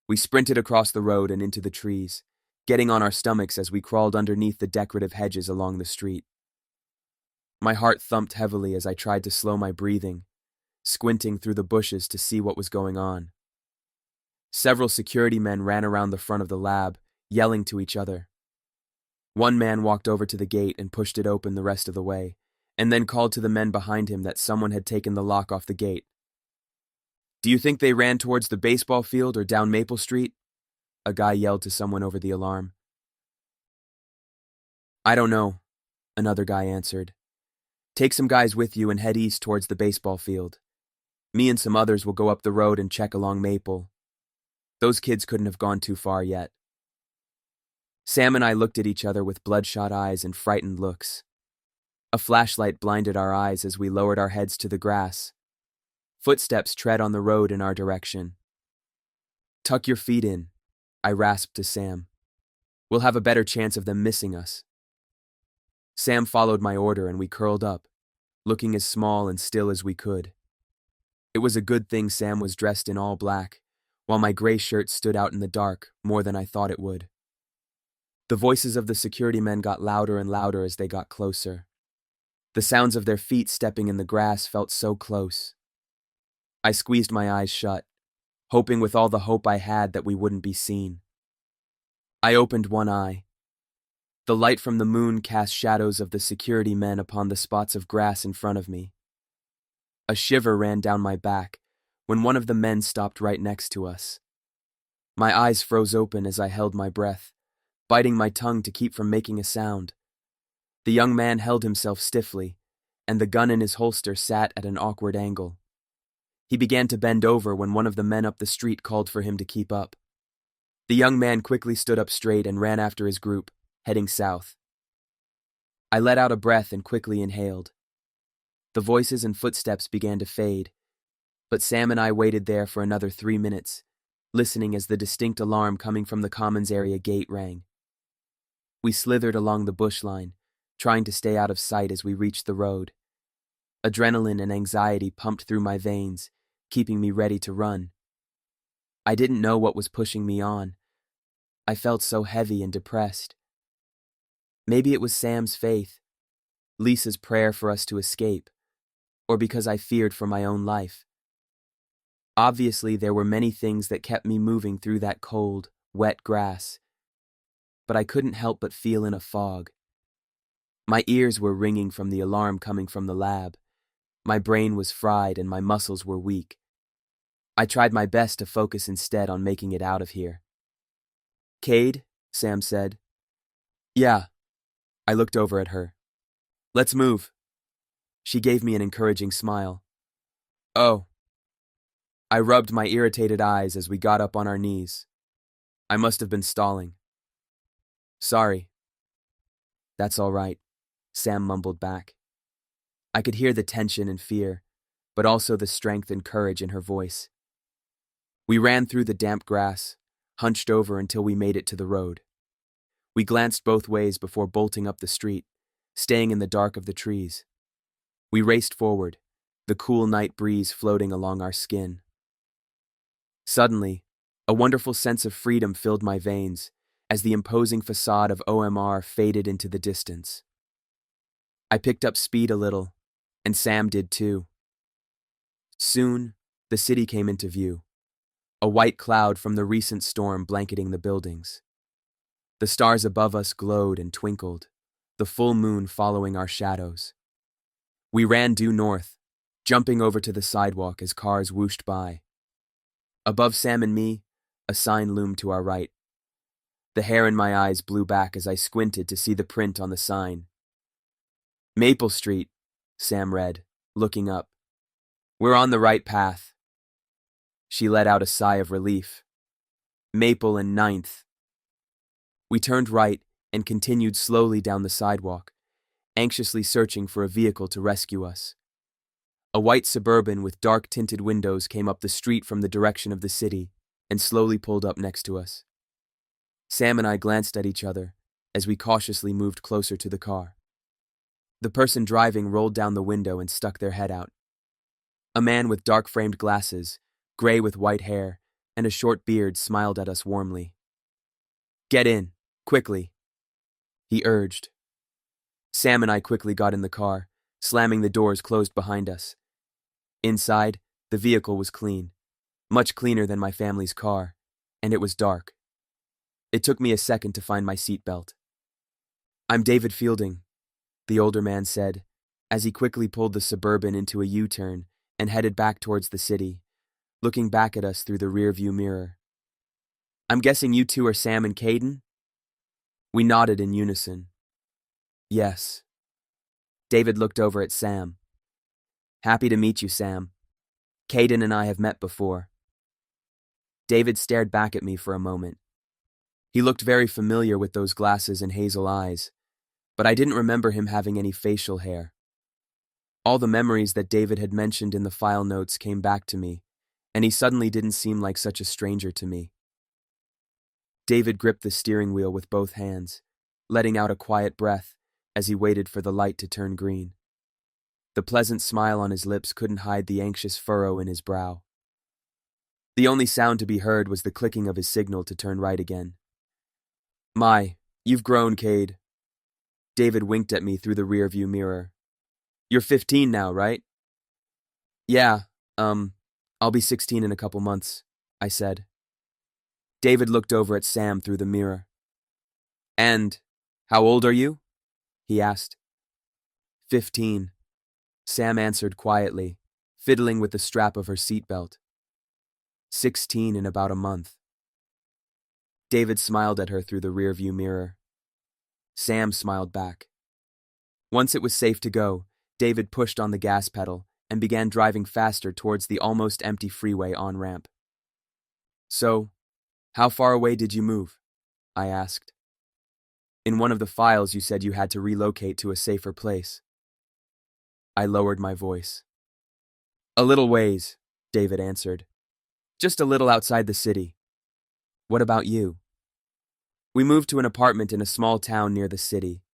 A: We sprinted across the road and into the trees, getting on our stomachs as we crawled underneath the decorative hedges along the street. My heart thumped heavily as I tried to slow my breathing, squinting through the bushes to see what was going on. Several security men ran around the front of the lab, yelling to each other. One man walked over to the gate and pushed it open the rest of the way, and then called to the men behind him that someone had taken the lock off the gate. "Do you think they ran towards the baseball field or down Maple Street?" a guy yelled to someone over the alarm. "I don't know," another guy answered. "Take some guys with you and head east towards the baseball field. Me and some others will go up the road and check along Maple. Those kids couldn't have gone too far yet." Sam and I looked at each other with bloodshot eyes and frightened looks. A flashlight blinded our eyes as we lowered our heads to the grass. Footsteps tread on the road in our direction. "Tuck your feet in," I rasped to Sam. "We'll have a better chance of them missing us." Sam followed my order and we curled up, looking as small and still as we could. It was a good thing Sam was dressed in all black, while my gray shirt stood out in the dark more than I thought it would. The voices of the security men got louder and louder as they got closer. The sounds of their feet stepping in the grass felt so close. I squeezed my eyes shut, hoping with all the hope I had that we wouldn't be seen. I opened one eye. The light from the moon cast shadows of the security men upon the spots of grass in front of me. A shiver ran down my back when one of the men stopped right next to us. My eyes froze open as I held my breath, biting my tongue to keep from making a sound. The young man held himself stiffly, and the gun in his holster sat at an awkward angle. He began to bend over when one of the men up the street called for him to keep up. The young man quickly stood up straight and ran after his group, heading south. I let out a breath and quickly inhaled. The voices and footsteps began to fade, but Sam and I waited there for another 3 minutes, listening as the distinct alarm coming from the commons area gate rang. We slithered along the bush line, trying to stay out of sight as we reached the road. Adrenaline and anxiety pumped through my veins, keeping me ready to run. I didn't know what was pushing me on. I felt so heavy and depressed. Maybe it was Sam's faith, Lisa's prayer for us to escape, or because I feared for my own life. Obviously, there were many things that kept me moving through that cold, wet grass, but I couldn't help but feel in a fog. My ears were ringing from the alarm coming from the lab. My brain was fried and my muscles were weak. I tried my best to focus instead on making it out of here. "Cade," Sam said. "Yeah." I looked over at her. "Let's move." She gave me an encouraging smile. "Oh." I rubbed my irritated eyes as we got up on our knees. I must have been stalling. "Sorry." "That's all right," Sam mumbled back. I could hear the tension and fear, but also the strength and courage in her voice. We ran through the damp grass, hunched over until we made it to the road. We glanced both ways before bolting up the street, staying in the dark of the trees. We raced forward, the cool night breeze floating along our skin. Suddenly, a wonderful sense of freedom filled my veins as the imposing facade of OMR faded into the distance. I picked up speed a little, and Sam did too. Soon, the city came into view, a white cloud from the recent storm blanketing the buildings. The stars above us glowed and twinkled, the full moon following our shadows. We ran due north, jumping over to the sidewalk as cars whooshed by. Above Sam and me, a sign loomed to our right. The hair in my eyes blew back as I squinted to see the print on the sign. "Maple Street," Sam read, looking up. "We're on the right path." She let out a sigh of relief. "Maple and 9th." We turned right and continued slowly down the sidewalk, anxiously searching for a vehicle to rescue us. A white Suburban with dark-tinted windows came up the street from the direction of the city and slowly pulled up next to us. Sam and I glanced at each other as we cautiously moved closer to the car. The person driving rolled down the window and stuck their head out. A man with dark-framed glasses, gray with white hair, and a short beard smiled at us warmly. "Get in, quickly," he urged. Sam and I quickly got in the car, slamming the doors closed behind us. Inside, the vehicle was clean, much cleaner than my family's car, and it was dark. It took me a second to find my seatbelt. "I'm David Fielding," the older man said, as he quickly pulled the Suburban into a U-turn and headed back towards the city, looking back at us through the rearview mirror. "I'm guessing you two are Sam and Caiden?" We nodded in unison. "Yes." David looked over at Sam. "Happy to meet you, Sam. Caiden and I have met before." David stared back at me for a moment. He looked very familiar with those glasses and hazel eyes, but I didn't remember him having any facial hair. All the memories that David had mentioned in the file notes came back to me, and he suddenly didn't seem like such a stranger to me. David gripped the steering wheel with both hands, letting out a quiet breath as he waited for the light to turn green. The pleasant smile on his lips couldn't hide the anxious furrow in his brow. The only sound to be heard was the clicking of his signal to turn right again. "My, you've grown, Cade." David winked at me through the rearview mirror. "You're 15 now, right?" "Yeah, I'll be 16 in a couple months," I said. David looked over at Sam through the mirror. "And how old are you?" he asked. 15, Sam answered quietly, fiddling with the strap of her seatbelt. 16 in about a month. David smiled at her through the rearview mirror. Sam smiled back. Once it was safe to go, David pushed on the gas pedal and began driving faster towards the almost empty freeway on-ramp. "So, how far away did you move?" I asked. "In one of the files you said you had to relocate to a safer place." I lowered my voice. "A little ways," David answered. "Just a little outside the city." "What about you?" "We moved to an apartment in a small town near the city,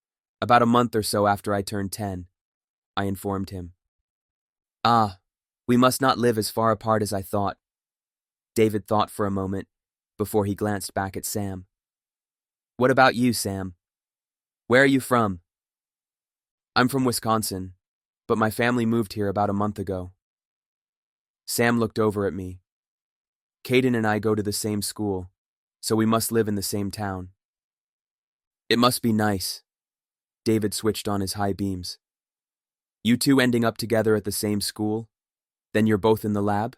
A: about a month or so after I turned 10, I informed him. "Ah, we must not live as far apart as I thought." David thought for a moment, before he glanced back at Sam. "What about you, Sam? Where are you from?" "I'm from Wisconsin, but my family moved here about a month ago." Sam looked over at me. "Caiden and I go to the same school, so we must live in the same town." "It must be nice." David switched on his high beams. "You two ending up together at the same school? Then you're both in the lab?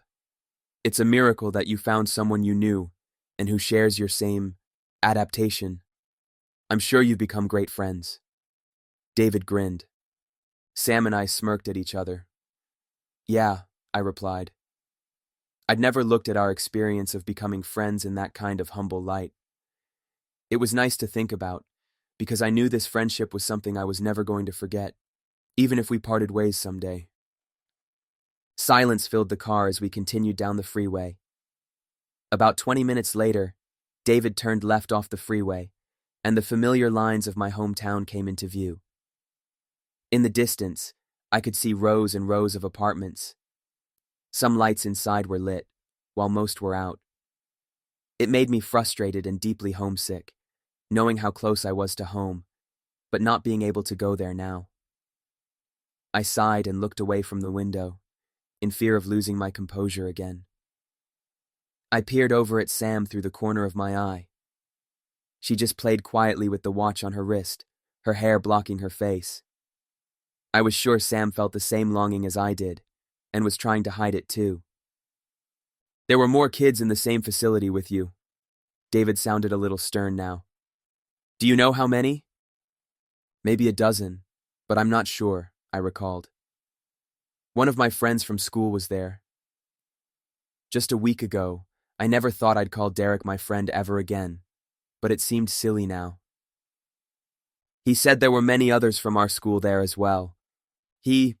A: It's a miracle that you found someone you knew and who shares your same adaptation. I'm sure you've become great friends." David grinned. Sam and I smirked at each other. "Yeah," I replied. I'd never looked at our experience of becoming friends in that kind of humble light. It was nice to think about, because I knew this friendship was something I was never going to forget, even if we parted ways someday. Silence filled the car as we continued down the freeway. About 20 minutes later, David turned left off the freeway, and the familiar lines of my hometown came into view. In the distance, I could see rows and rows of apartments. Some lights inside were lit, while most were out. It made me frustrated and deeply homesick, knowing how close I was to home, but not being able to go there now. I sighed and looked away from the window, in fear of losing my composure again. I peered over at Sam through the corner of my eye. She just played quietly with the watch on her wrist, her hair blocking her face. I was sure Sam felt the same longing as I did, and was trying to hide it too. "There were more kids in the same facility with you." David sounded a little stern now. "Do you know how many?" "Maybe a dozen, but I'm not sure," I recalled. "One of my friends from school was there. Just a week ago, I never thought I'd call Derek my friend ever again, but it seemed silly now. He said there were many others from our school there as well. He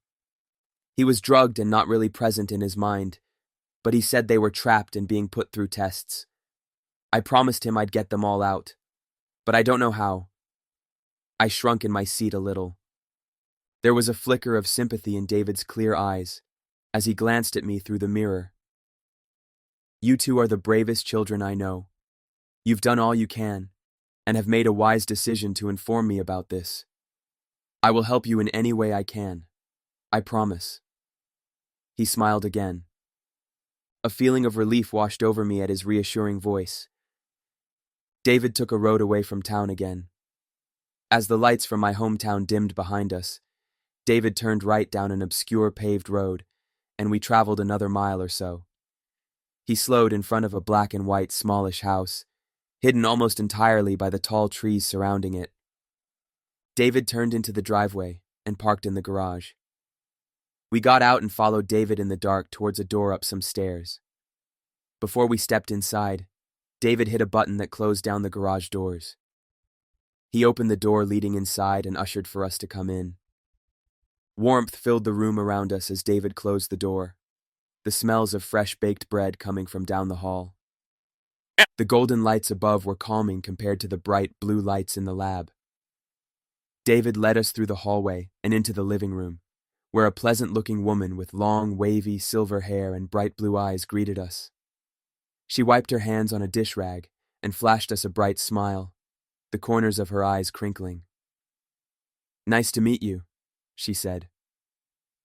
A: was drugged and not really present in his mind, but he said they were trapped and being put through tests. I promised him I'd get them all out, but I don't know how." I shrunk in my seat a little. There was a flicker of sympathy in David's clear eyes as he glanced at me through the mirror. You two are the bravest children I know. You've done all you can, and have made a wise decision to inform me about this. I will help you in any way I can. I promise. He smiled again. A feeling of relief washed over me at his reassuring voice. David took a road away from town again. As the lights from my hometown dimmed behind us, David turned right down an obscure paved road, and we traveled another mile or so. He slowed in front of a black and white smallish house, hidden almost entirely by the tall trees surrounding it. David turned into the driveway and parked in the garage. We got out and followed David in the dark towards a door up some stairs. Before we stepped inside, David hit a button that closed down the garage doors. He opened the door leading inside and ushered for us to come in. Warmth filled the room around us as David closed the door, the smells of fresh baked bread coming from down the hall. The golden lights above were calming compared to the bright blue lights in the lab. David led us through the hallway and into the living room, where a pleasant-looking woman with long, wavy silver hair and bright blue eyes greeted us. She wiped her hands on a dish rag and flashed us a bright smile, the corners of her eyes crinkling. "Nice to meet you," she said.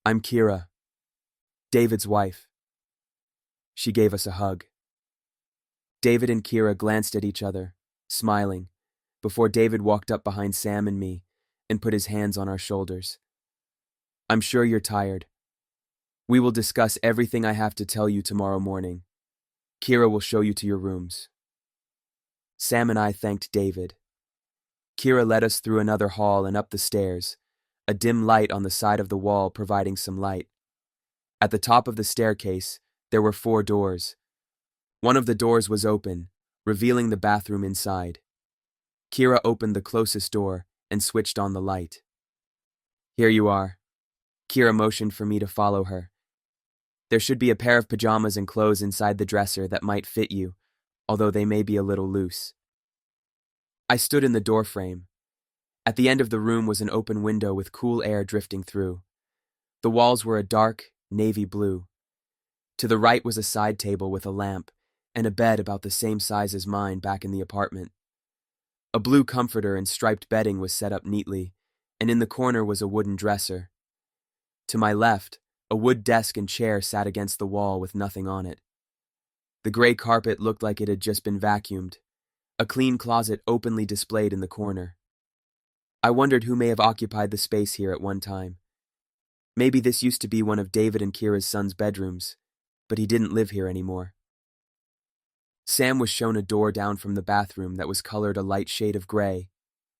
A: "I'm Kira, David's wife." She gave us a hug. David and Kira glanced at each other, smiling, before David walked up behind Sam and me and put his hands on our shoulders. "I'm sure you're tired. We will discuss everything I have to tell you tomorrow morning. Kira will show you to your rooms." Sam and I thanked David. Kira led us through another hall and up the stairs, a dim light on the side of the wall providing some light. At the top of the staircase, there were 4 doors. One of the doors was open, revealing the bathroom inside. Kira opened the closest door and switched on the light. "Here you are." Kira motioned for me to follow her. "There should be a pair of pajamas and clothes inside the dresser that might fit you, although they may be a little loose." I stood in the doorframe. At the end of the room was an open window with cool air drifting through. The walls were a dark, navy blue. To the right was a side table with a lamp, and a bed about the same size as mine back in the apartment. A blue comforter and striped bedding was set up neatly, and in the corner was a wooden dresser. To my left, a wood desk and chair sat against the wall with nothing on it. The gray carpet looked like it had just been vacuumed, a clean closet openly displayed in the corner. I wondered who may have occupied the space here at one time. Maybe this used to be one of David and Kira's son's bedrooms, but he didn't live here anymore. Sam was shown a door down from the bathroom that was colored a light shade of gray,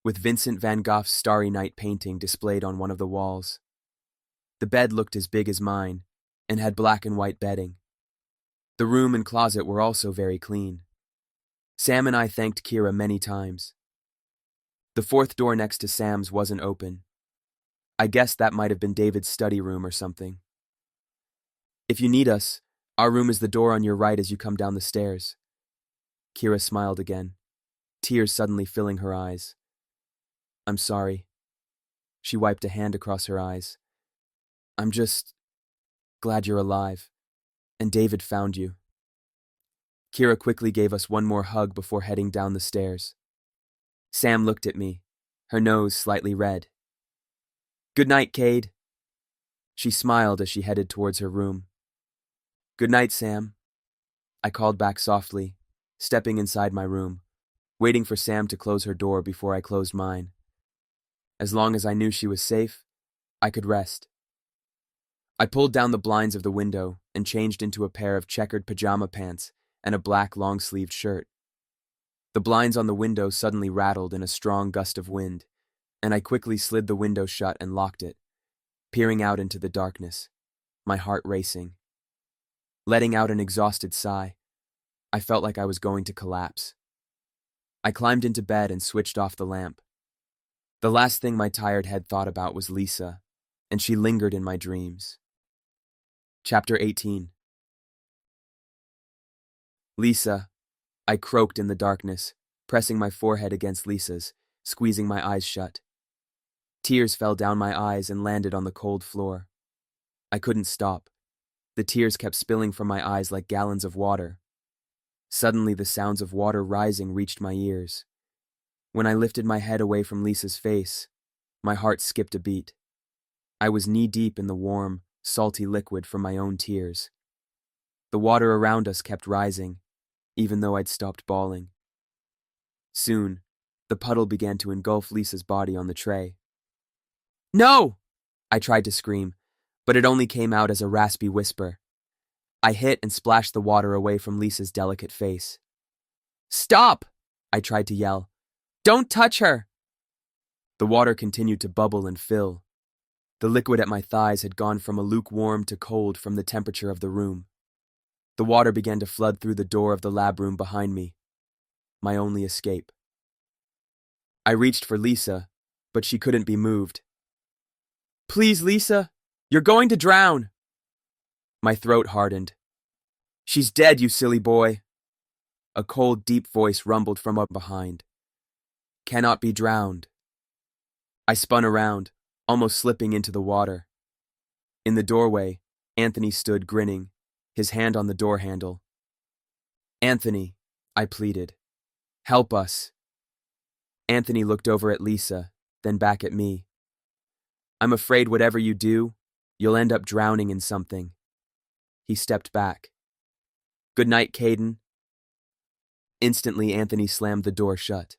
A: with Vincent van Gogh's Starry Night painting displayed on one of the walls. The bed looked as big as mine, and had black and white bedding. The room and closet were also very clean. Sam and I thanked Kira many times. The 4th door next to Sam's wasn't open. I guessed that might have been David's study room or something. "If you need us, our room is the door on your right as you come down the stairs." Kira smiled again, tears suddenly filling her eyes. "I'm sorry." She wiped a hand across her eyes. "I'm just glad you're alive, and David found you." Kira quickly gave us one more hug before heading down the stairs. Sam looked at me, her nose slightly red. "Good night, Cade." She smiled as she headed towards her room. "Good night, Sam," I called back softly, stepping inside my room, waiting for Sam to close her door before I closed mine. As long as I knew she was safe, I could rest. I pulled down the blinds of the window and changed into a pair of checkered pajama pants and a black long-sleeved shirt. The blinds on the window suddenly rattled in a strong gust of wind, and I quickly slid the window shut and locked it, peering out into the darkness, my heart racing. Letting out an exhausted sigh, I felt like I was going to collapse. I climbed into bed and switched off the lamp. The last thing my tired head thought about was Lisa, and she lingered in my dreams. Chapter 18. "Lisa," I croaked in the darkness, pressing my forehead against Lisa's, squeezing my eyes shut. Tears fell down my eyes and landed on the cold floor. I couldn't stop. The tears kept spilling from my eyes like gallons of water. Suddenly, the sounds of water rising reached my ears. When I lifted my head away from Lisa's face, my heart skipped a beat. I was knee-deep in the warm, salty liquid from my own tears. The water around us kept rising, even though I'd stopped bawling. Soon, the puddle began to engulf Lisa's body on the tray. "No!" I tried to scream, but it only came out as a raspy whisper. I hit and splashed the water away from Lisa's delicate face. "Stop!" I tried to yell. "Don't touch her!" The water continued to bubble and fill. The liquid at my thighs had gone from a lukewarm to cold from the temperature of the room. The water began to flood through the door of the lab room behind me, my only escape. I reached for Lisa, but she couldn't be moved. "Please, Lisa, you're going to drown!" My throat hardened. "She's dead, you silly boy!" A cold, deep voice rumbled from up behind. "Cannot be drowned." I spun around, almost slipping into the water. In the doorway, Anthony stood grinning, his hand on the door handle. "Anthony," I pleaded, "help us." Anthony looked over at Lisa, then back at me. "I'm afraid whatever you do, you'll end up drowning in something." He stepped back. "Good night, Caiden." Instantly, Anthony slammed the door shut.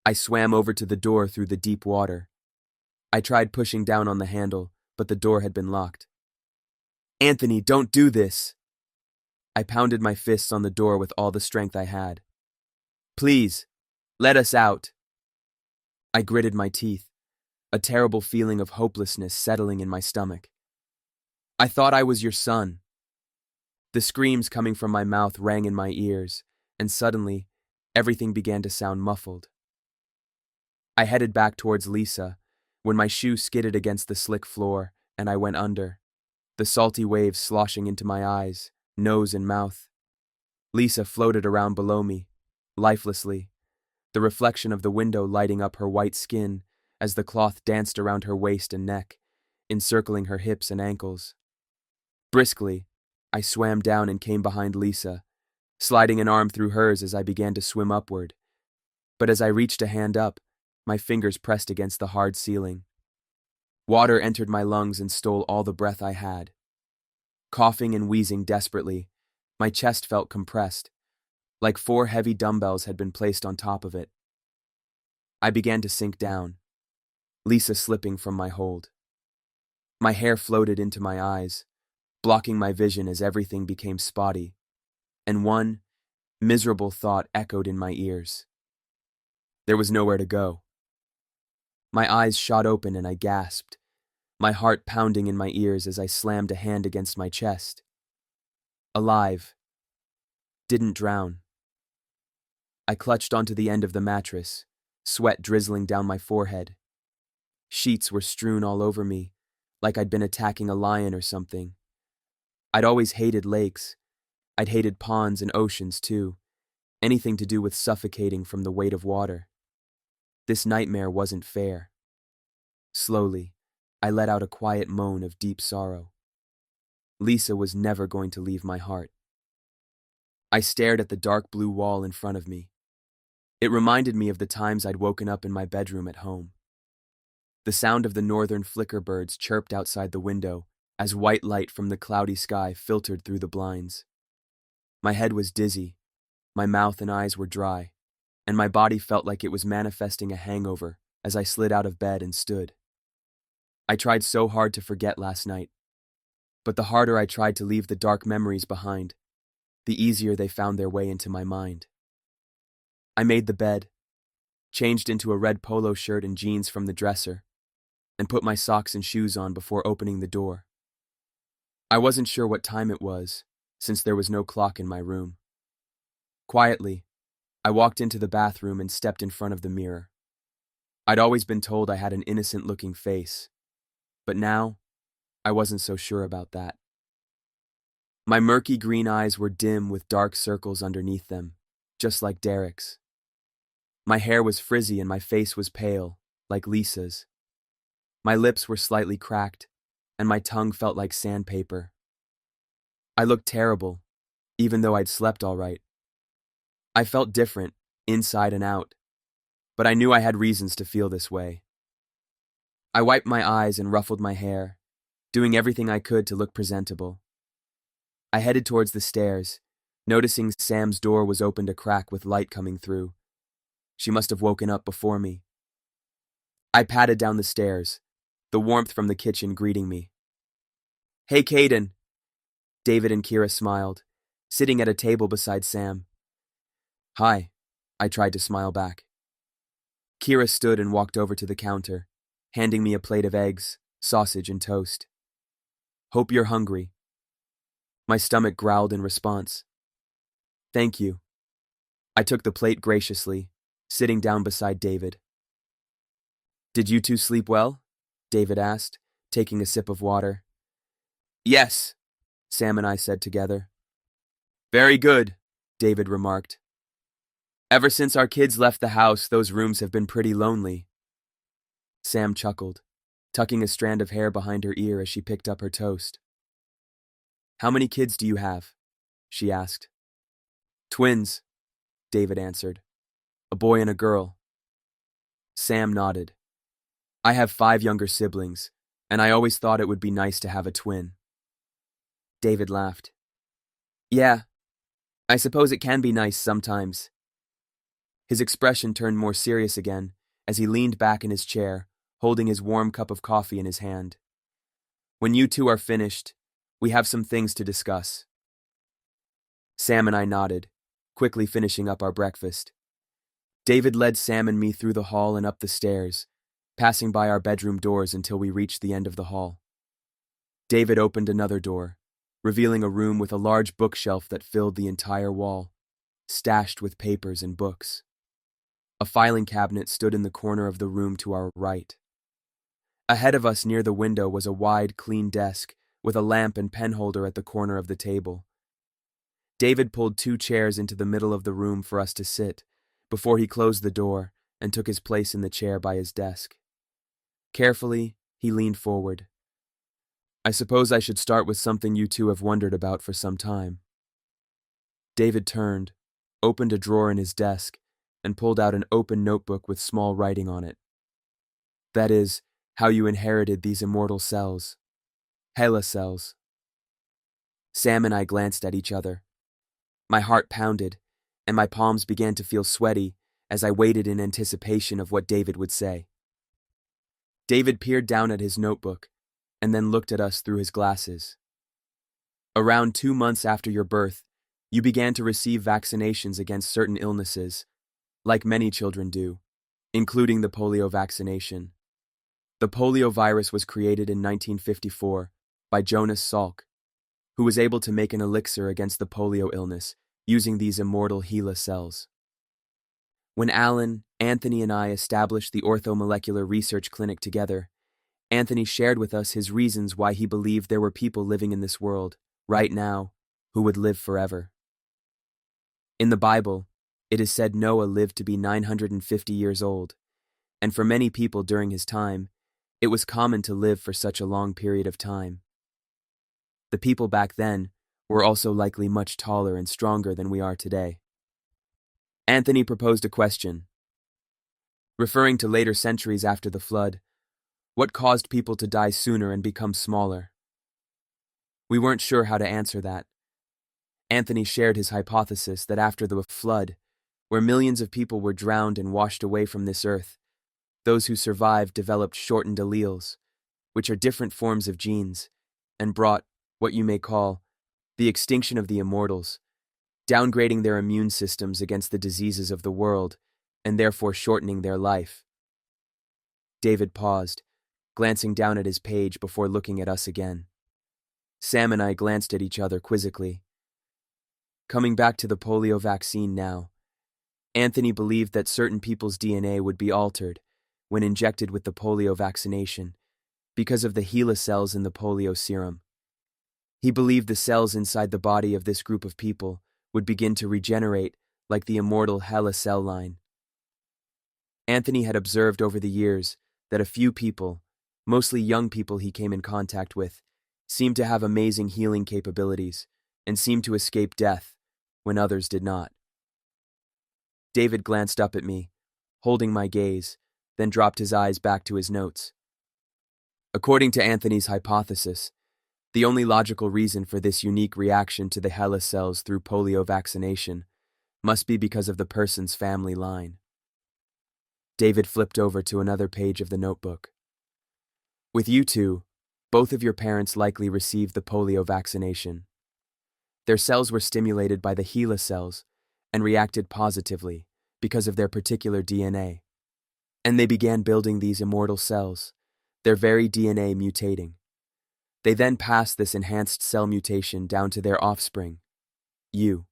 A: I swam over to the door through the deep water. I tried pushing down on the handle, but the door had been locked. "Anthony, don't do this!" I pounded my fists on the door with all the strength I had. "Please, let us out." I gritted my teeth, a terrible feeling of hopelessness settling in my stomach. "I thought I was your son." The screams coming from my mouth rang in my ears, and suddenly, everything began to sound muffled. I headed back towards Lisa, when my shoe skidded against the slick floor, and I went under, the salty waves sloshing into my eyes, nose and mouth. Lisa floated around below me, lifelessly, the reflection of the window lighting up her white skin as the cloth danced around her waist and neck, encircling her hips and ankles. Briskly, I swam down and came behind Lisa, sliding an arm through hers as I began to swim upward. But as I reached a hand up, my fingers pressed against the hard ceiling. Water entered my lungs and stole all the breath I had. Coughing and wheezing desperately, my chest felt compressed, like 4 heavy dumbbells had been placed on top of it. I began to sink down, Lisa slipping from my hold. My hair floated into my eyes, blocking my vision as everything became spotty, and one miserable thought echoed in my ears. There was nowhere to go. My eyes shot open and I gasped, my heart pounding in my ears as I slammed a hand against my chest. Alive. Didn't drown. I clutched onto the end of the mattress, sweat drizzling down my forehead. Sheets were strewn all over me, like I'd been attacking a lion or something. I'd always hated lakes. I'd hated ponds and oceans too, anything to do with suffocating from the weight of water. This nightmare wasn't fair. Slowly, I let out a quiet moan of deep sorrow. Lisa was never going to leave my heart. I stared at the dark blue wall in front of me. It reminded me of the times I'd woken up in my bedroom at home. The sound of the northern flicker birds chirped outside the window as white light from the cloudy sky filtered through the blinds. My head was dizzy, my mouth and eyes were dry, and my body felt like it was manifesting a hangover as I slid out of bed and stood. I tried so hard to forget last night, but the harder I tried to leave the dark memories behind, the easier they found their way into my mind. I made the bed, changed into a red polo shirt and jeans from the dresser, and put my socks and shoes on before opening the door. I wasn't sure what time it was, since there was no clock in my room. Quietly, I walked into the bathroom and stepped in front of the mirror. I'd always been told I had an innocent-looking face, but now, I wasn't so sure about that. My murky green eyes were dim with dark circles underneath them, just like Derek's. My hair was frizzy and my face was pale, like Lisa's. My lips were slightly cracked, and my tongue felt like sandpaper. I looked terrible, even though I'd slept all right. I felt different, inside and out, but I knew I had reasons to feel this way. I wiped my eyes and ruffled my hair, doing everything I could to look presentable. I headed towards the stairs, noticing Sam's door was opened a crack with light coming through. She must have woken up before me. I padded down the stairs, the warmth from the kitchen greeting me. "Hey, Caiden," David and Kira smiled, sitting at a table beside Sam. "Hi," I tried to smile back. Kira stood and walked over to the counter, handing me a plate of eggs, sausage, and toast. "Hope you're hungry." My stomach growled in response. "Thank you." I took the plate graciously, sitting down beside David. "Did you two sleep well?" David asked, taking a sip of water. "Yes," Sam and I said together. "Very good," David remarked. "Ever since our kids left the house, those rooms have been pretty lonely." Sam chuckled, tucking a strand of hair behind her ear as she picked up her toast. "How many kids do you have?" she asked. "Twins," David answered. "A boy and a girl." Sam nodded. "I have 5 younger siblings, and I always thought it would be nice to have a twin." David laughed. "Yeah, I suppose it can be nice sometimes." His expression turned more serious again as he leaned back in his chair, holding his warm cup of coffee in his hand. "When you two are finished, we have some things to discuss." Sam and I nodded, quickly finishing up our breakfast. David led Sam and me through the hall and up the stairs, passing by our bedroom doors until we reached the end of the hall. David opened another door, revealing a room with a large bookshelf that filled the entire wall, stashed with papers and books. A filing cabinet stood in the corner of the room to our right. Ahead of us near the window was a wide, clean desk with a lamp and pen holder at the corner of the table. David pulled 2 chairs into the middle of the room for us to sit, before he closed the door and took his place in the chair by his desk. Carefully, he leaned forward. "I suppose I should start with something you two have wondered about for some time." David turned, opened a drawer in his desk, and pulled out an open notebook with small writing on it. "That is, how you inherited these immortal cells. HELA cells." Sam and I glanced at each other. My heart pounded, and my palms began to feel sweaty as I waited in anticipation of what David would say. David peered down at his notebook, and then looked at us through his glasses. "Around 2 months after your birth, you began to receive vaccinations against certain illnesses, like many children do, including the polio vaccination. The polio virus was created in 1954 by Jonas Salk, who was able to make an elixir against the polio illness using these immortal HELA cells. When Alan, Anthony, and I established the orthomolecular research clinic together, Anthony shared with us his reasons why he believed there were people living in this world, right now, who would live forever. In the Bible, it is said Noah lived to be 950 years old, and for many people during his time, it was common to live for such a long period of time. The people back then were also likely much taller and stronger than we are today. Anthony proposed a question. Referring to later centuries after the flood, what caused people to die sooner and become smaller? We weren't sure how to answer that. Anthony shared his hypothesis that after the flood, where millions of people were drowned and washed away from this earth, those who survived developed shortened alleles, which are different forms of genes, and brought what you may call the extinction of the immortals, downgrading their immune systems against the diseases of the world, and therefore shortening their life. David paused, glancing down at his page before looking at us again. Sam and I glanced at each other quizzically. Coming back to the polio vaccine now, Anthony believed that certain people's DNA would be altered when injected with the polio vaccination because of the HELA cells in the polio serum. He believed the cells inside the body of this group of people would begin to regenerate like the immortal HELA cell line. Anthony had observed over the years that a few people, mostly young people he came in contact with, seemed to have amazing healing capabilities and seemed to escape death when others did not. David glanced up at me, holding my gaze, then dropped his eyes back to his notes. According to Anthony's hypothesis, the only logical reason for this unique reaction to the HELA cells through polio vaccination must be because of the person's family line. David flipped over to another page of the notebook. With you two, both of your parents likely received the polio vaccination. Their cells were stimulated by the HELA cells and reacted positively because of their particular DNA. And they began building these immortal cells, their very DNA mutating. They then passed this enhanced cell mutation down to their offspring, you.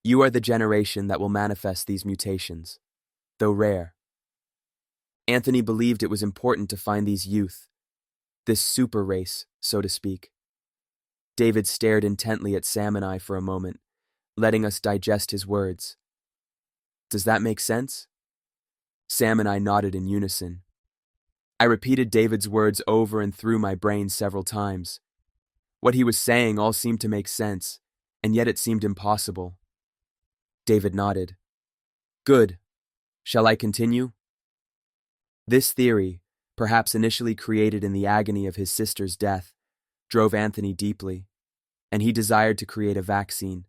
A: You are the generation that will manifest these mutations, though rare. Anthony believed it was important to find these youth, this super race, so to speak. David stared intently at Sam and I for a moment, letting us digest his words. Does that make sense? Sam and I nodded in unison. I repeated David's words over and through my brain several times. What he was saying all seemed to make sense, and yet it seemed impossible. David nodded. Good. Shall I continue? This theory, perhaps initially created in the agony of his sister's death, drove Anthony deeply, and he desired to create a vaccine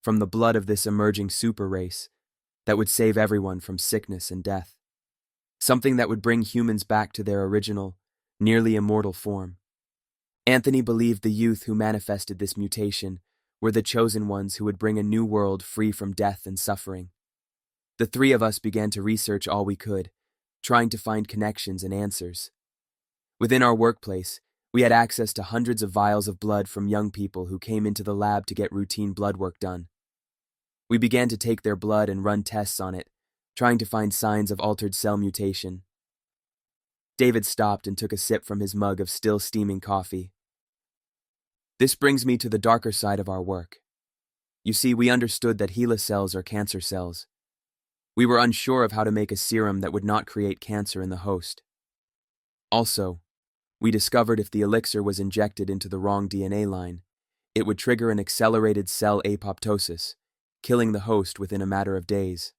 A: from the blood of this emerging super race that would save everyone from sickness and death. Something that would bring humans back to their original, nearly immortal form. Anthony believed the youth who manifested this mutation were the chosen ones who would bring a new world free from death and suffering. The three of us began to research all we could, trying to find connections and answers. Within our workplace, we had access to hundreds of vials of blood from young people who came into the lab to get routine blood work done. We began to take their blood and run tests on it, trying to find signs of altered cell mutation. David stopped and took a sip from his mug of still steaming coffee. This brings me to the darker side of our work. You see, we understood that HELA cells are cancer cells. We were unsure of how to make a serum that would not create cancer in the host. Also, we discovered if the elixir was injected into the wrong DNA line, it would trigger an accelerated cell apoptosis, killing the host within a matter of days.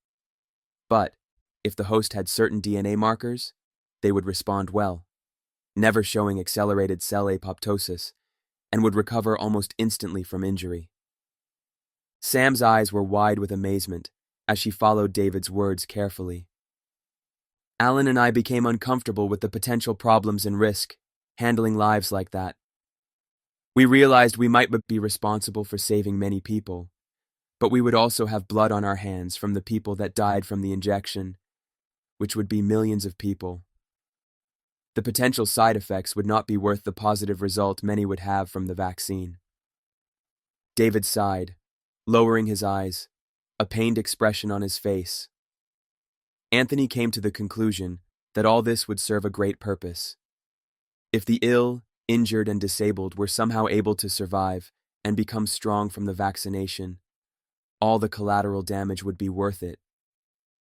A: But, if the host had certain DNA markers, they would respond well, never showing accelerated cell apoptosis, and would recover almost instantly from injury. Sam's eyes were wide with amazement as she followed David's words carefully. Alan and I became uncomfortable with the potential problems and risk handling lives like that. We realized we might be responsible for saving many people, but we would also have blood on our hands from the people that died from the injection, which would be millions of people. The potential side effects would not be worth the positive result many would have from the vaccine. David sighed, lowering his eyes, a pained expression on his face. Anthony came to the conclusion that all this would serve a great purpose. If the ill, injured, and disabled were somehow able to survive and become strong from the vaccination, all the collateral damage would be worth it.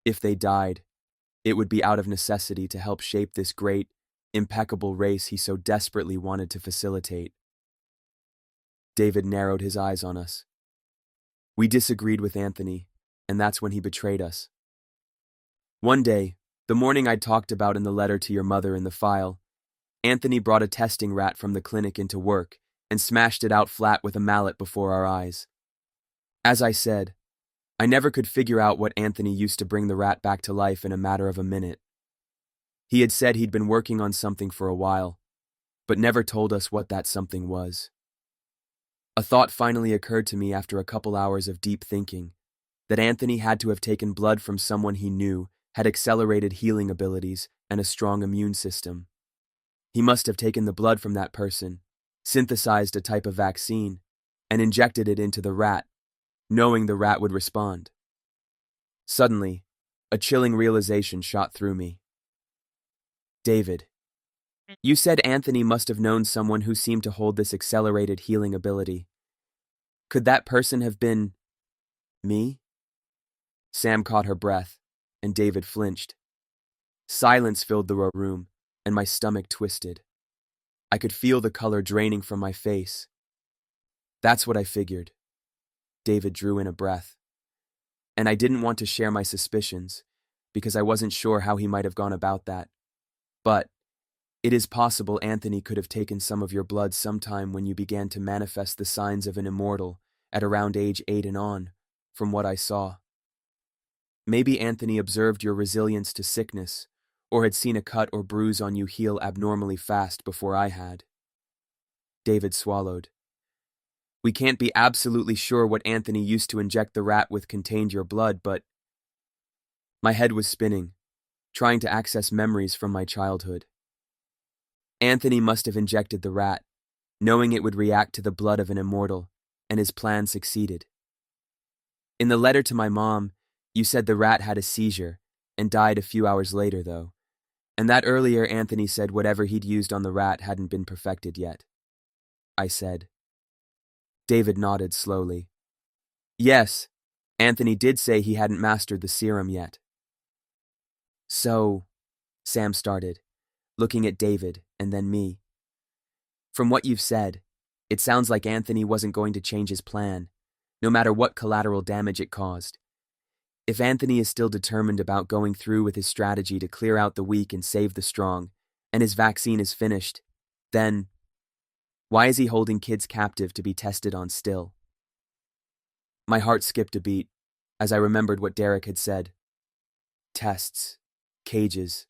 A: If they died, it would be out of necessity to help shape this great, impeccable race he so desperately wanted to facilitate. David narrowed his eyes on us. We disagreed with Anthony, and that's when he betrayed us. One day, the morning I'd talked about in the letter to your mother in the file, Anthony brought a testing rat from the clinic into work and smashed it out flat with a mallet before our eyes. As I said, I never could figure out what Anthony used to bring the rat back to life in a matter of a minute. He had said he'd been working on something for a while, but never told us what that something was. A thought finally occurred to me after a couple hours of deep thinking, that Anthony had to have taken blood from someone he knew had accelerated healing abilities and a strong immune system. He must have taken the blood from that person, synthesized a type of vaccine, and injected it into the rat, knowing the rat would respond. Suddenly, a chilling realization shot through me. David, you said Anthony must have known someone who seemed to hold this accelerated healing ability. Could that person have been me? Sam caught her breath, and David flinched. Silence filled the room, and my stomach twisted. I could feel the color draining from my face. That's what I figured. David drew in a breath. And I didn't want to share my suspicions, because I wasn't sure how he might have gone about that. But it is possible Anthony could have taken some of your blood sometime when you began to manifest the signs of an immortal at around age 8 and on, from what I saw. Maybe Anthony observed your resilience to sickness, or had seen a cut or bruise on you heal abnormally fast before I had. David swallowed. We can't be absolutely sure what Anthony used to inject the rat with contained your blood, but my head was spinning, trying to access memories from my childhood. Anthony must have injected the rat, knowing it would react to the blood of an immortal, and his plan succeeded. In the letter to my mom, you said the rat had a seizure and died a few hours later, though, and that earlier Anthony said whatever he'd used on the rat hadn't been perfected yet. I said. David nodded slowly. Yes, Anthony did say he hadn't mastered the serum yet. So, Sam started, looking at David and then me. From what you've said, it sounds like Anthony wasn't going to change his plan, no matter what collateral damage it caused. If Anthony is still determined about going through with his strategy to clear out the weak and save the strong, and his vaccine is finished, then why is he holding kids captive to be tested on still? My heart skipped a beat as I remembered what Derek had said. Tests. Cages.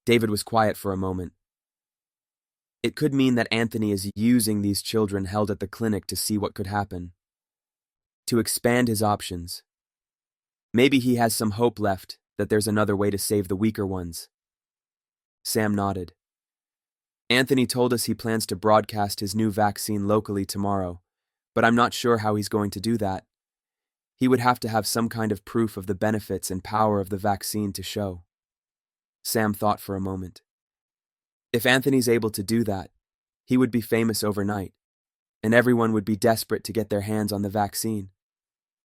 A: David was quiet for a moment. It could mean that Anthony is using these children held at the clinic to see what could happen. To expand his options. Maybe he has some hope left that there's another way to save the weaker ones. Sam nodded. Anthony told us he plans to broadcast his new vaccine locally tomorrow, but I'm not sure how he's going to do that. He would have to have some kind of proof of the benefits and power of the vaccine to show. Sam thought for a moment. If Anthony's able to do that, he would be famous overnight, and everyone would be desperate to get their hands on the vaccine.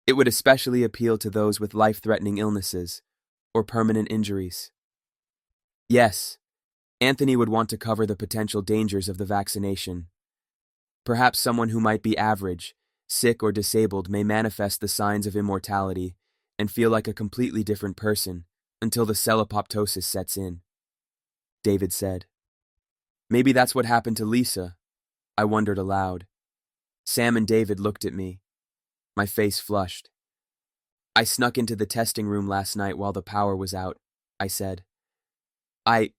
A: It would especially appeal to those with life-threatening illnesses or permanent injuries. Yes, Anthony would want to cover the potential dangers of the vaccination. Perhaps someone who might be average, sick or disabled may manifest the signs of immortality and feel like a completely different person until the cell apoptosis sets in. David said. Maybe that's what happened to Lisa. I wondered aloud. Sam and David looked at me. My face flushed. I snuck into the testing room last night while the power was out, I said. I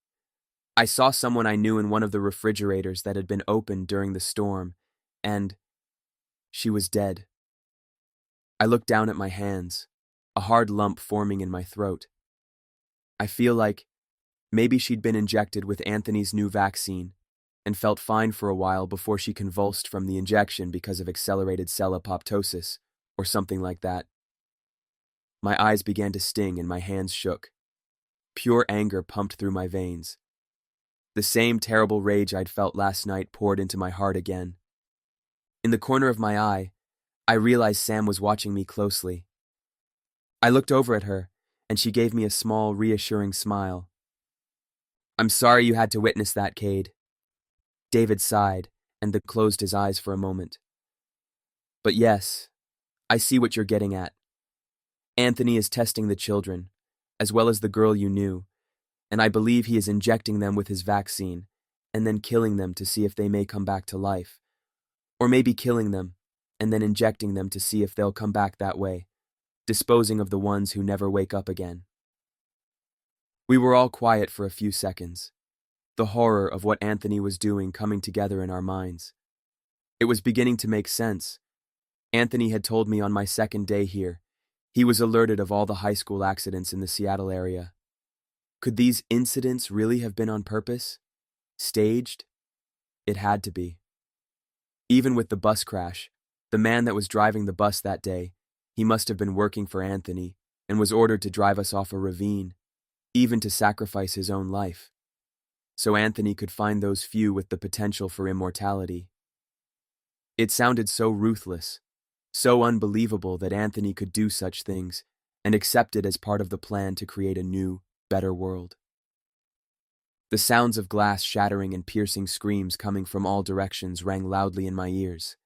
A: saw someone I knew in one of the refrigerators that had been opened during the storm, and she was dead. I looked down at my hands, a hard lump forming in my throat. I feel like maybe she'd been injected with Anthony's new vaccine and felt fine for a while before she convulsed from the injection because of accelerated cell apoptosis, or something like that. My eyes began to sting and my hands shook. Pure anger pumped through my veins. The same terrible rage I'd felt last night poured into my heart again. In the corner of my eye, I realized Sam was watching me closely. I looked over at her, and she gave me a small, reassuring smile. I'm sorry you had to witness that, Caide. David sighed and then closed his eyes for a moment. But yes, I see what you're getting at. Anthony is testing the children, as well as the girl you knew, and I believe he is injecting them with his vaccine, and then killing them to see if they may come back to life. Or maybe killing them, and then injecting them to see if they'll come back that way, disposing of the ones who never wake up again. We were all quiet for a few seconds, the horror of what Anthony was doing coming together in our minds. It was beginning to make sense. Anthony had told me on my second day here, he was alerted of all the high school accidents in the Seattle area. Could these incidents really have been on purpose? Staged? It had to be. Even with the bus crash, the man that was driving the bus that day, he must have been working for Anthony and was ordered to drive us off a ravine, even to sacrifice his own life, so Anthony could find those few with the potential for immortality. It sounded so ruthless, so unbelievable that Anthony could do such things and accept it as part of the plan to create a new, better world. The sounds of glass shattering and piercing screams coming from all directions rang loudly in my ears.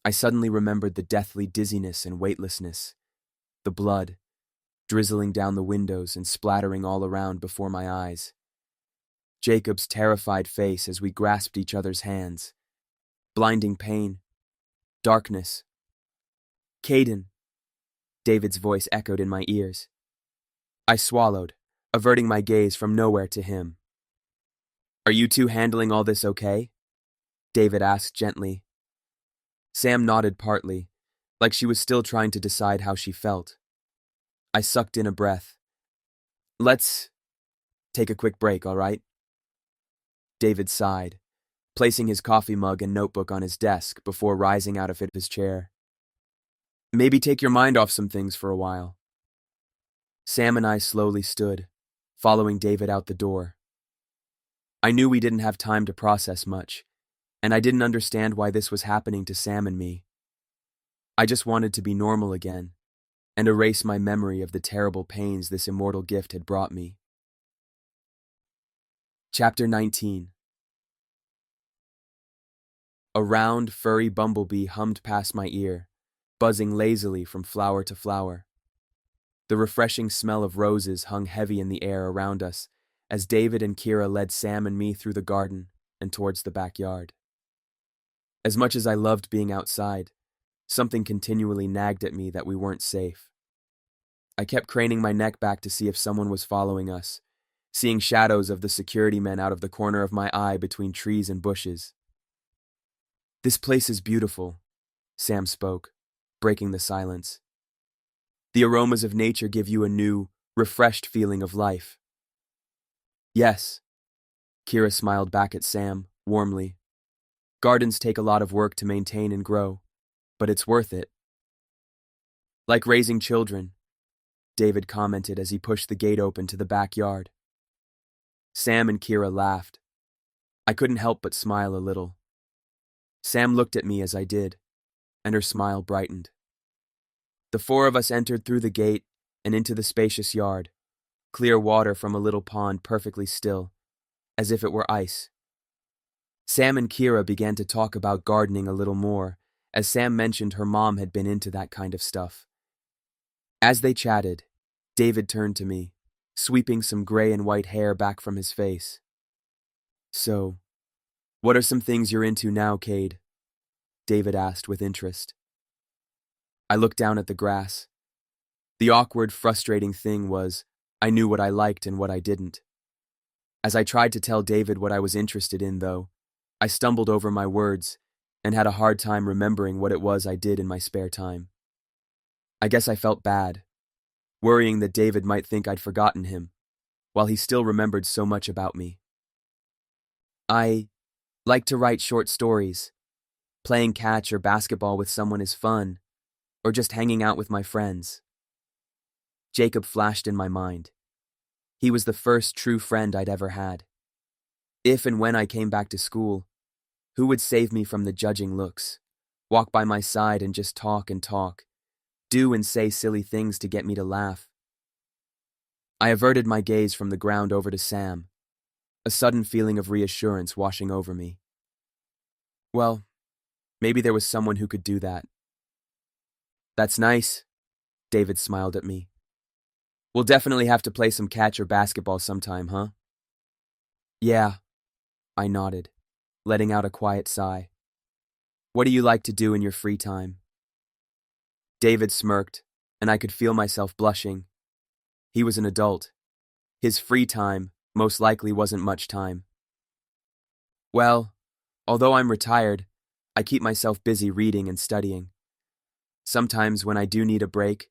A: I suddenly remembered the deathly dizziness and weightlessness, the blood, drizzling down the windows and splattering all around before my eyes. Jacob's terrified face as we grasped each other's hands. Blinding pain. Darkness. Caiden. David's voice echoed in my ears. I swallowed, averting my gaze from nowhere to him. Are you two handling all this okay? David asked gently. Sam nodded partly, like she was still trying to decide how she felt. I sucked in a breath. Let's take a quick break, all right? David sighed, placing his coffee mug and notebook on his desk before rising out of his chair. Maybe take your mind off some things for a while. Sam and I slowly stood, following David out the door. I knew we didn't have time to process much, and I didn't understand why this was happening to Sam and me. I just wanted to be normal again, and erase my memory of the terrible pains this immortal gift had brought me. Chapter 19. A round, furry bumblebee hummed past my ear, buzzing lazily from flower to flower. The refreshing smell of roses hung heavy in the air around us as David and Kira led Sam and me through the garden and towards the backyard. As much as I loved being outside, something continually nagged at me that we weren't safe. I kept craning my neck back to see if someone was following us, seeing shadows of the security men out of the corner of my eye between trees and bushes. This place is beautiful, Sam spoke, breaking the silence. The aromas of nature give you a new, refreshed feeling of life. Yes, Kira smiled back at Sam, warmly. Gardens take a lot of work to maintain and grow, but it's worth it. Like raising children, David commented as he pushed the gate open to the backyard. Sam and Kira laughed. I couldn't help but smile a little. Sam looked at me as I did, and her smile brightened. The four of us entered through the gate and into the spacious yard, clear water from a little pond perfectly still, as if it were ice. Sam and Kira began to talk about gardening a little more, as Sam mentioned her mom had been into that kind of stuff. As they chatted, David turned to me, sweeping some gray and white hair back from his face. So, what are some things you're into now, Cade? David asked with interest. I looked down at the grass. The awkward, frustrating thing was, I knew what I liked and what I didn't. As I tried to tell David what I was interested in, though, I stumbled over my words and had a hard time remembering what it was I did in my spare time. I guess I felt bad, worrying that David might think I'd forgotten him, while he still remembered so much about me. I like to write short stories. Playing catch or basketball with someone is fun, or just hanging out with my friends. Jacob flashed in my mind. He was the first true friend I'd ever had. If and when I came back to school, who would save me from the judging looks, walk by my side and just talk and talk, do and say silly things to get me to laugh? I averted my gaze from the ground over to Sam, a sudden feeling of reassurance washing over me. Well, maybe there was someone who could do that. That's nice, David smiled at me. We'll definitely have to play some catch or basketball sometime, huh? Yeah, I nodded, letting out a quiet sigh. What do you like to do in your free time? David smirked, and I could feel myself blushing. He was an adult. His free time most likely wasn't much time. Well, although I'm retired, I keep myself busy reading and studying. Sometimes when I do need a break,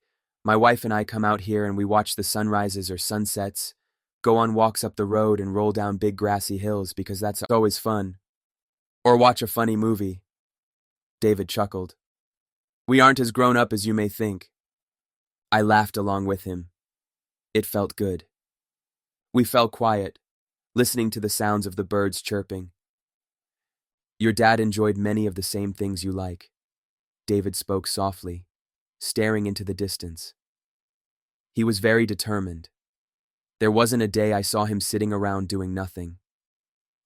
A: my wife and I come out here and we watch the sunrises or sunsets, go on walks up the road and roll down big grassy hills because that's always fun. Or watch a funny movie. David chuckled. We aren't as grown up as you may think. I laughed along with him. It felt good. We fell quiet, listening to the sounds of the birds chirping. Your dad enjoyed many of the same things you like. David spoke softly, staring into the distance. He was very determined. There wasn't a day I saw him sitting around doing nothing.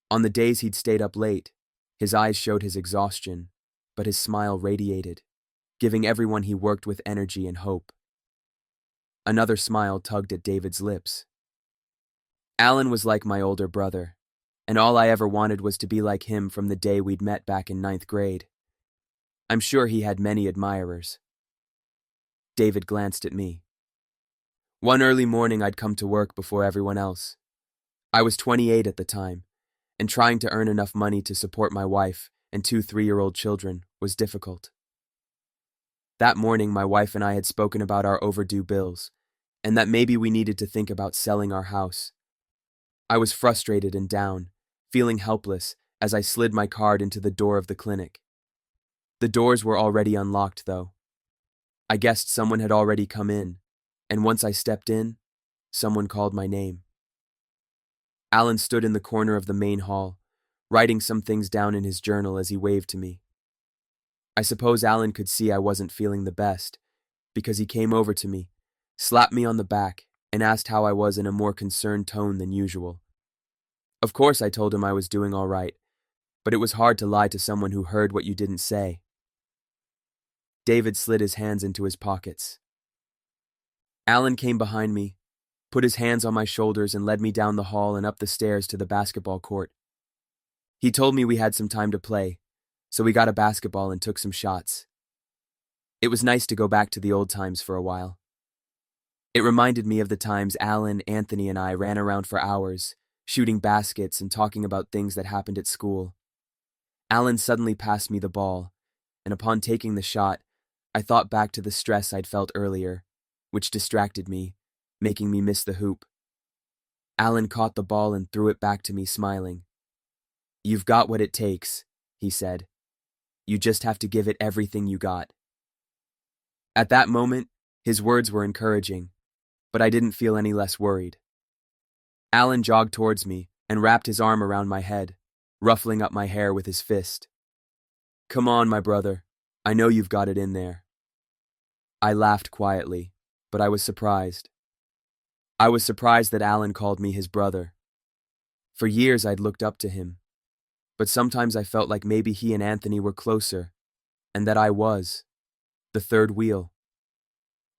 A: On the days he'd stayed up late, his eyes showed his exhaustion, but his smile radiated, giving everyone he worked with energy and hope. Another smile tugged at David's lips. Alan was like my older brother, and all I ever wanted was to be like him from the day we'd met back in 9th grade. I'm sure he had many admirers. David glanced at me. One early morning I'd come to work before everyone else. I was 28 at the time, and trying to earn enough money to support my wife and 2 3-year-old children was difficult. That morning my wife and I had spoken about our overdue bills, and that maybe we needed to think about selling our house. I was frustrated and down, feeling helpless as I slid my card into the door of the clinic. The doors were already unlocked, though. I guessed someone had already come in, and once I stepped in, someone called my name. Alan stood in the corner of the main hall, writing some things down in his journal as he waved to me. I suppose Alan could see I wasn't feeling the best, because he came over to me, slapped me on the back, and asked how I was in a more concerned tone than usual. Of course I told him I was doing all right, but it was hard to lie to someone who heard what you didn't say. David slid his hands into his pockets. Alan came behind me, put his hands on my shoulders and led me down the hall and up the stairs to the basketball court. He told me we had some time to play, so we got a basketball and took some shots. It was nice to go back to the old times for a while. It reminded me of the times Alan, Anthony, and I ran around for hours, shooting baskets and talking about things that happened at school. Alan suddenly passed me the ball, and upon taking the shot, I thought back to the stress I'd felt earlier, which distracted me, making me miss the hoop. Alan caught the ball and threw it back to me, smiling. "You've got what it takes," he said. "You just have to give it everything you got." At that moment, his words were encouraging, but I didn't feel any less worried. Alan jogged towards me and wrapped his arm around my head, ruffling up my hair with his fist. "Come on, my brother. I know you've got it in there." I laughed quietly, but I was surprised. I was surprised that Alan called me his brother. For years I'd looked up to him, but sometimes I felt like maybe he and Anthony were closer, and that I was the third wheel.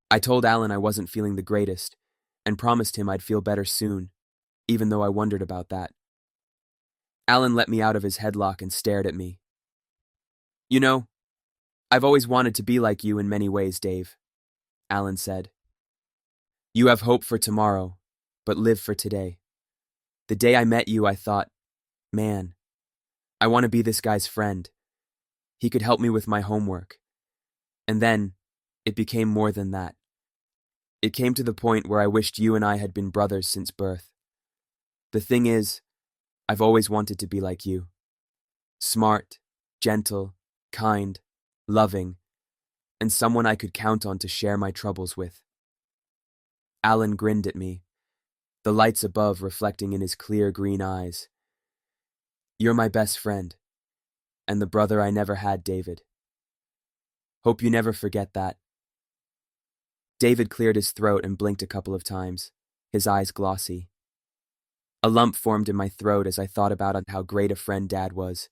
A: I told Alan I wasn't feeling the greatest, and promised him I'd feel better soon, even though I wondered about that. Alan let me out of his headlock and stared at me. "You know, I've always wanted to be like you in many ways, Dave," Alan said. "You have hope for tomorrow, but live for today. The day I met you, I thought, man, I want to be this guy's friend. He could help me with my homework." And then, it became more than that. It came to the point where I wished you and I had been brothers since birth. The thing is, I've always wanted to be like you. Smart, gentle, kind, loving, and someone I could count on to share my troubles with. Alan grinned at me, the lights above reflecting in his clear green eyes. "You're my best friend, and the brother I never had, David. Hope you never forget that." David cleared his throat and blinked a couple of times, his eyes glossy. A lump formed in my throat as I thought about how great a friend Dad was.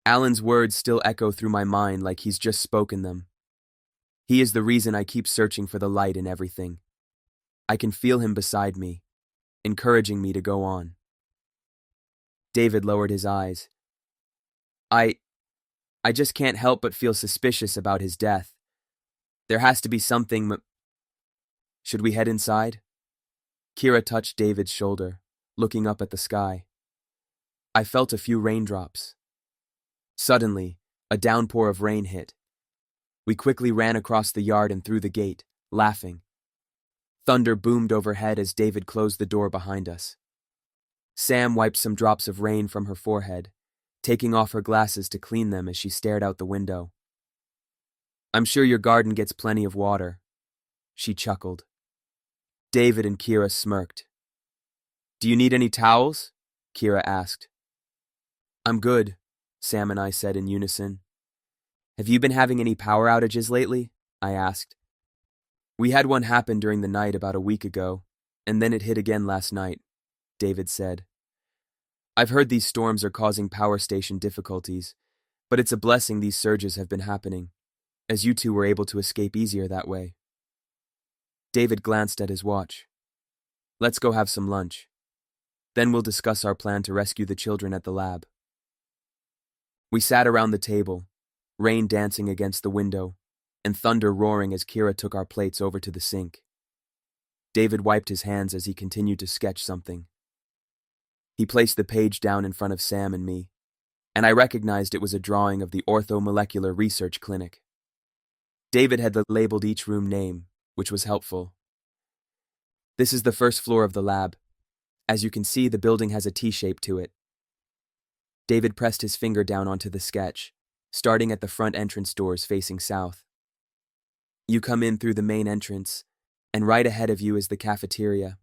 A: Alan's words still echo through my mind like he's just spoken them. He is the reason I keep searching for the light in everything. I can feel him beside me, encouraging me to go on. David lowered his eyes. I just can't help but feel suspicious about his death. There has to be something. Should we head inside?" Kira touched David's shoulder, looking up at the sky. I felt a few raindrops. Suddenly, a downpour of rain hit. We quickly ran across the yard and through the gate, laughing. Thunder boomed overhead as David closed the door behind us. Sam wiped some drops of rain from her forehead, taking off her glasses to clean them as she stared out the window. "I'm sure your garden gets plenty of water," she chuckled. David and Kira smirked. "Do you need any towels?" Kira asked. "I'm good," Sam and I said in unison. "Have you been having any power outages lately?" I asked. "We had one happen during the night about a week ago, And then it hit again last night, David said. I've heard these storms are causing power station difficulties, but it's a blessing these surges have been happening, as you two were able to escape easier that way. David glanced at his watch. Let's go have some lunch. Then we'll discuss our plan to rescue the children at the lab. We sat around the table, rain dancing against the window, and thunder roaring as Kira took our plates over to the sink. David wiped his hands as he continued to sketch something. He placed the page down in front of Sam and me, and I recognized it was a drawing of the Orthomolecular Research Clinic. David had labeled each room name, which was helpful. This is the first floor of the lab. As you can see, the building has a T-shape to it. David pressed his finger down onto the sketch, starting at the front entrance doors facing south. You come in through the main entrance, and right ahead of you is the cafeteria.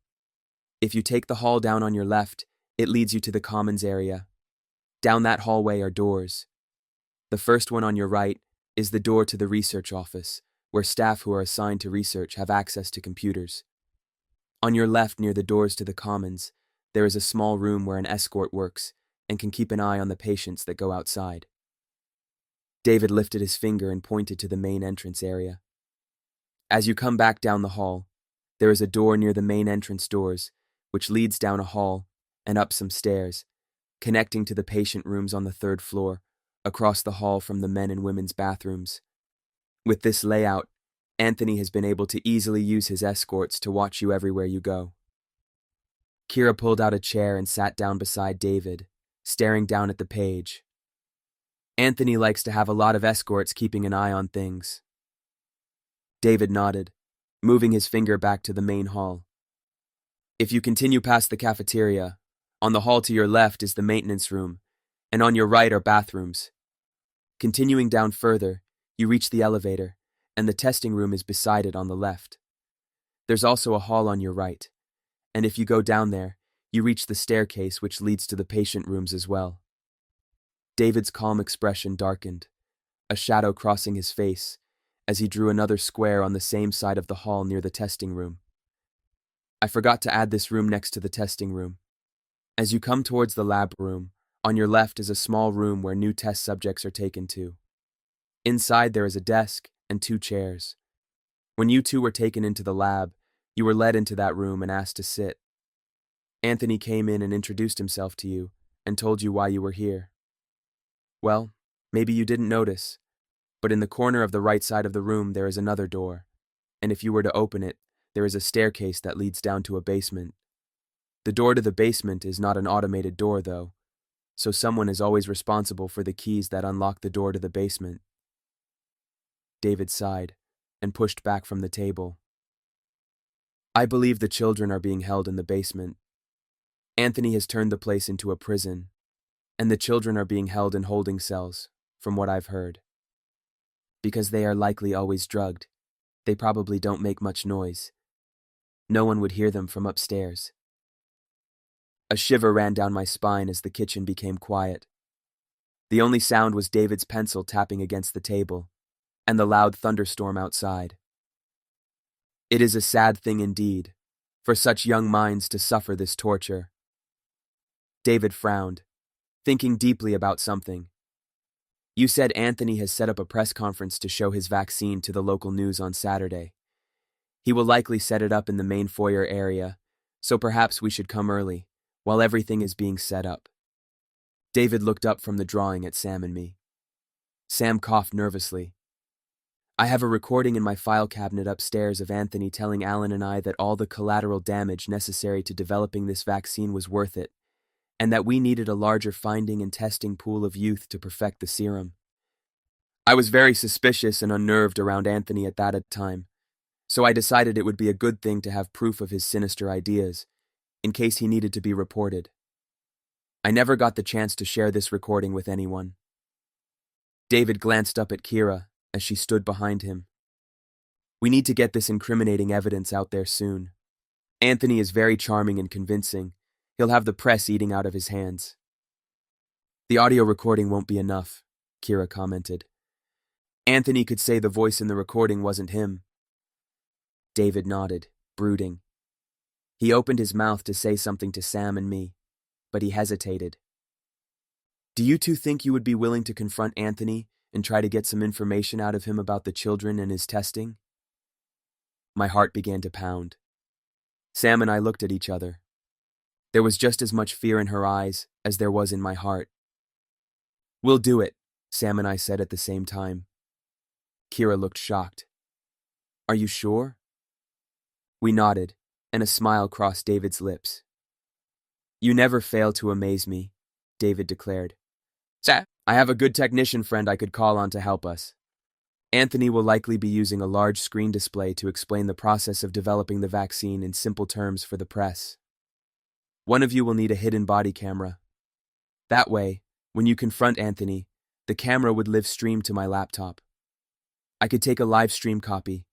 A: If you take the hall down on your left, it leads you to the commons area. Down that hallway are doors. The first one on your right is the door to the research office, where staff who are assigned to research have access to computers. On your left, near the doors to the commons, there is a small room where an escort works and can keep an eye on the patients that go outside. David lifted his finger and pointed to the main entrance area. As you come back down the hall, there is a door near the main entrance doors, which leads down a hall and up some stairs, connecting to the patient rooms on the third floor, across the hall from the men and women's bathrooms. With this layout, Anthony has been able to easily use his escorts to watch you everywhere you go. Kira pulled out a chair and sat down beside David, staring down at the page. Anthony likes to have a lot of escorts keeping an eye on things. David nodded, moving his finger back to the main hall. If you continue past the cafeteria, on the hall to your left is the maintenance room, and on your right are bathrooms. Continuing down further, you reach the elevator, and the testing room is beside it on the left. There's also a hall on your right, and if you go down there, you reach the staircase which leads to the patient rooms as well. David's calm expression darkened, a shadow crossing his face, as he drew another square on the same side of the hall near the testing room. I forgot to add this room next to the testing room. As you come towards the lab room, on your left is a small room where new test subjects are taken to. Inside there is a desk and 2 chairs. When you two were taken into the lab, you were led into that room and asked to sit. Anthony came in and introduced himself to you and told you why you were here. Well, maybe you didn't notice, but in the corner of the right side of the room there is another door, and if you were to open it, there is a staircase that leads down to a basement. The door to the basement is not an automated door, though, so someone is always responsible for the keys that unlock the door to the basement. David sighed and pushed back from the table. I believe the children are being held in the basement. Anthony has turned the place into a prison, and the children are being held in holding cells, from what I've heard. Because they are likely always drugged, they probably don't make much noise. No one would hear them from upstairs. A shiver ran down my spine as the kitchen became quiet. The only sound was David's pencil tapping against the table, and the loud thunderstorm outside. It is a sad thing indeed, for such young minds to suffer this torture. David frowned, thinking deeply about something. You said Anthony has set up a press conference to show his vaccine to the local news on Saturday. He will likely set it up in the main foyer area, so perhaps we should come early, while everything is being set up. David looked up from the drawing at Sam and me. Sam coughed nervously. I have a recording in my file cabinet upstairs of Anthony telling Alan and I that all the collateral damage necessary to developing this vaccine was worth it, and that we needed a larger finding and testing pool of youth to perfect the serum. I was very suspicious and unnerved around Anthony at that time, so I decided it would be a good thing to have proof of his sinister ideas, in case he needed to be reported. I never got the chance to share this recording with anyone. David glanced up at Kira as she stood behind him. We need to get this incriminating evidence out there soon. Anthony is very charming and convincing. He'll have the press eating out of his hands. The audio recording won't be enough, Kira commented. Anthony could say the voice in the recording wasn't him. David nodded, brooding. He opened his mouth to say something to Sam and me, but he hesitated. Do you two think you would be willing to confront Anthony and try to get some information out of him about the children and his testing? My heart began to pound. Sam and I looked at each other. There was just as much fear in her eyes as there was in my heart. We'll do it, Sam and I said at the same time. Kira looked shocked. Are you sure? We nodded, and a smile crossed David's lips. You never fail to amaze me, David declared. Sir, I have a good technician friend I could call on to help us. Anthony will likely be using a large screen display to explain the process of developing the vaccine in simple terms for the press. One of you will need a hidden body camera. That way, when you confront Anthony, the camera would live stream to my laptop. I could take a live stream copy,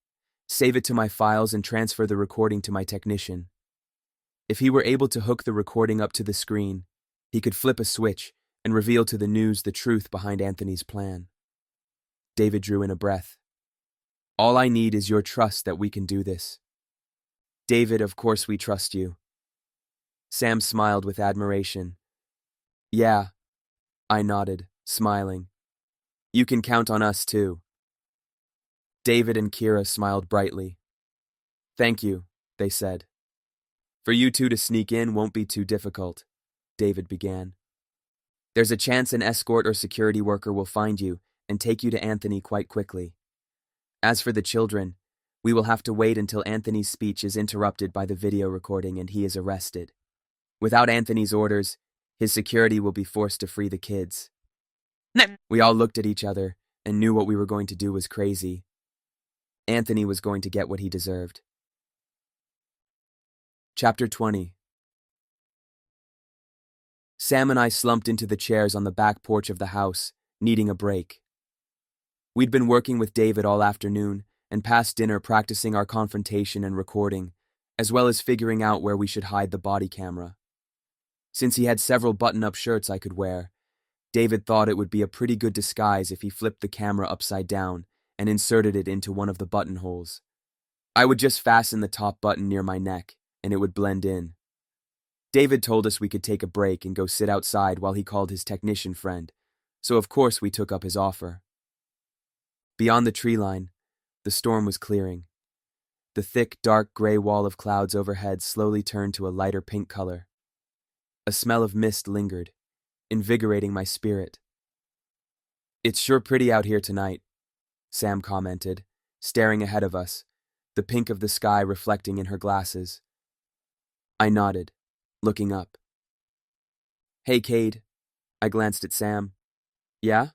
A: save it to my files and transfer the recording to my technician. If he were able to hook the recording up to the screen, he could flip a switch and reveal to the news the truth behind Anthony's plan. David drew in a breath. All I need is your trust that we can do this. David, of course we trust you. Sam smiled with admiration. Yeah, I nodded, smiling. You can count on us too. David and Kira smiled brightly. Thank you, they said. For you two to sneak in won't be too difficult, David began. There's a chance an escort or security worker will find you and take you to Anthony quite quickly. As for the children, we will have to wait until Anthony's speech is interrupted by the video recording and he is arrested. Without Anthony's orders, his security will be forced to free the kids. We all looked at each other and knew what we were going to do was crazy. Anthony was going to get what he deserved. Chapter 20. Sam and I slumped into the chairs on the back porch of the house, needing a break. We'd been working with David all afternoon and past dinner practicing our confrontation and recording, as well as figuring out where we should hide the body camera. Since he had several button-up shirts I could wear, David thought it would be a pretty good disguise if he flipped the camera upside down and inserted it into one of the buttonholes. I would just fasten the top button near my neck, and it would blend in. David told us we could take a break and go sit outside while he called his technician friend, so of course we took up his offer. Beyond the tree line, the storm was clearing. The thick, dark gray wall of clouds overhead slowly turned to a lighter pink color. A smell of mist lingered, invigorating my spirit. It's sure pretty out here tonight, Sam commented, staring ahead of us, the pink of the sky reflecting in her glasses. I nodded, looking up. Hey, Cade. I glanced at Sam. Yeah?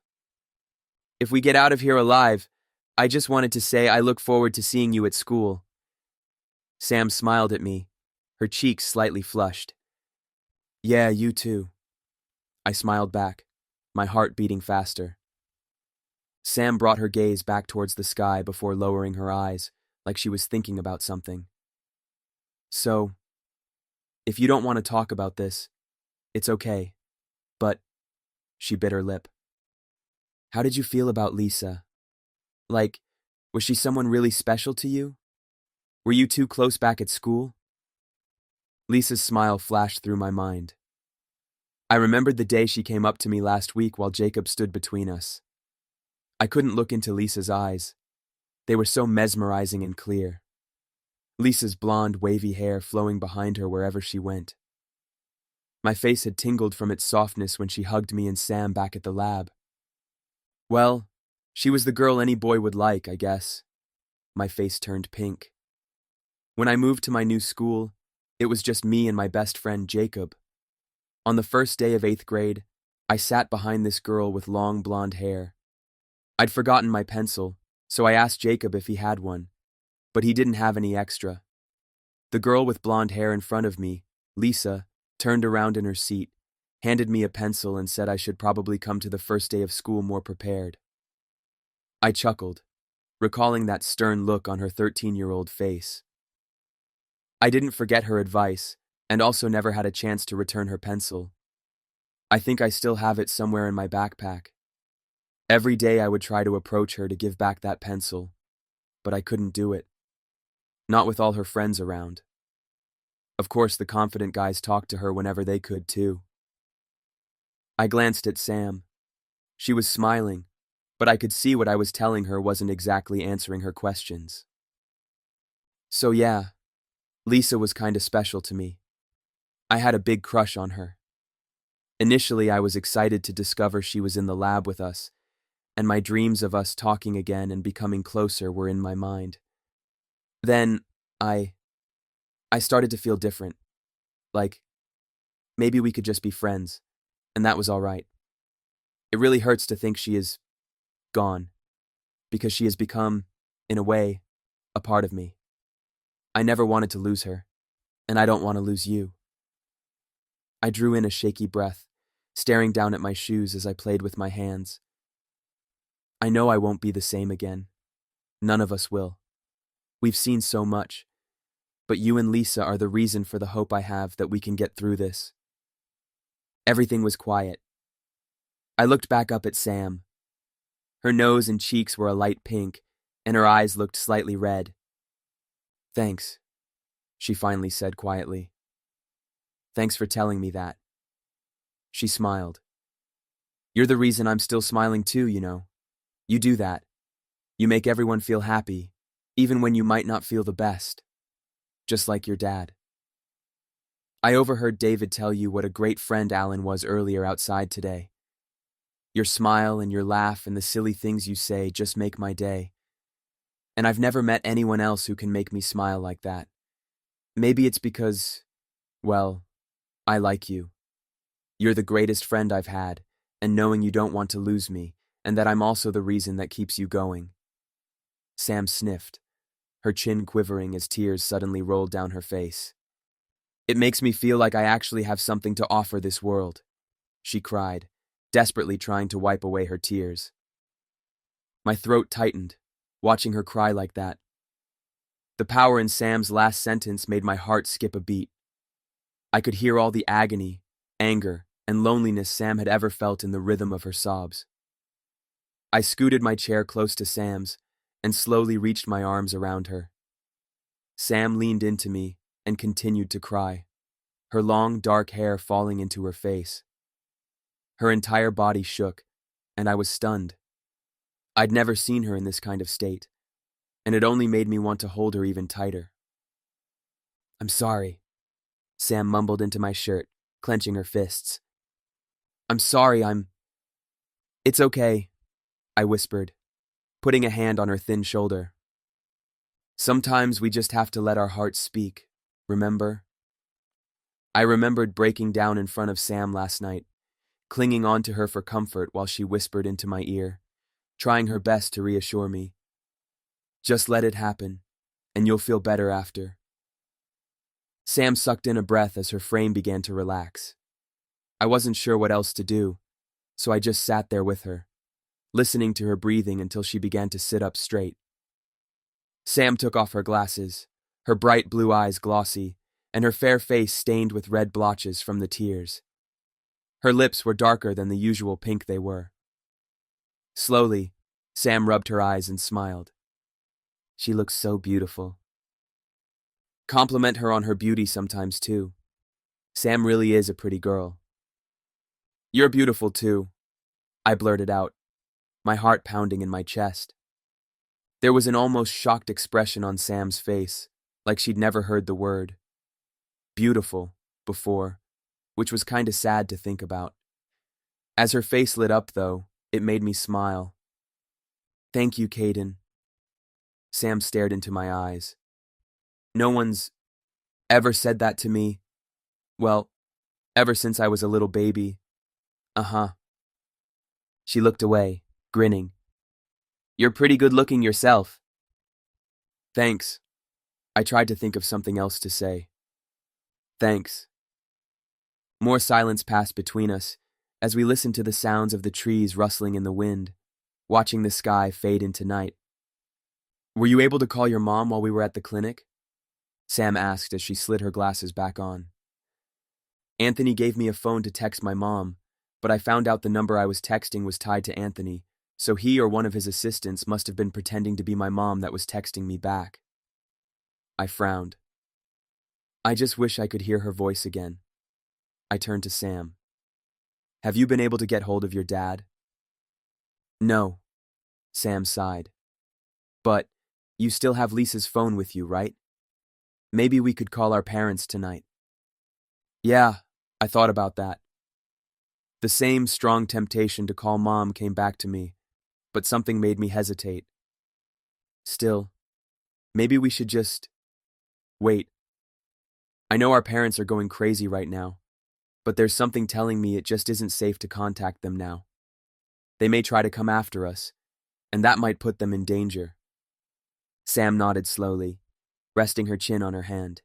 A: If we get out of here alive, I just wanted to say I look forward to seeing you at school. Sam smiled at me, her cheeks slightly flushed. Yeah, you too. I smiled back, my heart beating faster. Sam brought her gaze back towards the sky before lowering her eyes, like she was thinking about something. So, if you don't want to talk about this, it's okay. But, she bit her lip. How did you feel about Lisa? Like, was she someone really special to you? Were you two close back at school? Lisa's smile flashed through my mind. I remembered the day she came up to me last week while Jacob stood between us. I couldn't look into Lisa's eyes. They were so mesmerizing and clear. Lisa's blonde, wavy hair flowing behind her wherever she went. My face had tingled from its softness when she hugged me and Sam back at the lab. Well, she was the girl any boy would like, I guess. My face turned pink. When I moved to my new school, it was just me and my best friend Jacob. On the first day of 8th grade, I sat behind this girl with long blonde hair. I'd forgotten my pencil, so I asked Jacob if he had one, but he didn't have any extra. The girl with blonde hair in front of me, Lisa, turned around in her seat, handed me a pencil and said I should probably come to the first day of school more prepared. I chuckled, recalling that stern look on her 13-year-old face. I didn't forget her advice, and also never had a chance to return her pencil. I think I still have it somewhere in my backpack. Every day I would try to approach her to give back that pencil, but I couldn't do it. Not with all her friends around. Of course, the confident guys talked to her whenever they could, too. I glanced at Sam. She was smiling, but I could see what I was telling her wasn't exactly answering her questions. So yeah, Lisa was kinda special to me. I had a big crush on her. Initially, I was excited to discover she was in the lab with us, and my dreams of us talking again and becoming closer were in my mind. Then, I started to feel different. Like, maybe we could just be friends, and that was all right. It really hurts to think she is gone, because she has become, in a way, a part of me. I never wanted to lose her, and I don't want to lose you. I drew in a shaky breath, staring down at my shoes as I played with my hands. I know I won't be the same again. None of us will. We've seen so much, but you and Lisa are the reason for the hope I have that we can get through this. Everything was quiet. I looked back up at Sam. Her nose and cheeks were a light pink, and her eyes looked slightly red. "Thanks," she finally said quietly. "Thanks for telling me that." She smiled. "You're the reason I'm still smiling too, you know. You do that. You make everyone feel happy, even when you might not feel the best. Just like your dad." I overheard David tell you what a great friend Alan was earlier outside today. Your smile and your laugh and the silly things you say just make my day. And I've never met anyone else who can make me smile like that. Maybe it's because, well, I like you. You're the greatest friend I've had, and knowing you don't want to lose me, and that I'm also the reason that keeps you going. Sam sniffed, her chin quivering as tears suddenly rolled down her face. "It makes me feel like I actually have something to offer this world," she cried, desperately trying to wipe away her tears. My throat tightened, watching her cry like that. The power in Sam's last sentence made my heart skip a beat. I could hear all the agony, anger, and loneliness Sam had ever felt in the rhythm of her sobs. I scooted my chair close to Sam's and slowly reached my arms around her. Sam leaned into me and continued to cry, her long, dark hair falling into her face. Her entire body shook, and I was stunned. I'd never seen her in this kind of state, and it only made me want to hold her even tighter. "I'm sorry," Sam mumbled into my shirt, clenching her fists. "I'm sorry, It's okay," I whispered, putting a hand on her thin shoulder. "Sometimes we just have to let our hearts speak, remember?" I remembered breaking down in front of Sam last night, clinging on to her for comfort while she whispered into my ear, trying her best to reassure me. "Just let it happen, and you'll feel better after." Sam sucked in a breath as her frame began to relax. I wasn't sure what else to do, so I just sat there with her, listening to her breathing until she began to sit up straight. Sam took off her glasses, her bright blue eyes glossy, and her fair face stained with red blotches from the tears. Her lips were darker than the usual pink they were. Slowly, Sam rubbed her eyes and smiled. "She looks so beautiful." Compliment her on her beauty sometimes, too. Sam really is a pretty girl. "You're beautiful, too," I blurted out, my heart pounding in my chest. There was an almost shocked expression on Sam's face, like she'd never heard the word beautiful before, which was kinda sad to think about. As her face lit up, though, it made me smile. "Thank you, Caiden." Sam stared into my eyes. "No one's ever said that to me. Well, ever since I was a little baby." "Uh-huh." She looked away, grinning. "You're pretty good looking yourself." "Thanks." I tried to think of something else to say. "Thanks." More silence passed between us as we listened to the sounds of the trees rustling in the wind, watching the sky fade into night. "Were you able to call your mom while we were at the clinic?" Sam asked as she slid her glasses back on. "Anthony gave me a phone to text my mom, but I found out the number I was texting was tied to Anthony, so he or one of his assistants must have been pretending to be my mom that was texting me back." I frowned. I just wish I could hear her voice again. I turned to Sam. Have you been able to get hold of your dad? No, Sam sighed. But you still have Lisa's phone with you, right? Maybe we could call our parents tonight. Yeah, I thought about that. The same strong temptation to call Mom came back to me, but something made me hesitate. Still, maybe we should just wait. I know our parents are going crazy right now, but there's something telling me it just isn't safe to contact them now. They may try to come after us, and that might put them in danger. Sam nodded slowly, resting her chin on her hand.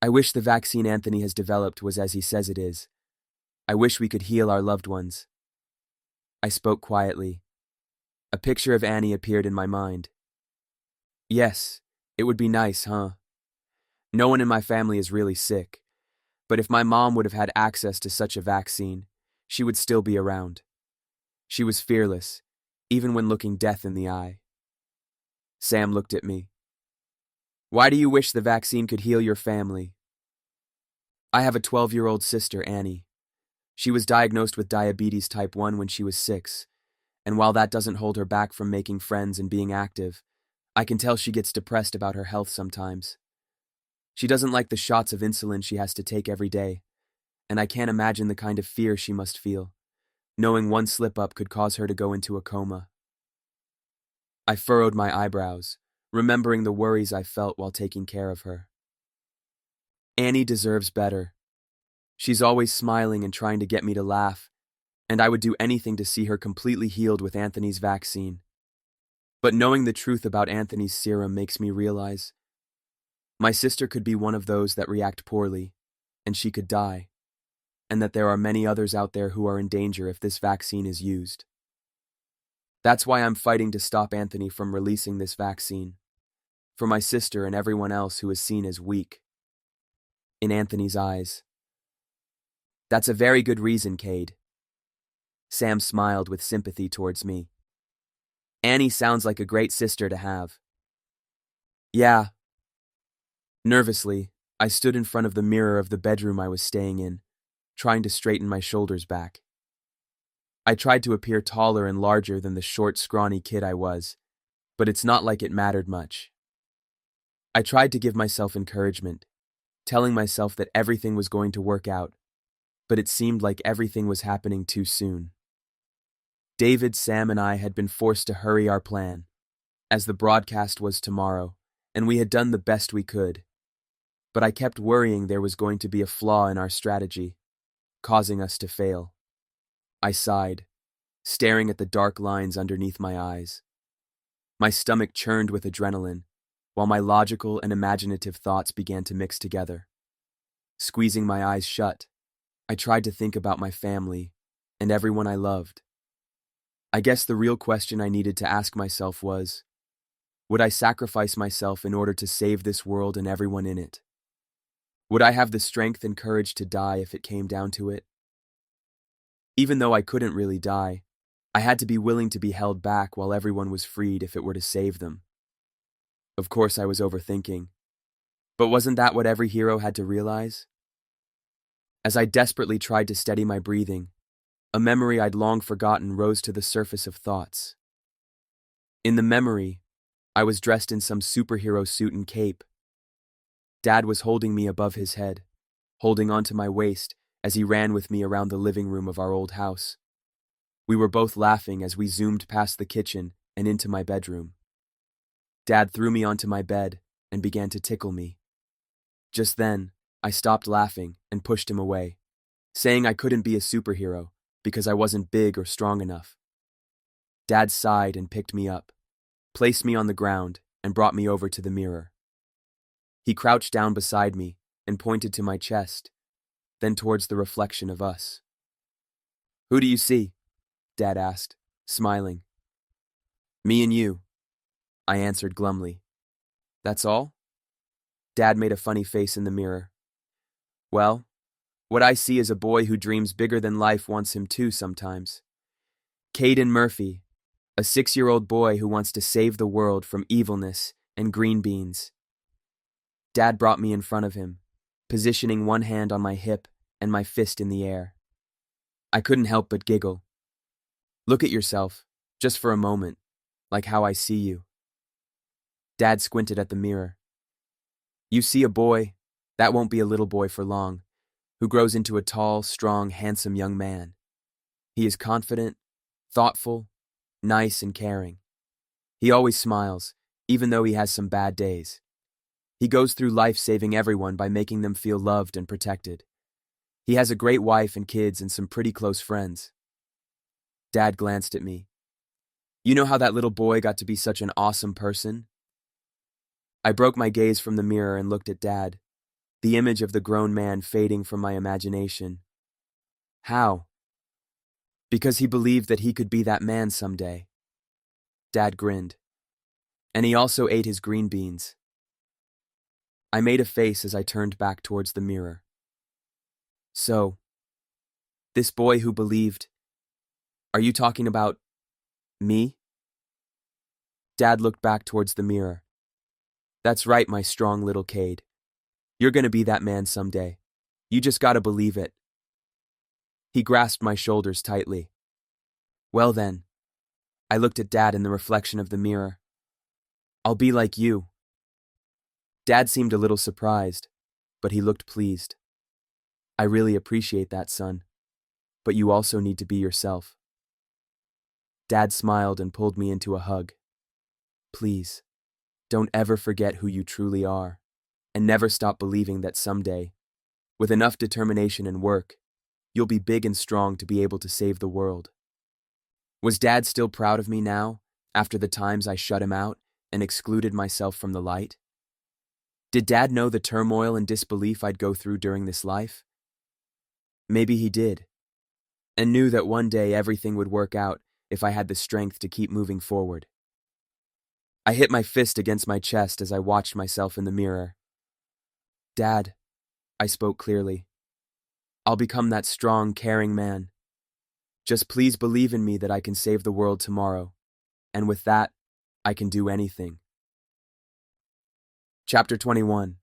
A: I wish the vaccine Anthony has developed was as he says it is. I wish we could heal our loved ones. I spoke quietly. A picture of Annie appeared in my mind. Yes, it would be nice, huh? No one in my family is really sick, but if my mom would have had access to such a vaccine, she would still be around. She was fearless, even when looking death in the eye. Sam looked at me. Why do you wish the vaccine could heal your family? I have a 12-year-old sister, Annie. She was diagnosed with diabetes type 1 when she was 6, and while that doesn't hold her back from making friends and being active, I can tell she gets depressed about her health sometimes. She doesn't like the shots of insulin she has to take every day, and I can't imagine the kind of fear she must feel, knowing one slip-up could cause her to go into a coma. I furrowed my eyebrows, remembering the worries I felt while taking care of her. Annie deserves better. She's always smiling and trying to get me to laugh, and I would do anything to see her completely healed with Anthony's vaccine. But knowing the truth about Anthony's serum makes me realize my sister could be one of those that react poorly, and she could die, and that there are many others out there who are in danger if this vaccine is used. That's why I'm fighting to stop Anthony from releasing this vaccine, for my sister and everyone else who is seen as weak. In Anthony's eyes. That's a very good reason, Cade. Sam smiled with sympathy towards me. Annie sounds like a great sister to have. Yeah. Nervously, I stood in front of the mirror of the bedroom I was staying in, trying to straighten my shoulders back. I tried to appear taller and larger than the short, scrawny kid I was, but it's not like it mattered much. I tried to give myself encouragement, telling myself that everything was going to work out, but it seemed like everything was happening too soon. David, Sam, and I had been forced to hurry our plan, as the broadcast was tomorrow, and we had done the best we could. But I kept worrying there was going to be a flaw in our strategy, causing us to fail. I sighed, staring at the dark lines underneath my eyes. My stomach churned with adrenaline, while my logical and imaginative thoughts began to mix together. Squeezing my eyes shut, I tried to think about my family and everyone I loved. I guess the real question I needed to ask myself was, would I sacrifice myself in order to save this world and everyone in it? Would I have the strength and courage to die if it came down to it? Even though I couldn't really die, I had to be willing to be held back while everyone was freed if it were to save them. Of course I was overthinking, but wasn't that what every hero had to realize? As I desperately tried to steady my breathing, a memory I'd long forgotten rose to the surface of thoughts. In the memory, I was dressed in some superhero suit and cape. Dad was holding me above his head, holding onto my waist as he ran with me around the living room of our old house. We were both laughing as we zoomed past the kitchen and into my bedroom. Dad threw me onto my bed and began to tickle me. Just then, I stopped laughing and pushed him away, saying I couldn't be a superhero because I wasn't big or strong enough. Dad sighed and picked me up, placed me on the ground, and brought me over to the mirror. He crouched down beside me and pointed to my chest, then towards the reflection of us. "Who do you see?" Dad asked, smiling. "Me and you," I answered glumly. "That's all?" Dad made a funny face in the mirror. "Well, what I see is a boy who dreams bigger than life wants him to sometimes. Caiden Murphy, a 6-year-old boy who wants to save the world from evilness and green beans." Dad brought me in front of him, positioning one hand on my hip and my fist in the air. I couldn't help but giggle. Look at yourself, just for a moment, like how I see you. Dad squinted at the mirror. You see a boy, that won't be a little boy for long, who grows into a tall, strong, handsome young man. He is confident, thoughtful, nice and caring. He always smiles, even though he has some bad days. He goes through life saving everyone by making them feel loved and protected. He has a great wife and kids and some pretty close friends. Dad glanced at me. You know how that little boy got to be such an awesome person? I broke my gaze from the mirror and looked at Dad, the image of the grown man fading from my imagination. How? Because he believed that he could be that man someday. Dad grinned. And he also ate his green beans. I made a face as I turned back towards the mirror. So, this boy who believed, are you talking about me? Dad looked back towards the mirror. That's right, my strong little Cade. You're gonna be that man someday. You just gotta believe it. He grasped my shoulders tightly. Well then, I looked at Dad in the reflection of the mirror. I'll be like you. Dad seemed a little surprised, but he looked pleased. I really appreciate that, son. But you also need to be yourself. Dad smiled and pulled me into a hug. Please, don't ever forget who you truly are, and never stop believing that someday, with enough determination and work, you'll be big and strong to be able to save the world. Was Dad still proud of me now, after the times I shut him out and excluded myself from the light? Did Dad know the turmoil and disbelief I'd go through during this life? Maybe he did, and knew that one day everything would work out if I had the strength to keep moving forward. I hit my fist against my chest as I watched myself in the mirror. Dad, I spoke clearly. I'll become that strong, caring man. Just please believe in me that I can save the world tomorrow, and with that, I can do anything. Chapter 21.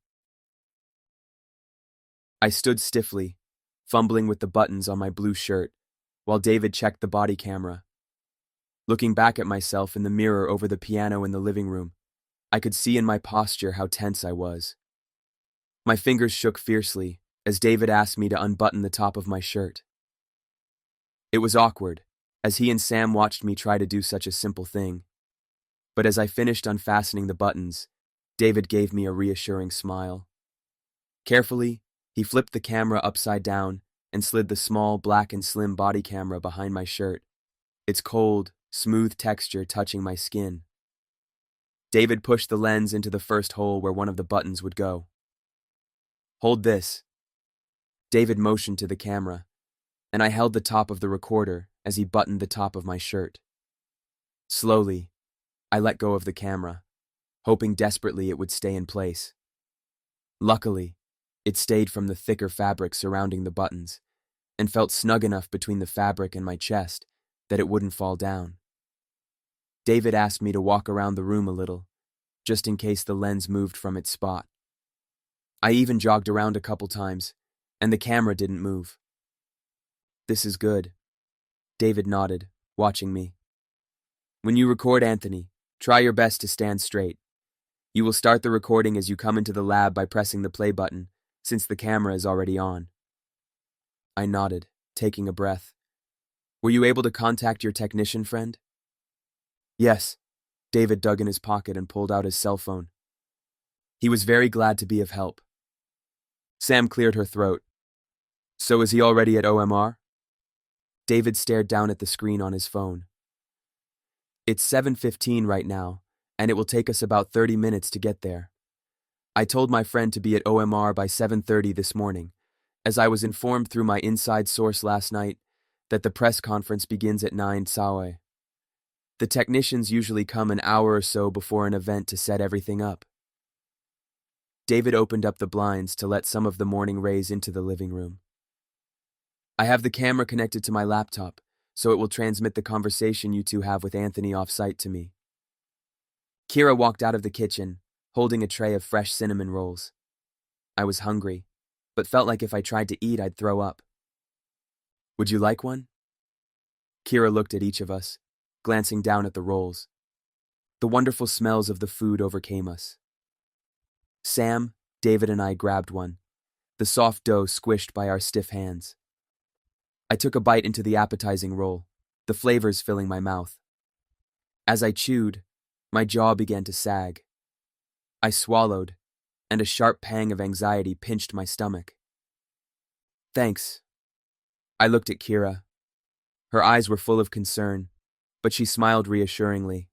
A: I stood stiffly, fumbling with the buttons on my blue shirt, while David checked the body camera. Looking back at myself in the mirror over the piano in the living room, I could see in my posture how tense I was. My fingers shook fiercely as David asked me to unbutton the top of my shirt. It was awkward, as he and Sam watched me try to do such a simple thing. But as I finished unfastening the buttons, David gave me a reassuring smile. Carefully, he flipped the camera upside down and slid the small, black and slim body camera behind my shirt, its cold, smooth texture touching my skin. David pushed the lens into the first hole where one of the buttons would go. Hold this. David motioned to the camera, and I held the top of the recorder as he buttoned the top of my shirt. Slowly, I let go of the camera, hoping desperately it would stay in place. Luckily, it stayed from the thicker fabric surrounding the buttons, and felt snug enough between the fabric and my chest that it wouldn't fall down. David asked me to walk around the room a little, just in case the lens moved from its spot. I even jogged around a couple times, and the camera didn't move. This is good. David nodded, watching me. When you record Anthony, try your best to stand straight. You will start the recording as you come into the lab by pressing the play button, since the camera is already on. I nodded, taking a breath. Were you able to contact your technician friend? Yes. David dug in his pocket and pulled out his cell phone. He was very glad to be of help. Sam cleared her throat. So is he already at OMR? David stared down at the screen on his phone. It's 7:15 right now, and it will take us about 30 minutes to get there. I told my friend to be at OMR by 7:30 this morning, as I was informed through my inside source last night that the press conference begins at 9 Sawe. The technicians usually come an hour or so before an event to set everything up. David opened up the blinds to let some of the morning rays into the living room. I have the camera connected to my laptop, so it will transmit the conversation you two have with Anthony off-site to me. Kira walked out of the kitchen, holding a tray of fresh cinnamon rolls. I was hungry, but felt like if I tried to eat, I'd throw up. Would you like one? Kira looked at each of us, glancing down at the rolls. The wonderful smells of the food overcame us. Sam, David, and I grabbed one, the soft dough squished by our stiff hands. I took a bite into the appetizing roll, the flavors filling my mouth. As I chewed, my jaw began to sag. I swallowed, and a sharp pang of anxiety pinched my stomach. Thanks. I looked at Kira. Her eyes were full of concern, but she smiled reassuringly.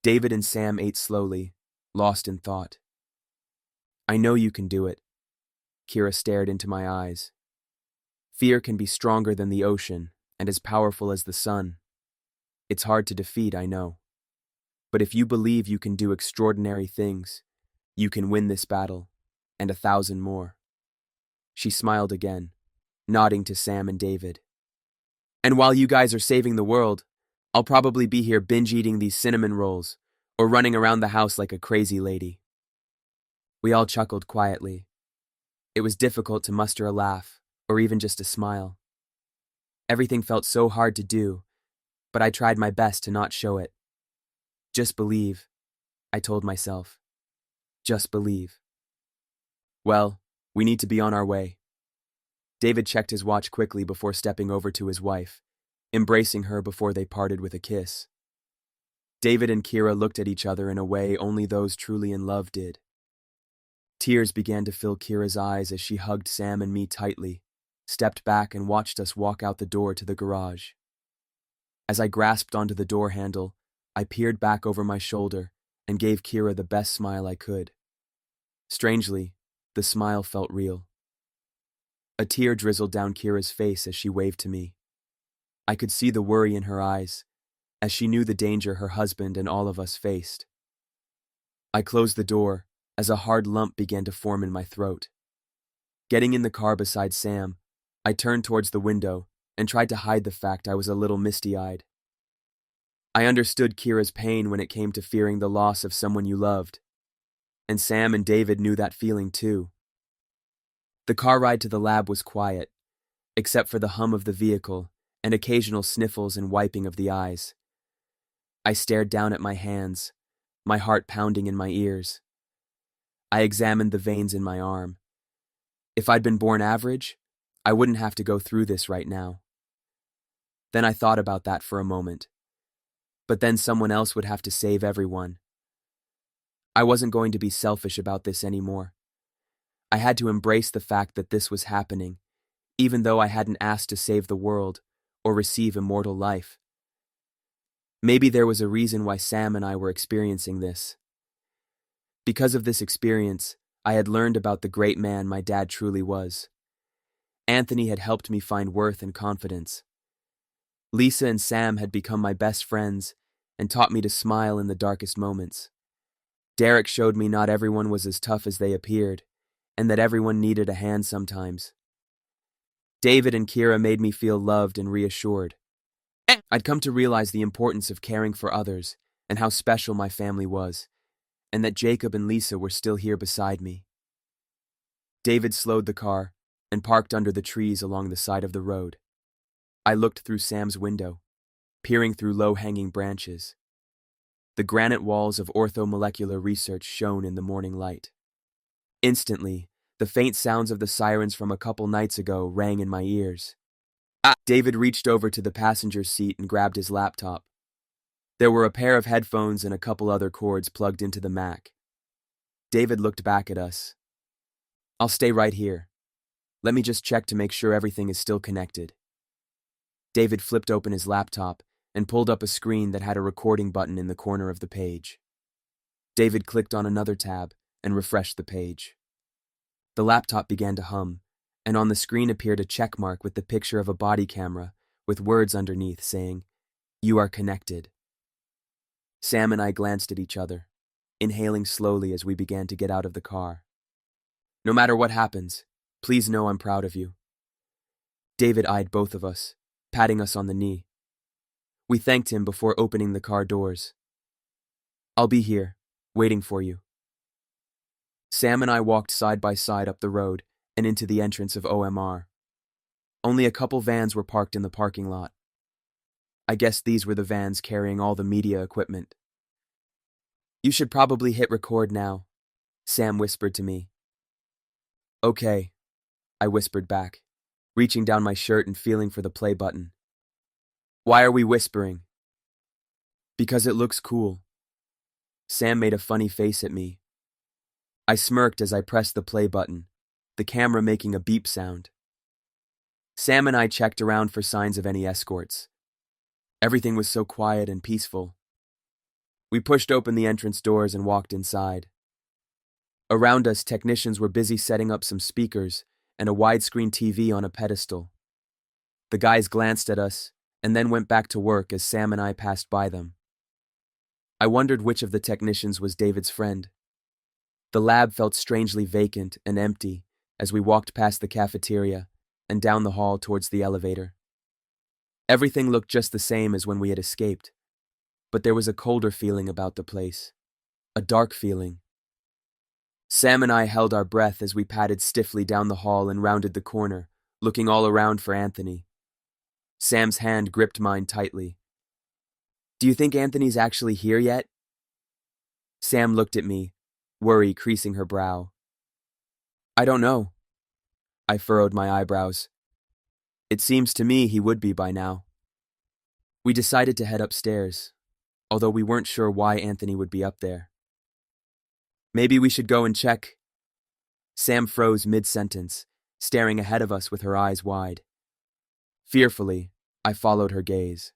A: David and Sam ate slowly, lost in thought. I know you can do it. Kira stared into my eyes. Fear can be stronger than the ocean and as powerful as the sun. It's hard to defeat, I know. But if you believe you can do extraordinary things, you can win this battle, and 1,000 more. She smiled again, nodding to Sam and David. And while you guys are saving the world, I'll probably be here binge-eating these cinnamon rolls, or running around the house like a crazy lady. We all chuckled quietly. It was difficult to muster a laugh, or even just a smile. Everything felt so hard to do, but I tried my best to not show it. Just believe, I told myself. Just believe. Well, we need to be on our way. David checked his watch quickly before stepping over to his wife, embracing her before they parted with a kiss. David and Kira looked at each other in a way only those truly in love did. Tears began to fill Kira's eyes as she hugged Sam and me tightly, stepped back and watched us walk out the door to the garage. As I grasped onto the door handle, I peered back over my shoulder and gave Kira the best smile I could. Strangely, the smile felt real. A tear drizzled down Kira's face as she waved to me. I could see the worry in her eyes, as she knew the danger her husband and all of us faced. I closed the door as a hard lump began to form in my throat. Getting in the car beside Sam, I turned towards the window and tried to hide the fact I was a little misty-eyed. I understood Kira's pain when it came to fearing the loss of someone you loved, and Sam and David knew that feeling too. The car ride to the lab was quiet, except for the hum of the vehicle and occasional sniffles and wiping of the eyes. I stared down at my hands, my heart pounding in my ears. I examined the veins in my arm. If I'd been born average, I wouldn't have to go through this right now. Then I thought about that for a moment. But then someone else would have to save everyone. I wasn't going to be selfish about this anymore. I had to embrace the fact that this was happening, even though I hadn't asked to save the world or receive immortal life. Maybe there was a reason why Sam and I were experiencing this. Because of this experience, I had learned about the great man my dad truly was. Anthony had helped me find worth and confidence. Lisa and Sam had become my best friends and taught me to smile in the darkest moments. Derek showed me not everyone was as tough as they appeared, and that everyone needed a hand sometimes. David and Kira made me feel loved and reassured. I'd come to realize the importance of caring for others and how special my family was, and that Jacob and Lisa were still here beside me. David slowed the car and parked under the trees along the side of the road. I looked through Sam's window, peering through low-hanging branches. The granite walls of orthomolecular research shone in the morning light. Instantly, the faint sounds of the sirens from a couple nights ago rang in my ears. David reached over to the passenger's seat and grabbed his laptop. There were a pair of headphones and a couple other cords plugged into the Mac. David looked back at us. I'll stay right here. Let me just check to make sure everything is still connected. David flipped open his laptop and pulled up a screen that had a recording button in the corner of the page. David clicked on another tab and refreshed the page. The laptop began to hum, and on the screen appeared a check mark with the picture of a body camera with words underneath saying, "You are connected." Sam and I glanced at each other, inhaling slowly as we began to get out of the car. No matter what happens, please know I'm proud of you. David eyed both of us, patting us on the knee. We thanked him before opening the car doors. I'll be here, waiting for you. Sam and I walked side by side up the road and into the entrance of OMR. Only a couple vans were parked in the parking lot. I guess these were the vans carrying all the media equipment. "You should probably hit record now," Sam whispered to me. "Okay," I whispered back, reaching down my shirt and feeling for the play button. "Why are we whispering?" "Because it looks cool." Sam made a funny face at me. I smirked as I pressed the play button, the camera making a beep sound. Sam and I checked around for signs of any escorts. Everything was so quiet and peaceful. We pushed open the entrance doors and walked inside. Around us, technicians were busy setting up some speakers and a widescreen TV on a pedestal. The guys glanced at us and then went back to work as Sam and I passed by them. I wondered which of the technicians was David's friend. The lab felt strangely vacant and empty as we walked past the cafeteria and down the hall towards the elevator. Everything looked just the same as when we had escaped, but there was a colder feeling about the place, a dark feeling. Sam and I held our breath as we padded stiffly down the hall and rounded the corner, looking all around for Anthony. Sam's hand gripped mine tightly. "Do you think Anthony's actually here yet?" Sam looked at me, worry creasing her brow. "I don't know." I furrowed my eyebrows. "It seems to me he would be by now." We decided to head upstairs, although we weren't sure why Anthony would be up there. "Maybe we should go and check." Sam froze mid-sentence, staring ahead of us with her eyes wide. Fearfully, I followed her gaze.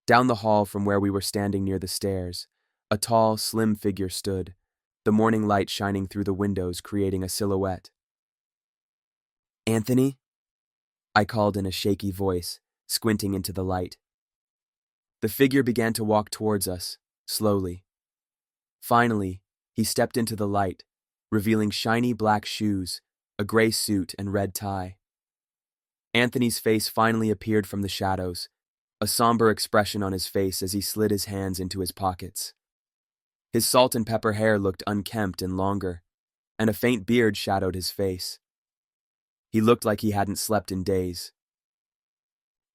A: Down the hall from where we were standing near the stairs, a tall, slim figure stood, the morning light shining through the windows creating a silhouette. "Anthony?" I called in a shaky voice, squinting into the light. The figure began to walk towards us, slowly. Finally, he stepped into the light, revealing shiny black shoes, a gray suit, and red tie. Anthony's face finally appeared from the shadows, a somber expression on his face as he slid his hands into his pockets. His salt and pepper hair looked unkempt and longer, and a faint beard shadowed his face. He looked like he hadn't slept in days.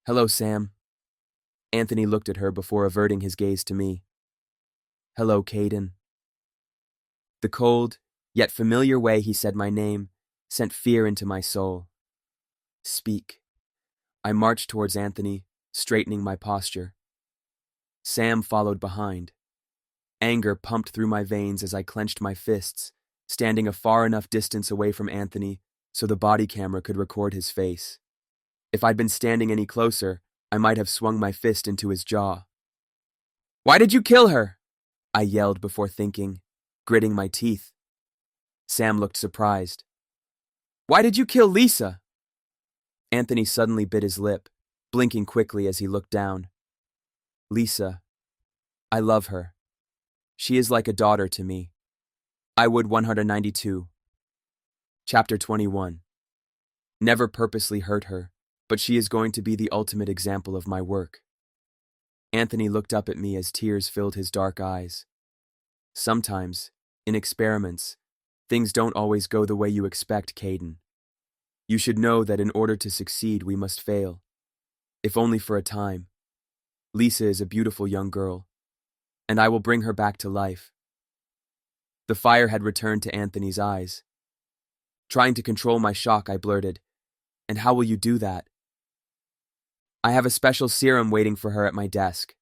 A: "Hello, Sam." Anthony looked at her before averting his gaze to me. "Hello, Caiden." The cold, yet familiar way he said my name sent fear into my soul. "Speak." I marched towards Anthony, straightening my posture. Sam followed behind. Anger pumped through my veins as I clenched my fists, standing a far enough distance away from Anthony so the body camera could record his face. If I'd been standing any closer, I might have swung my fist into his jaw. "Why did you kill her?" I yelled before thinking, gritting my teeth. Sam looked surprised. "Why did you kill Lisa?" Anthony suddenly bit his lip, blinking quickly as he looked down. "Lisa. I love her. She is like a daughter to me. I would 192. Chapter 21. Never purposely hurt her, but she is going to be the ultimate example of my work. Anthony looked up at me as tears filled his dark eyes. Sometimes, in experiments, things don't always go the way you expect, Caiden. You should know that in order to succeed, we must fail, if only for a time. Lisa is a beautiful young girl, and I will bring her back to life. The fire had returned to Anthony's eyes. Trying to control my shock, I blurted, "And how will you do that?" "I have a special serum waiting for her at my desk."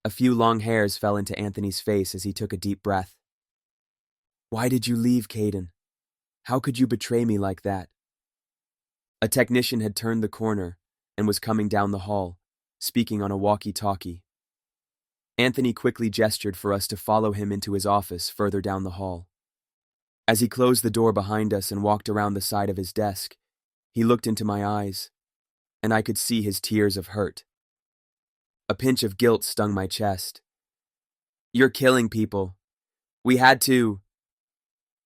A: A few long hairs fell into Anthony's face as he took a deep breath. "Why did you leave, Caiden? How could you betray me like that?" A technician had turned the corner and was coming down the hall, speaking on a walkie-talkie. Anthony quickly gestured for us to follow him into his office further down the hall. As he closed the door behind us and walked around the side of his desk, he looked into my eyes, and I could see his tears of hurt. A pinch of guilt stung my chest. "You're killing people. We had to..."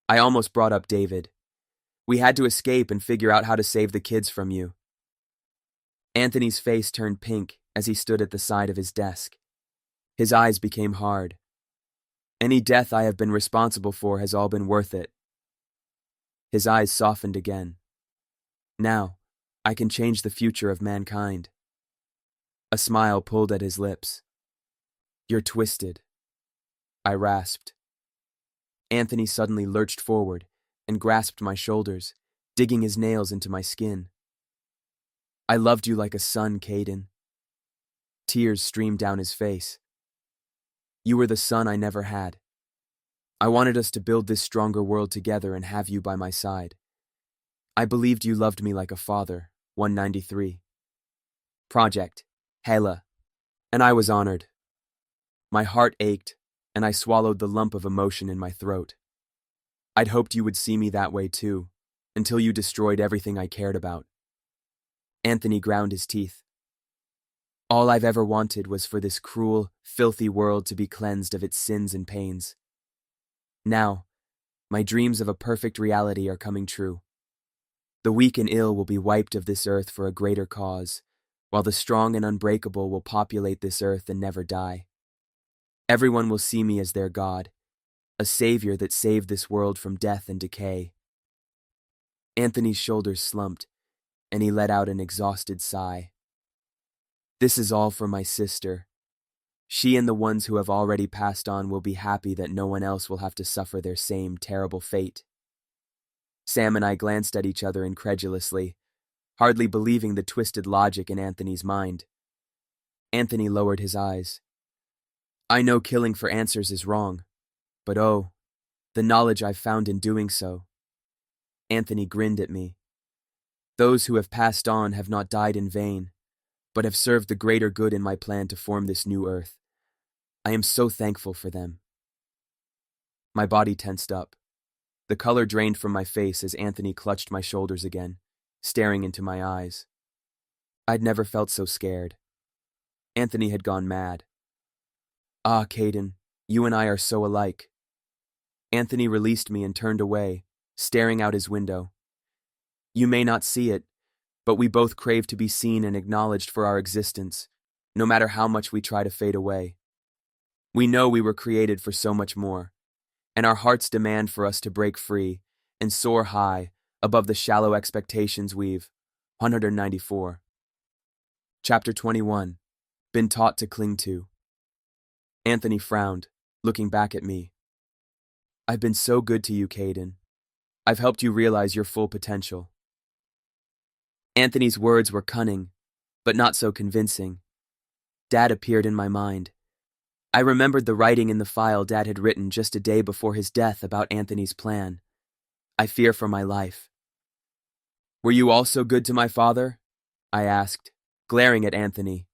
A: I almost brought up David. "We had to escape and figure out how to save the kids from you." Anthony's face turned pink as he stood at the side of his desk. His eyes became hard. Any death I have been responsible for has all been worth it. His eyes softened again. Now, I can change the future of mankind. A smile pulled at his lips. You're twisted, I rasped. Anthony suddenly lurched forward and grasped my shoulders, digging his nails into my skin. I loved you like a son, Caiden. Tears streamed down his face. You were the son I never had. I wanted us to build this stronger world together and have you by my side. I believed you loved me like a father. 193. Project, HELA, and I was honored. My heart ached, and I swallowed the lump of emotion in my throat. I'd hoped you would see me that way too, until you destroyed everything I cared about. Anthony ground his teeth. All I've ever wanted was for this cruel, filthy world to be cleansed of its sins and pains. Now, my dreams of a perfect reality are coming true. The weak and ill will be wiped of this earth for a greater cause, while the strong and unbreakable will populate this earth and never die. Everyone will see me as their God, a savior that saved this world from death and decay. Anthony's shoulders slumped, and he let out an exhausted sigh. This is all for my sister. She and the ones who have already passed on will be happy that no one else will have to suffer their same terrible fate. Sam and I glanced at each other incredulously, hardly believing the twisted logic in Anthony's mind. Anthony lowered his eyes. I know killing for answers is wrong, but oh, the knowledge I've found in doing so. Anthony grinned at me. Those who have passed on have not died in vain, but have served the greater good in my plan to form this new earth. I am so thankful for them. My body tensed up. The color drained from my face as Anthony clutched my shoulders again, staring into my eyes. I'd never felt so scared. Anthony had gone mad. Ah, Caiden, you and I are so alike. Anthony released me and turned away, staring out his window. You may not see it, but we both crave to be seen and acknowledged for our existence, no matter how much we try to fade away. We know we were created for so much more, and our hearts demand for us to break free and soar high above the shallow expectations we've 194. Chapter 21. Been taught to cling to. Anthony frowned, looking back at me. I've been so good to you, Caiden. I've helped you realize your full potential. Anthony's words were cunning, but not so convincing. Dad appeared in my mind. I remembered the writing in the file Dad had written just a day before his death about Anthony's plan. I fear for my life. Were you also good to my father? I asked, glaring at Anthony.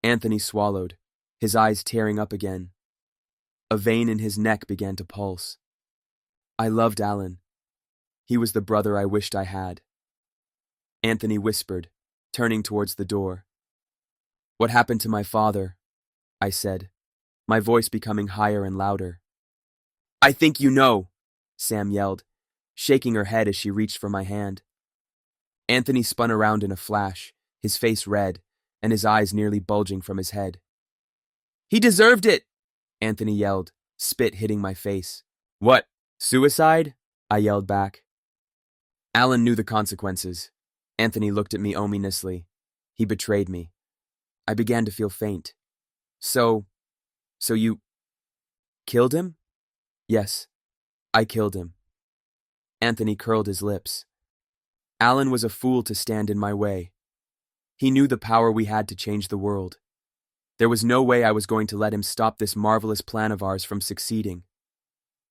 A: Anthony swallowed, his eyes tearing up again. A vein in his neck began to pulse. I loved Alan. He was the brother I wished I had. Anthony whispered, turning towards the door. What happened to my father? I said, my voice becoming higher and louder. I think you know, Sam yelled, shaking her head as she reached for my hand. Anthony spun around in a flash, his face red, and his eyes nearly bulging from his head. He deserved it, Anthony yelled, spit hitting my face. What, suicide? I yelled back. Alan knew the consequences. Anthony looked at me ominously. He betrayed me. I began to feel faint. So you killed him? Yes, I killed him. Anthony curled his lips. Alan was a fool to stand in my way. He knew the power we had to change the world. There was no way I was going to let him stop this marvelous plan of ours from succeeding.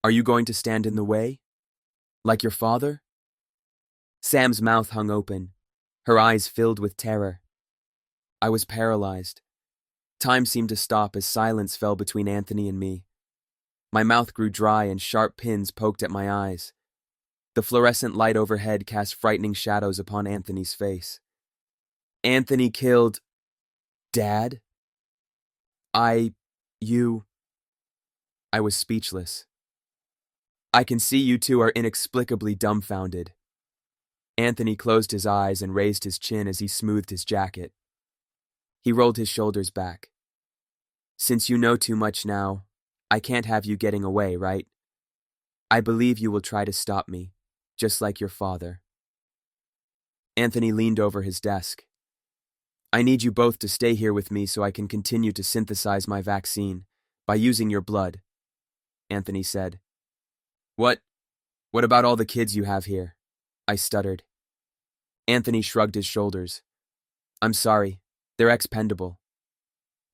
A: Are you going to stand in the way? Like your father? Sam's mouth hung open, her eyes filled with terror. I was paralyzed. Time seemed to stop as silence fell between Anthony and me. My mouth grew dry and sharp pins poked at my eyes. The fluorescent light overhead cast frightening shadows upon Anthony's face. Anthony killed... Dad? I was speechless. I can see you two are inexplicably dumbfounded. Anthony closed his eyes and raised his chin as he smoothed his jacket. He rolled his shoulders back. Since you know too much now, I can't have you getting away, right? I believe you will try to stop me, just like your father. Anthony leaned over his desk. I need you both to stay here with me so I can continue to synthesize my vaccine by using your blood, Anthony said. What about all the kids you have here? I stuttered. Anthony shrugged his shoulders. I'm sorry, they're expendable.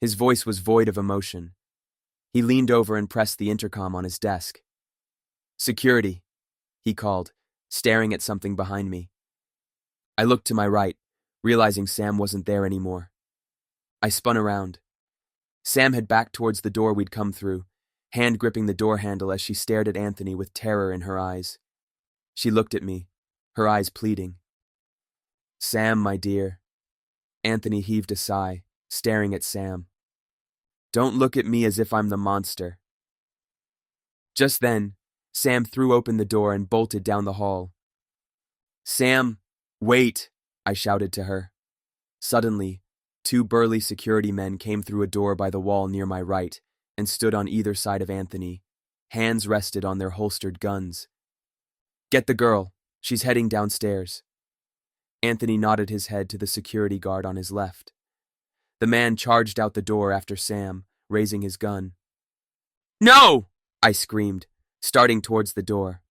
A: His voice was void of emotion. He leaned over and pressed the intercom on his desk. Security, he called, staring at something behind me. I looked to my right, realizing Sam wasn't there anymore. I spun around. Sam had backed towards the door we'd come through, hand gripping the door handle as she stared at Anthony with terror in her eyes. She looked at me, her eyes pleading. Sam, my dear. Anthony heaved a sigh, staring at Sam. Don't look at me as if I'm the monster. Just then, Sam threw open the door and bolted down the hall. Sam, wait, I shouted to her. Suddenly, 2 burly security men came through a door by the wall near my right and stood on either side of Anthony, hands rested on their holstered guns. Get the girl, she's heading downstairs. Anthony nodded his head to the security guard on his left. The man charged out the door after Sam, raising his gun. No! I screamed, starting towards the door.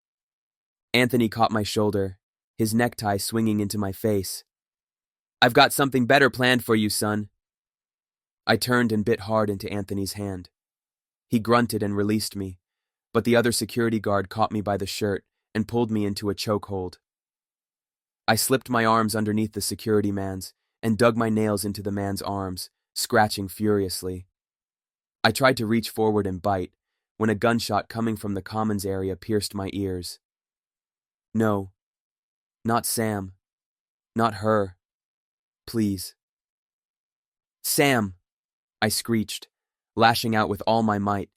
A: Anthony caught my shoulder, his necktie swinging into my face. I've got something better planned for you, son. I turned and bit hard into Anthony's hand. He grunted and released me, but the other security guard caught me by the shirt and pulled me into a chokehold. I slipped my arms underneath the security man's and dug my nails into the man's arms, scratching furiously. I tried to reach forward and bite when a gunshot coming from the commons area pierced my ears. No, not Sam, not her. Please. Sam, I screeched, lashing out with all my might,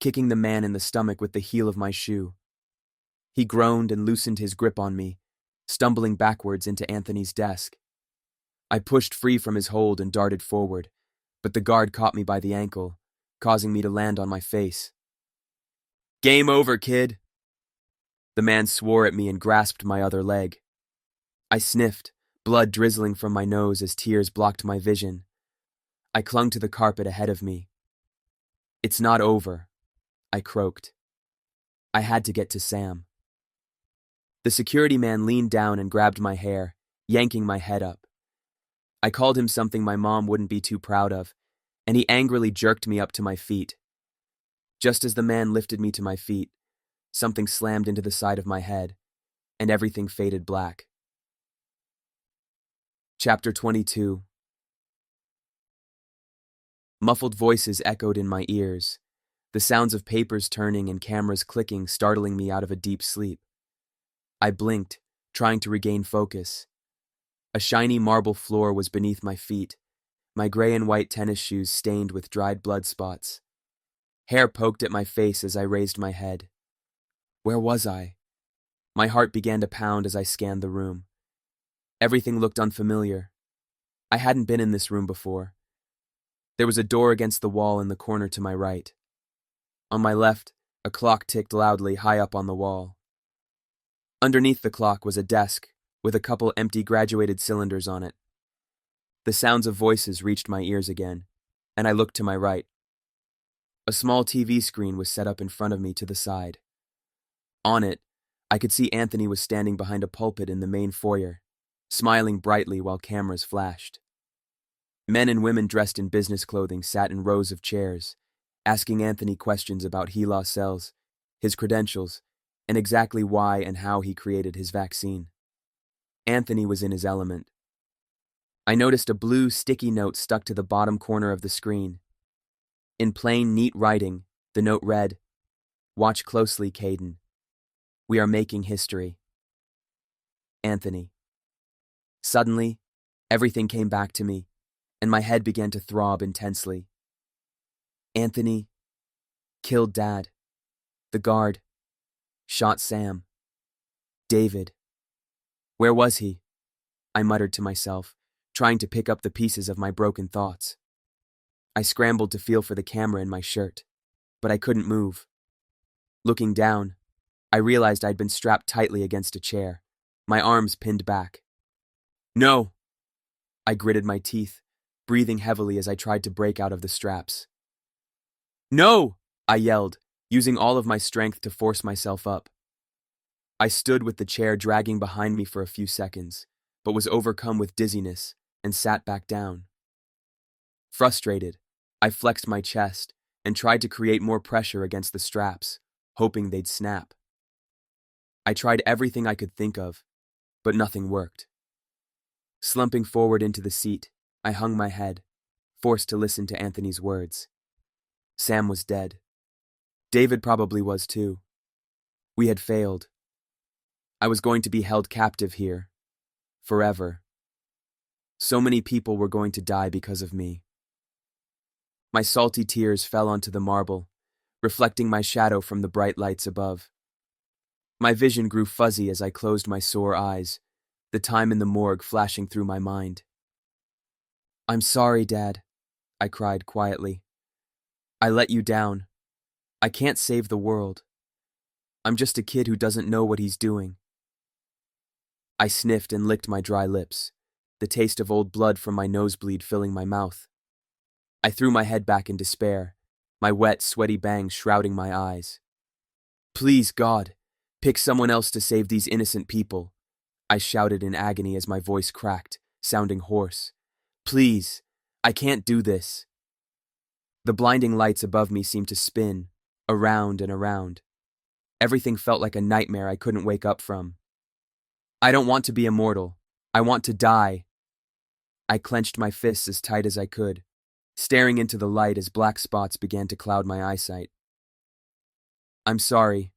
A: kicking the man in the stomach with the heel of my shoe. He groaned and loosened his grip on me, stumbling backwards into Anthony's desk. I pushed free from his hold and darted forward, but the guard caught me by the ankle, causing me to land on my face. Game over, kid. The man swore at me and grasped my other leg. I sniffed, blood drizzling from my nose as tears blocked my vision. I clung to the carpet ahead of me. It's not over, I croaked. I had to get to Sam. The security man leaned down and grabbed my hair, yanking my head up. I called him something my mom wouldn't be too proud of, and he angrily jerked me up to my feet. Just as the man lifted me to my feet, something slammed into the side of my head, and everything faded black. Chapter 22. Muffled voices echoed in my ears, the sounds of papers turning and cameras clicking startling me out of a deep sleep. I blinked, trying to regain focus. A shiny marble floor was beneath my feet, my gray and white tennis shoes stained with dried blood spots. Hair poked at my face as I raised my head. Where was I? My heart began to pound as I scanned the room. Everything looked unfamiliar. I hadn't been in this room before. There was a door against the wall in the corner to my right. On my left, a clock ticked loudly high up on the wall. Underneath the clock was a desk with a couple empty graduated cylinders on it. The sounds of voices reached my ears again, and I looked to my right. A small TV screen was set up in front of me to the side. On it, I could see Anthony was standing behind a pulpit in the main foyer, smiling brightly while cameras flashed. Men and women dressed in business clothing sat in rows of chairs, asking Anthony questions about HELA cells, his credentials, and exactly why and how he created his vaccine. Anthony was in his element. I noticed a blue sticky note stuck to the bottom corner of the screen. In plain, neat writing, the note read, "Watch closely, Caiden. We are making history. Anthony." Suddenly, everything came back to me, and my head began to throb intensely. Anthony killed Dad. The guard shot Sam. David. Where was he? I muttered to myself, trying to pick up the pieces of my broken thoughts. I scrambled to feel for the camera in my shirt. but I couldn't move. Looking down, I realized I'd been strapped tightly against a chair, my arms pinned back. No! I gritted my teeth, breathing heavily as I tried to break out of the straps. No! I yelled, using all of my strength to force myself up. I stood with the chair dragging behind me for a few seconds, but was overcome with dizziness and sat back down. Frustrated, I flexed my chest and tried to create more pressure against the straps, hoping they'd snap. I tried everything I could think of, but nothing worked. Slumping forward into the seat, I hung my head, forced to listen to Anthony's words. Sam was dead. David probably was too. We had failed. I was going to be held captive here, forever. So many people were going to die because of me. My salty tears fell onto the marble, reflecting my shadow from the bright lights above. My vision grew fuzzy as I closed my sore eyes, the time in the morgue flashing through my mind. "I'm sorry, Dad," I cried quietly. "I let you down. I can't save the world. I'm just a kid who doesn't know what he's doing." I sniffed and licked my dry lips, the taste of old blood from my nosebleed filling my mouth. I threw my head back in despair, my wet, sweaty bangs shrouding my eyes. "Please, God, pick someone else to save these innocent people," I shouted in agony as my voice cracked, sounding hoarse. "Please, I can't do this." The blinding lights above me seemed to spin, around and around. Everything felt like a nightmare I couldn't wake up from. "I don't want to be immortal. I want to die." I clenched my fists as tight as I could, staring into the light as black spots began to cloud my eyesight. "I'm sorry."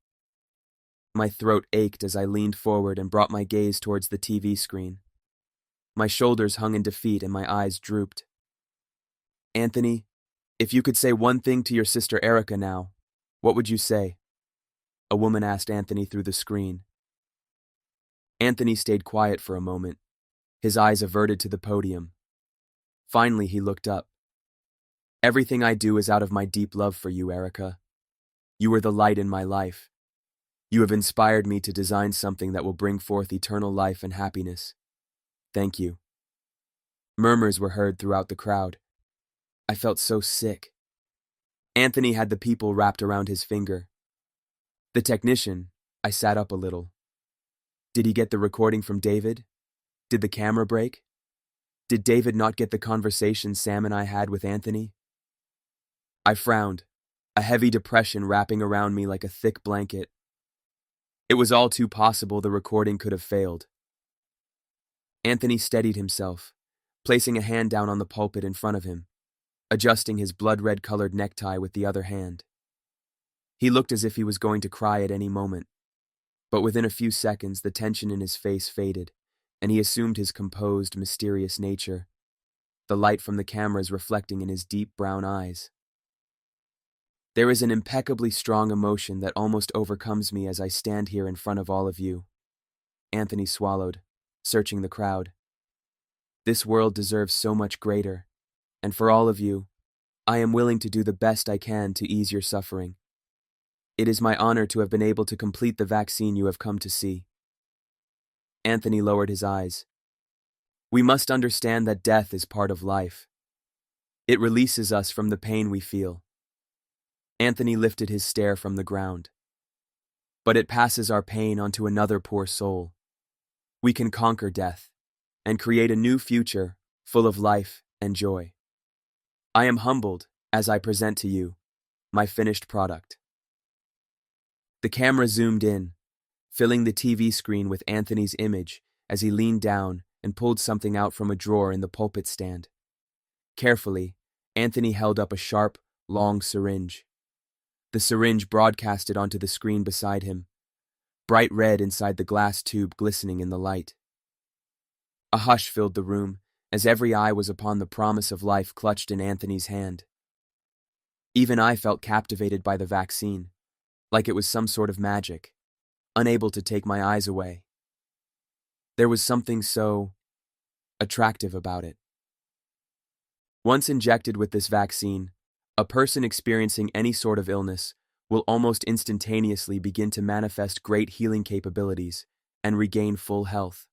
A: My throat ached as I leaned forward and brought my gaze towards the TV screen. My shoulders hung in defeat and my eyes drooped. "Anthony, if you could say one thing to your sister Erica now, what would you say?" A woman asked Anthony through the screen. Anthony stayed quiet for a moment, his eyes averted to the podium. Finally, he looked up. "Everything I do is out of my deep love for you, Erica. You are the light in my life. You have inspired me to design something that will bring forth eternal life and happiness. Thank you." Murmurs were heard throughout the crowd. I felt so sick. Anthony had the people wrapped around his finger. The technician, I sat up a little. Did he get the recording from David? Did the camera break? Did David not get the conversation Sam and I had with Anthony? I frowned, a heavy depression wrapping around me like a thick blanket. It was all too possible the recording could have failed. Anthony steadied himself, placing a hand down on the pulpit in front of him, adjusting his blood-red-colored necktie with the other hand. He looked as if he was going to cry at any moment, but within a few seconds the tension in his face faded, and he assumed his composed, mysterious nature, the light from the cameras reflecting in his deep brown eyes. "There is an impeccably strong emotion that almost overcomes me as I stand here in front of all of you." Anthony swallowed, searching the crowd. "This world deserves so much greater, and for all of you, I am willing to do the best I can to ease your suffering. It is my honor to have been able to complete the vaccine you have come to see." Anthony lowered his eyes. "We must understand that death is part of life. It releases us from the pain we feel." Anthony lifted his stare from the ground. "But it passes our pain onto another poor soul. We can conquer death and create a new future full of life and joy. I am humbled as I present to you my finished product." The camera zoomed in, filling the TV screen with Anthony's image as he leaned down and pulled something out from a drawer in the pulpit stand. Carefully, Anthony held up a sharp, long syringe. The syringe broadcasted onto the screen beside him, bright red inside the glass tube glistening in the light. A hush filled the room as every eye was upon the promise of life clutched in Anthony's hand. Even I felt captivated by the vaccine, like it was some sort of magic, unable to take my eyes away. There was something so attractive about it. Once injected with this vaccine, A person experiencing any sort of illness will almost instantaneously begin to manifest great healing capabilities and regain full health.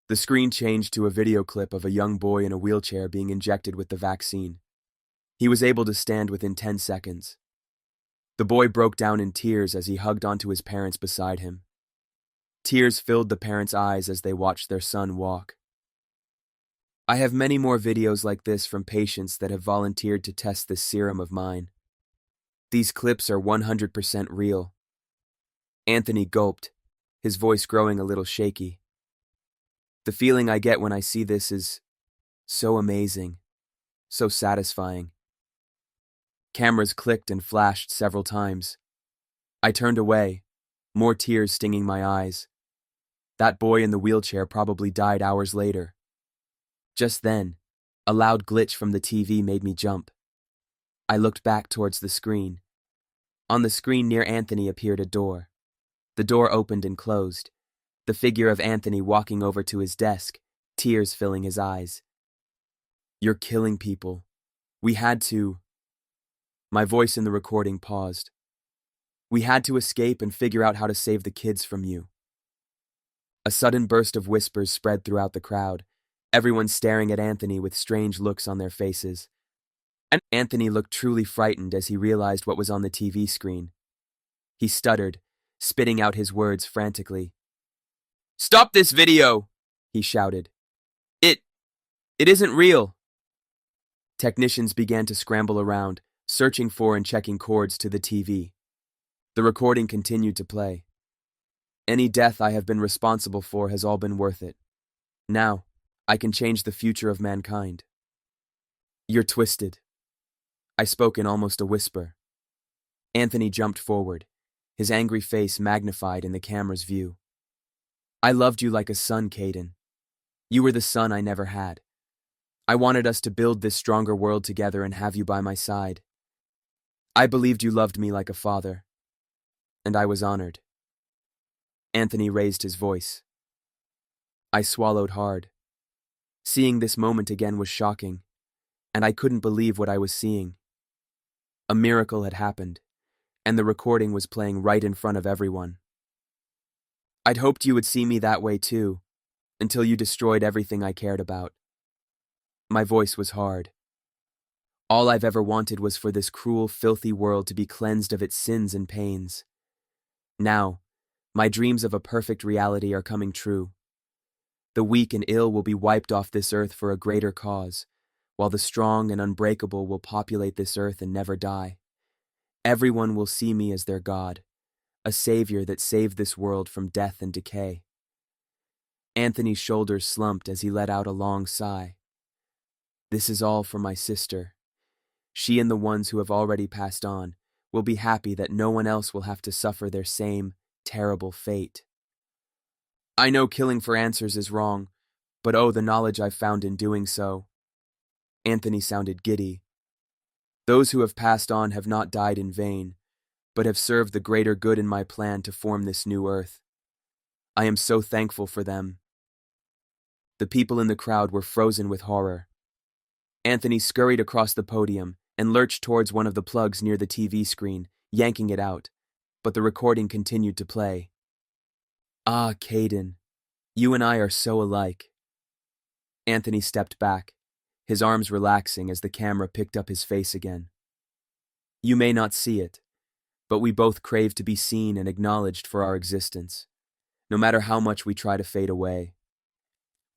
A: The screen changed to a video clip of a young boy in a wheelchair being injected with the vaccine. He was able to stand within 10 seconds. The boy broke down in tears as he hugged onto his parents beside him. Tears filled the parents' eyes as they watched their son walk. I have many more videos like this from patients that have volunteered to test this serum of mine. These clips are 100% real. Anthony gulped, his voice growing a little shaky. The feeling I get when I see this is so amazing, so satisfying. Cameras clicked and flashed several times. I turned away, more tears stinging my eyes. That boy in the wheelchair probably died hours later. Just then, a loud glitch from the TV made me jump. I looked back towards the screen. On the screen near Anthony appeared a door. The door opened and closed, the figure of Anthony walking over to his desk, tears filling his eyes. "You're killing people. We had to." My voice in the recording paused. "We had to escape and figure out how to save the kids from you." A sudden burst of whispers spread throughout the crowd, everyone staring at Anthony with strange looks on their faces. And Anthony looked truly frightened as he realized what was on the TV screen. He stuttered, spitting out his words frantically. "Stop this video!" he shouted. It isn't real." Technicians began to scramble around, searching for and checking cords to the TV. The recording continued to play. "Any death I have been responsible for has all been worth it. Now, I can change the future of mankind." "You're twisted." I spoke in almost a whisper. Anthony jumped forward, his angry face magnified in the camera's view. "I loved you like a son, Caiden. You were the son I never had. I wanted us to build this stronger world together and have you by my side. I believed you loved me like a father, and I was honored." Anthony raised his voice. I swallowed hard. Seeing this moment again was shocking, and I couldn't believe what I was seeing. A miracle had happened, and the recording was playing right in front of everyone. "I'd hoped you would see me that way too, until you destroyed everything I cared about." My voice was hard. All I've ever wanted was for this cruel, filthy world to be cleansed of its sins and pains. Now, my dreams of a perfect reality are coming true. The weak and ill will be wiped off this earth for a greater cause, while the strong and unbreakable will populate this earth and never die. Everyone will see me as their God, a savior that saved this world from death and decay. Anthony's shoulders slumped as he let out a long sigh. This is all for my sister. She and the ones who have already passed on will be happy that no one else will have to suffer their same terrible fate. I know killing for answers is wrong, but oh, the knowledge I've found in doing so. Anthony sounded giddy. Those who have passed on have not died in vain, but have served the greater good in my plan to form this new earth. I am so thankful for them. The people in the crowd were frozen with horror. Anthony scurried across the podium and lurched towards one of the plugs near the TV screen, yanking it out, but the recording continued to play. "Ah, Caiden, you and I are so alike." Anthony stepped back, his arms relaxing as the camera picked up his face again. "You may not see it, but we both crave to be seen and acknowledged for our existence, no matter how much we try to fade away.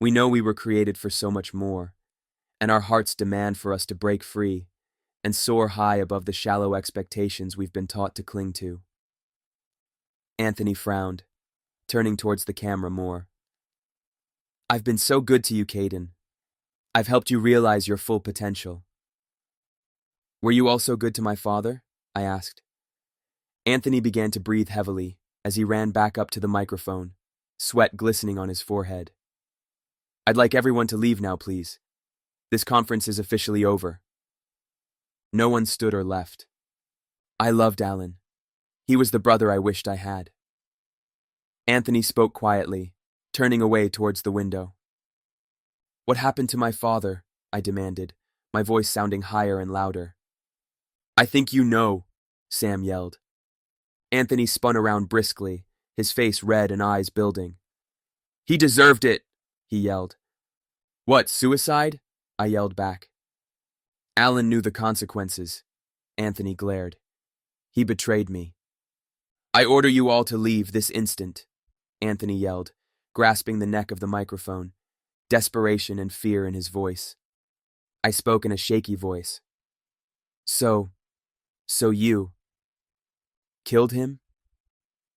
A: We know we were created for so much more, and our hearts demand for us to break free and soar high above the shallow expectations we've been taught to cling to." Anthony frowned, turning towards the camera more. "I've been so good to you, Caiden. I've helped you realize your full potential." "Were you also good to my father?" I asked. Anthony began to breathe heavily as he ran back up to the microphone, sweat glistening on his forehead. "I'd like everyone to leave now, please. This conference is officially over." No one stood or left. I loved Alan. He was the brother I wished I had. Anthony spoke quietly, turning away towards the window. "What happened to my father?" I demanded, my voice sounding higher and louder. I think you know, Sam yelled. Anthony spun around briskly, his face red and eyes building. He deserved it, he yelled. What, suicide? I yelled back. Alan knew the consequences, Anthony glared. He betrayed me. I order you all to leave this instant, Anthony yelled, grasping the neck of the microphone, desperation and fear in his voice. I spoke in a shaky voice. So you killed him?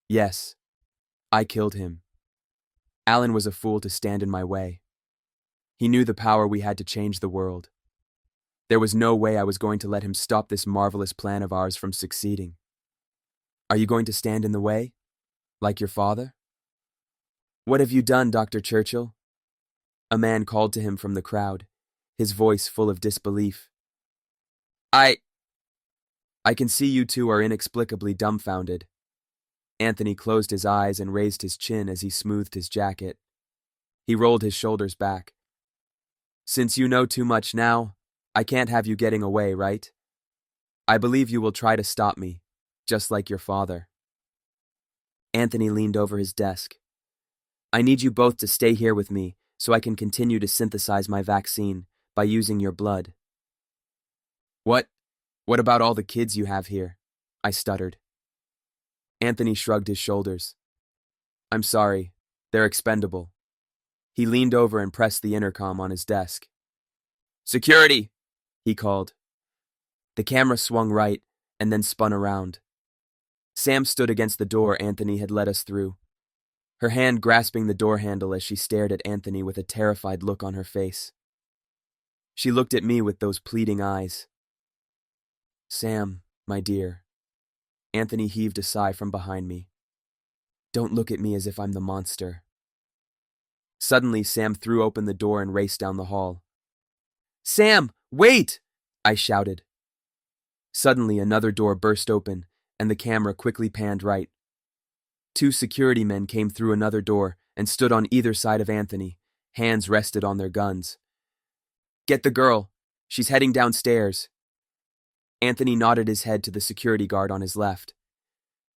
A: Yes, I killed him. Alan was a fool to stand in my way. He knew the power we had to change the world. There was no way I was going to let him stop this marvelous plan of ours from succeeding. Are you going to stand in the way? Like your father? What have you done, Dr. Churchill? A man called to him from the crowd, his voice full of disbelief. I can see you two are inexplicably dumbfounded. Anthony closed his eyes and raised his chin as he smoothed his jacket. He rolled his shoulders back. Since you know too much now, I can't have you getting away, right? I believe you will try to stop me, just like your father. Anthony leaned over his desk. I need you both to stay here with me so I can continue to synthesize my vaccine by using your blood. What about all the kids you have here? I stuttered. Anthony shrugged his shoulders. I'm sorry, they're expendable. He leaned over and pressed the intercom on his desk. Security, he called. The camera swung right and then spun around. Sam stood against the door Anthony had led us through, her hand grasping the door handle as she stared at Anthony with a terrified look on her face. She looked at me with those pleading eyes. Sam, my dear. Anthony heaved a sigh from behind me. Don't look at me as if I'm the monster. Suddenly, Sam threw open the door and raced down the hall. Sam, wait! I shouted. Suddenly, another door burst open, and the camera quickly panned right. 2 security men came through another door and stood on either side of Anthony, hands rested on their guns. Get the girl. She's heading downstairs. Anthony nodded his head to the security guard on his left.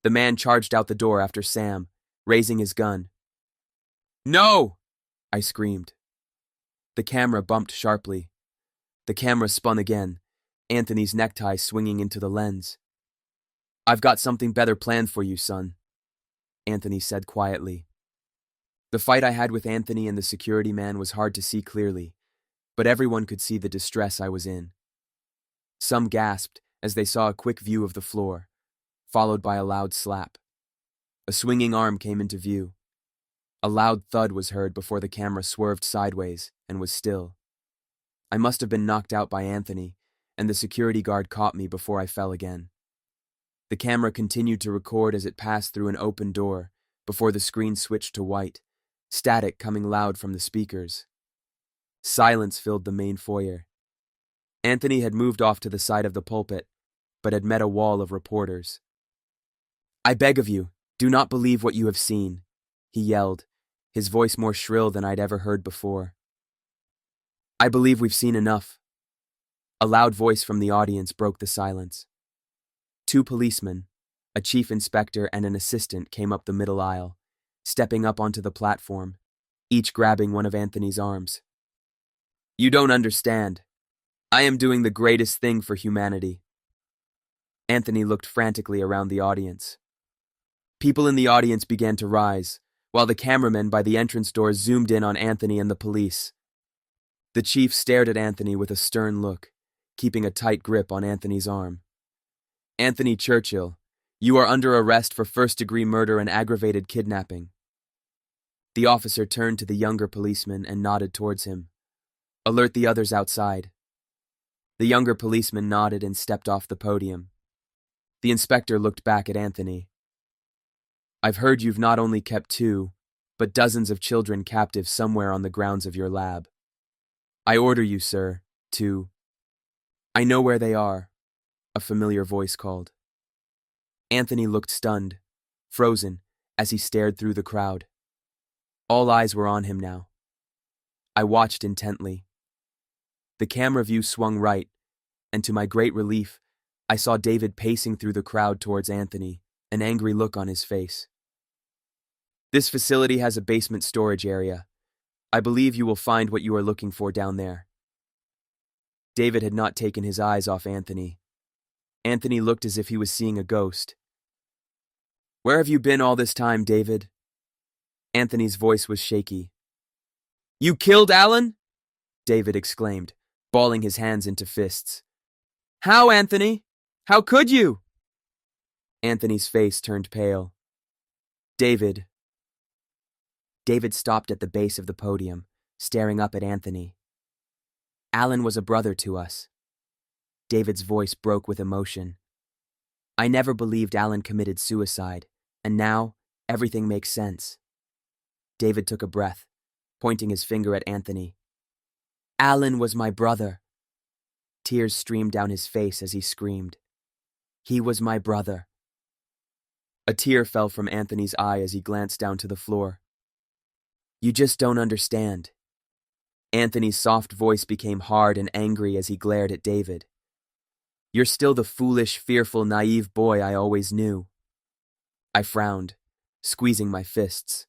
A: The man charged out the door after Sam, raising his gun. No! I screamed. The camera bumped sharply. The camera spun again, Anthony's necktie swinging into the lens. I've got something better planned for you, son, Anthony said quietly. The fight I had with Anthony and the security man was hard to see clearly, but everyone could see the distress I was in. Some gasped as they saw a quick view of the floor, followed by a loud slap. A swinging arm came into view. A loud thud was heard before the camera swerved sideways and was still. I must have been knocked out by Anthony, and the security guard caught me before I fell again. The camera continued to record as it passed through an open door before the screen switched to white, static coming loud from the speakers. Silence filled the main foyer. Anthony had moved off to the side of the pulpit, but had met a wall of reporters. I beg of you, do not believe what you have seen, he yelled, his voice more shrill than I'd ever heard before. I believe we've seen enough. A loud voice from the audience broke the silence. 2 policemen, a chief inspector and an assistant, came up the middle aisle, stepping up onto the platform, each grabbing one of Anthony's arms. You don't understand. I am doing the greatest thing for humanity. Anthony looked frantically around the audience. People in the audience began to rise, while the cameramen by the entrance door zoomed in on Anthony and the police. The chief stared at Anthony with a stern look, keeping a tight grip on Anthony's arm. Anthony Churchill, you are under arrest for first-degree murder and aggravated kidnapping. The officer turned to the younger policeman and nodded towards him. Alert the others outside. The younger policeman nodded and stepped off the podium. The inspector looked back at Anthony. I've heard you've not only kept 2, but dozens of children captive somewhere on the grounds of your lab. I order you, sir, to... I know where they are, a familiar voice called. Anthony looked stunned, frozen, as he stared through the crowd. All eyes were on him now. I watched intently. The camera view swung right, and to my great relief, I saw David pacing through the crowd towards Anthony, an angry look on his face. This facility has a basement storage area. I believe you will find what you are looking for down there. David had not taken his eyes off Anthony. Anthony looked as if he was seeing a ghost. Where have you been all this time, David? Anthony's voice was shaky. You killed Alan? David exclaimed, balling his hands into fists. How, Anthony? How could you? Anthony's face turned pale. David stopped at the base of the podium, staring up at Anthony. Alan was a brother to us. David's voice broke with emotion. I never believed Alan committed suicide, and now everything makes sense. David took a breath, pointing his finger at Anthony. Alan was my brother. Tears streamed down his face as he screamed. He was my brother. A tear fell from Anthony's eye as he glanced down to the floor. You just don't understand. Anthony's soft voice became hard and angry as he glared at David. You're still the foolish, fearful, naive boy I always knew. I frowned, squeezing my fists.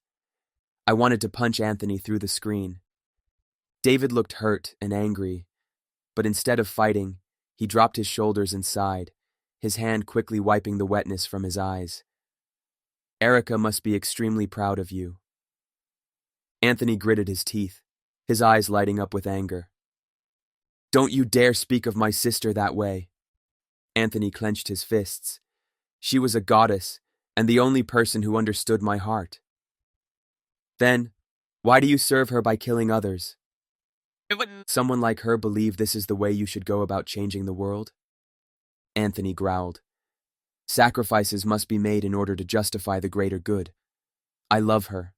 A: I wanted to punch Anthony through the screen. David looked hurt and angry, but instead of fighting, he dropped his shoulders and sighed, his hand quickly wiping the wetness from his eyes. Erica must be extremely proud of you. Anthony gritted his teeth, his eyes lighting up with anger. Don't you dare speak of my sister that way. Anthony clenched his fists. She was a goddess, and the only person who understood my heart. Then, why do you serve her by killing others? Someone like her believe this is the way you should go about changing the world? Anthony growled. Sacrifices must be made in order to justify the greater good. I love her.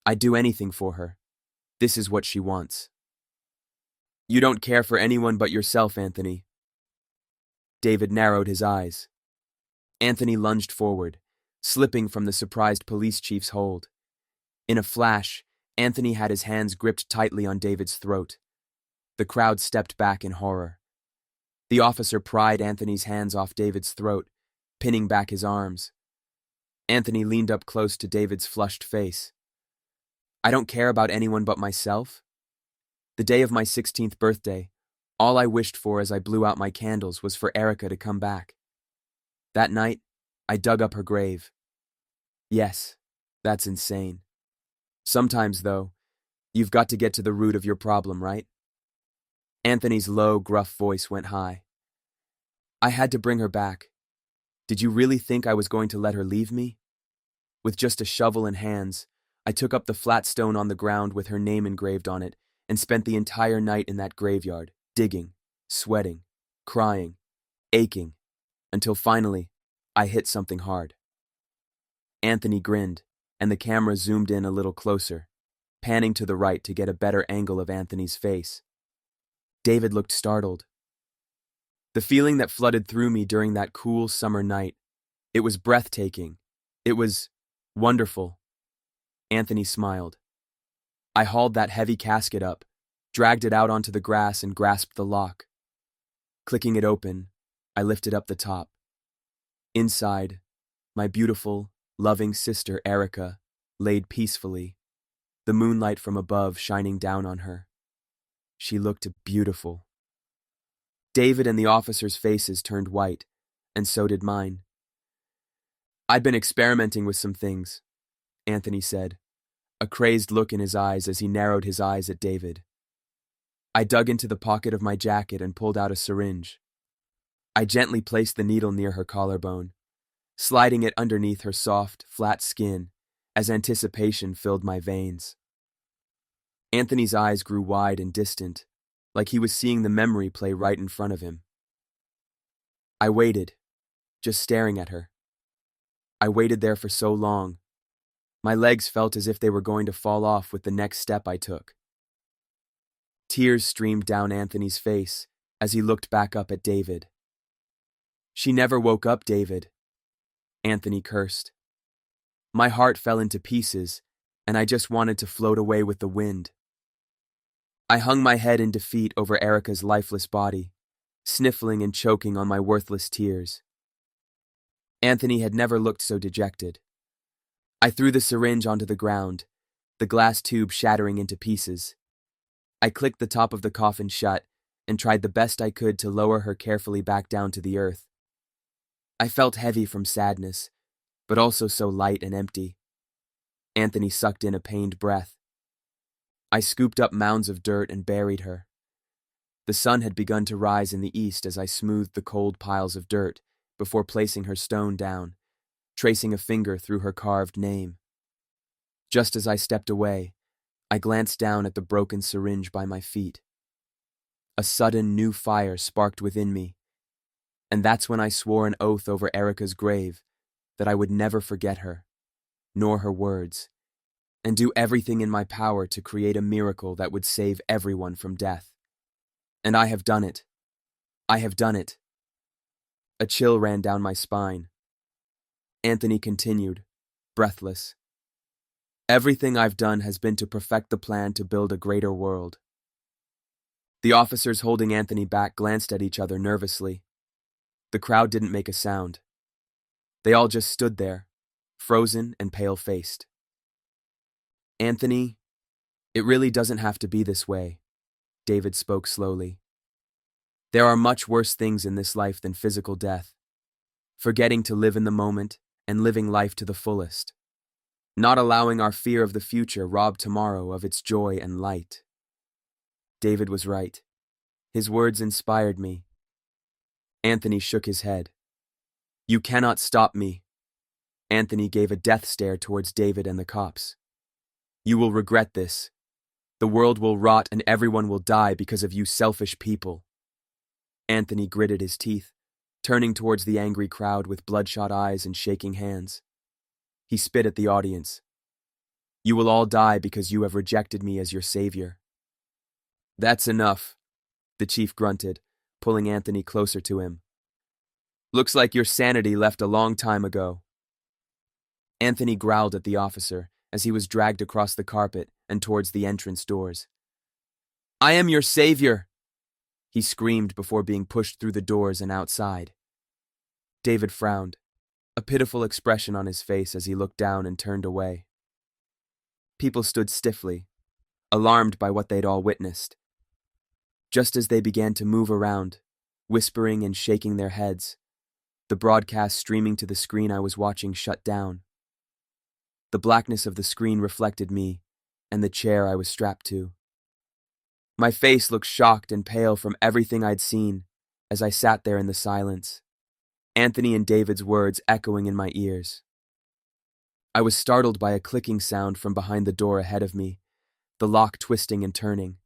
A: I'd do anything for her. This is what she wants. You don't care for anyone but yourself, Anthony. David narrowed his eyes. Anthony lunged forward, slipping from the surprised police chief's hold. In a flash, Anthony had his hands gripped tightly on David's throat. The crowd stepped back in horror. The officer pried Anthony's hands off David's throat, pinning back his arms. Anthony leaned up close to David's flushed face. I don't care about anyone but myself. The day of my 16th birthday, all I wished for as I blew out my candles was for Erica to come back. That night, I dug up her grave. Yes, that's insane. Sometimes, though, you've got to get to the root of your problem, right? Anthony's low, gruff voice went high. I had to bring her back. Did you really think I was going to let her leave me? With just a shovel and hands, I took up the flat stone on the ground with her name engraved on it and spent the entire night in that graveyard, digging, sweating, crying, aching, until finally, I hit something hard. Anthony grinned, and the camera zoomed in a little closer, panning to the right to get a better angle of Anthony's face. David looked startled. The feeling that flooded through me during that cool summer night, it was breathtaking. It was wonderful. Anthony smiled. I hauled that heavy casket up, dragged it out onto the grass and grasped the lock. Clicking it open, I lifted up the top. Inside, my beautiful, loving sister Erica laid peacefully, the moonlight from above shining down on her. She looked beautiful. David and the officers' faces turned white, and so did mine. I'd been experimenting with some things, Anthony said, a crazed look in his eyes as he narrowed his eyes at David. I dug into the pocket of my jacket and pulled out a syringe. I gently placed the needle near her collarbone, sliding it underneath her soft, flat skin as anticipation filled my veins. Anthony's eyes grew wide and distant, like he was seeing the memory play right in front of him. I waited, just staring at her. I waited there for so long. My legs felt as if they were going to fall off with the next step I took. Tears streamed down Anthony's face as he looked back up at David. She never woke up, David, Anthony cursed. My heart fell into pieces, and I just wanted to float away with the wind. I hung my head in defeat over Erica's lifeless body, sniffling and choking on my worthless tears. Anthony had never looked so dejected. I threw the syringe onto the ground, the glass tube shattering into pieces. I clicked the top of the coffin shut and tried the best I could to lower her carefully back down to the earth. I felt heavy from sadness, but also so light and empty. Anthony sucked in a pained breath. I scooped up mounds of dirt and buried her. The sun had begun to rise in the east as I smoothed the cold piles of dirt before placing her stone down, tracing a finger through her carved name. Just as I stepped away, I glanced down at the broken syringe by my feet. A sudden new fire sparked within me, and that's when I swore an oath over Erica's grave that I would never forget her, nor her words, and do everything in my power to create a miracle that would save everyone from death. And I have done it. I have done it. A chill ran down my spine. Anthony continued, breathless. Everything I've done has been to perfect the plan to build a greater world. The officers holding Anthony back glanced at each other nervously. The crowd didn't make a sound. They all just stood there, frozen and pale-faced. Anthony, it really doesn't have to be this way, David spoke slowly. There are much worse things in this life than physical death. Forgetting to live in the moment and living life to the fullest. Not allowing our fear of the future rob tomorrow of its joy and light. David was right. His words inspired me. Anthony shook his head. You cannot stop me. Anthony gave a death stare towards David and the cops. You will regret this. The world will rot and everyone will die because of you selfish people. Anthony gritted his teeth, turning towards the angry crowd with bloodshot eyes and shaking hands. He spit at the audience. You will all die because you have rejected me as your savior. That's enough, the chief grunted, pulling Anthony closer to him. Looks like your sanity left a long time ago. Anthony growled at the officer as he was dragged across the carpet and towards the entrance doors. I am your savior, he screamed before being pushed through the doors and outside. David frowned, a pitiful expression on his face as he looked down and turned away. People stood stiffly, alarmed by what they'd all witnessed. Just as they began to move around, whispering and shaking their heads, the broadcast streaming to the screen I was watching shut down. The blackness of the screen reflected me and the chair I was strapped to. My face looked shocked and pale from everything I'd seen as I sat there in the silence, Anthony and David's words echoing in my ears. I was startled by a clicking sound from behind the door ahead of me, the lock twisting and turning.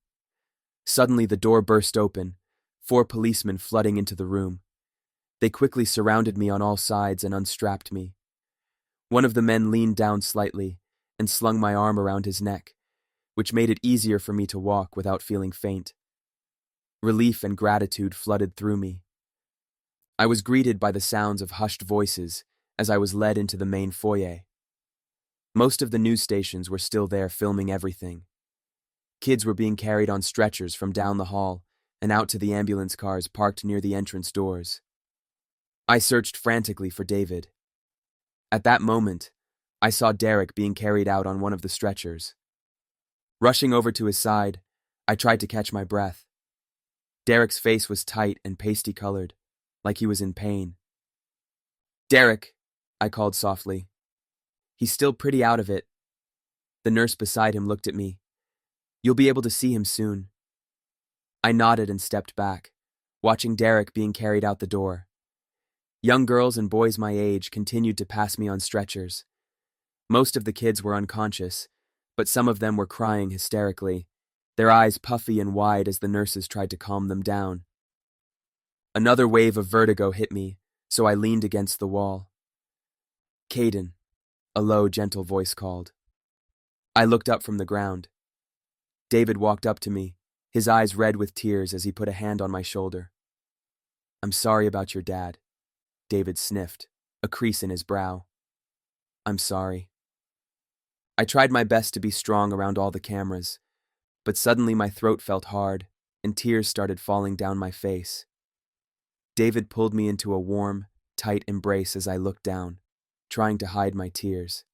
A: Suddenly the door burst open, 4 policemen flooding into the room. They quickly surrounded me on all sides and unstrapped me. One of the men leaned down slightly and slung my arm around his neck, which made it easier for me to walk without feeling faint. Relief and gratitude flooded through me. I was greeted by the sounds of hushed voices as I was led into the main foyer. Most of the news stations were still there filming everything. Kids were being carried on stretchers from down the hall and out to the ambulance cars parked near the entrance doors. I searched frantically for David. At that moment, I saw Derek being carried out on one of the stretchers. Rushing over to his side, I tried to catch my breath. Derek's face was tight and pasty-colored, like he was in pain. Derek, I called softly. He's still pretty out of it. The nurse beside him looked at me. You'll be able to see him soon. I nodded and stepped back, watching Derek being carried out the door. Young girls and boys my age continued to pass me on stretchers. Most of the kids were unconscious, but some of them were crying hysterically, their eyes puffy and wide as the nurses tried to calm them down. Another wave of vertigo hit me, so I leaned against the wall. Caiden, a low, gentle voice called. I looked up from the ground. David walked up to me, his eyes red with tears as he put a hand on my shoulder. I'm sorry about your dad, David sniffed, a crease in his brow. I'm sorry. I tried my best to be strong around all the cameras, but suddenly my throat felt hard and tears started falling down my face. David pulled me into a warm, tight embrace as I looked down, trying to hide my tears.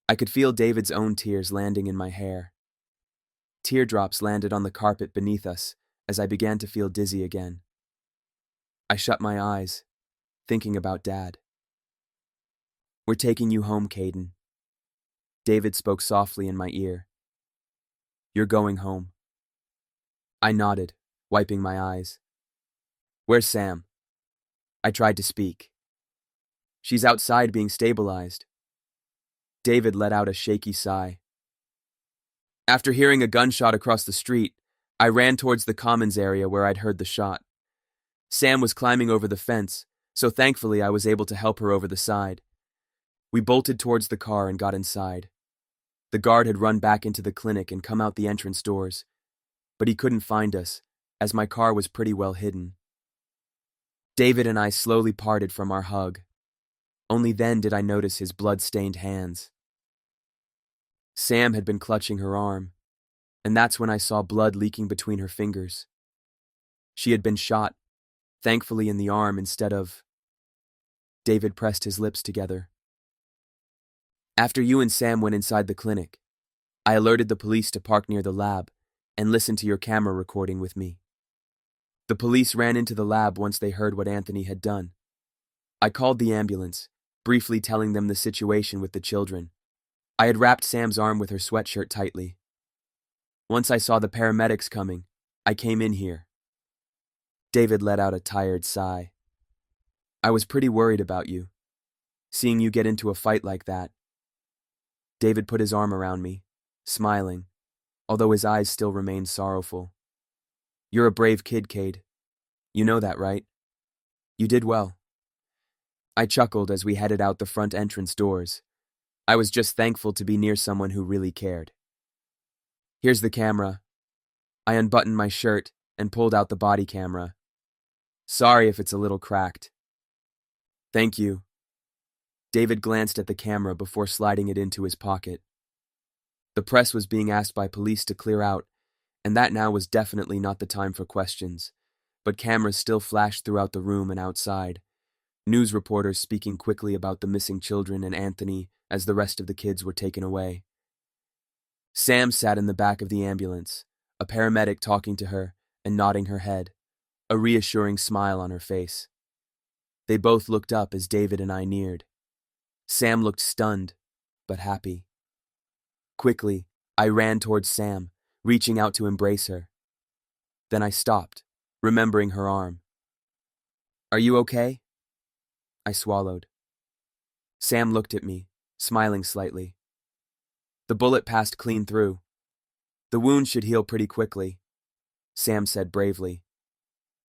A: I could feel David's own tears landing in my hair. Teardrops landed on the carpet beneath us as I began to feel dizzy again. I shut my eyes, thinking about Dad. "We're taking you home, Caiden." David spoke softly in my ear. "You're going home." I nodded, wiping my eyes. "Where's Sam?" I tried to speak. "She's outside being stabilized." David let out a shaky sigh. After hearing a gunshot across the street, I ran towards the commons area where I'd heard the shot. Sam was climbing over the fence, so thankfully I was able to help her over the side. We bolted towards the car and got inside. The guard had run back into the clinic and come out the entrance doors, but he couldn't find us, as my car was pretty well hidden. David and I slowly parted from our hug. Only then did I notice his blood-stained hands. Sam had been clutching her arm, and that's when I saw blood leaking between her fingers. She had been shot, thankfully in the arm instead of... David pressed his lips together. "After you and Sam went inside the clinic, I alerted the police to park near the lab and listen to your camera recording with me. The police ran into the lab once they heard what Anthony had done. I called the ambulance, briefly telling them the situation with the children. I had wrapped Sam's arm with her sweatshirt tightly. Once I saw the paramedics coming, I came in here." David let out a tired sigh. "I was pretty worried about you, seeing you get into a fight like that." David put his arm around me, smiling, although his eyes still remained sorrowful. "You're a brave kid, Cade. You know that, right? You did well." I chuckled as we headed out the front entrance doors. I was just thankful to be near someone who really cared. "Here's the camera." I unbuttoned my shirt and pulled out the body camera. "Sorry if it's a little cracked." "Thank you." David glanced at the camera before sliding it into his pocket. The press was being asked by police to clear out, and that now was definitely not the time for questions, but cameras still flashed throughout the room and outside. News reporters speaking quickly about the missing children and Anthony as the rest of the kids were taken away. Sam sat in the back of the ambulance, a paramedic talking to her and nodding her head, a reassuring smile on her face. They both looked up as David and I neared. Sam looked stunned, but happy. Quickly, I ran towards Sam, reaching out to embrace her. Then I stopped, remembering her arm. "Are you okay?" I swallowed. Sam looked at me, smiling slightly. "The bullet passed clean through. The wound should heal pretty quickly," Sam said bravely.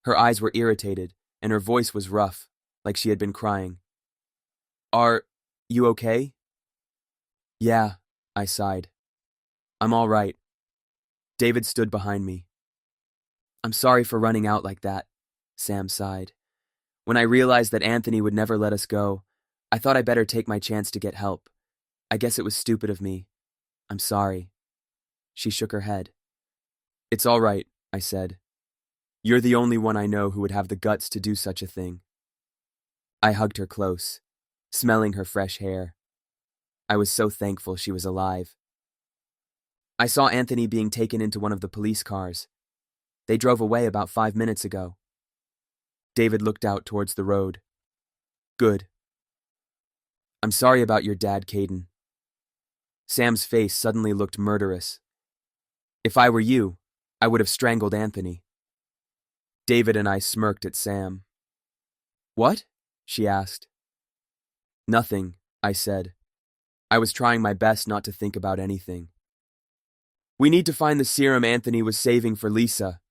A: Her eyes were irritated, and her voice was rough, like she had been crying. "Are you okay?" "Yeah," I sighed. "I'm all right." David stood behind me. "I'm sorry for running out like that," Sam sighed. "When I realized that Anthony would never let us go, I thought I better take my chance to get help. I guess it was stupid of me. I'm sorry." She shook her head. "It's all right," I said. "You're the only one I know who would have the guts to do such a thing." I hugged her close, smelling her fresh hair. I was so thankful she was alive. I saw Anthony being taken into one of the police cars. They drove away about 5 minutes ago. David looked out towards the road. "Good." "I'm sorry about your dad, Caiden." Sam's face suddenly looked murderous. "If I were you, I would have strangled Anthony." David and I smirked at Sam. "What?" she asked. "Nothing," I said. I was trying my best not to think about anything. "We need to find the serum Anthony was saving for Lisa,"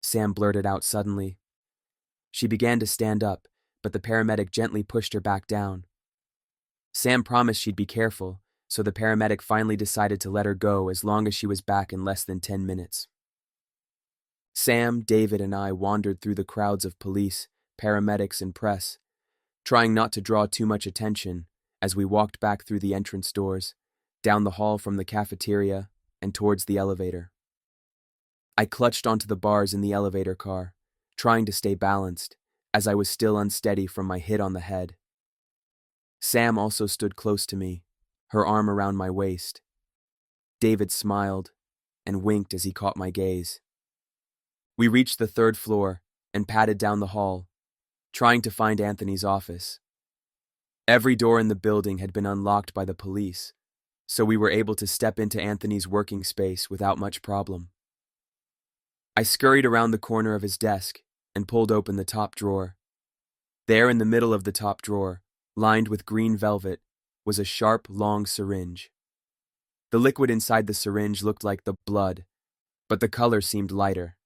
A: Sam blurted out suddenly. She began to stand up, but the paramedic gently pushed her back down. Sam promised she'd be careful, so the paramedic finally decided to let her go as long as she was back in less than 10 minutes. Sam, David, and I wandered through the crowds of police, paramedics, and press, trying not to draw too much attention as we walked back through the entrance doors, down the hall from the cafeteria, and towards the elevator. I clutched onto the bars in the elevator car, trying to stay balanced, as I was still unsteady from my hit on the head. Sam also stood close to me, her arm around my waist. David smiled and winked as he caught my gaze. We reached the 3rd floor and padded down the hall, trying to find Anthony's office. Every door in the building had been unlocked by the police, so we were able to step into Anthony's working space without much problem. I scurried around the corner of his desk and pulled open the top drawer. There in the middle of the top drawer, lined with green velvet, was a sharp, long syringe. The liquid inside the syringe looked like the blood, but the color seemed lighter,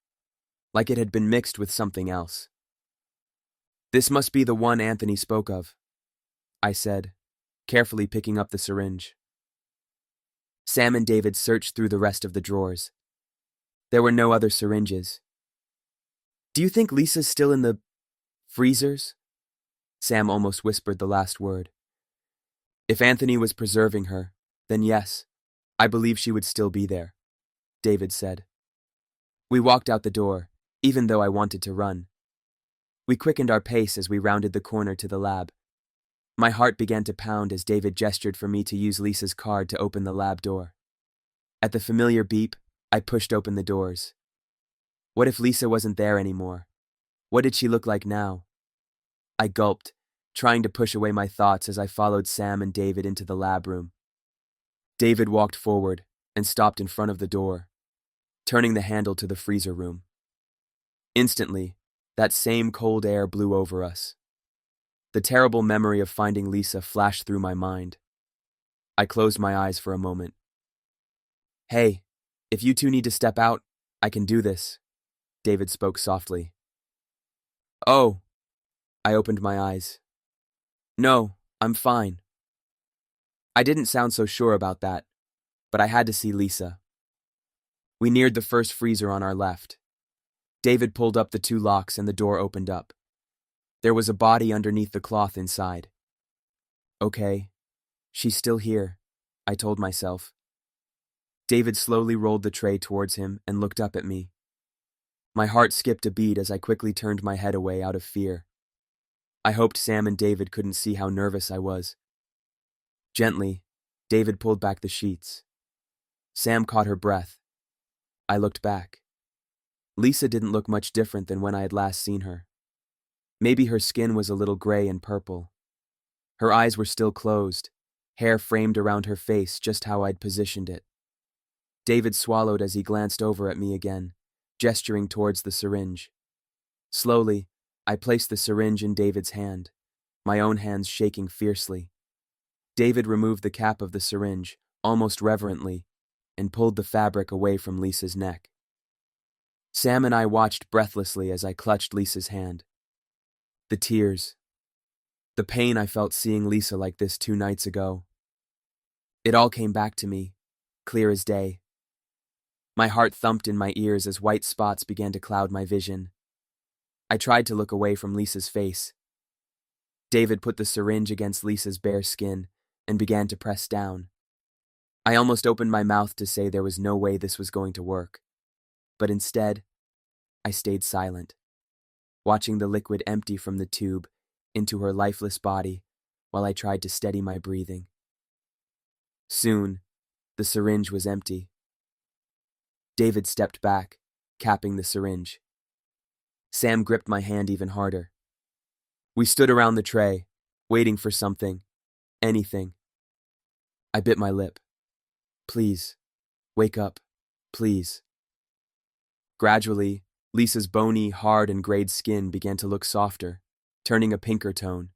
A: like it had been mixed with something else. "This must be the one Anthony spoke of," I said, carefully picking up the syringe. Sam and David searched through the rest of the drawers. There were no other syringes. "Do you think Lisa's still in the freezers?" Sam almost whispered the last word. "If Anthony was preserving her, then yes, I believe she would still be there," David said. We walked out the door, even though I wanted to run. We quickened our pace as we rounded the corner to the lab. My heart began to pound as David gestured for me to use Lisa's card to open the lab door. At the familiar beep, I pushed open the doors. What if Lisa wasn't there anymore? What did she look like now? I gulped, trying to push away my thoughts as I followed Sam and David into the lab room. David walked forward and stopped in front of the door, turning the handle to the freezer room. Instantly, that same cold air blew over us. The terrible memory of finding Lisa flashed through my mind. I closed my eyes for a moment. "Hey, if you two need to step out, I can do this," David spoke softly. "Oh," I opened my eyes. "No, I'm fine." I didn't sound so sure about that, but I had to see Lisa. We neared the first freezer on our left. David pulled up the 2 locks and the door opened up. There was a body underneath the cloth inside. Okay, she's still here, I told myself. David slowly rolled the tray towards him and looked up at me. My heart skipped a beat as I quickly turned my head away out of fear. I hoped Sam and David couldn't see how nervous I was. Gently, David pulled back the sheets. Sam caught her breath. I looked back. Lisa didn't look much different than when I had last seen her. Maybe her skin was a little gray and purple. Her eyes were still closed, hair framed around her face just how I'd positioned it. David swallowed as he glanced over at me again, gesturing towards the syringe. Slowly, I placed the syringe in David's hand, my own hands shaking fiercely. David removed the cap of the syringe, almost reverently, and pulled the fabric away from Lisa's neck. Sam and I watched breathlessly as I clutched Lisa's hand. The tears. The pain I felt seeing Lisa like this 2 nights ago. It all came back to me, clear as day. My heart thumped in my ears as white spots began to cloud my vision. I tried to look away from Lisa's face. David put the syringe against Lisa's bare skin and began to press down. I almost opened my mouth to say there was no way this was going to work. But instead, I stayed silent, watching the liquid empty from the tube into her lifeless body while I tried to steady my breathing. Soon, the syringe was empty. David stepped back, capping the syringe. Sam gripped my hand even harder. We stood around the tray, waiting for something, anything. I bit my lip. Please, wake up, please. Gradually, Lisa's bony, hard, and grayed skin began to look softer, turning a pinker tone.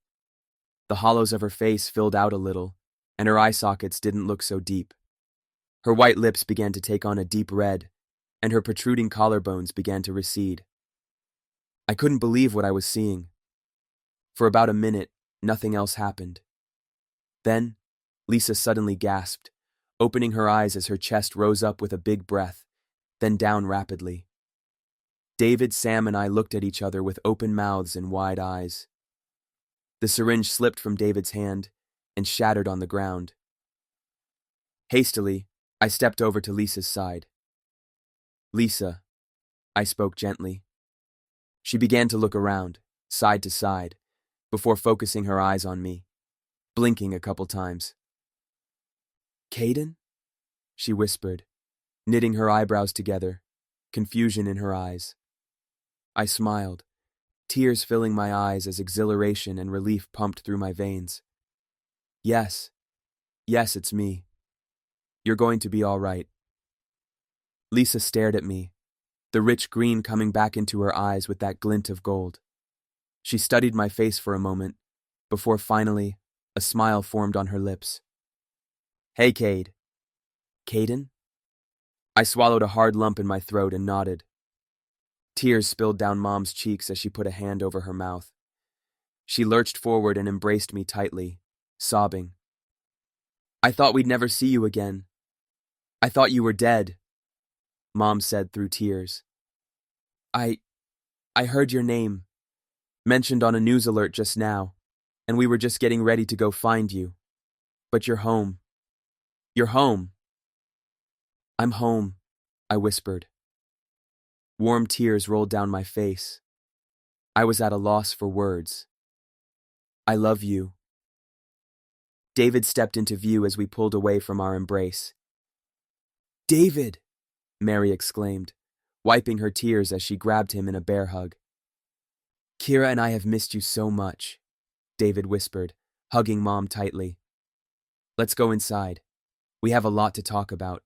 A: The hollows of her face filled out a little, and her eye sockets didn't look so deep. Her white lips began to take on a deep red, and her protruding collarbones began to recede. I couldn't believe what I was seeing. For about a minute, nothing else happened. Then, Lisa suddenly gasped, opening her eyes as her chest rose up with a big breath, then down rapidly. David, Sam, and I looked at each other with open mouths and wide eyes. The syringe slipped from David's hand and shattered on the ground. Hastily, I stepped over to Lisa's side. "Lisa," I spoke gently. She began to look around, side to side, before focusing her eyes on me, blinking a couple times. "Caiden?" she whispered, knitting her eyebrows together, confusion in her eyes. I smiled, tears filling my eyes as exhilaration and relief pumped through my veins. Yes, it's me. You're going to be all right." Lisa stared at me, the rich green coming back into her eyes with that glint of gold. She studied my face for a moment, before finally, a smile formed on her lips. "Hey, Cade." "Caiden?" I swallowed a hard lump in my throat and nodded. Tears spilled down Mom's cheeks as she put a hand over her mouth. She lurched forward and embraced me tightly, sobbing. "I thought we'd never see you again. I thought you were dead," Mom said through tears. I heard your name, mentioned on a news alert just now, and we were just getting ready to go find you. But you're home. You're home." "I'm home," I whispered. Warm tears rolled down my face. I was at a loss for words. "I love you." David stepped into view as we pulled away from our embrace. "David!" Mary exclaimed, wiping her tears as she grabbed him in a bear hug. "Kira and I have missed you so much," David whispered, hugging Mom tightly. "Let's go inside. We have a lot to talk about."